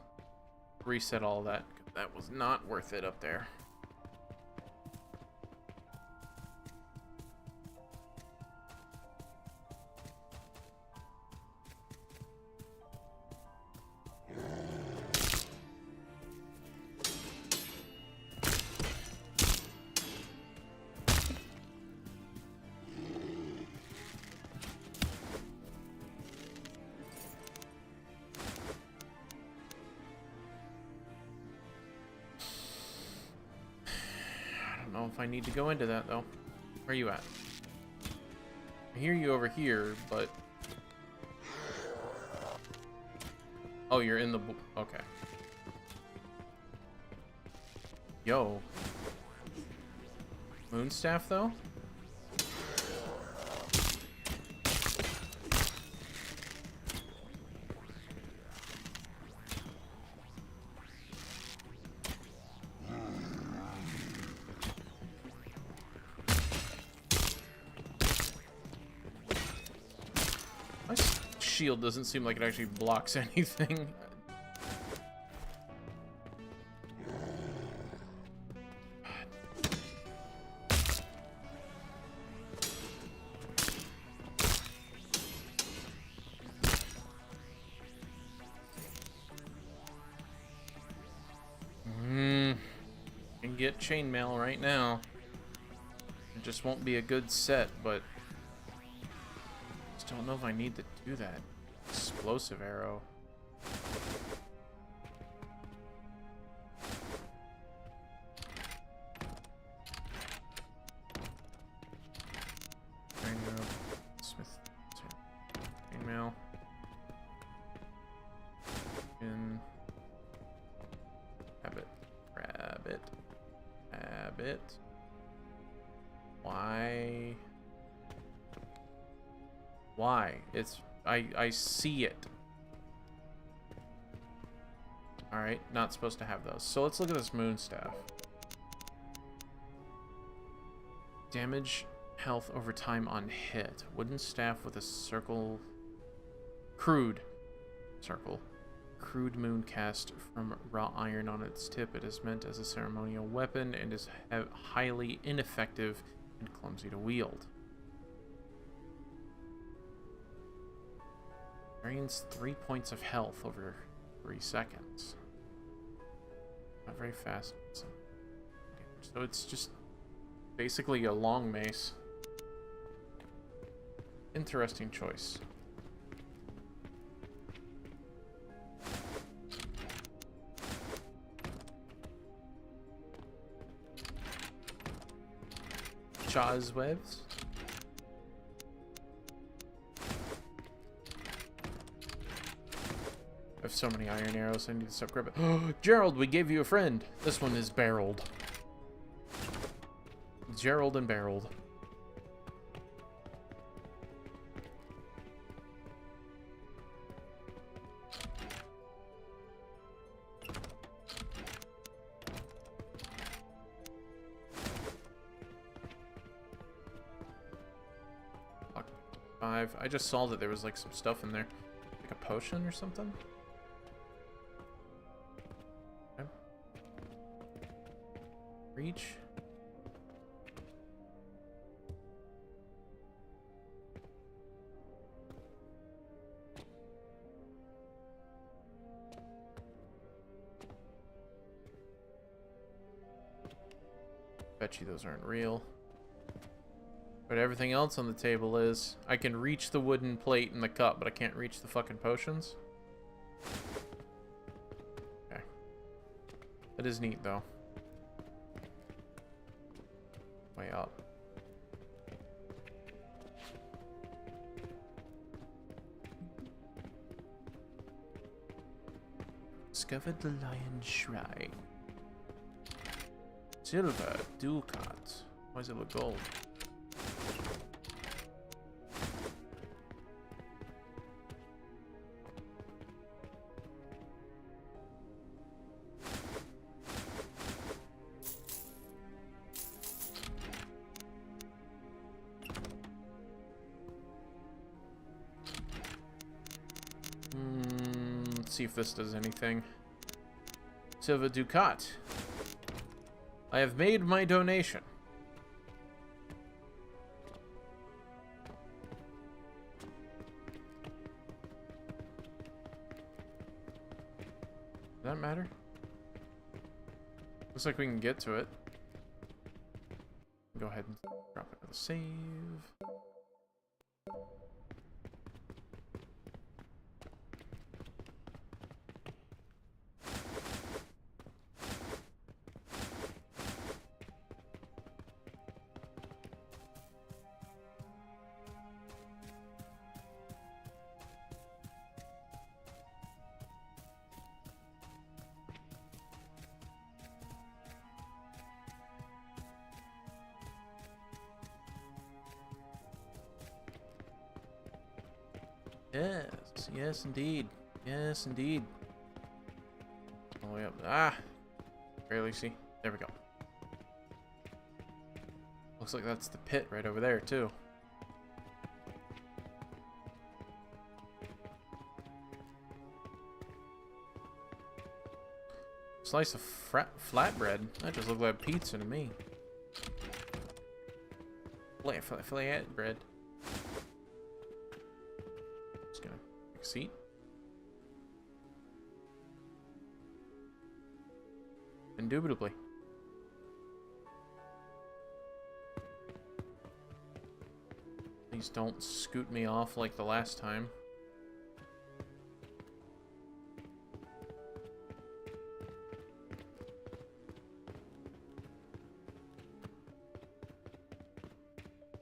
reset all that. That was not worth it up there. I don't know if I need to go into that, though. Where are you at? I hear you over here, but... Oh, you're in the... Okay. Yo. Moonstaff, though? Shield doesn't seem like it actually blocks anything. Can get chainmail right now. It just won't be a good set, but just don't know if I need to do that. Explosive arrow. Smith. Chainmail. Rabbit. Rabbit. Rabbit. Why? Why? It's... I see it. Alright, not supposed to have those. So let's look at this moonstaff. Damage health over time on hit. Wooden staff with a circle... Crude. Circle. Crude moon cast from raw iron on its tip. It is meant as a ceremonial weapon and is highly ineffective and clumsy to wield. Drains 3 points of health over 3 seconds. Not very fast. So it's just basically a long mace. Interesting choice. Shaw's webs. I have so many iron arrows, I need to stop grabbing. Gerald, we gave you a friend. This one is barreled. Gerald and barreled. Lock 5. I just saw that there was like some stuff in there. Like a potion or something? Okay. Reach. Bet you those aren't real. But everything else on the table is. I can reach the wooden plate and the cup, but I can't reach the fucking potions. Okay. That is neat, though. Way up. Discovered the Lion's Shrine. Silver, ducat. Why does it look gold? Let's see if this does anything. Silver ducat. I have made my donation. Does that matter? Looks like we can get to it. Go ahead and drop it to the save. Yes, yes indeed. Yes indeed. All the way up. Ah! Barely see. There we go. Looks like that's the pit right over there, too. Slice of flatbread? That just looked like pizza to me. Flatbread. Just gonna take a seat. Indubitably. Please don't scoot me off like the last time.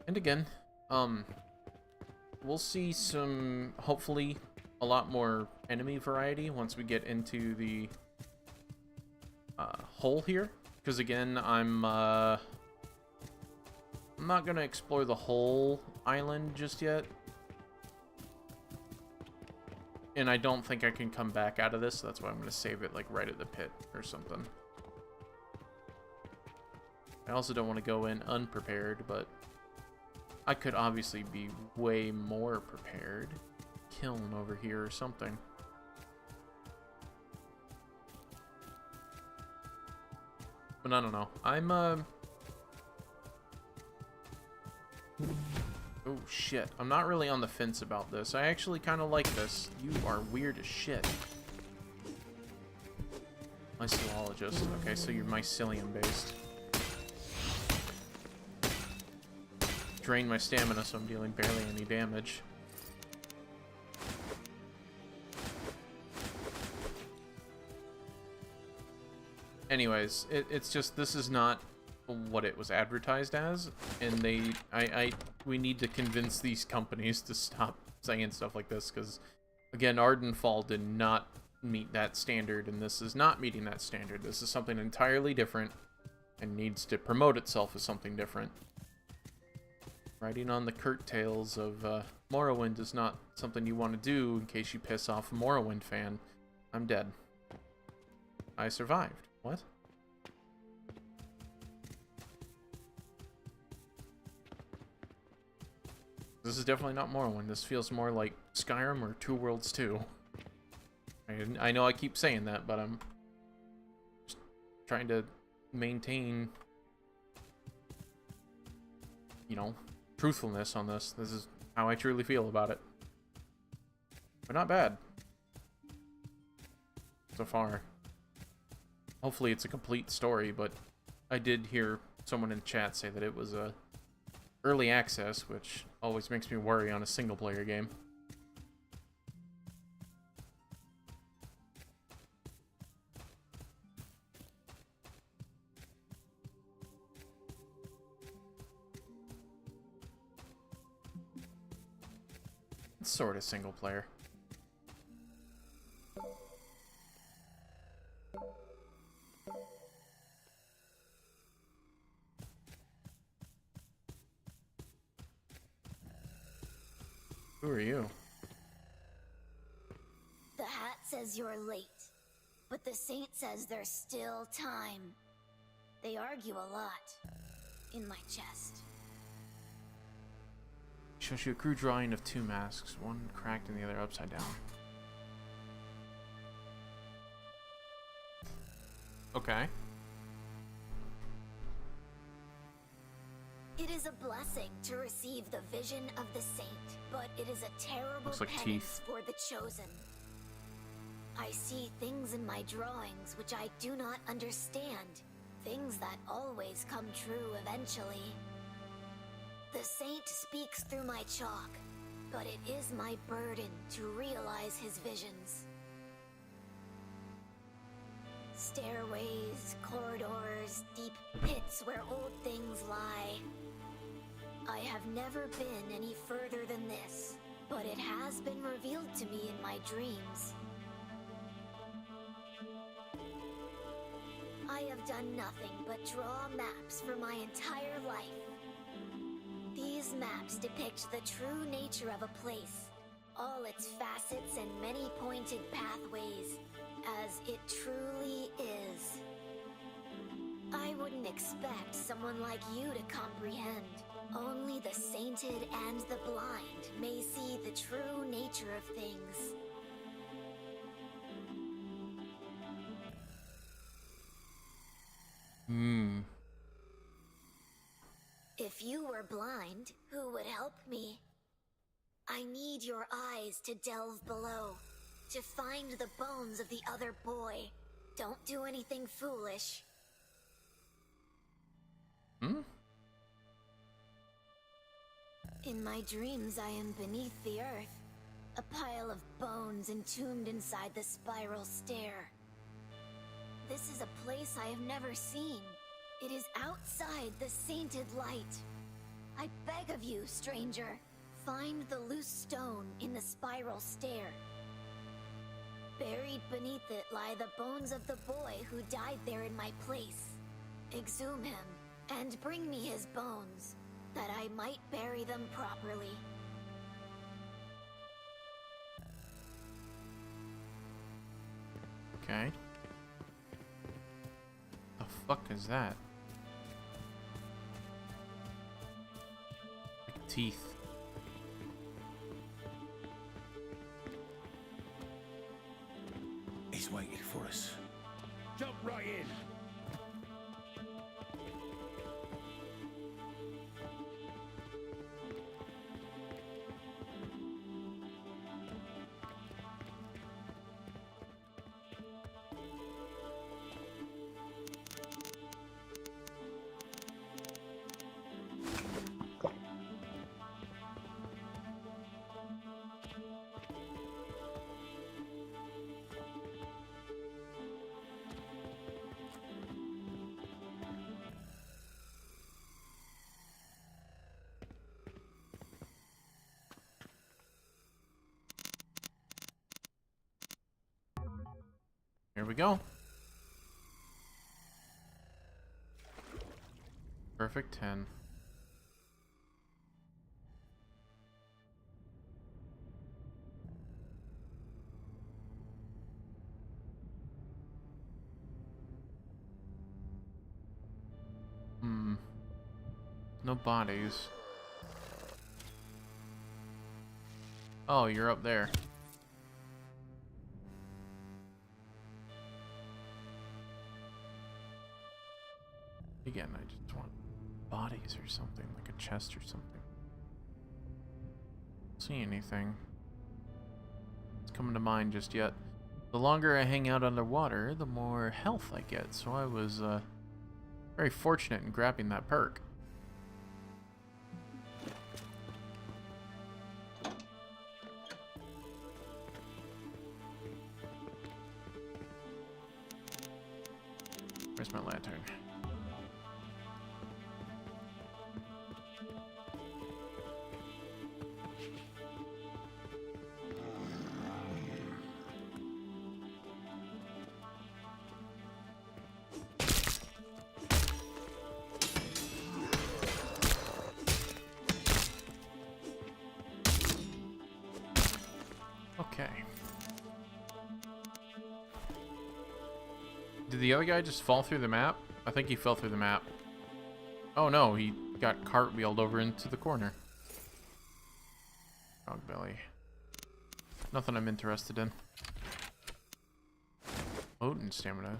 And again, we'll see some, hopefully, a lot more enemy variety once we get into the hole here. Because again, I'm not gonna explore the whole island just yet. And I don't think I can come back out of this, so that's why I'm gonna save it like right at the pit or something. I also don't want to go in unprepared, but I could obviously be way more prepared. Kiln over here or something. But I don't know. I'm, oh, shit. I'm not really on the fence about this. I actually kind of like this. You are weird as shit. Mycologist. Okay, so you're mycelium based. drain my stamina, so I'm dealing barely any damage. Anyways, it's just, this is not what it was advertised as, and we need to convince these companies to stop saying stuff like this, because, again, Ardenfall did not meet that standard, and this is not meeting that standard. This is something entirely different, and needs to promote itself as something different. Riding on the curtails of Morrowind is not something you want to do in case you piss off a Morrowind fan. I'm dead. I survived. What? This is definitely not Morrowind. This feels more like Skyrim or Two Worlds 2. I know I keep saying that, but I'm just trying to maintain, you know, truthfulness on this. This is how I truly feel about it. But not bad. So far. Hopefully it's a complete story, but I did hear someone in the chat say that it was a early access, which always makes me worry on a single player game. It's sort of single player. Who are you? The hat says you're late, but the saint says there's still time. They argue a lot in my chest. Shows you a crude drawing of two masks, one cracked and the other upside down. Okay. It is a blessing to receive the vision of the saint, but it is a terrible Looks like penance teeth. for the chosen. I see things in my drawings which I do not understand, things that always come true eventually. The saint speaks through my chalk, but it is my burden to realize his visions. Stairways, corridors, deep pits where old things lie. I have never been any further than this, but it has been revealed to me in my dreams. I have done nothing but draw maps for my entire life. These maps depict the true nature of a place, all its facets and many pointed pathways, as it truly is. I wouldn't expect someone like you to comprehend. Only the sainted and the blind may see the true nature of things. If you were blind, who would help me? I need your eyes to delve below, to find the bones of the other boy. Don't do anything foolish. In my dreams, I am beneath the earth, a pile of bones entombed inside the spiral stair. This is a place I have never seen. It is outside the sainted light. I beg of you, stranger, find the loose stone in the spiral stair. Buried beneath it lie the bones of the boy who died there in my place. Exhume him, and bring me his bones, that I might bury them properly. Okay. The fuck is that? Like teeth. He's waiting for us. Jump right in. Here we go. Perfect 10. No bodies. Oh, you're up there. Again, I just want bodies or something, like a chest or something. Don't see anything. It's coming to mind just yet. The longer I hang out underwater, the more health I get, so I was very fortunate in grabbing that perk. Where's my lantern? Okay. Did the other guy just fall through the map? I think he fell through the map. Oh no, he got cartwheeled over into the corner. Frog belly. Nothing I'm interested in. Potent stamina.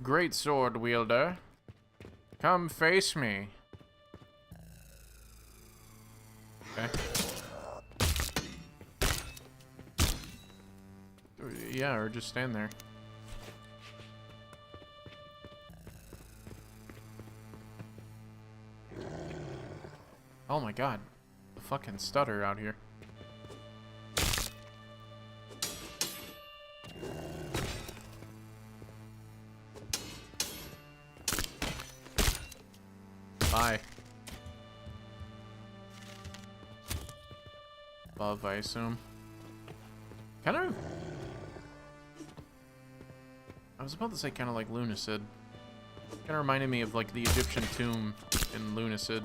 Great sword wielder. Come face me. Okay. Yeah, or just stand there. Oh my god. The fucking stutter out here. Bye. Above, I assume. Kind of... I was about to say kind of like Lunacid. Kind of reminded me of like the Egyptian tomb in Lunacid.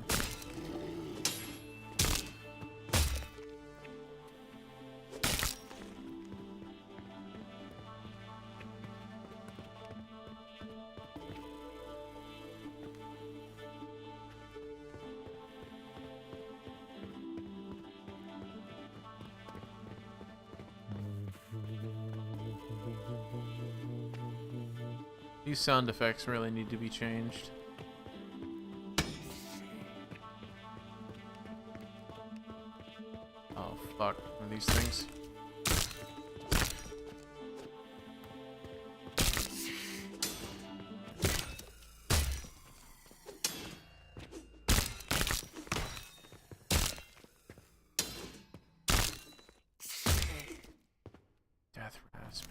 These sound effects really need to be changed. Oh fuck, one of these things. Death rasp.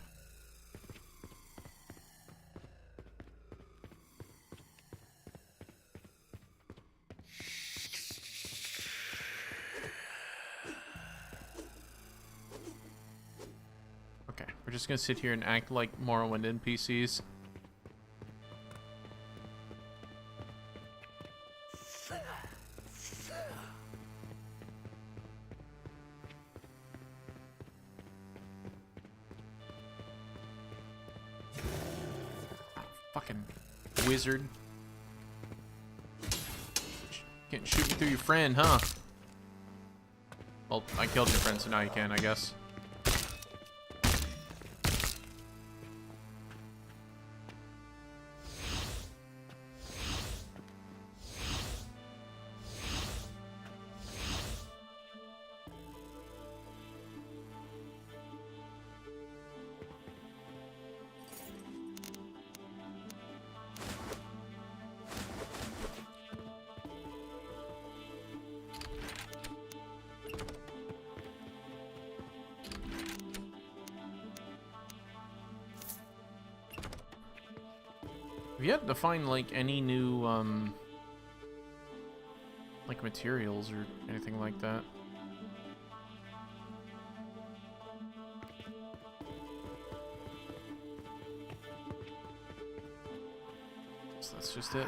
We're just gonna sit here and act like Morrowind NPCs. Fucking wizard. Can't shoot me through your friend, huh? Well, I killed your friend, so now you can, I guess. I've yet to find like any new like materials or anything like that. So that's just it.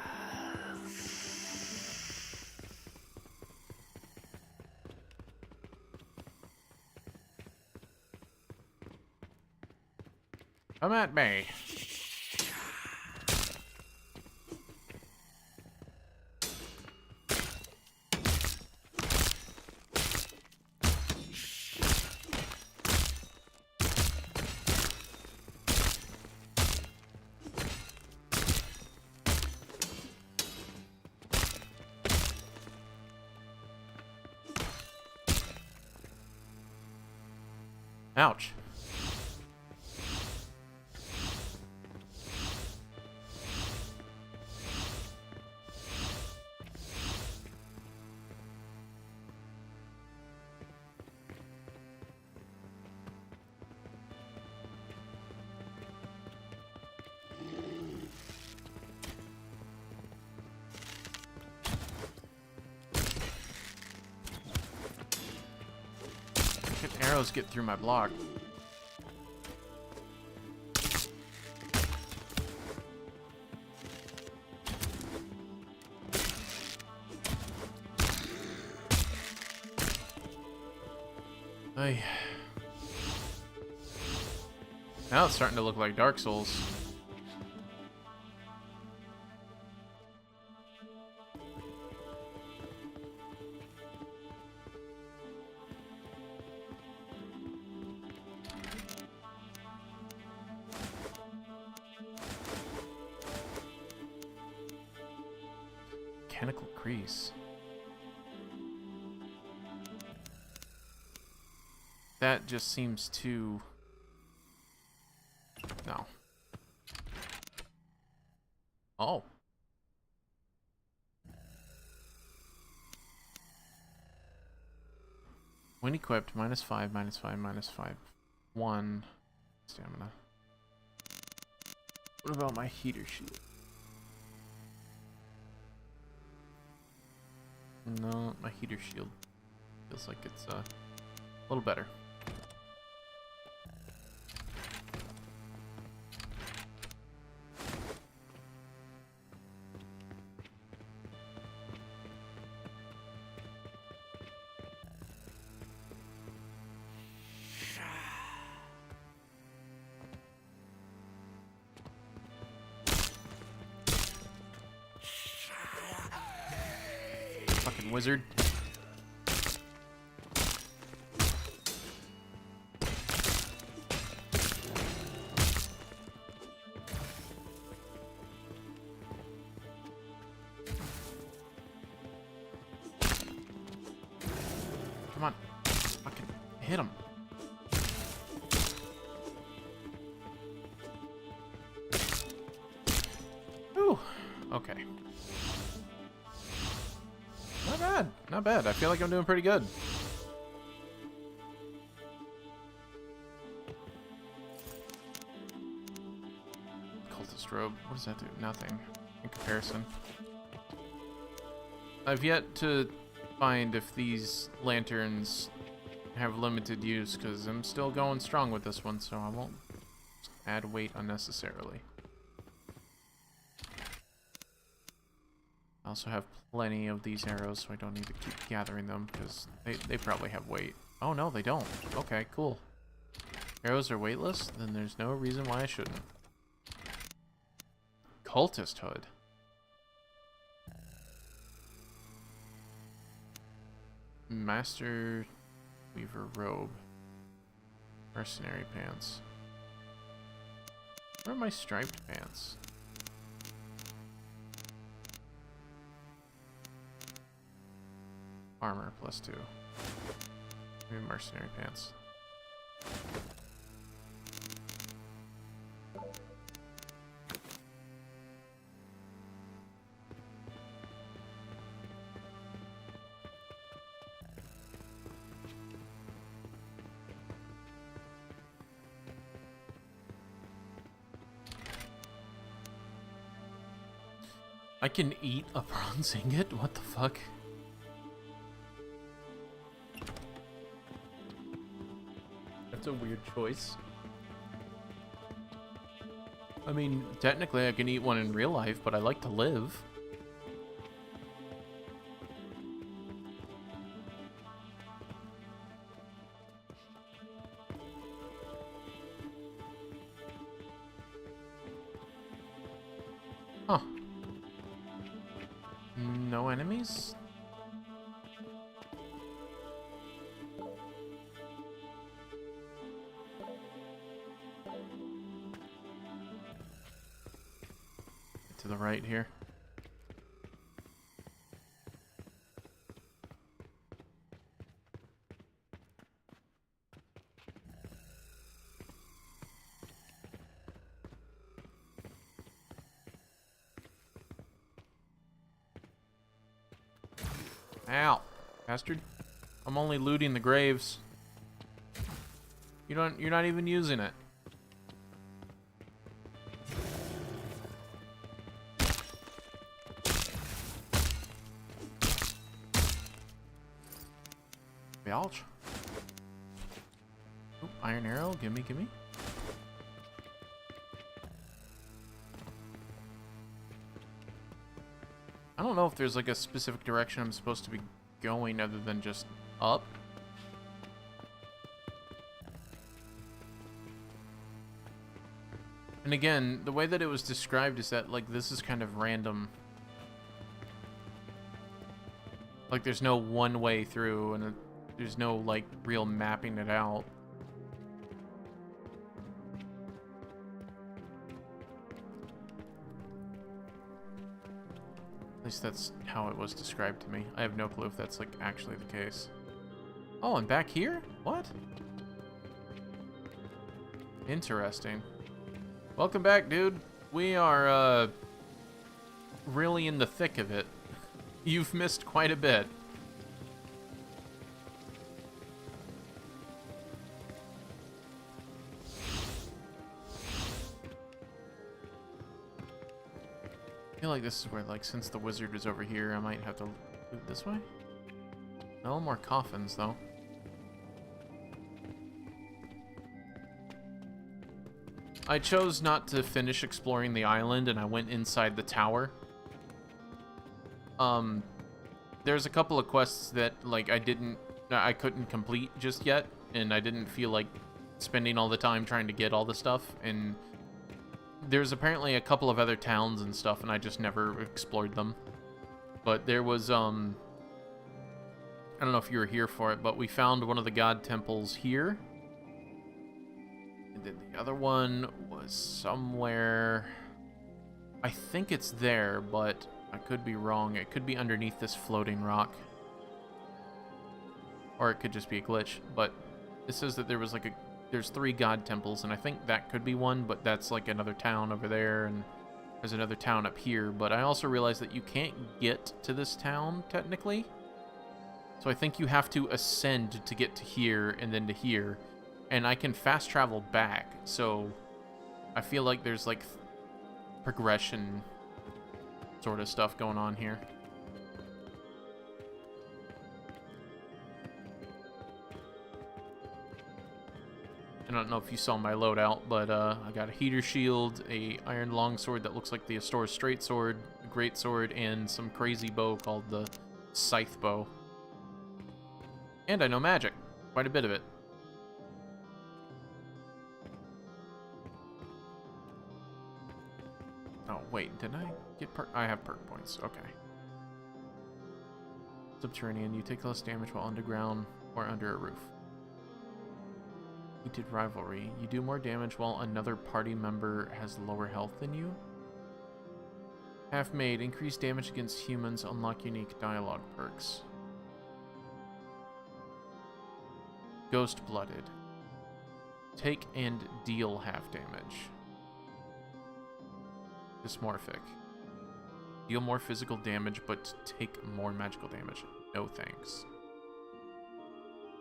Come at me. Ouch. Arrows get through my block. Ay. Now it's starting to look like Dark Souls. Mechanical crease. That just seems too... No. Oh. When equipped, -5, -5, -5. 1 stamina. What about my heater shield? No, my heater shield feels like it's a little better. Fucking wizard. Come on. Fucking hit him. Ooh. Okay. Not bad. Not bad. I feel like I'm doing pretty good. Cultist robe. What does that do? Nothing. In comparison. I've yet to find if these lanterns have limited use, because I'm still going strong with this one, so I won't add weight unnecessarily. I also have plenty of these arrows, so I don't need to keep gathering them, because they probably have weight. Oh, no, they don't. Okay, cool. Arrows are weightless? Then there's no reason why I shouldn't. Cultist hood. Master Weaver robe. Mercenary pants. Where are my striped pants? Armor +2. Maybe mercenary pants. I can eat a bronze ingot? What the fuck? That's a weird choice. I mean, technically I can eat one in real life, but I like to live. Huh. No enemies? To the right here. Ow, bastard. I'm only looting the graves. You're not even using it. Ouch. Oh, iron arrow, gimme. I don't know if there's like a specific direction I'm supposed to be going other than just up. And again, the way that it was described is that like this is kind of random. Like there's no one way through and there's no like real mapping it out. At least that's how it was described to me. I have no clue if that's like actually the case. Oh, and back here? What? Interesting. Welcome back, dude. We are really in the thick of it. You've missed quite a bit. I feel like this is where, like, since the wizard is over here, I might have to loot this way. No more coffins, though. I chose not to finish exploring the island, and I went inside the tower. There's a couple of quests that, like, I couldn't complete just yet, and I didn't feel like spending all the time trying to get all the stuff, and there's apparently a couple of other towns and stuff, and I just never explored them. But there was, I don't know if you were here for it, but we found one of the god temples here. And then the other one was somewhere, I think it's there, but I could be wrong. It could be underneath this floating rock. Or it could just be a glitch, but it says that there was like there's 3 god temples, and I think that could be one, but that's like another town over there, and there's another town up here. But I also realized that you can't get to this town, technically. So I think you have to ascend to get to here, and then to here. And I can fast travel back, so I feel like there's like progression sort of stuff going on here. I don't know if you saw my loadout, but I got a heater shield, a iron longsword that looks like the Astor's straight sword, a great sword, and some crazy bow called the scythe bow. And I know magic, quite a bit of it. Oh wait, did I get perk? I have perk points. Okay. Subterranean, you take less damage while underground or under a roof. Heated rivalry. You do more damage while another party member has lower health than you. Half-made. Increase damage against humans. Unlock unique dialogue perks. Ghost-blooded. Take and deal half damage. Dysmorphic. Deal more physical damage, but take more magical damage. No thanks.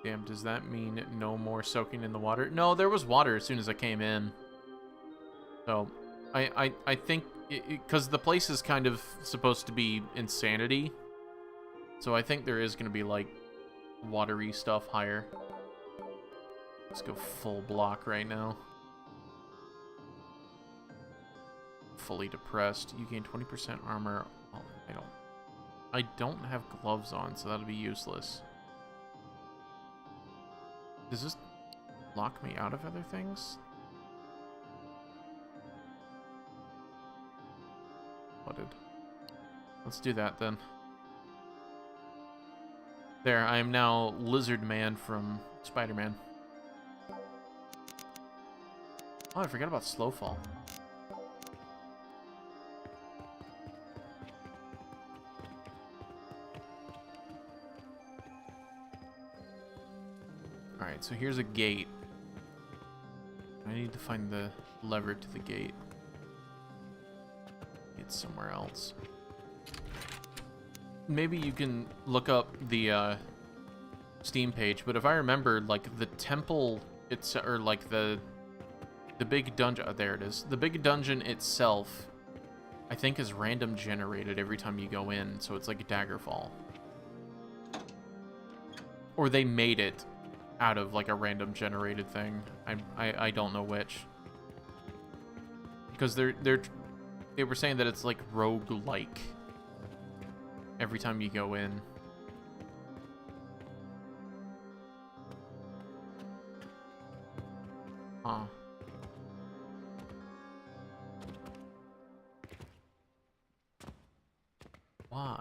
Damn, does that mean no more soaking in the water? No, there was water as soon as I came in. So, I think, because the place is kind of supposed to be insanity. So I think there is going to be, like, watery stuff higher. Let's go full block right now. Fully depressed. You gain 20% armor. Oh, I don't have gloves on, so that'll be useless. Does this lock me out of other things? Flooded. Let's do that then. There, I am now Lizard Man from Spider-Man. Oh, I forgot about Slowfall. Alright, so here's a gate. I need to find the lever to the gate. It's somewhere else. Maybe you can look up the Steam page, but if I remember, like the temple, or like the big dungeon. Oh, there it is. The big dungeon itself, I think, is random generated every time you go in, so it's like a Daggerfall. Or they made it out of like a random generated thing. I don't know which. Because they were saying that it's like rogue-like every time you go in. Huh. Why?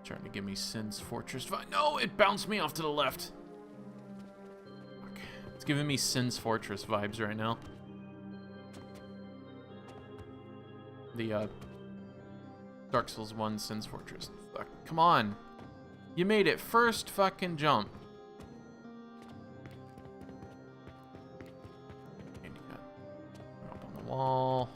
Trying to give me Sin's Fortress vibe. No, it bounced me off to the left. Fuck. It's giving me Sin's Fortress vibes right now. The Dark Souls 1 Sin's Fortress. Fuck. Come on. You made it first fucking jump. Up on the wall.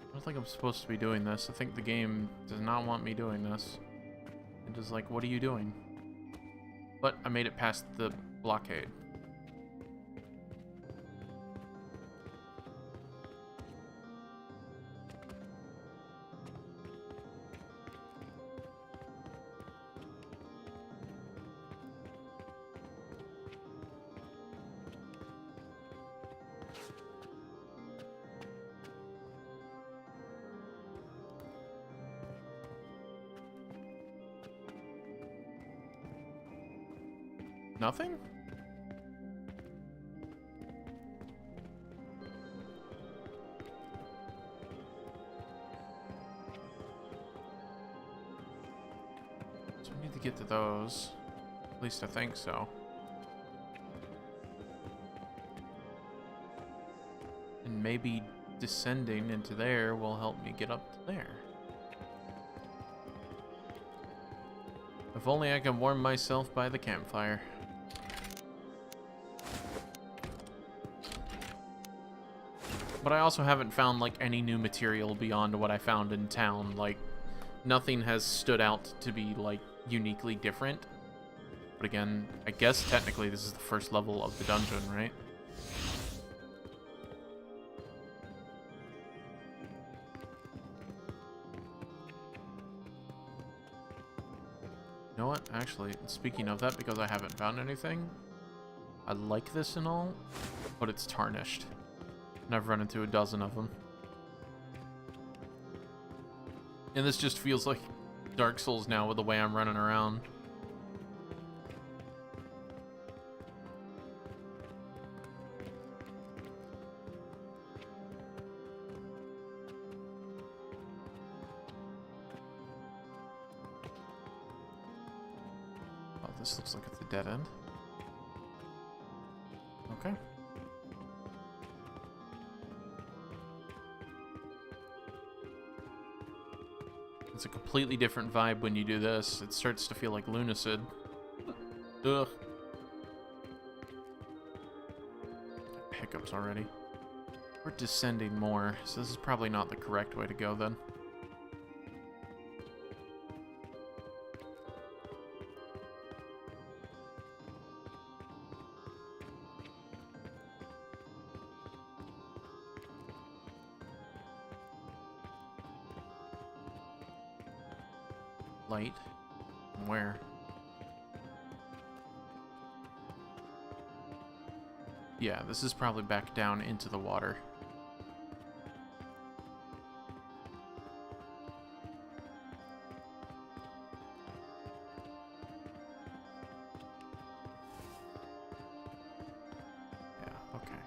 I don't think I'm supposed to be doing this. I think the game does not want me doing this. It is like, what are you doing? But I made it past the blockade. Nothing? So we need to get to those. At least I think so. And maybe descending into there will help me get up to there. If only I can warm myself by the campfire. But I also haven't found, like, any new material beyond what I found in town. Like, nothing has stood out to be, like, uniquely different. But again, I guess technically this is the first level of the dungeon, right? You know what? Actually, speaking of that, because I haven't found anything, I like this and all, but it's tarnished. And I've run into a dozen of them. And this just feels like Dark Souls now with the way I'm running around. Oh, this looks like it's a dead end. Okay. It's a completely different vibe when you do this. It starts to feel like Lunacid. Ugh. Hiccups already. We're descending more, so this is probably not the correct way to go then. light. Where? Yeah, this is probably back down into the water. Yeah, okay.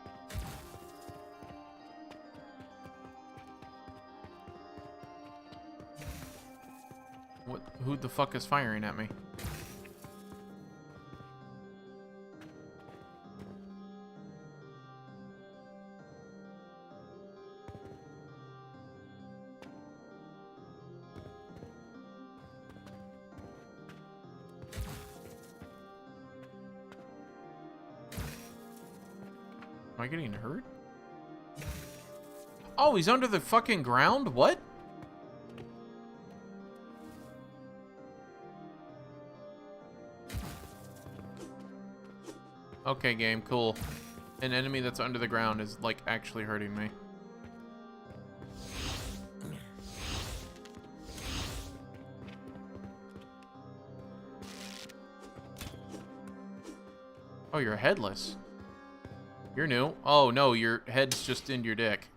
What? Who the fuck is firing at me? Am I getting hurt? Oh, he's under the fucking ground? What? Okay, game, cool. An enemy that's under the ground is, like, actually hurting me. Oh, you're headless. You're new. Oh, no, your head's just in your dick.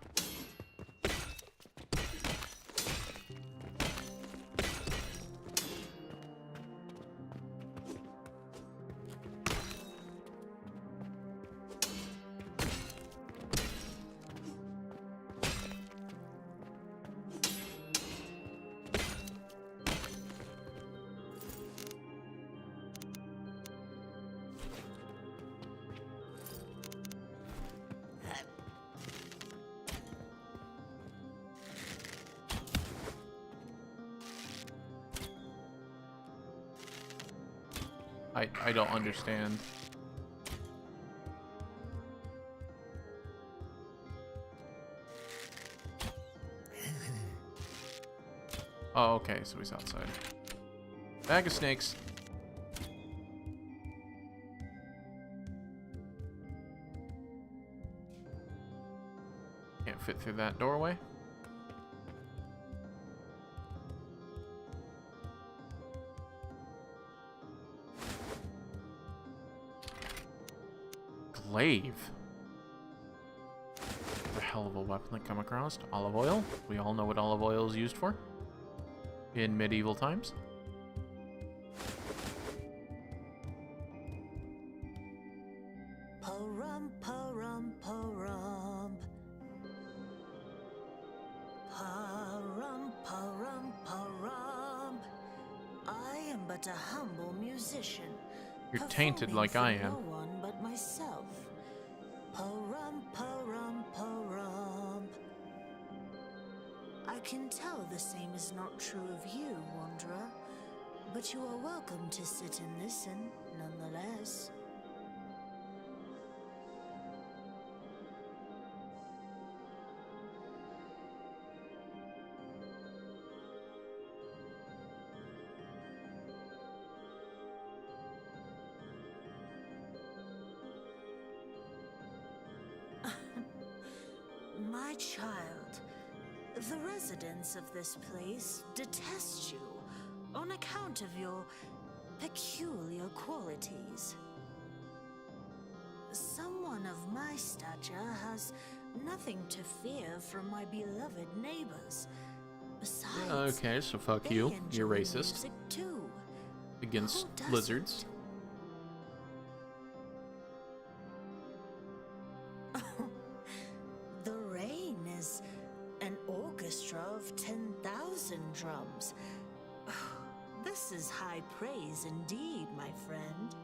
I don't understand. Oh, okay, so he's outside. Bag of snakes. Can't fit through that doorway. Glaive. A hell of a weapon to come across. Olive oil. We all know what olive oil is used for in medieval times. Parum, parum, parum. Parum, parum, parum. I am but a humble musician. You're tainted like I am. No one but myself. Parum, parum, parum. I can tell the same is not true of you, Wanderer, but you are welcome to sit and listen, nonetheless. My child, the residents of this place detest you on account of your peculiar qualities. Someone of my stature has nothing to fear from my beloved neighbors. Besides, Okay, so fuck you. You're racist. music too. Against Who doesn't? lizards. The rain is an orchestra of 10,000 drums. This is high praise indeed, my friend.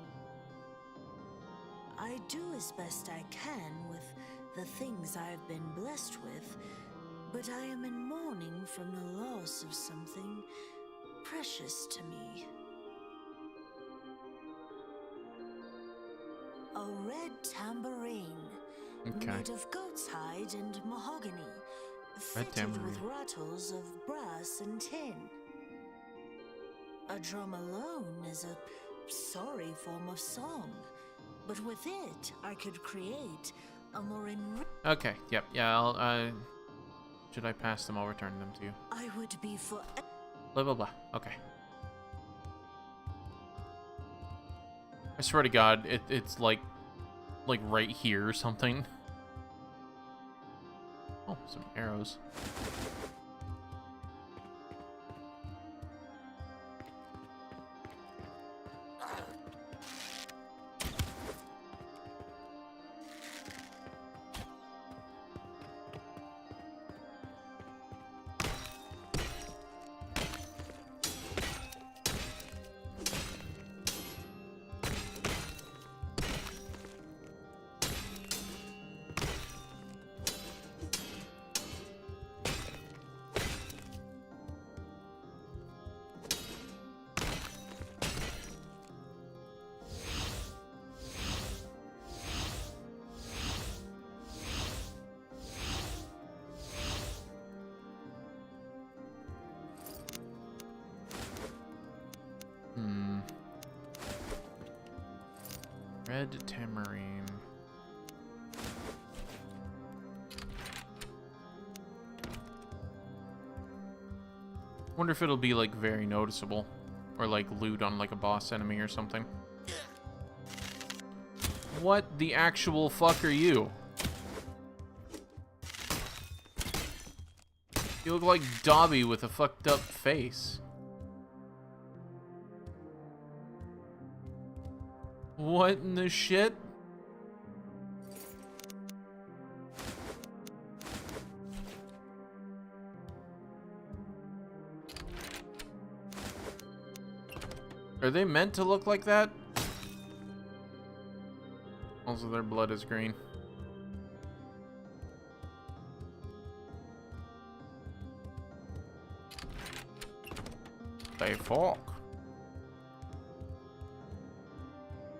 I do as best I can with the things I've been blessed with, but I am in mourning from the loss of something precious to me. A red tambourine. Okay. Made of goat's hide and mahogany, Red fitted tambourine. with rattles of brass and tin. A drum alone is a sorry form of song, but with it I could create a more enriched. Okay, yep, yeah, I'll, should I pass them? I'll return them to you. I would be for. Blah, blah, blah. Okay. I swear to God, it's like right here or something. Oh, some arrows. Red tamarine. Wonder if it'll be like very noticeable, or like loot on like a boss enemy or something. What the actual fuck are you? You look like Dobby with a fucked up face. What in the shit? Are they meant to look like that? Also, their blood is green. They fuck.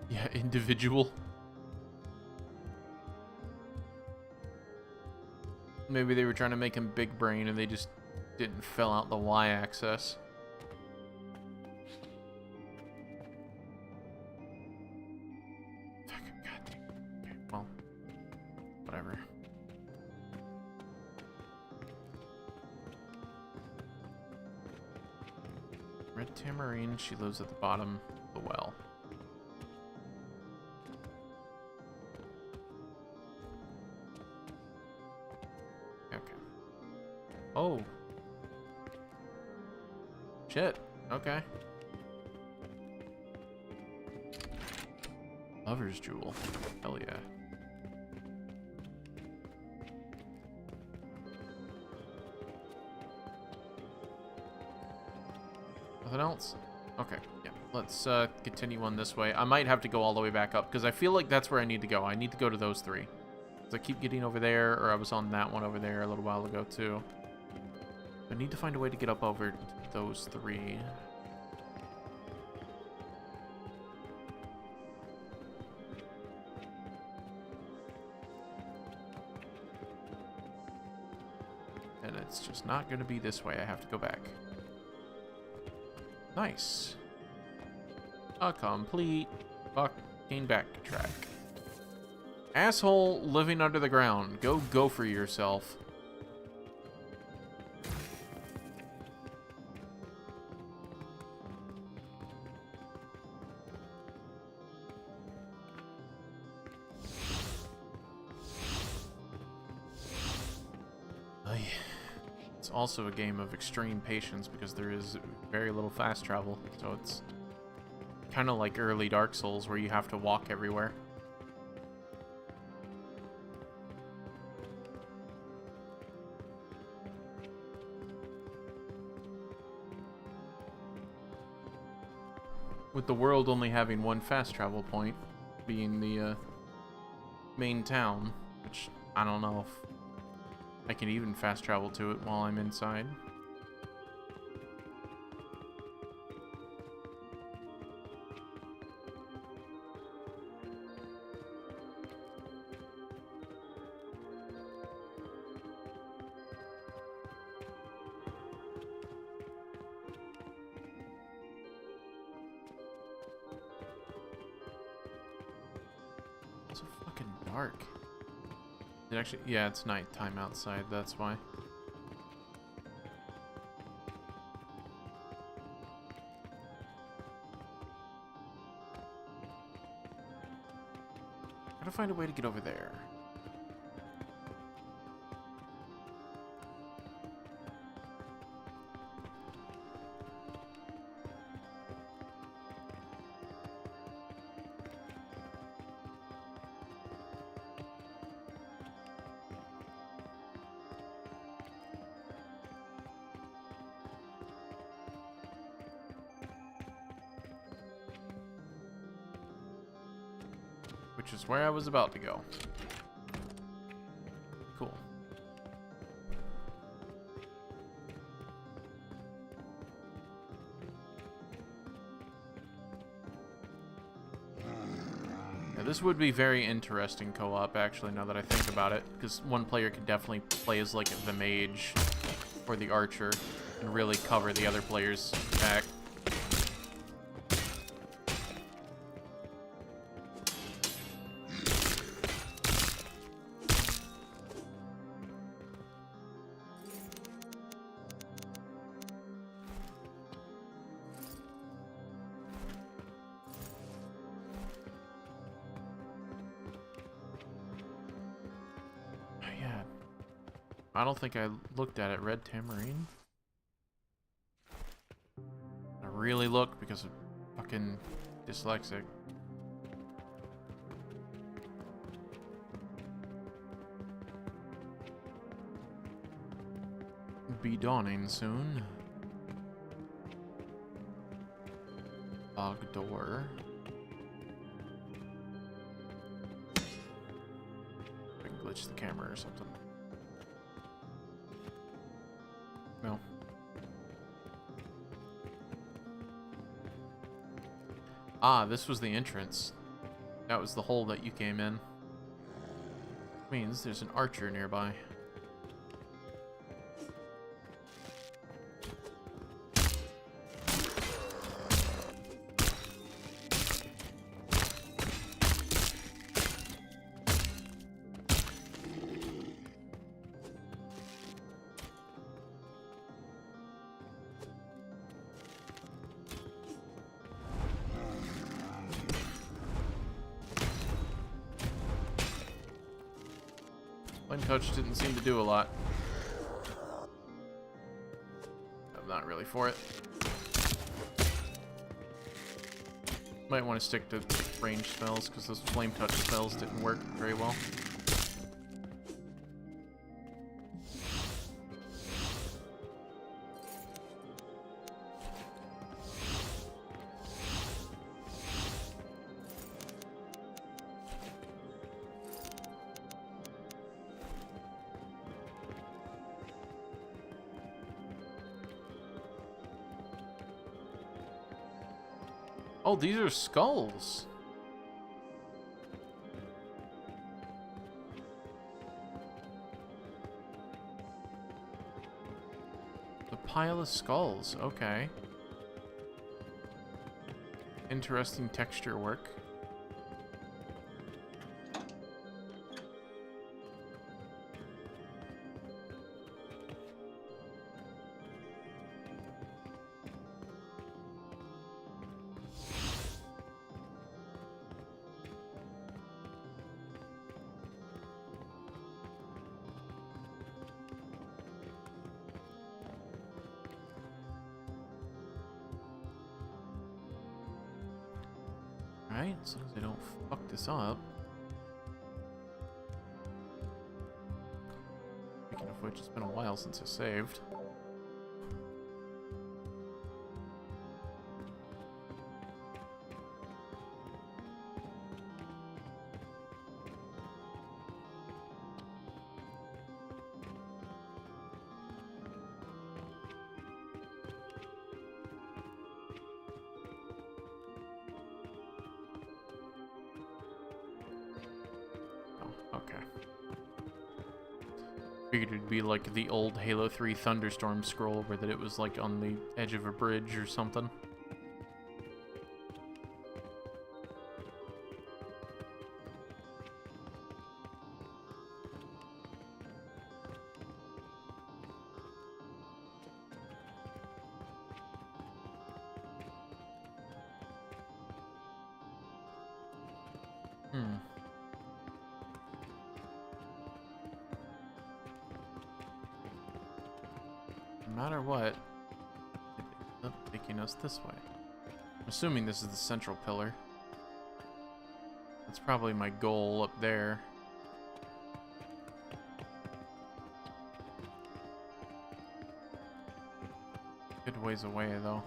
Yeah, individual. Maybe they were trying to make him big brain and they just didn't fill out the y-axis. Okay, well, whatever. Red tamarine, she lives at the bottom of the well. Oh. Shit. Okay. Lover's jewel. Hell yeah. Nothing else? Okay. Yeah. Let's continue on this way. I might have to go all the way back up because I feel like that's where I need to go. I need to go to those three. Because I keep getting over there, or I was on that one over there a little while ago too. I need to find a way to get up over those three. And it's just not going to be this way. I have to go back. Nice. A complete fucking backtrack. Asshole living under the ground. Go for yourself. It's also a game of extreme patience because there is very little fast travel, so it's kind of like early Dark Souls where you have to walk everywhere. With the world only having one fast travel point, being the main town, which I don't know if I can even fast travel to it while I'm inside. It's so fucking dark. It actually, yeah, it's nighttime outside, that's why. find a way to get over there. Which is where I was about to go. Cool. Now, this would be very interesting co-op, actually, now that I think about it, because one player could definitely play as, like, the mage or the archer and really cover the other player's back. I don't think I looked at it. Red Tamarine? I really look because I'm fucking dyslexic. Be dawning soon. Fog door. I can glitch the camera or something. No. Ah, this was the entrance. That was the hole that you came in. Means there's an archer nearby. Touch didn't seem to do a lot. I'm not really for it. Might want to stick to ranged spells because those flame touch spells didn't work very well. Oh, these are skulls. The pile of skulls, okay. Interesting texture work. Alright, as long as I don't fuck this up. Speaking of which, it's been a while since I saved. Figured it'd be like the old Halo 3 Thunderstorm scroll where that it was like on the edge of a bridge or something. no matter what, it's taking us this way. I'm assuming this is the central pillar. That's probably my goal up there. Good ways away, though.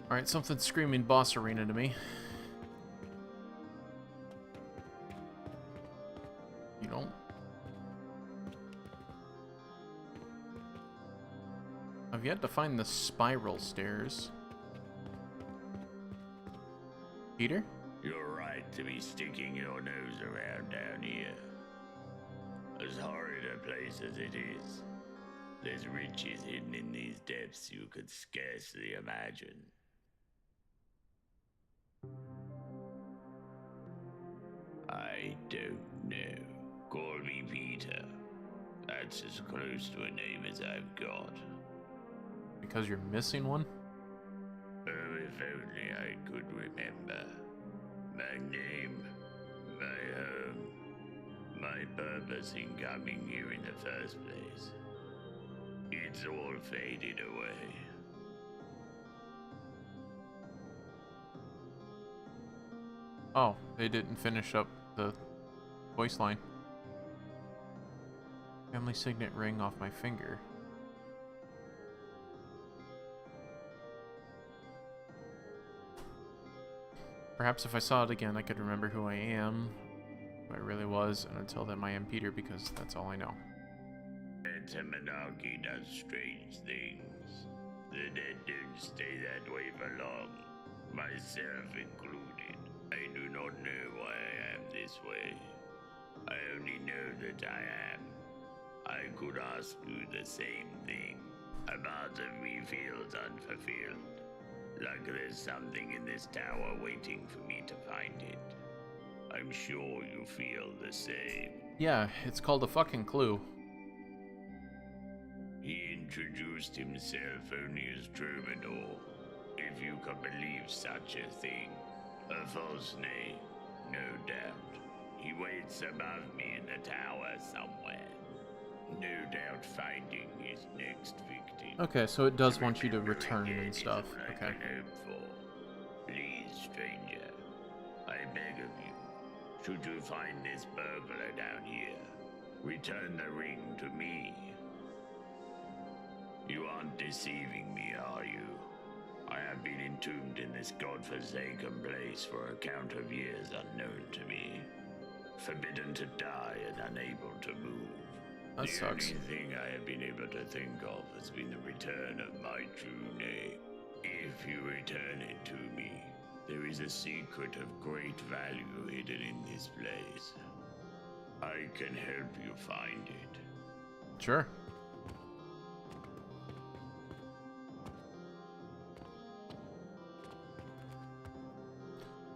Alright, something's screaming boss arena to me. You don't. I've yet to find the spiral stairs. Peter? You're right to be sticking your nose around down here. As horrid a place as it is, there's riches hidden in these depths you could scarcely imagine. I don't know. Call me Peter. That's as close to a name as I've got. Because you're missing one? Oh, if only I could remember. My name, my home, my purpose in coming here in the first place. It's all faded away. Oh, they didn't finish up the voice line. Family signet ring off my finger. Perhaps if I saw it again, I could remember who I am, who I really was, and until then I am Peter because that's all I know. The monarchy does strange things. The dead don't stay that way for long, myself included. I do not know why I am this way. I only know that I am. I could ask you the same thing. A part of me feels unfulfilled. Like there's something in this tower waiting for me to find it. I'm sure you feel the same. Yeah, it's called a fucking clue. He introduced himself only as troubadour, if you can believe such a thing. A false name, no doubt. He waits above me in the tower somewhere. No doubt finding his next victim. Okay, so it does want you to return and stuff. Okay. Please, stranger, I beg of you, should you find this burglar down here, return the ring to me. You aren't deceiving me, are you? I have been entombed in this godforsaken place for a count of years unknown to me. Forbidden to die and unable to move. That sucks. The only thing I have been able to think of has been the return of my true name. If you return it to me, there is a secret of great value hidden in this place. I can help you find it. Sure.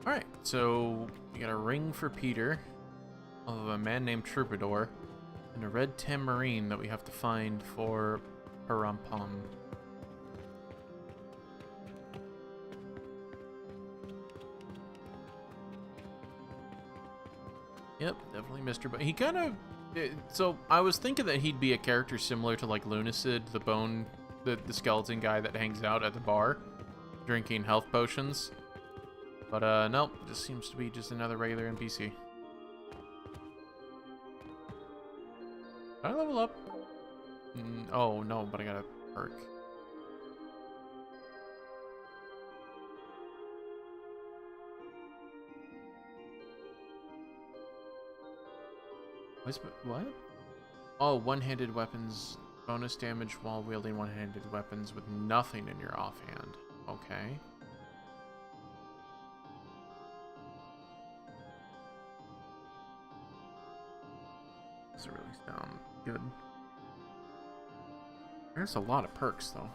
Alright, so we got a ring for Peter of a man named Troubadour and a red tamarine that we have to find for Parampum. Yep, definitely Mr. But he kind of... So, I was thinking that he'd be a character similar to, like, Lunacid, the skeleton guy that hangs out at the bar, drinking health potions. But, nope, just seems to be just another regular NPC. Did I level up? Oh, no, but I got a perk. What? Oh, one-handed weapons. Bonus damage while wielding one-handed weapons with nothing in your offhand. Okay. Doesn't really sound good. There's a lot of perks, though.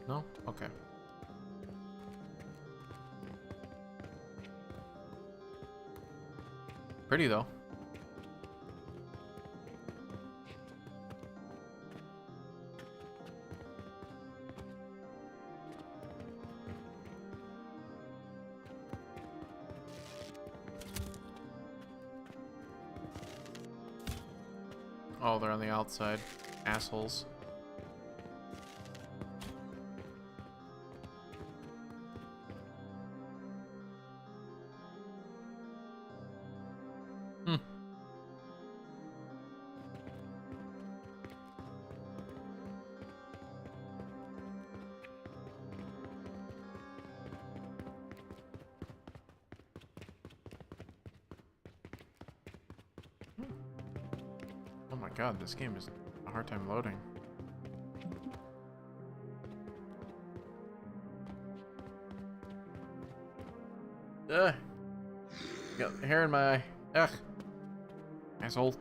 No? Okay. Pretty, though. Oh, they're on the outside. Assholes. Hmm. Oh my god, this game is a hard time loading. Ugh. Got hair in my eye. Ugh. Asshole.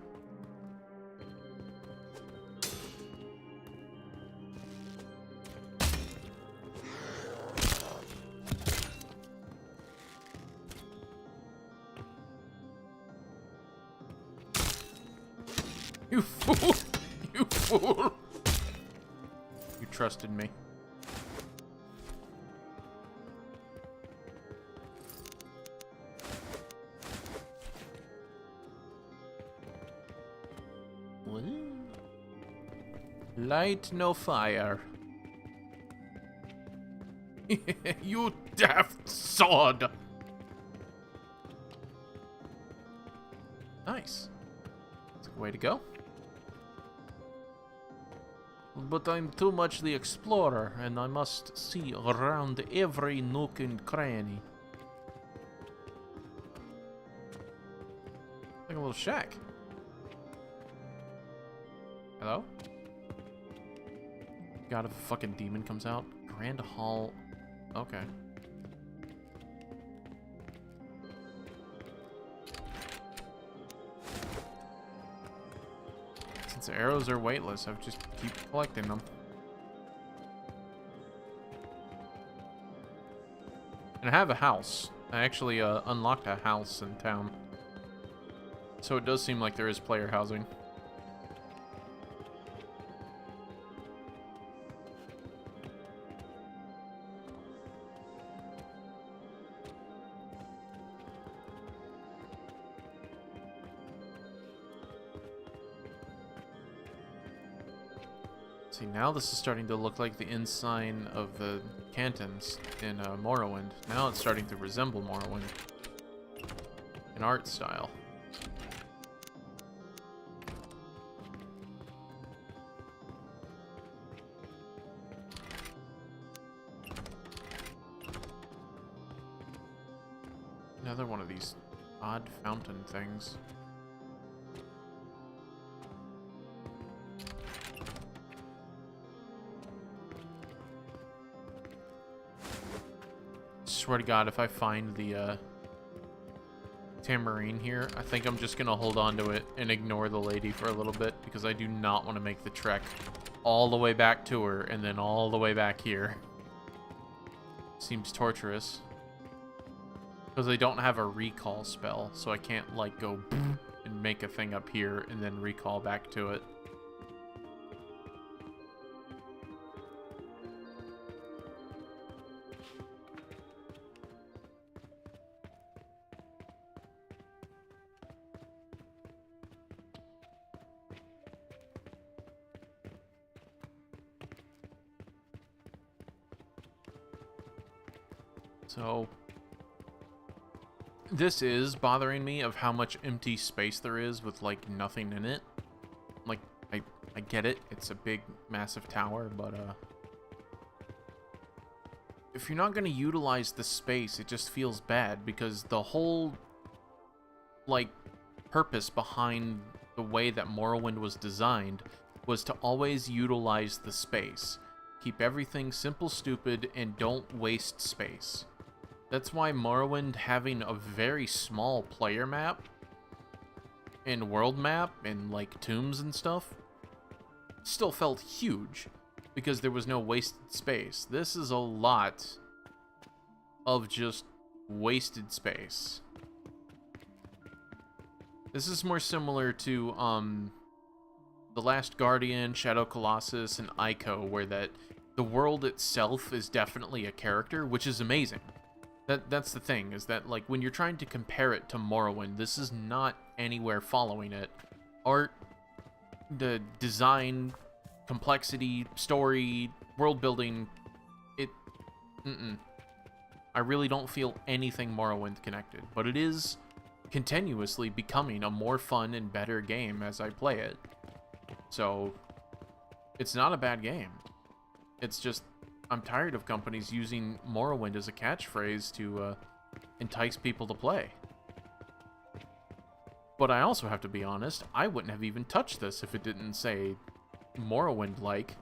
You fool! You fool! You trusted me. What? Light no fire. You daft sod! Nice. That's a way to go. But I'm too much the explorer, and I must see around every nook and cranny. Like a little shack. Hello? God, if a fucking demon comes out. Grand Hall. Okay. Since arrows are weightless, I just keep collecting them. And I have a house. I actually unlocked a house in town. So it does seem like there is player housing. See, now this is starting to look like the ensign of the cantons in Morrowind. Now it's starting to resemble Morrowind in art style. Another one of these odd fountain things. Swear to God, if I find the tambourine here, I think I'm just gonna hold on to it and ignore the lady for a little bit, because I do not want to make the trek all the way back to her and then all the way back here. Seems torturous. Because I don't have a recall spell, so I can't like go and make a thing up here and then recall back to it. So, this is bothering me of how much empty space there is with, like, nothing in it. Like, I get it. It's a big, massive tower, but, if you're not going to utilize the space, it just feels bad, because the whole, like, purpose behind the way that Morrowind was designed was to always utilize the space. Keep everything simple, stupid, and don't waste space. That's why Morrowind having a very small player map and world map and like tombs and stuff still felt huge, because there was no wasted space. This is a lot of just wasted space. This is more similar to The Last Guardian, Shadow Colossus, and Ico, where the world itself is definitely a character, which is amazing. That's the thing, is that like when you're trying to compare it to Morrowind, this is not anywhere following it. Art, the design, complexity, story, world building, I really don't feel anything Morrowind connected, but it is continuously becoming a more fun and better game as I play it. So, it's not a bad game. It's just, I'm tired of companies using Morrowind as a catchphrase to entice people to play. But I also have to be honest, I wouldn't have even touched this if it didn't say Morrowind Like.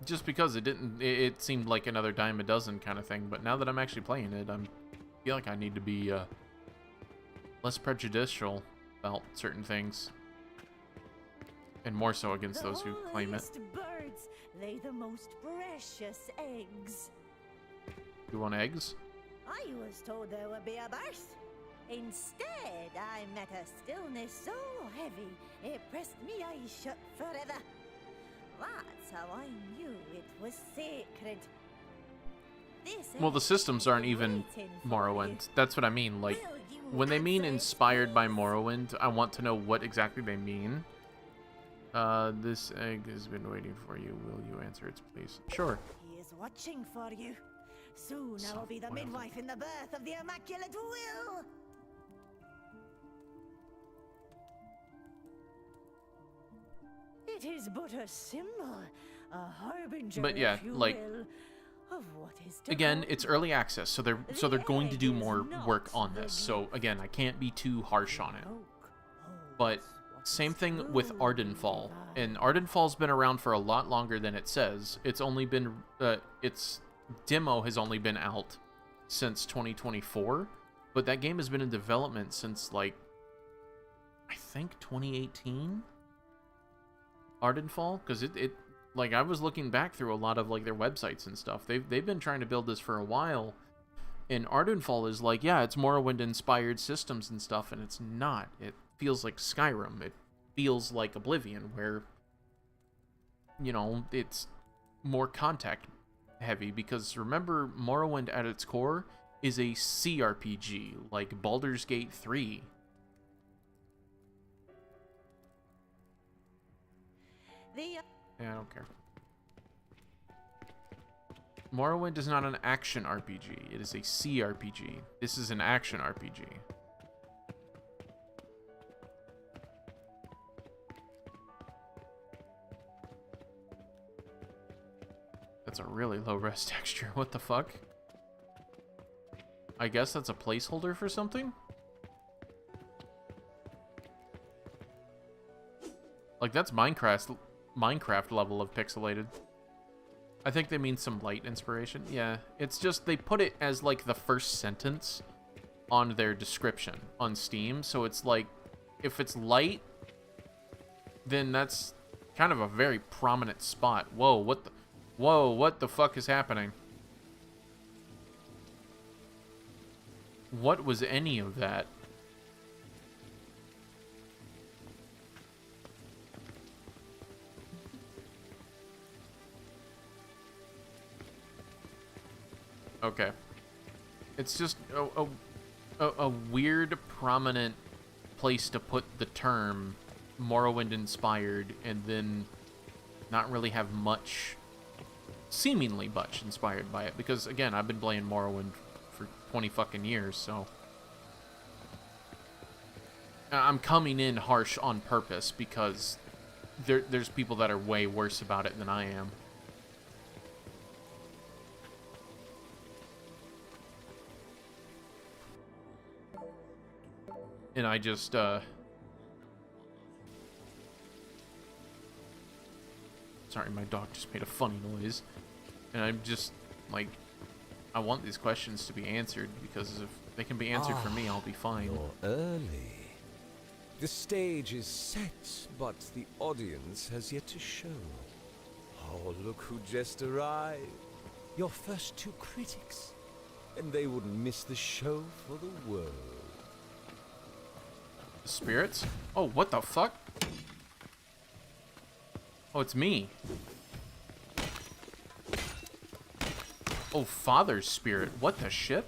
Just because it seemed like another dime a dozen kind of thing, but now that I'm actually playing it, I feel like I need to be less prejudicial about certain things. And more so against those who claim it. Birds lay the most precious eggs. You want eggs? I was told there would be a birth. Instead, I met a stillness so heavy it pressed me eyes shut forever. That's how I knew it was sacred. Well, the systems aren't even Morrowind. That's what I mean. Like, when they mean inspired by Morrowind, I want to know what exactly they mean. This egg has been waiting for you. Will you answer its please? Sure. He is watching for you. Soon I will be the midwife in the birth of the Immaculate Will. It is but a symbol, a harbinger, but yeah, if you like, will, of what is to again, come. it's early access, so they're going to do more work on this. So again, I can't be too harsh on it. But same thing with Ardenfall, and Ardenfall's been around for a lot longer than it says. It's only been its demo has only been out since 2024, but that game has been in development since like I think 2018. Ardenfall, because it like I was looking back through a lot of like their websites and stuff. They've been trying to build this for a while, and Ardenfall is like, yeah, it's Morrowind inspired systems and stuff, and it's not. It feels like Skyrim. It feels like Oblivion, where you know it's more contact heavy, because remember, Morrowind at its core is a CRPG like Baldur's Gate 3. Yeah, I don't care. Morrowind is not an action RPG. It is a CRPG. This is an action RPG. That's a really low res texture. What the fuck? I guess that's a placeholder for something? Like, that's Minecraft level of pixelated. I think they mean some light inspiration. Yeah, it's just they put it as like the first sentence on their description on Steam, so it's like if it's light, then that's kind of a very prominent spot. Whoa, what the fuck is happening? What was any of that? Okay. It's just a weird, prominent place to put the term Morrowind inspired and then not really have much, seemingly much inspired by it. Because, again, I've been playing Morrowind for 20 fucking years, so I'm coming in harsh on purpose because there's people that are way worse about it than I am. And I just, sorry, my dog just made a funny noise. And I'm just, like, I want these questions to be answered, because if they can be answered for me, I'll be fine. You're early. The stage is set, but the audience has yet to show. Oh, look who just arrived. Your first two critics. And they wouldn't miss the show for the world. Spirits? Oh, what the fuck? Oh, it's me. Oh, Father's spirit. What the shit?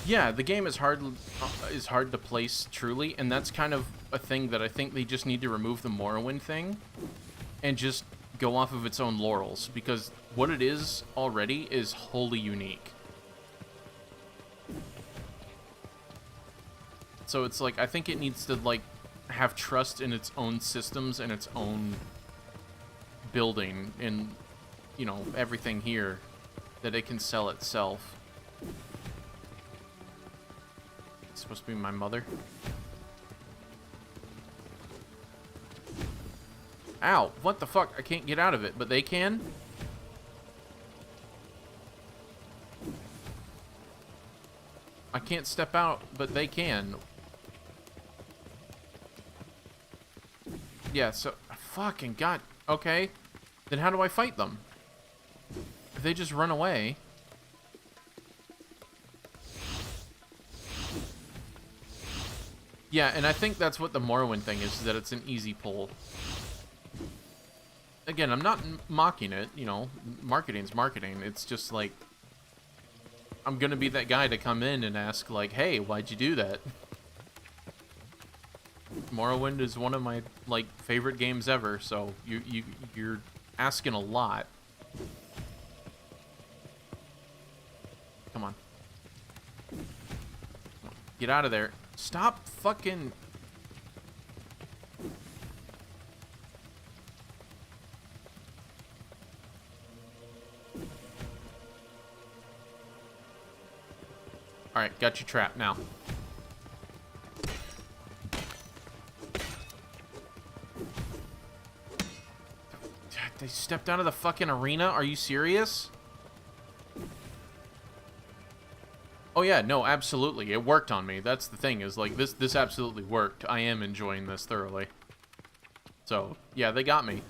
Yeah, the game is hard to place truly, and that's kind of a thing that I think they just need to remove the Morrowind thing and just go off of its own laurels, because what it is already is wholly unique. So it's like, I think it needs to like have trust in its own systems and its own building and, you know, everything here that it can sell itself. It's supposed to be my mother. Ow, what the fuck? I can't get out of it, but they can? I can't step out, but they can. Yeah, so, fucking god. Okay, then how do I fight them? If they just run away. Yeah, and I think that's what the Morrowind thing is that it's an easy pull. Again, I'm not mocking it, you know, marketing's marketing. It's just like, I'm gonna be that guy to come in and ask like, hey, why'd you do that? Morrowind is one of my like favorite games ever, so you're asking a lot. Come on. Get out of there. Stop fucking... Alright, got you trapped now. They stepped out of the fucking arena? Are you serious? Oh yeah, no, absolutely. It worked on me. That's the thing, is like this absolutely worked. I am enjoying this thoroughly. So, yeah, they got me.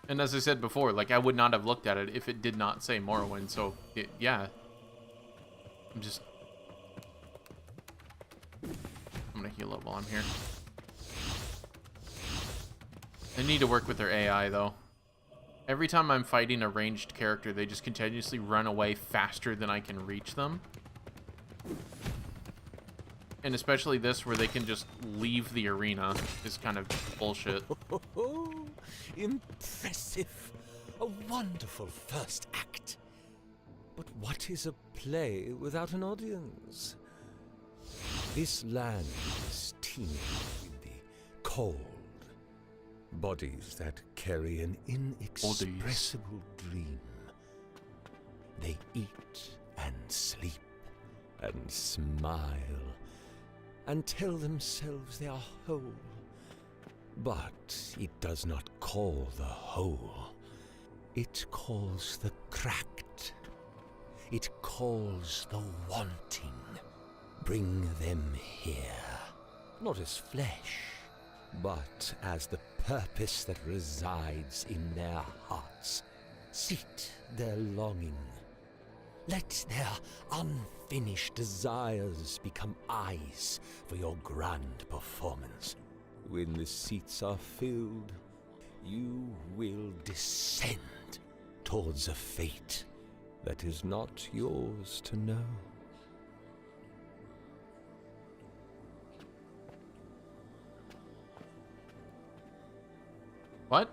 And as I said before, like I would not have looked at it if it did not say Morrowind, so yeah. I'm gonna heal up while I'm here. They need to work with their AI though. Every time I'm fighting a ranged character, they just continuously run away faster than I can reach them. And especially this, where they can just leave the arena, is kind of bullshit. Impressive. A wonderful first act. But what is a play without an audience? This land is teeming with the cold. Bodies that carry an inexpressible dream. They eat and sleep and smile and tell themselves they are whole. But it does not call the whole. It calls the cracked. It calls the wanting. Bring them here, not as flesh, but as the purpose that resides in their hearts. Seat their longing. Let their unfinished desires become eyes for your grand performance. When the seats are filled, you will descend towards a fate that is not yours to know. What?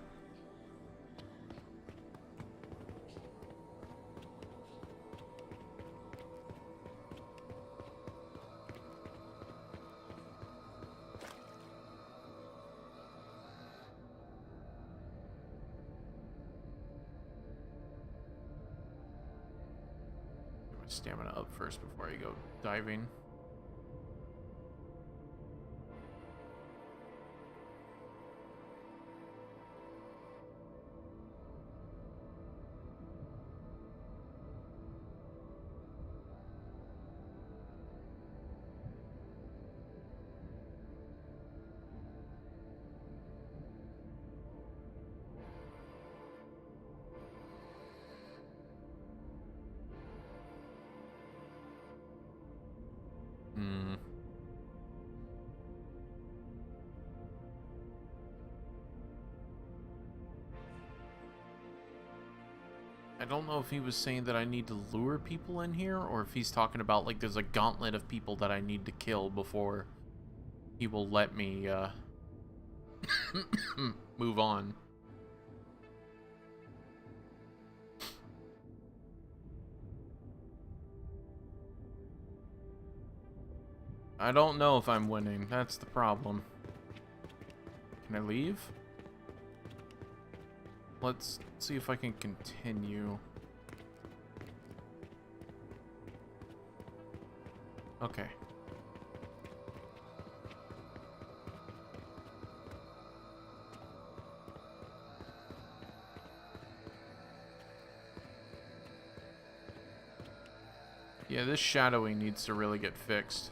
Get my stamina up first before I go diving. I don't know if he was saying that I need to lure people in here, or if he's talking about, like, there's a gauntlet of people that I need to kill before he will let me, move on. I don't know if I'm winning. That's the problem. Can I leave? Let's see if I can continue. Okay. Yeah, this shadowing needs to really get fixed.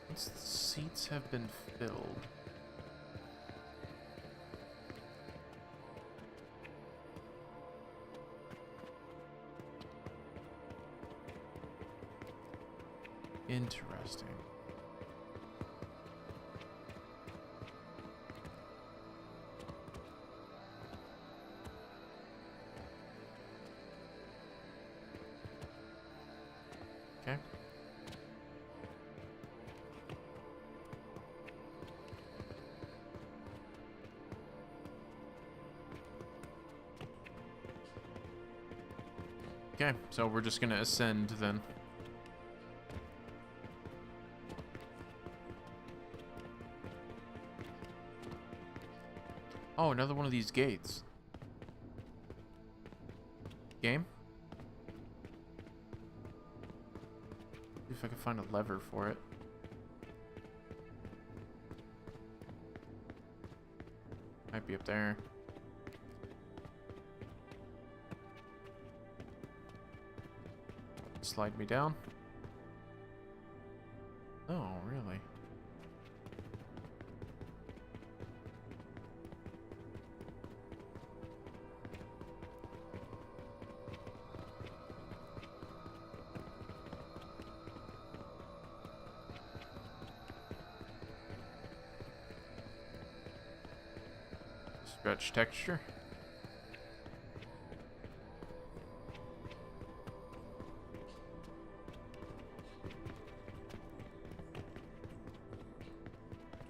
Once the seats have been filled. Interesting. Okay. Okay, so we're just gonna ascend then. Oh, another one of these gates. Game? See if I can find a lever for it. Might be up there. Slide me down. Oh, really? Stretch texture.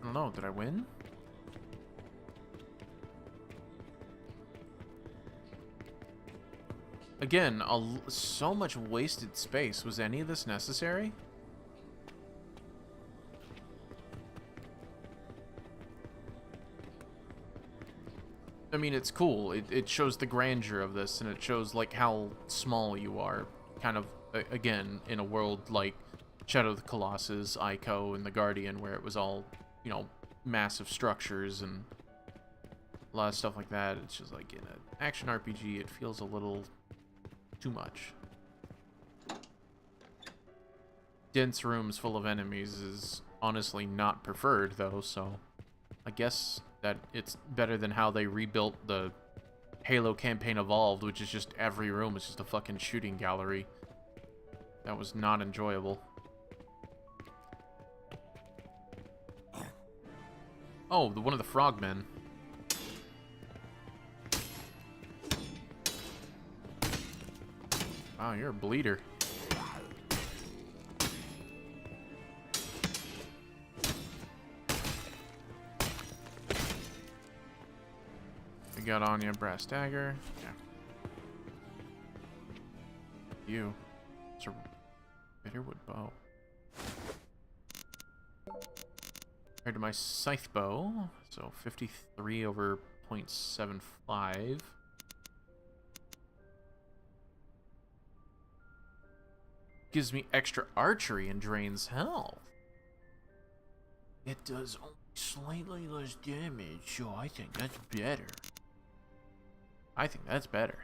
I don't know, did I win? Again, so much wasted space. Was any of this necessary? I mean, it's cool. It shows the grandeur of this, and it shows, like, how small you are. Kind of, again, in a world like Shadow of the Colossus, Ico, and the Guardian, where it was all, you know, massive structures and a lot of stuff like that. It's just like in an action RPG, it feels a little too much. Dense rooms full of enemies is honestly not preferred, though, so I guess that it's better than how they rebuilt the Halo campaign Evolved, which is just every room is just a fucking shooting gallery. That was not enjoyable. Oh, one of the frogmen. Wow, you're a bleeder. We got on you, brass dagger. Yeah. You. It's a bitterwood bow. Compared to my scythe bow, so 53 over 0.75. gives me extra archery and drains health. It does only slightly less damage, so I think that's better. I think that's better.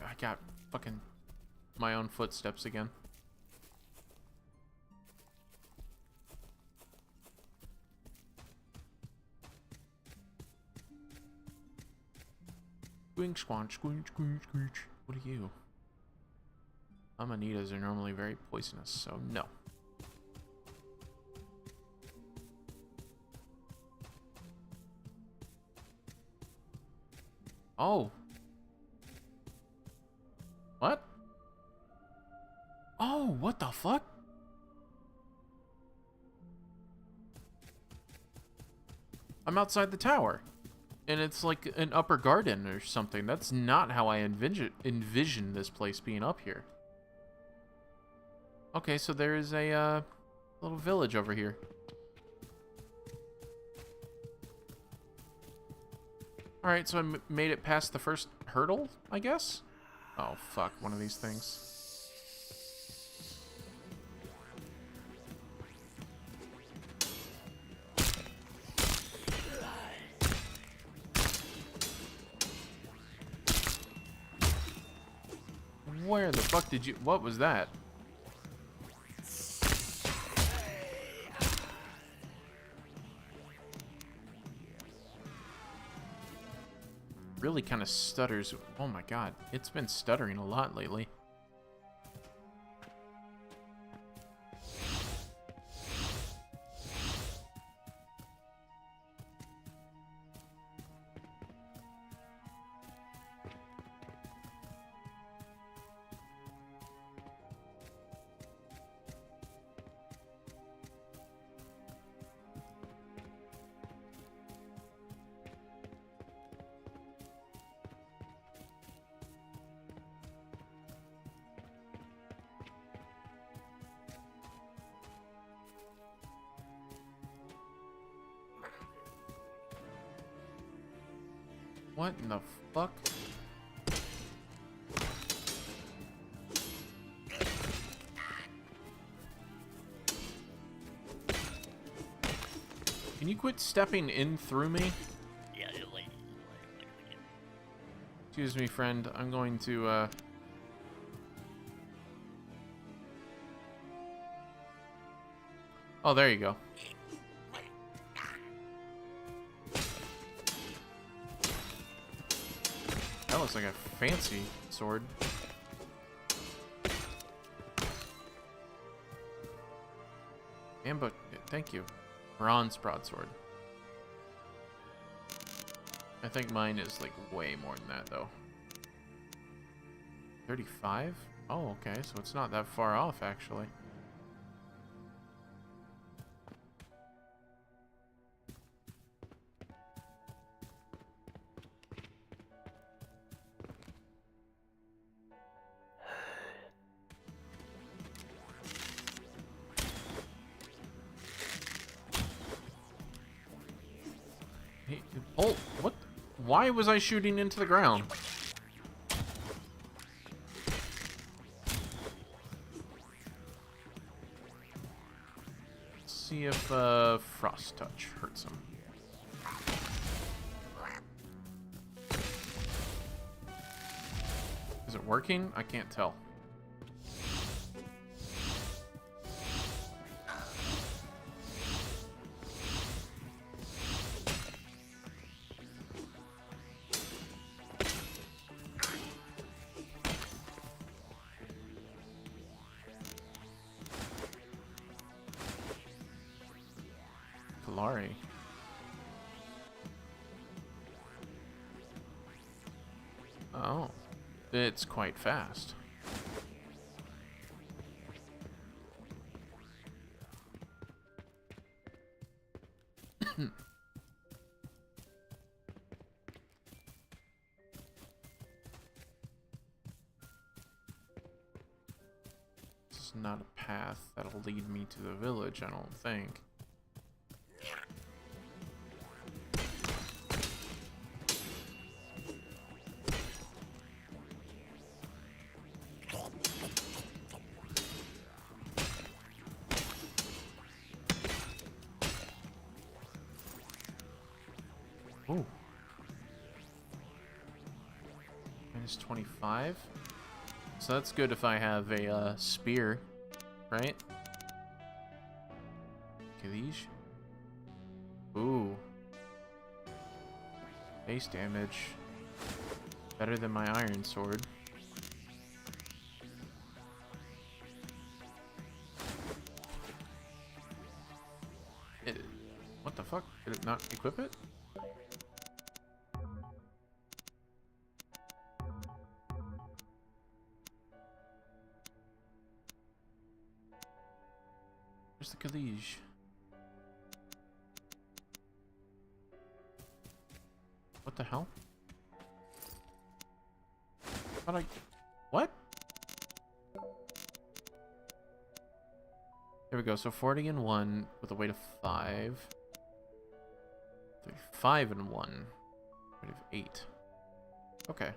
I got fucking my own footsteps again. Squink, squanch, squinch, squinch, squinch. What are you? Amanitas are normally very poisonous, so no. Oh. What? Oh, what the fuck? I'm outside the tower. And it's like an upper garden or something. That's not how I envision this place being up here. Okay, so there is a little village over here. Alright, so I made it past the first hurdle, I guess? Oh, fuck, one of these things. Where the fuck did you... What was that? Really kind of stutters. Oh my god, it's been stuttering a lot lately. What in the fuck? Can you quit stepping in through me? Excuse me, friend. I'm going to, Oh, there you go. That looks like a fancy sword. Ambush. Thank you. Bronze broadsword. I think mine is like way more than that though. 35? Oh, okay. So it's not that far off actually. Oh, what? Why was I shooting into the ground? Let's see if Frost Touch hurts him. Is it working? I can't tell. Kalari. Oh, it's quite fast. This is not a path that'll lead me to the village, I don't think. Ooh. Minus 25. So that's good if I have a spear, right? Kalish. Ooh. Base damage. Better than my iron sword. What the fuck? Did it not equip it? Where's the Kalish? What the hell? What? There we go. So 40 and 1 with a weight of 5. 35 and 1. Weight of 8. Okay.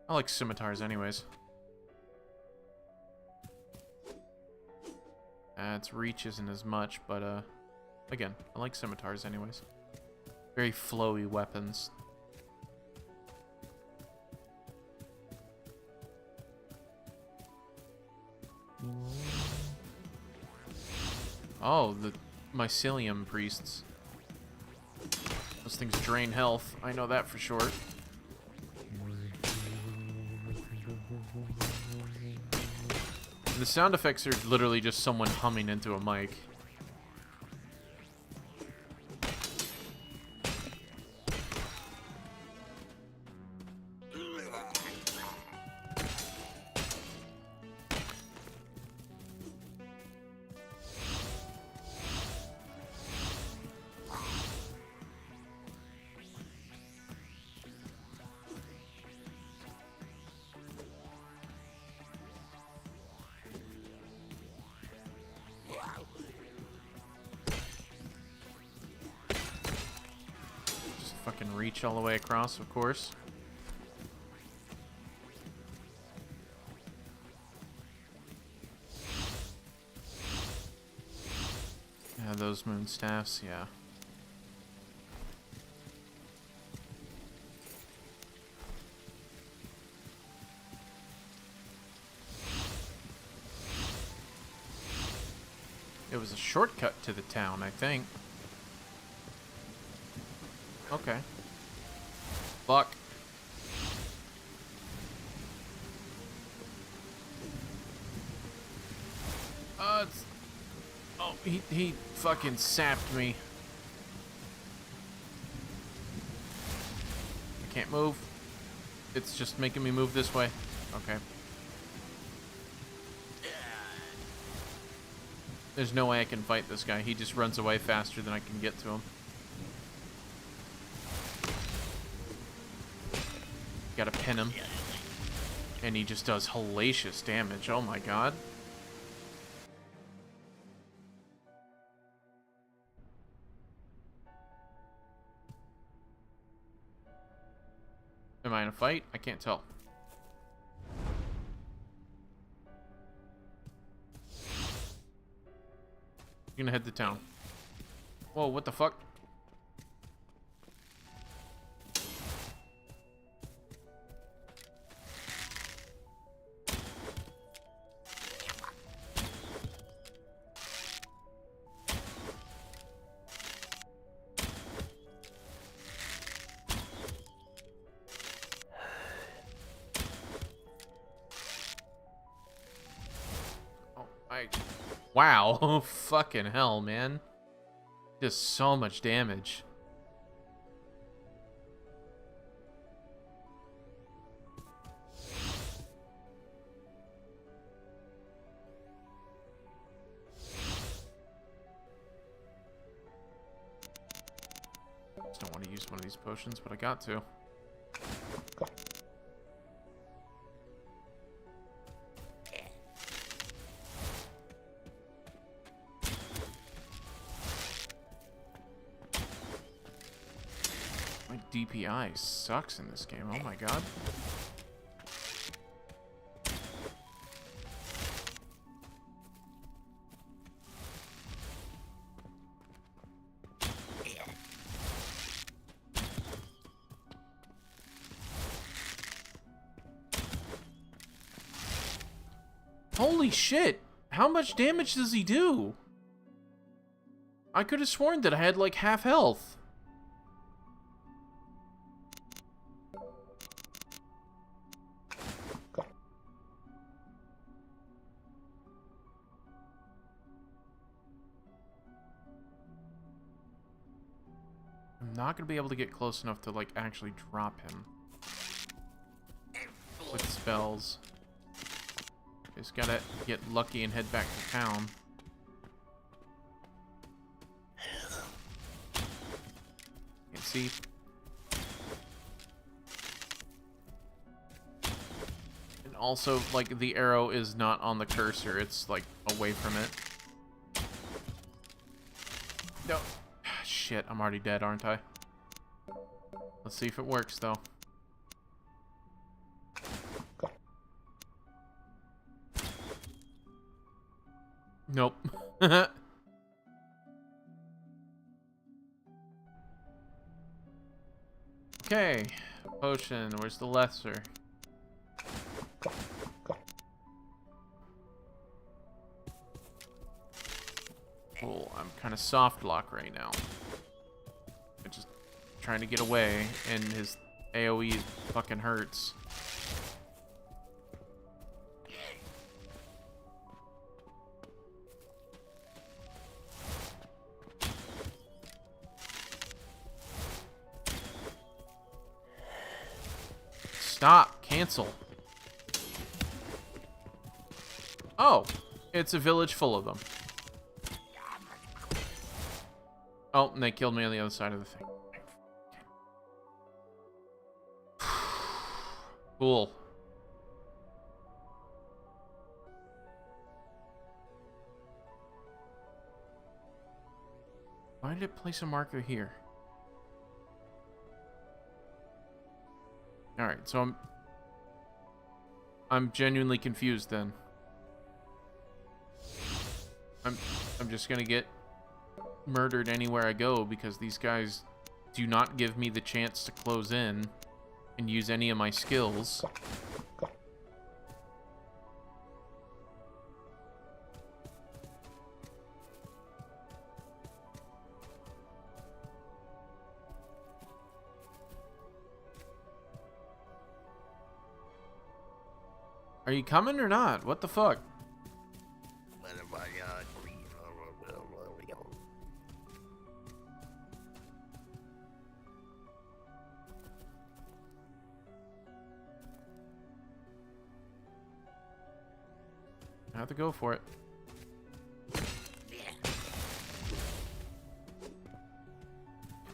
I like scimitars anyways. Its reach isn't as much, but again, I like scimitars anyways. Very flowy weapons. Oh, the mycelium priests. Those things drain health. I know that for sure. The sound effects are literally just someone humming into a mic. Fucking reach all the way across, of course. Yeah, those moon staffs, yeah. It was a shortcut to the town, I think. Okay. Fuck. It's... Oh, he fucking sapped me. I can't move. It's just making me move this way. Okay. There's no way I can fight this guy. He just runs away faster than I can get to him. Gotta pin him. And he just does hellacious damage. Oh my god. Am I in a fight? I can't tell. You're gonna head to town. Whoa, what the fuck? Wow, fucking hell, man. Just so much damage. Just don't want to use one of these potions, but I got to. My DPI sucks in this game. Oh my god. Holy shit! How much damage does he do? I could have sworn that I had like half health. I'm not gonna be able to get close enough to like actually drop him with spells. Just gotta get lucky and head back to town. Can't see. And also, like, the arrow is not on the cursor. It's, like, away from it. No. Shit, I'm already dead, aren't I? Let's see if it works, though. Nope. Okay. Potion. Where's the lesser? Cool. I'm kind of soft lock right now. I'm just trying to get away, and his AoE fucking hurts. Stop. Cancel. Oh. It's a village full of them. Oh, and they killed me on the other side of the thing. Cool. Why did it place a marker here? Alright, so I'm genuinely confused then. I'm just gonna get murdered anywhere I go because these guys do not give me the chance to close in and use any of my skills. Are you coming or not? What the fuck? I have to go for it.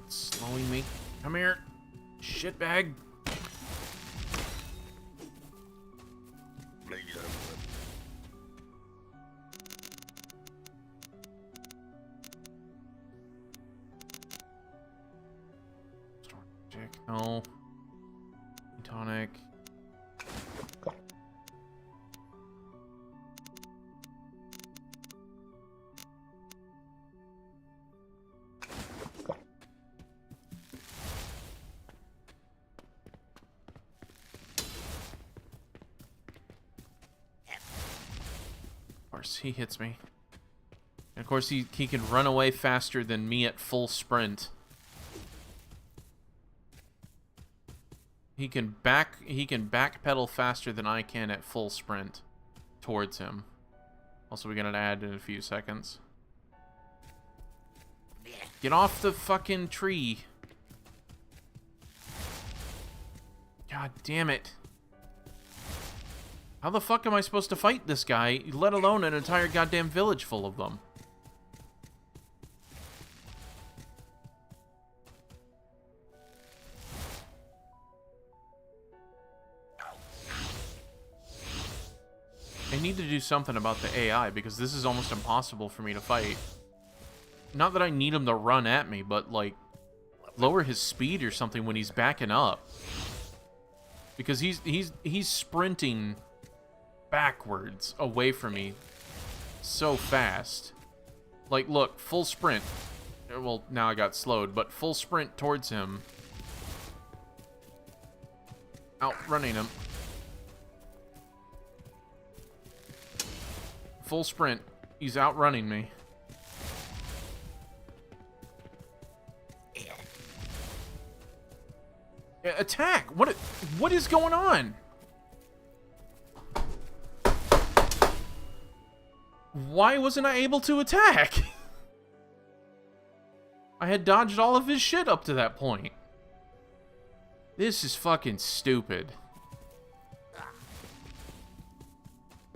It's slowing me. Come here, shitbag. No. Tonic. Of course, he hits me. And of course, he can run away faster than me at full sprint. He can backpedal faster than I can at full sprint towards him. Also, we're gonna add in a few seconds. Get off the fucking tree. God damn it. How the fuck am I supposed to fight this guy, let alone an entire goddamn village full of them? need to do something about the AI, because this is almost impossible for me to fight. Not that I need him to run at me, but, like, lower his speed or something when he's backing up. Because he's sprinting backwards away from me so fast. Like, look, full sprint. Well, now I got slowed, but full sprint towards him. Outrunning him. Full sprint. He's outrunning me. Attack! What is going on? Why wasn't I able to attack? I had dodged all of his shit up to that point. This is fucking stupid.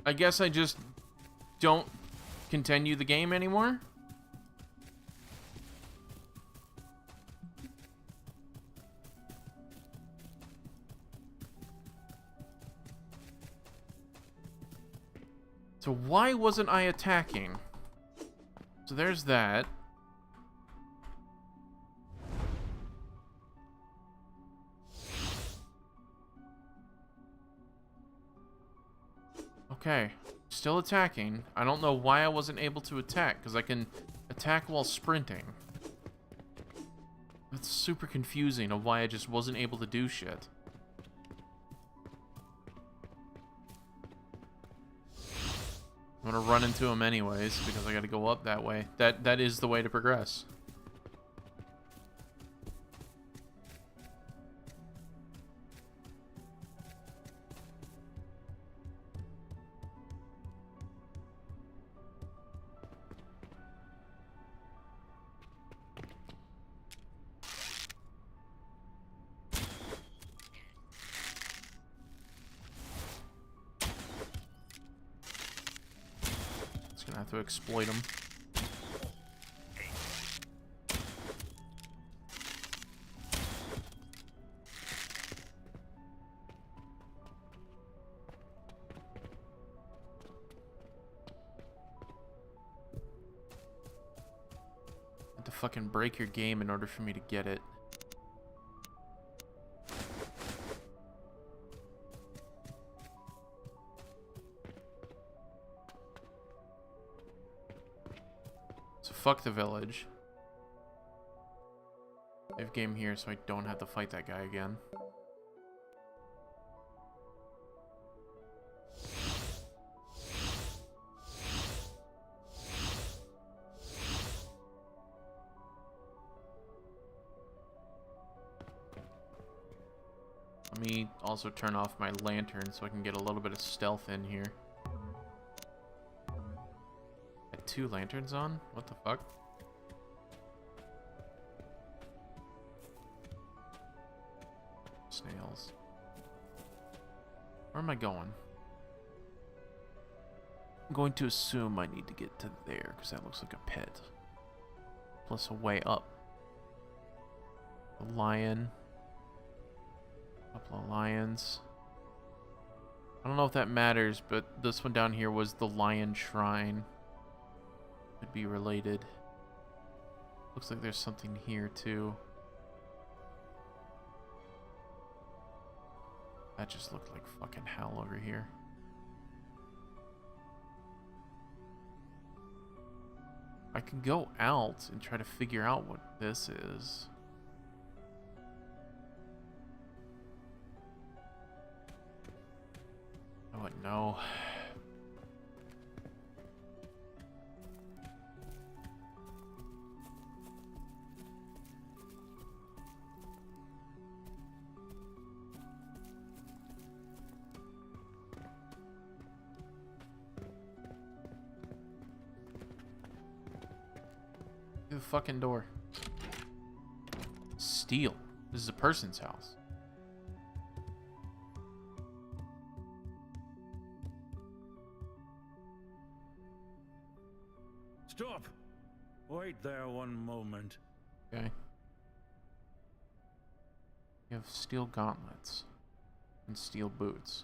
I guess I just don't continue the game anymore. So why wasn't I attacking? So there's that. Okay, still attacking. I don't know why I wasn't able to attack, because I can attack while sprinting. That's super confusing of why I just wasn't able to do shit. I'm gonna run into him anyways, because I gotta go up that way. That is the way to progress. Gonna have to exploit him. Have to fucking break your game in order for me to get it. Fuck the village. Save game here so I don't have to fight that guy again. Let me also turn off my lantern so I can get a little bit of stealth in here. 2 lanterns on? What the fuck? Snails. Where am I going? I'm going to assume I need to get to there, because that looks like a pit. Plus a way up. A lion. A couple of lions. I don't know if that matters, but this one down here was the lion shrine. Could be related. Looks like there's something here too. That just looked like fucking hell over here. I can go out and try to figure out what this is. Oh no. The fucking door. Steel. This is a person's house. Stop! Wait there one moment. Okay. You have steel gauntlets and steel boots.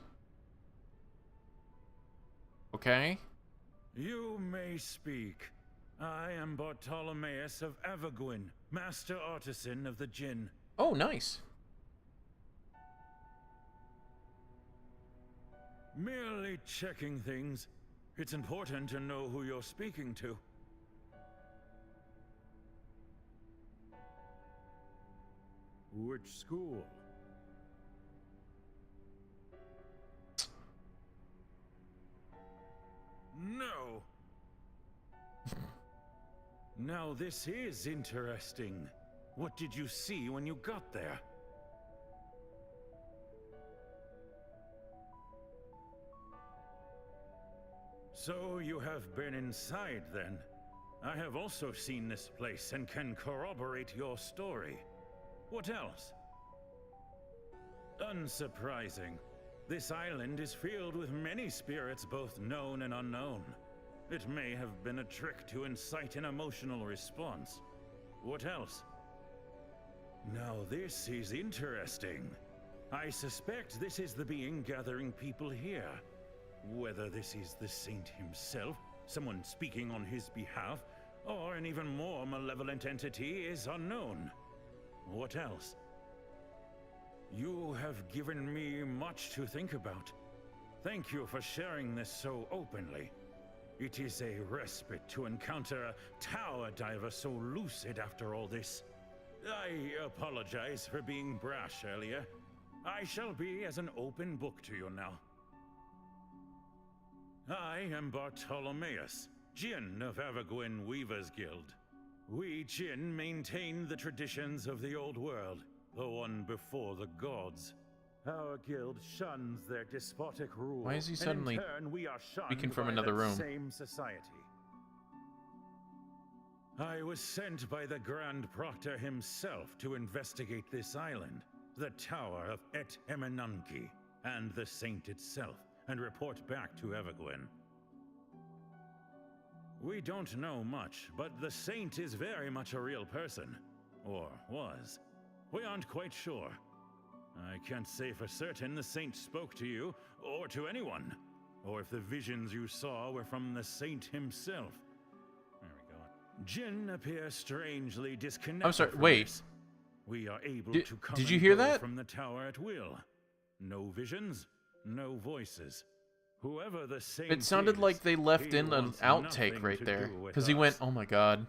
Okay. You may speak. I am Bartolomeus of Avagwin, master artisan of the Jinn. Oh, nice. Merely checking things. It's important to know who you're speaking to. Which school? No. Now this is interesting. What did you see when you got there? So you have been inside then. I have also seen this place and can corroborate your story. What else? Unsurprising. This island is filled with many spirits, both known and unknown. It may have been a trick to incite an emotional response. What else? Now this is interesting. I suspect this is the being gathering people here. Whether this is the saint himself, someone speaking on his behalf, or an even more malevolent entity is unknown. What else? You have given me much to think about. Thank you for sharing this so openly. It is a respite to encounter a tower diver so lucid after all this. I apologize for being brash earlier. I shall be as an open book to you now. I am Bartolomeus, Jinn of Avagwin Weaver's Guild. We Jinn maintain the traditions of the old world, the one before the gods. Our guild shuns their despotic rule. Why is he suddenly and in turn, we are speaking from by another that room? Same society. I was sent by the Grand Proctor himself to investigate this island, the Tower of Et Emenanki, and the Saint itself, and report back to Evergwyn. We don't know much, but the Saint is very much a real person. Or was. We aren't quite sure. I can't say for certain the Saint spoke to you, or to anyone, or if the visions you saw were from the Saint himself. There we go. Jinn appear strangely disconnected. I'm sorry, from wait. this. We are able Did- to come did and you hear go that? from the tower at will. No visions, no voices. Whoever the Saint It sounded is, like they left he in an wants outtake nothing right to there. do with Because he went, us. oh my god.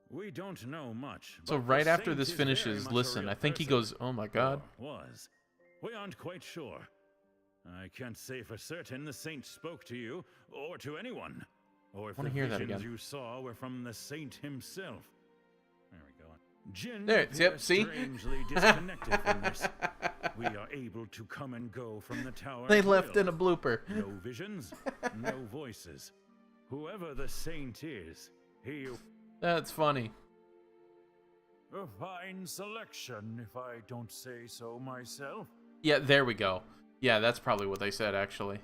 We don't know much. So but right the after Saint this is very finishes, much a listen, real I think he person. goes, oh my god. Or was. We aren't quite sure. I can't say for certain the Saint spoke to you, or to anyone, or if the Wanna hear that visions again. you saw were from the Saint himself. There we go. Jinn There, appear yep, see? strangely disconnected from this. We are able to come and go from the tower. They at left will. in a blooper. No visions, no voices. Whoever the Saint is, he... That's funny. A fine selection, if I don't say so myself. Yeah, there we go. Yeah, that's probably what they said, actually.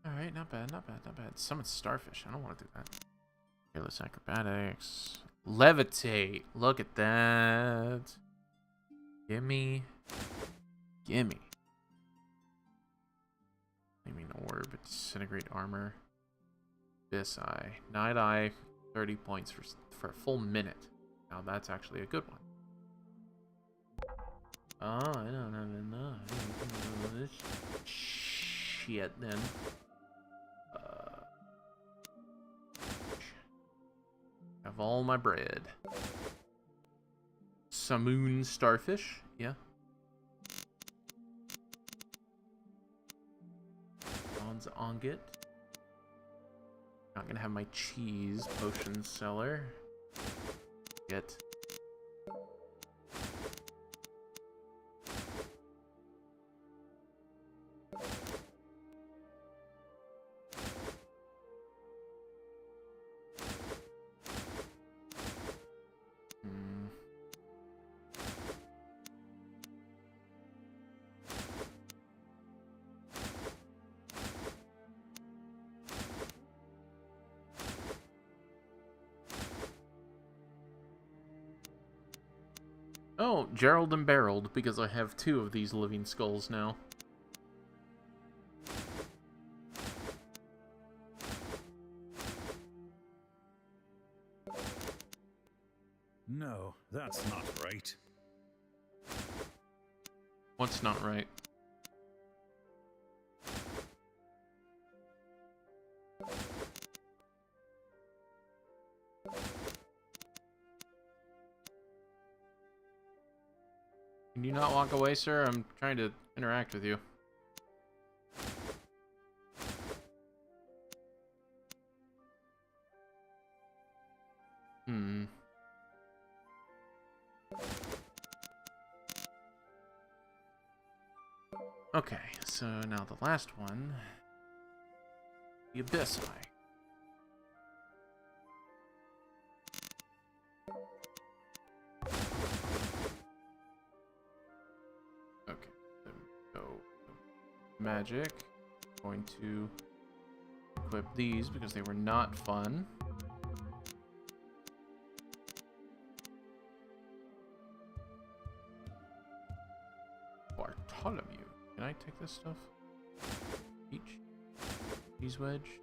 Alright, not bad, not bad, not bad. Summon starfish. I don't want to do that. Careless acrobatics. Levitate. Look at that. Gimme. Gimme. Flaming orb. Disintegrate armor. Abyss eye. Night eye. 30 points for a full minute. Now that's actually a good one. Oh, I don't have enough. This shit then. Have all my bread. Samoon starfish, yeah. Bronze onget. Not gonna have my cheese potion seller. Get. Oh, Gerald and Barreled, because I have 2 of these living skulls now. No, that's not right. What's not right? Can you not walk away, sir? I'm trying to interact with you. Hmm. Okay, so now the last one. The Abyss Eye. Okay, then we go magic. Going to equip these because they were not fun. Bartholomew. Can I take this stuff? Peach. Cheese wedge.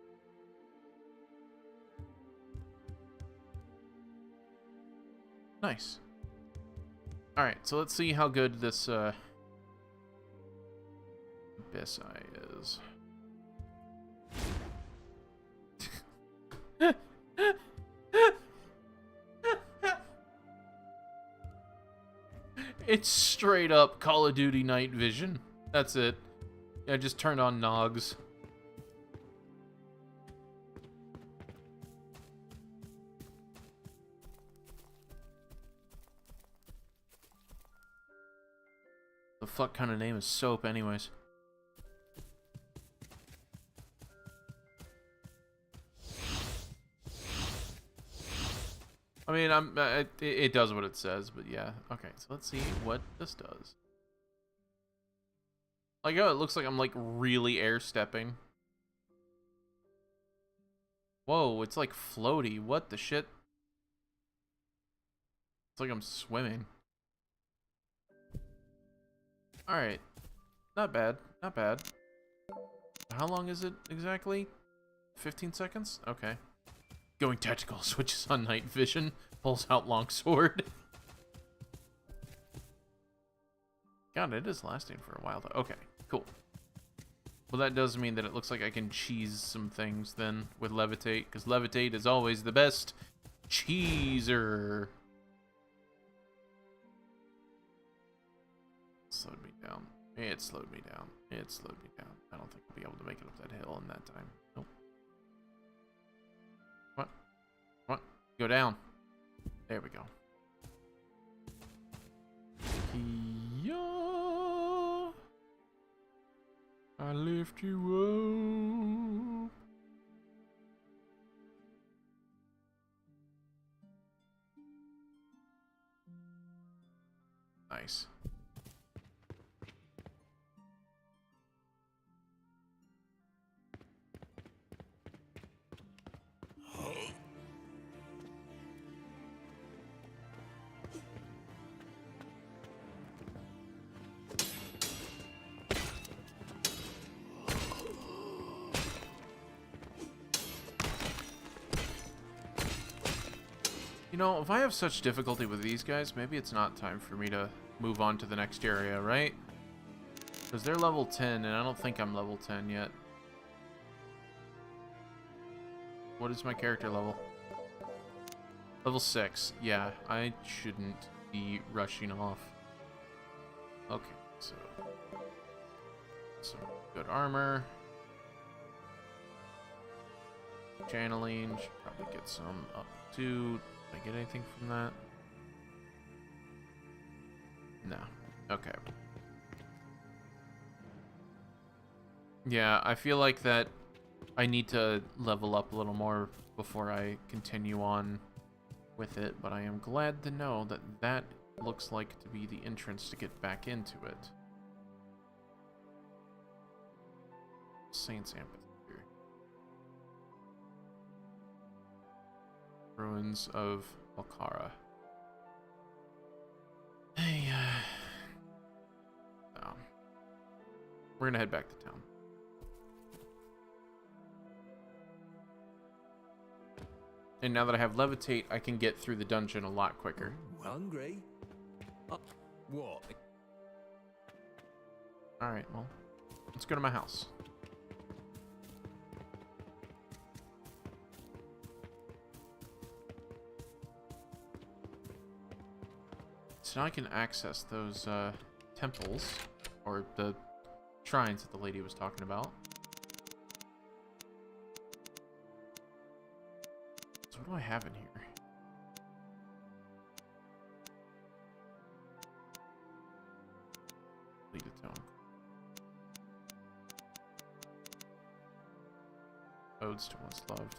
Nice. Alright, so let's see how good this Abyss Eye is. It's straight up Call of Duty night vision. That's it. I just turned on Nogs. The fuck kind of name is Soap anyways? I mean, it does what it says, but yeah. Okay, so let's see what this does. Like, oh, it looks like I'm, like, really air-stepping. Whoa, it's, like, floaty. What the shit? It's like I'm swimming. Alright. Not bad. Not bad. How long is it exactly? 15 seconds? Okay. Going tactical, switches on night vision, pulls out longsword. God, it is lasting for a while though. Okay, cool. Well, that does mean that it looks like I can cheese some things then with levitate, because levitate is always the best cheeser. Slowed me down. It slowed me down. It slowed me down. I don't think I'll be able to make it up that hill in that time. Nope. What? What? Go down. There we go. Yeah. I lift you up. Nice. You know, if I have such difficulty with these guys, maybe it's not time for me to move on to the next area, right? Because they're level 10, and I don't think I'm level 10 yet. What is my character level? Level 6. Yeah, I shouldn't be rushing off. Okay, so... some good armor. Channeling. Should probably get some up too. Did I get anything from that? No. Okay. Yeah, I feel like that I need to level up a little more before I continue on with it, but I am glad to know that that looks like to be the entrance to get back into it. Saints Amphitheater. Ruins of Okara. Hey, oh. We're gonna head back to town. And now that I have levitate, I can get through the dungeon a lot quicker. Hungry? What? Alright, well, let's go to my house. So now I can access those temples, or the shrines that the lady was talking about. So what do I have in here? Lead a tone. Odes to Once Loved.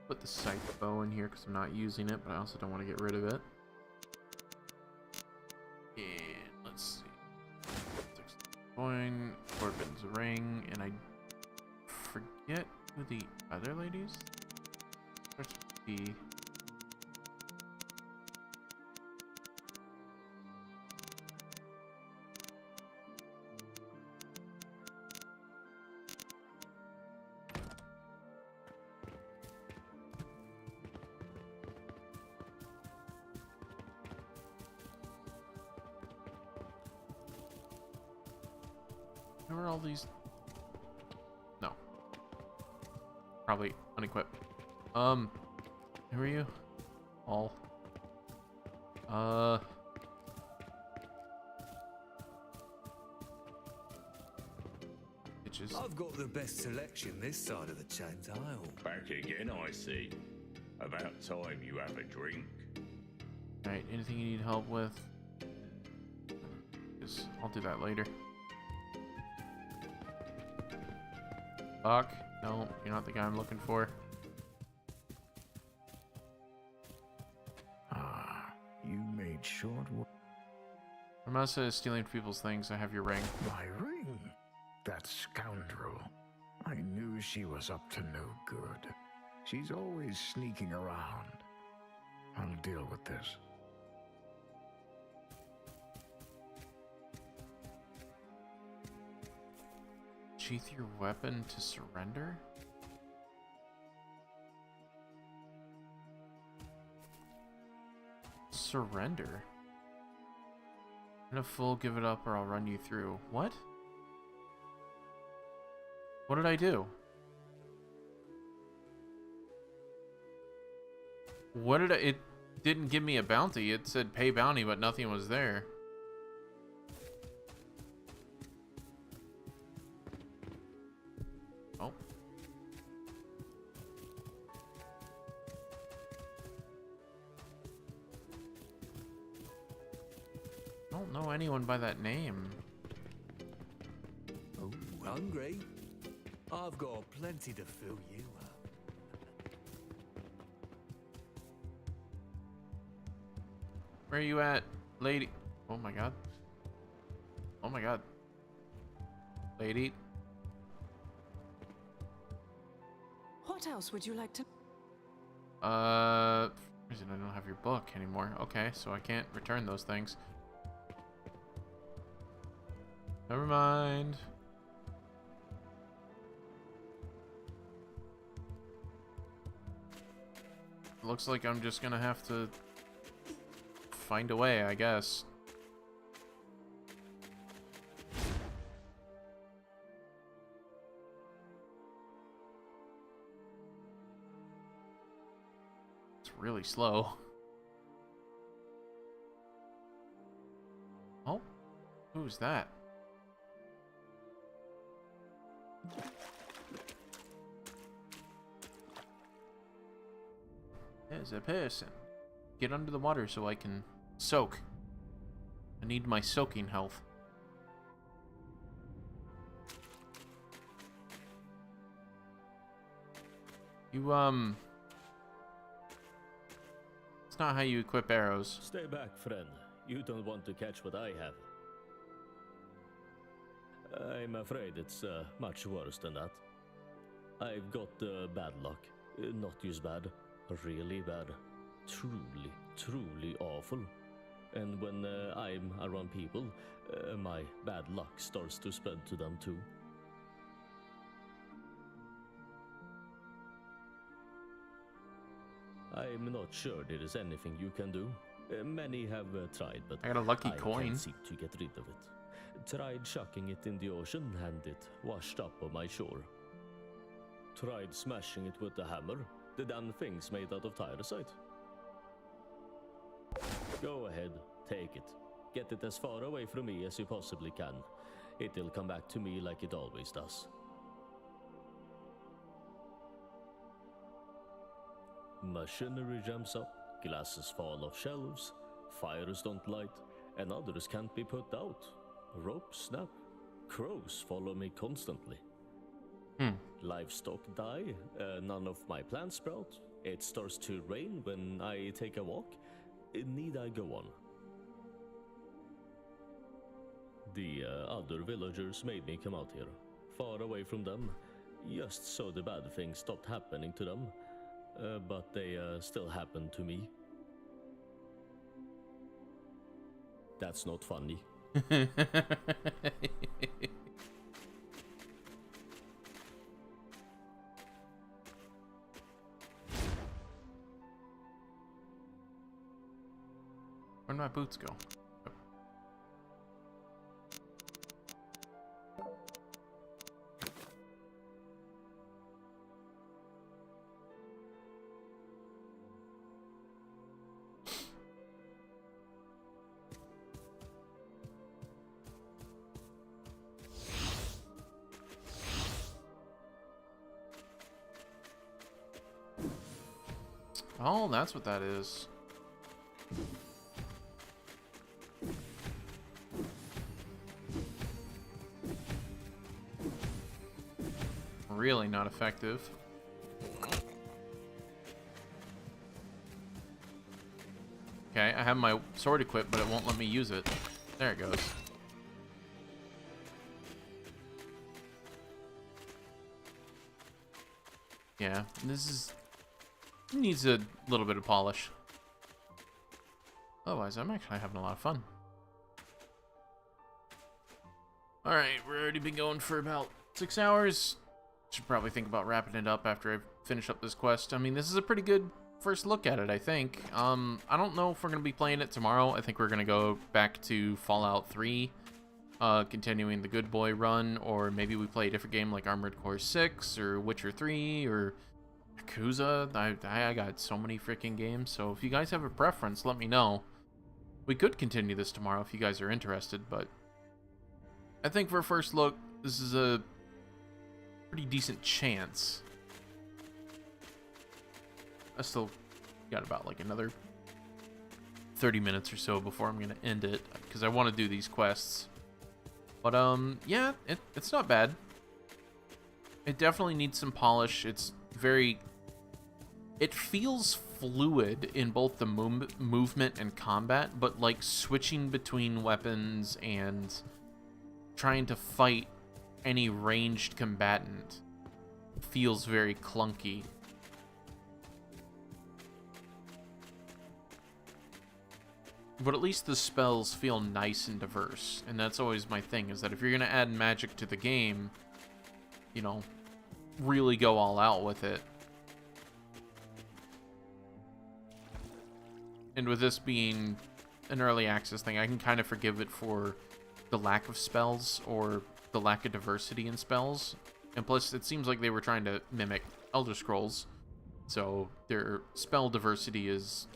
Put the scythe bow in here because I'm not using it, but I also don't want to get rid of it. And let's see. Coin, Corbin's ring, and I forget who the other ladies. Starts with B. Who are all these? No. Probably unequipped. Who are you? All. Bitches. I've got the best selection this side of the chains aisle. Back again, I see. About time you have a drink. Alright, anything you need help with? I'll do that later. Fuck. No, you're not the guy I'm looking for. Ah, you made short work. Ramasa is stealing people's things. I have your ring. My ring? That scoundrel. I knew she was up to no good. She's always sneaking around. I'll deal with this. Sheath your weapon to surrender? Surrender? In a full, give it up or I'll run you through. What? What did I do? What did it didn't give me a bounty. It said pay bounty, but nothing was there. Oh. I don't know anyone by that name. Oh, hungry? I've got plenty to fill you up. Where are you at, lady? Oh my god. Oh my god. Lady. What else would you like to... Reason I don't have your book anymore. Okay, so I can't return those things. Never mind. Looks like I'm just gonna have to find a way, I guess. It's really slow. Oh, who's that? There's a person. Get under the water so I can soak. I need my soaking health. You, it's not how you equip arrows. Stay back, friend. You don't want to catch what I have. I'm afraid it's much worse than that. I've got bad luck. Not just bad, really bad. Truly, truly awful. And when I'm around people, my bad luck starts to spread to them too. I'm not sure there is anything you can do. Many have tried, but I got a lucky I coin. can't seem to get rid of it. Tried chucking it in the ocean and it washed up on my shore. Tried smashing it with a hammer. The damn thing's made out of tyrosite. Go ahead, take it. Get it as far away from me as you possibly can. It'll come back to me like it always does. Machinery jumps up, glasses fall off shelves, fires don't light, and others can't be put out. Ropes snap, crows follow me constantly. Livestock die, none of my plants sprout. It starts to rain when I take a walk. Need I go on? The other villagers made me come out here, far away from them, just so the bad things stopped happening to them. But they still happen to me. That's not funny. Where'd my boots go? Oh, that's what that is. Really not effective. Okay, I have my sword equipped, but it won't let me use it. There it goes. Yeah, this needs a little bit of polish. Otherwise, I'm actually having a lot of fun. Alright, we've already been going for about 6 hours. Should probably think about wrapping it up after I finish up this quest. I mean, this is a pretty good first look at it, I think. I don't know if we're going to be playing it tomorrow. I think we're going to go back to Fallout 3, continuing the Good Boy run, or maybe we play a different game like Armored Core 6, or Witcher 3, or Yakuza. I got so many freaking games, so if you guys have a preference, let me know. We could continue this tomorrow if you guys are interested, but I think for a first look, this is a pretty decent chance. I still got about like another 30 minutes or so before I'm gonna end it, because I want to do these quests. But yeah, it's not bad. It definitely needs some polish. It's very... It feels fluid in both the movement and combat, but like switching between weapons and trying to fight any ranged combatant feels very clunky. But at least the spells feel nice and diverse, and that's always my thing, is that if you're going to add magic to the game, you know, really go all out with it. And with this being an early access thing, I can kind of forgive it for the lack of spells or the lack of diversity in spells. And plus, it seems like they were trying to mimic Elder Scrolls, so their spell diversity is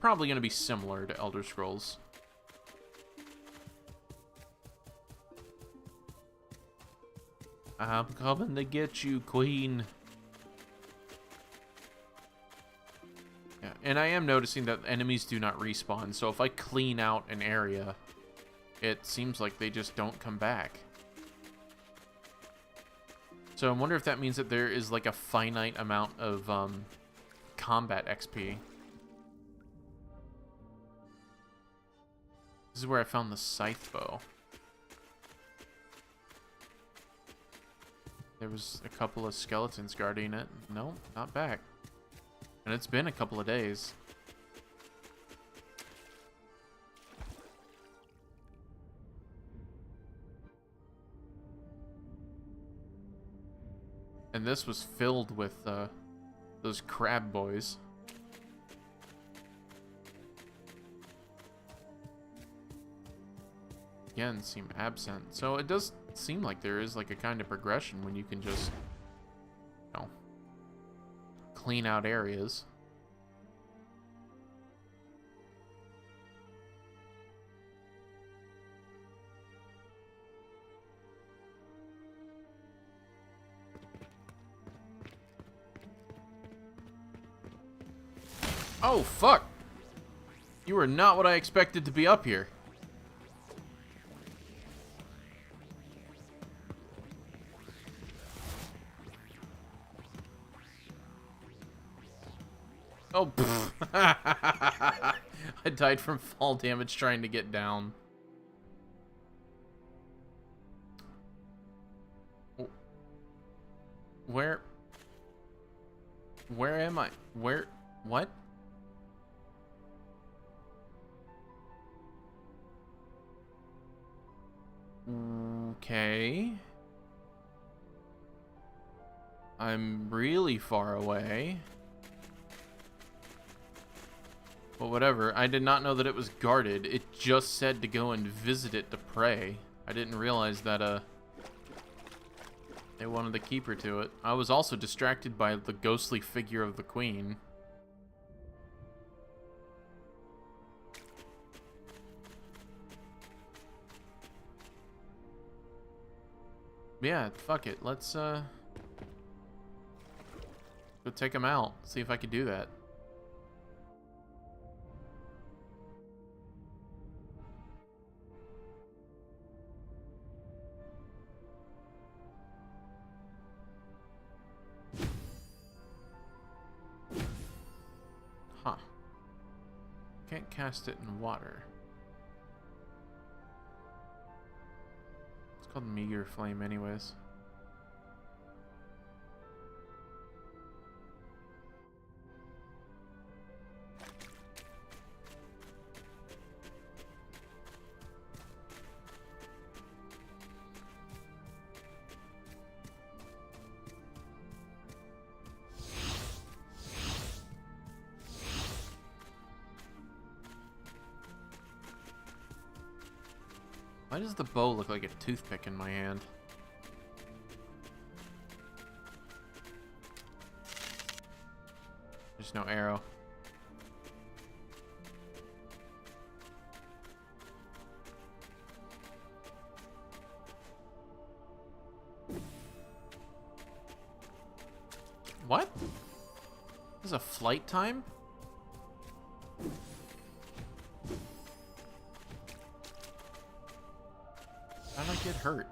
probably going to be similar to Elder Scrolls. I'm coming to get you, Queen. Yeah, and I am noticing that enemies do not respawn, so if I clean out an area, it seems like they just don't come back. So I wonder if that means that there is like a finite amount of combat XP. This is where I found the scythe bow. There was a couple of skeletons guarding it. No, not back. And it's been a couple of days. And this was filled with those crab boys. Again, seem absent. So it does seem like there is like a kind of progression when you can just, you know, clean out areas. Oh, fuck! You are not what I expected to be up here. Oh, I died from fall damage trying to get down. Where am I? What? Okay. I'm really far away. But whatever. I did not know that it was guarded. It just said to go and visit it to pray. I didn't realize that, they wanted the keeper to it. I was also distracted by the ghostly figure of the queen. Yeah, fuck it. Let's, go take him out. See if I can do that. Huh. Can't cast it in water. It's called Meager Flame anyways. Why does the bow look like a toothpick in my hand? There's no arrow. What? This is a flight time? How'd I get hurt?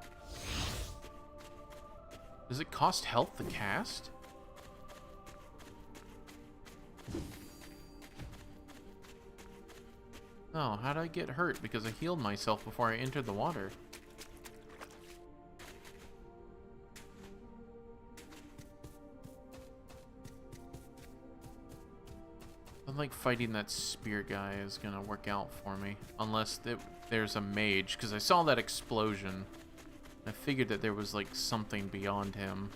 Does it cost health to cast? No, how'd I get hurt? Because I healed myself before I entered the water. I think fighting that spear guy is gonna work out for me. Unless there's a mage, because I saw that explosion. I figured that there was like something beyond him.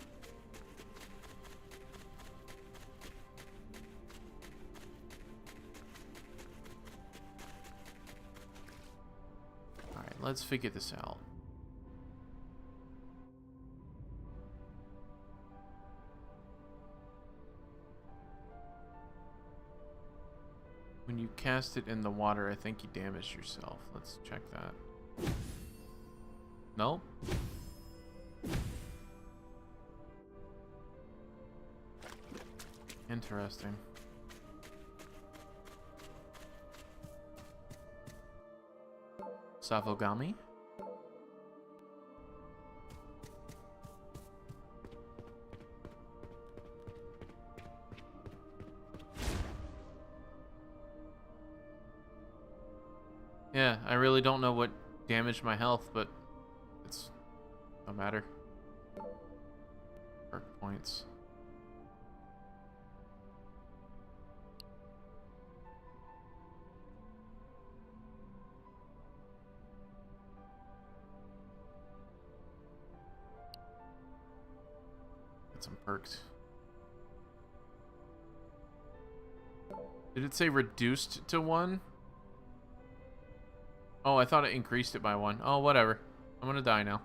Alright, let's figure this out. When you cast it in the water, I think you damage yourself. Let's check that. Nope. Interesting. Savogami? Yeah, I really don't know what damaged my health, but it's no matter. points. Get some perks. Did it say reduced to 1? Oh, I thought it increased it by 1. Oh, whatever. I'm gonna die now.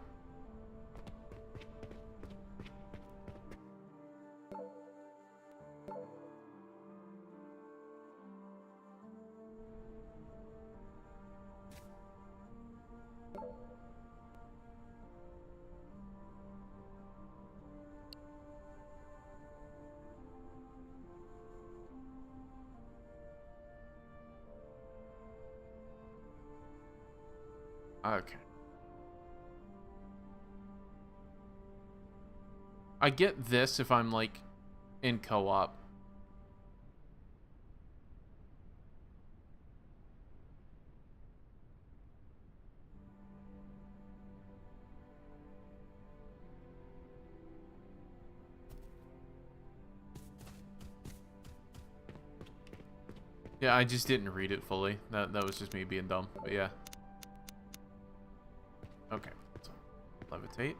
Okay. I get this if I'm like in co-op. Yeah, I just didn't read it fully. That was just me being dumb. But yeah. Okay. So, levitate.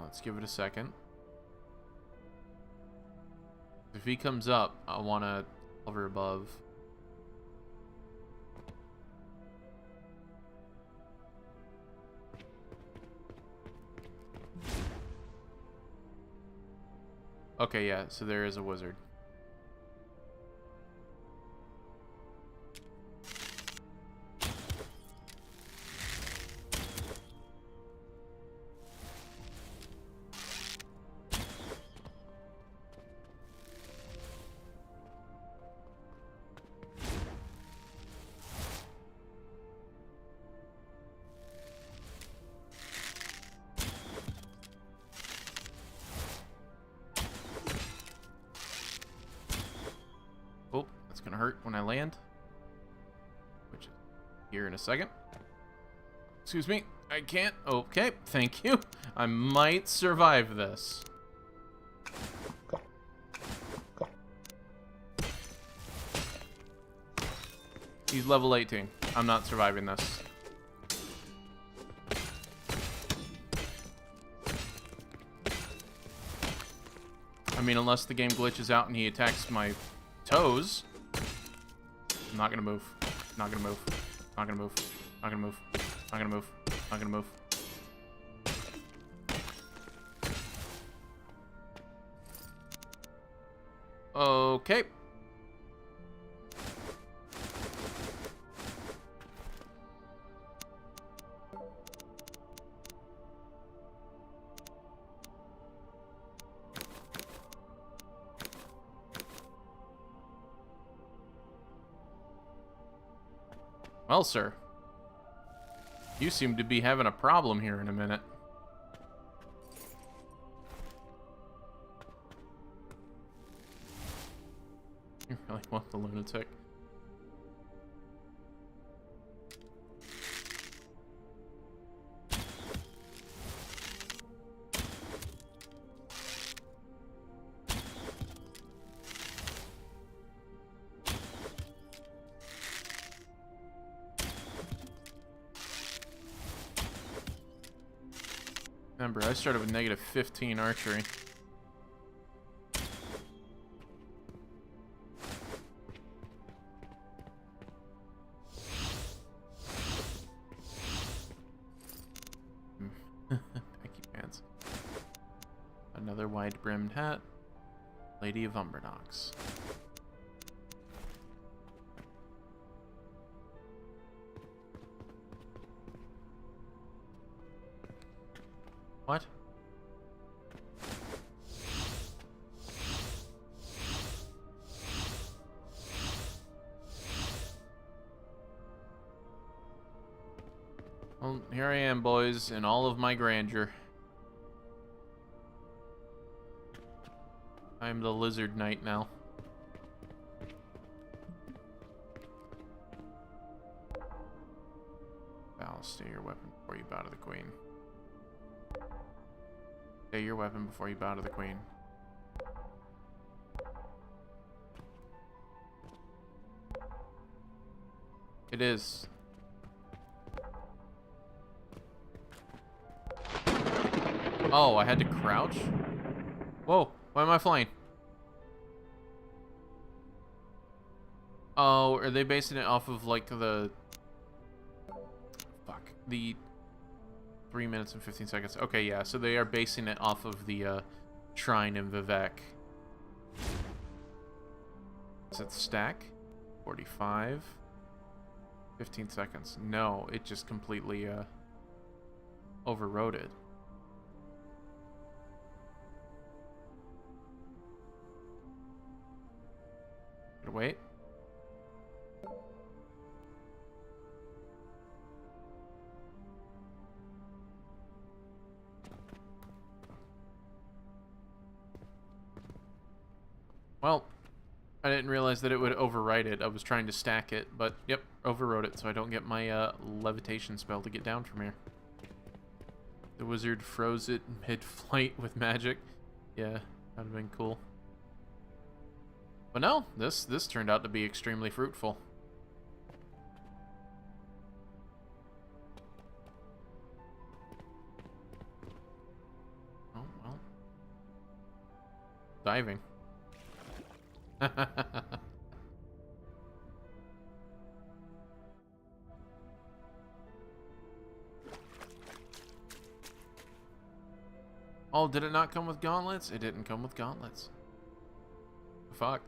Let's give it a second. If he comes up, I want to hover above. Okay, yeah, so there is a wizard. Oh, that's gonna hurt when I land. Which is here in a second. Excuse me, I can't. Okay, thank you. I might survive this. He's level 18. I'm not surviving this. I mean, unless the game glitches out and he attacks my toes. I'm not gonna move. Not gonna move. Not gonna move. Not gonna move. Not gonna move. Not gonna move. Okay. Well, sir, you seem to be having a problem here in a minute. You really want the lunatic? Remember, I started with negative 15 archery. Pecky pants. Another wide-brimmed hat. Lady of Umbernox. What? Well, here I am, boys, in all of my grandeur. I'm the Lizard Knight now. stay your weapon before you bow to the queen. Stay your weapon before you bow to the queen. It is. Oh, I had to crouch? Whoa, why am I flying? Oh, are they basing it off of, like, the... Fuck. The 3 minutes and 15 seconds. Okay, yeah, so they are basing it off of the, Shrine in Vivek. Is it stack? 45. 15 seconds. No, it just completely, overrode it. Gotta wait. Well, I didn't realize that it would overwrite it. I was trying to stack it, but yep, overrode it, so I don't get my levitation spell to get down from here. The wizard froze it mid-flight with magic. Yeah, that'd have been cool. But no, this turned out to be extremely fruitful. Oh, well. Diving. Oh, did it not come with gauntlets? It didn't come with gauntlets. Fuck.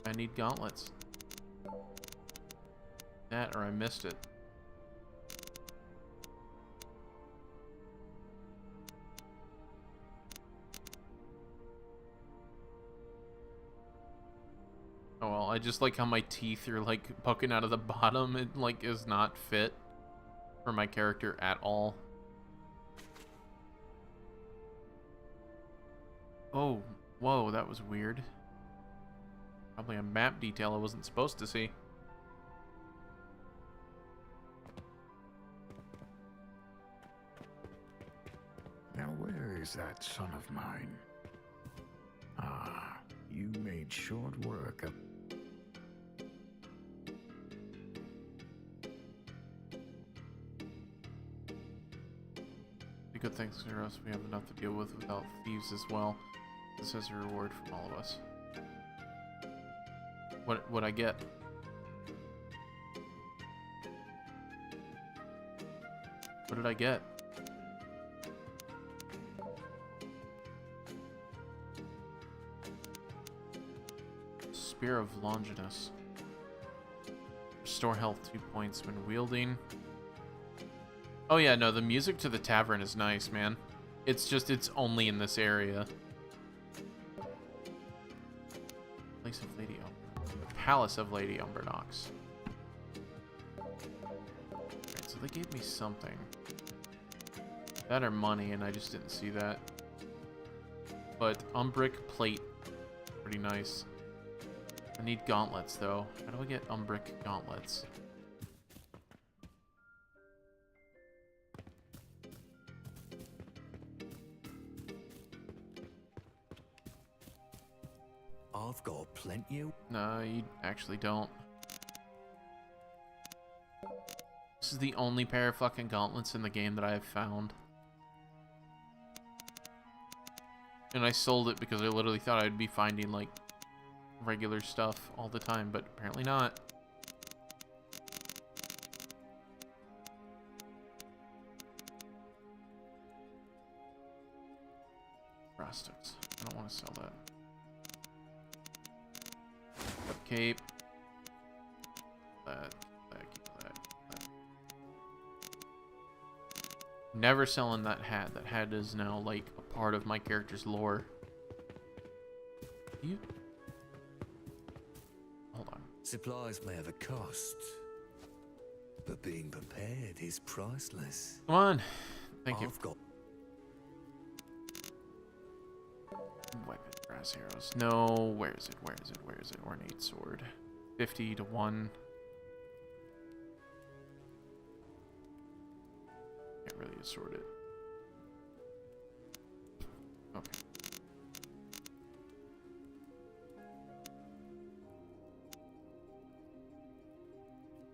I need gauntlets. That, or I missed it. Oh well, I just like how my teeth are like poking out of the bottom. It like is not fit for my character at all. Oh, whoa, that was weird. Probably a map detail I wasn't supposed to see. Now where is that son of mine? Ah, you made short work of... The good things for us, we have enough to deal with without thieves as well. This is a reward from all of us. What I get? What did I get? Spear of Longinus. Restore health 2 points when wielding. Oh yeah, no, the music to the tavern is nice, man. It's just, it's only in this area. Place of Lady Umber. The Palace of Lady Umbernox. Alright, so they gave me something. That or money, and I just didn't see that. But Umbric plate, pretty nice. I need gauntlets, though. How do I get Umbric gauntlets? I've got plenty of... No, you actually don't. This is the only pair of fucking gauntlets in the game that I have found. And I sold it because I literally thought I'd be finding, like, regular stuff all the time, but apparently not. Rustics. I don't want to sell that. Cape. That. Never selling that hat. That hat is now, like, a part of my character's lore. You... Hold on. Supplies may have a cost, but being prepared is priceless. Come on. Thank you. I've got... Weapon, brass arrows. No, where is it? Where is it? Where is it? Ornate sword. 50 to 1. you sort it. Okay.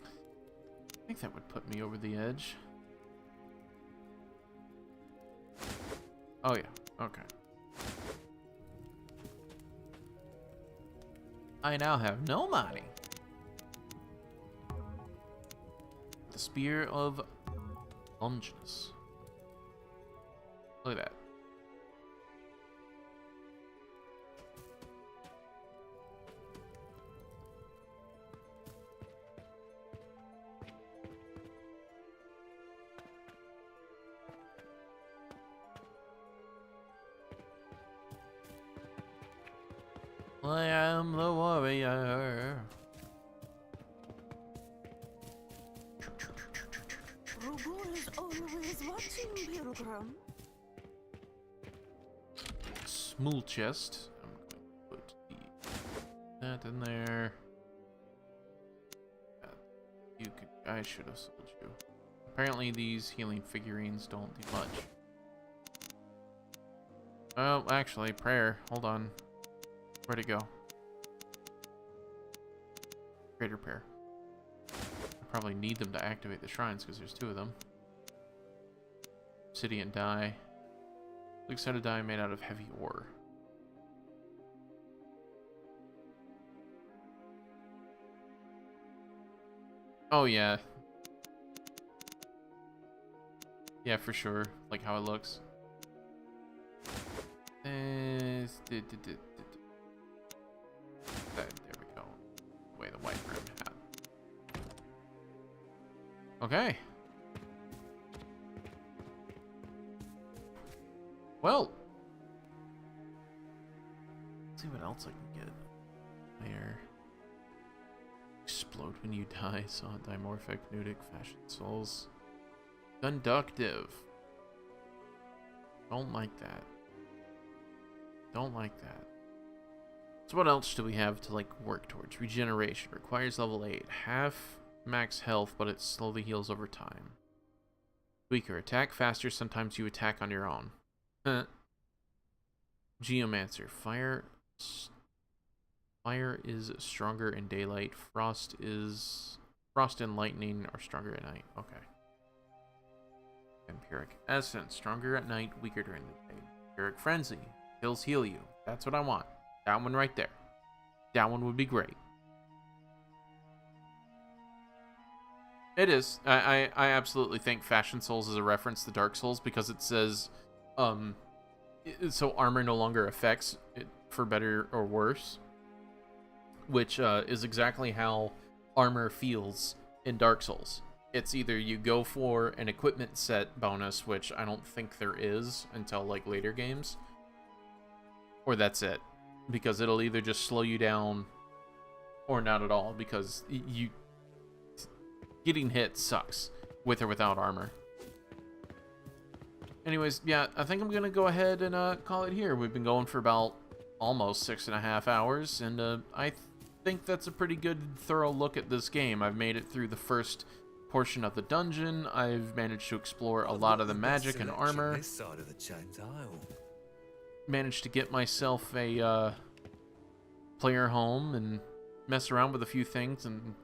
I think that would put me over the edge. Oh yeah, okay. I now have no money. The Spear of Longinus. Look at that. I am the warrior. Rugul is always watching, Pilgrim. Smooth chest. I'm going to put that in there. You could. I should have sold you. Apparently, these healing figurines don't do much. Oh, actually, prayer. Hold on. Where'd it go? Greater prayer. I probably need them to activate the shrines because there's 2 of them. Obsidian dye. Looks like a dye made out of heavy ore. Oh yeah. Yeah, for sure. Like how it looks. There we go. Way the white rim hat. Okay. Well. Let's see what else I can get. There. Explode when you die. Saw dimorphic, nudic, fashion souls. Conductive. Don't like that. Don't like that. So what else do we have to like work towards? Regeneration requires level 8. Half max health, but it slowly heals over time. Weaker. Attack faster. Sometimes you attack on your own. Geomancer. Fire is stronger in daylight. Frost and lightning are stronger at night. Okay. Empiric Essence. Stronger at night, weaker during the day. Empiric Frenzy. Pills heal you. That's what I want. That one right there. That one would be great. It is. I absolutely think Fashion Souls is a reference to Dark Souls because it says, so armor no longer affects it for better or worse, which is exactly how armor feels in Dark Souls. It's either you go for an equipment set bonus, which I don't think there is until like later games, or that's it. Because it'll either just slow you down or not at all, because you getting hit sucks with or without armor. Anyways, yeah, I think I'm gonna go ahead and call it here. We've been going for about almost 6.5 hours, and I think that's a pretty good thorough look at this game. I've made it through the first portion of the dungeon. I've managed to explore a lot of the magic and armor. This side of the chain's aisle. Managed to get myself a player home and mess around with a few things and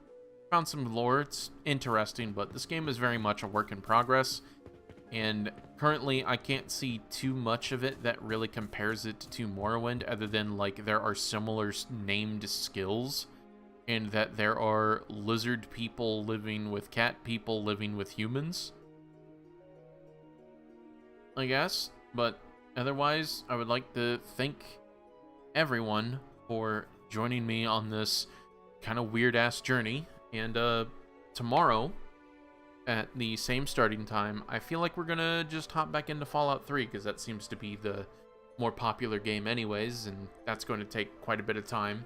found some lore. It's interesting, but this game is very much a work in progress, and currently I can't see too much of it that really compares it to Morrowind, other than like there are similar named skills and that there are lizard people living with cat people living with humans, I guess. But otherwise, I would like to thank everyone for joining me on this kind of weird-ass journey. And tomorrow, at the same starting time, I feel like we're going to just hop back into Fallout 3, because that seems to be the more popular game anyways, and that's going to take quite a bit of time.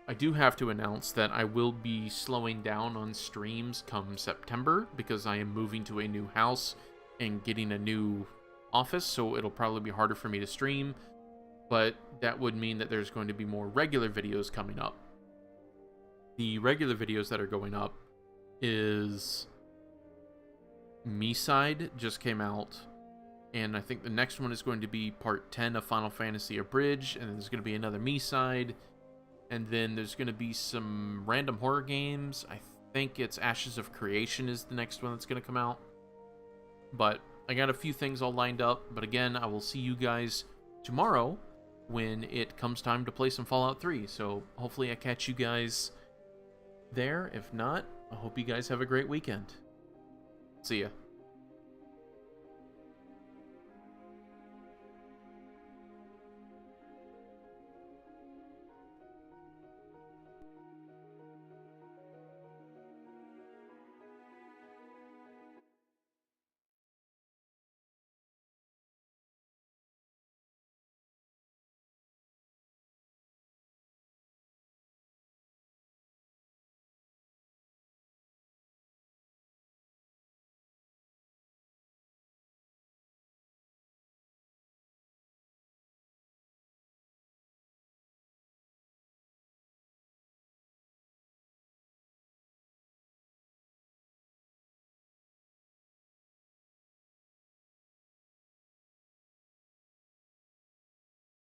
I do have to announce that I will be slowing down on streams come September, because I am moving to a new house and getting a new office, so it'll probably be harder for me to stream, but that would mean that there's going to be more regular videos coming up. The regular videos that are going up is Me-side just came out, and I think the next one is going to be part 10 of Final Fantasy Abridged, and there's going to be another Me-side, and then there's going to be some random horror games. I think it's Ashes of Creation is the next one that's going to come out. But I got a few things all lined up, but again, I will see you guys tomorrow when it comes time to play some Fallout 3. So hopefully I catch you guys there. If not, I hope you guys have a great weekend. See ya.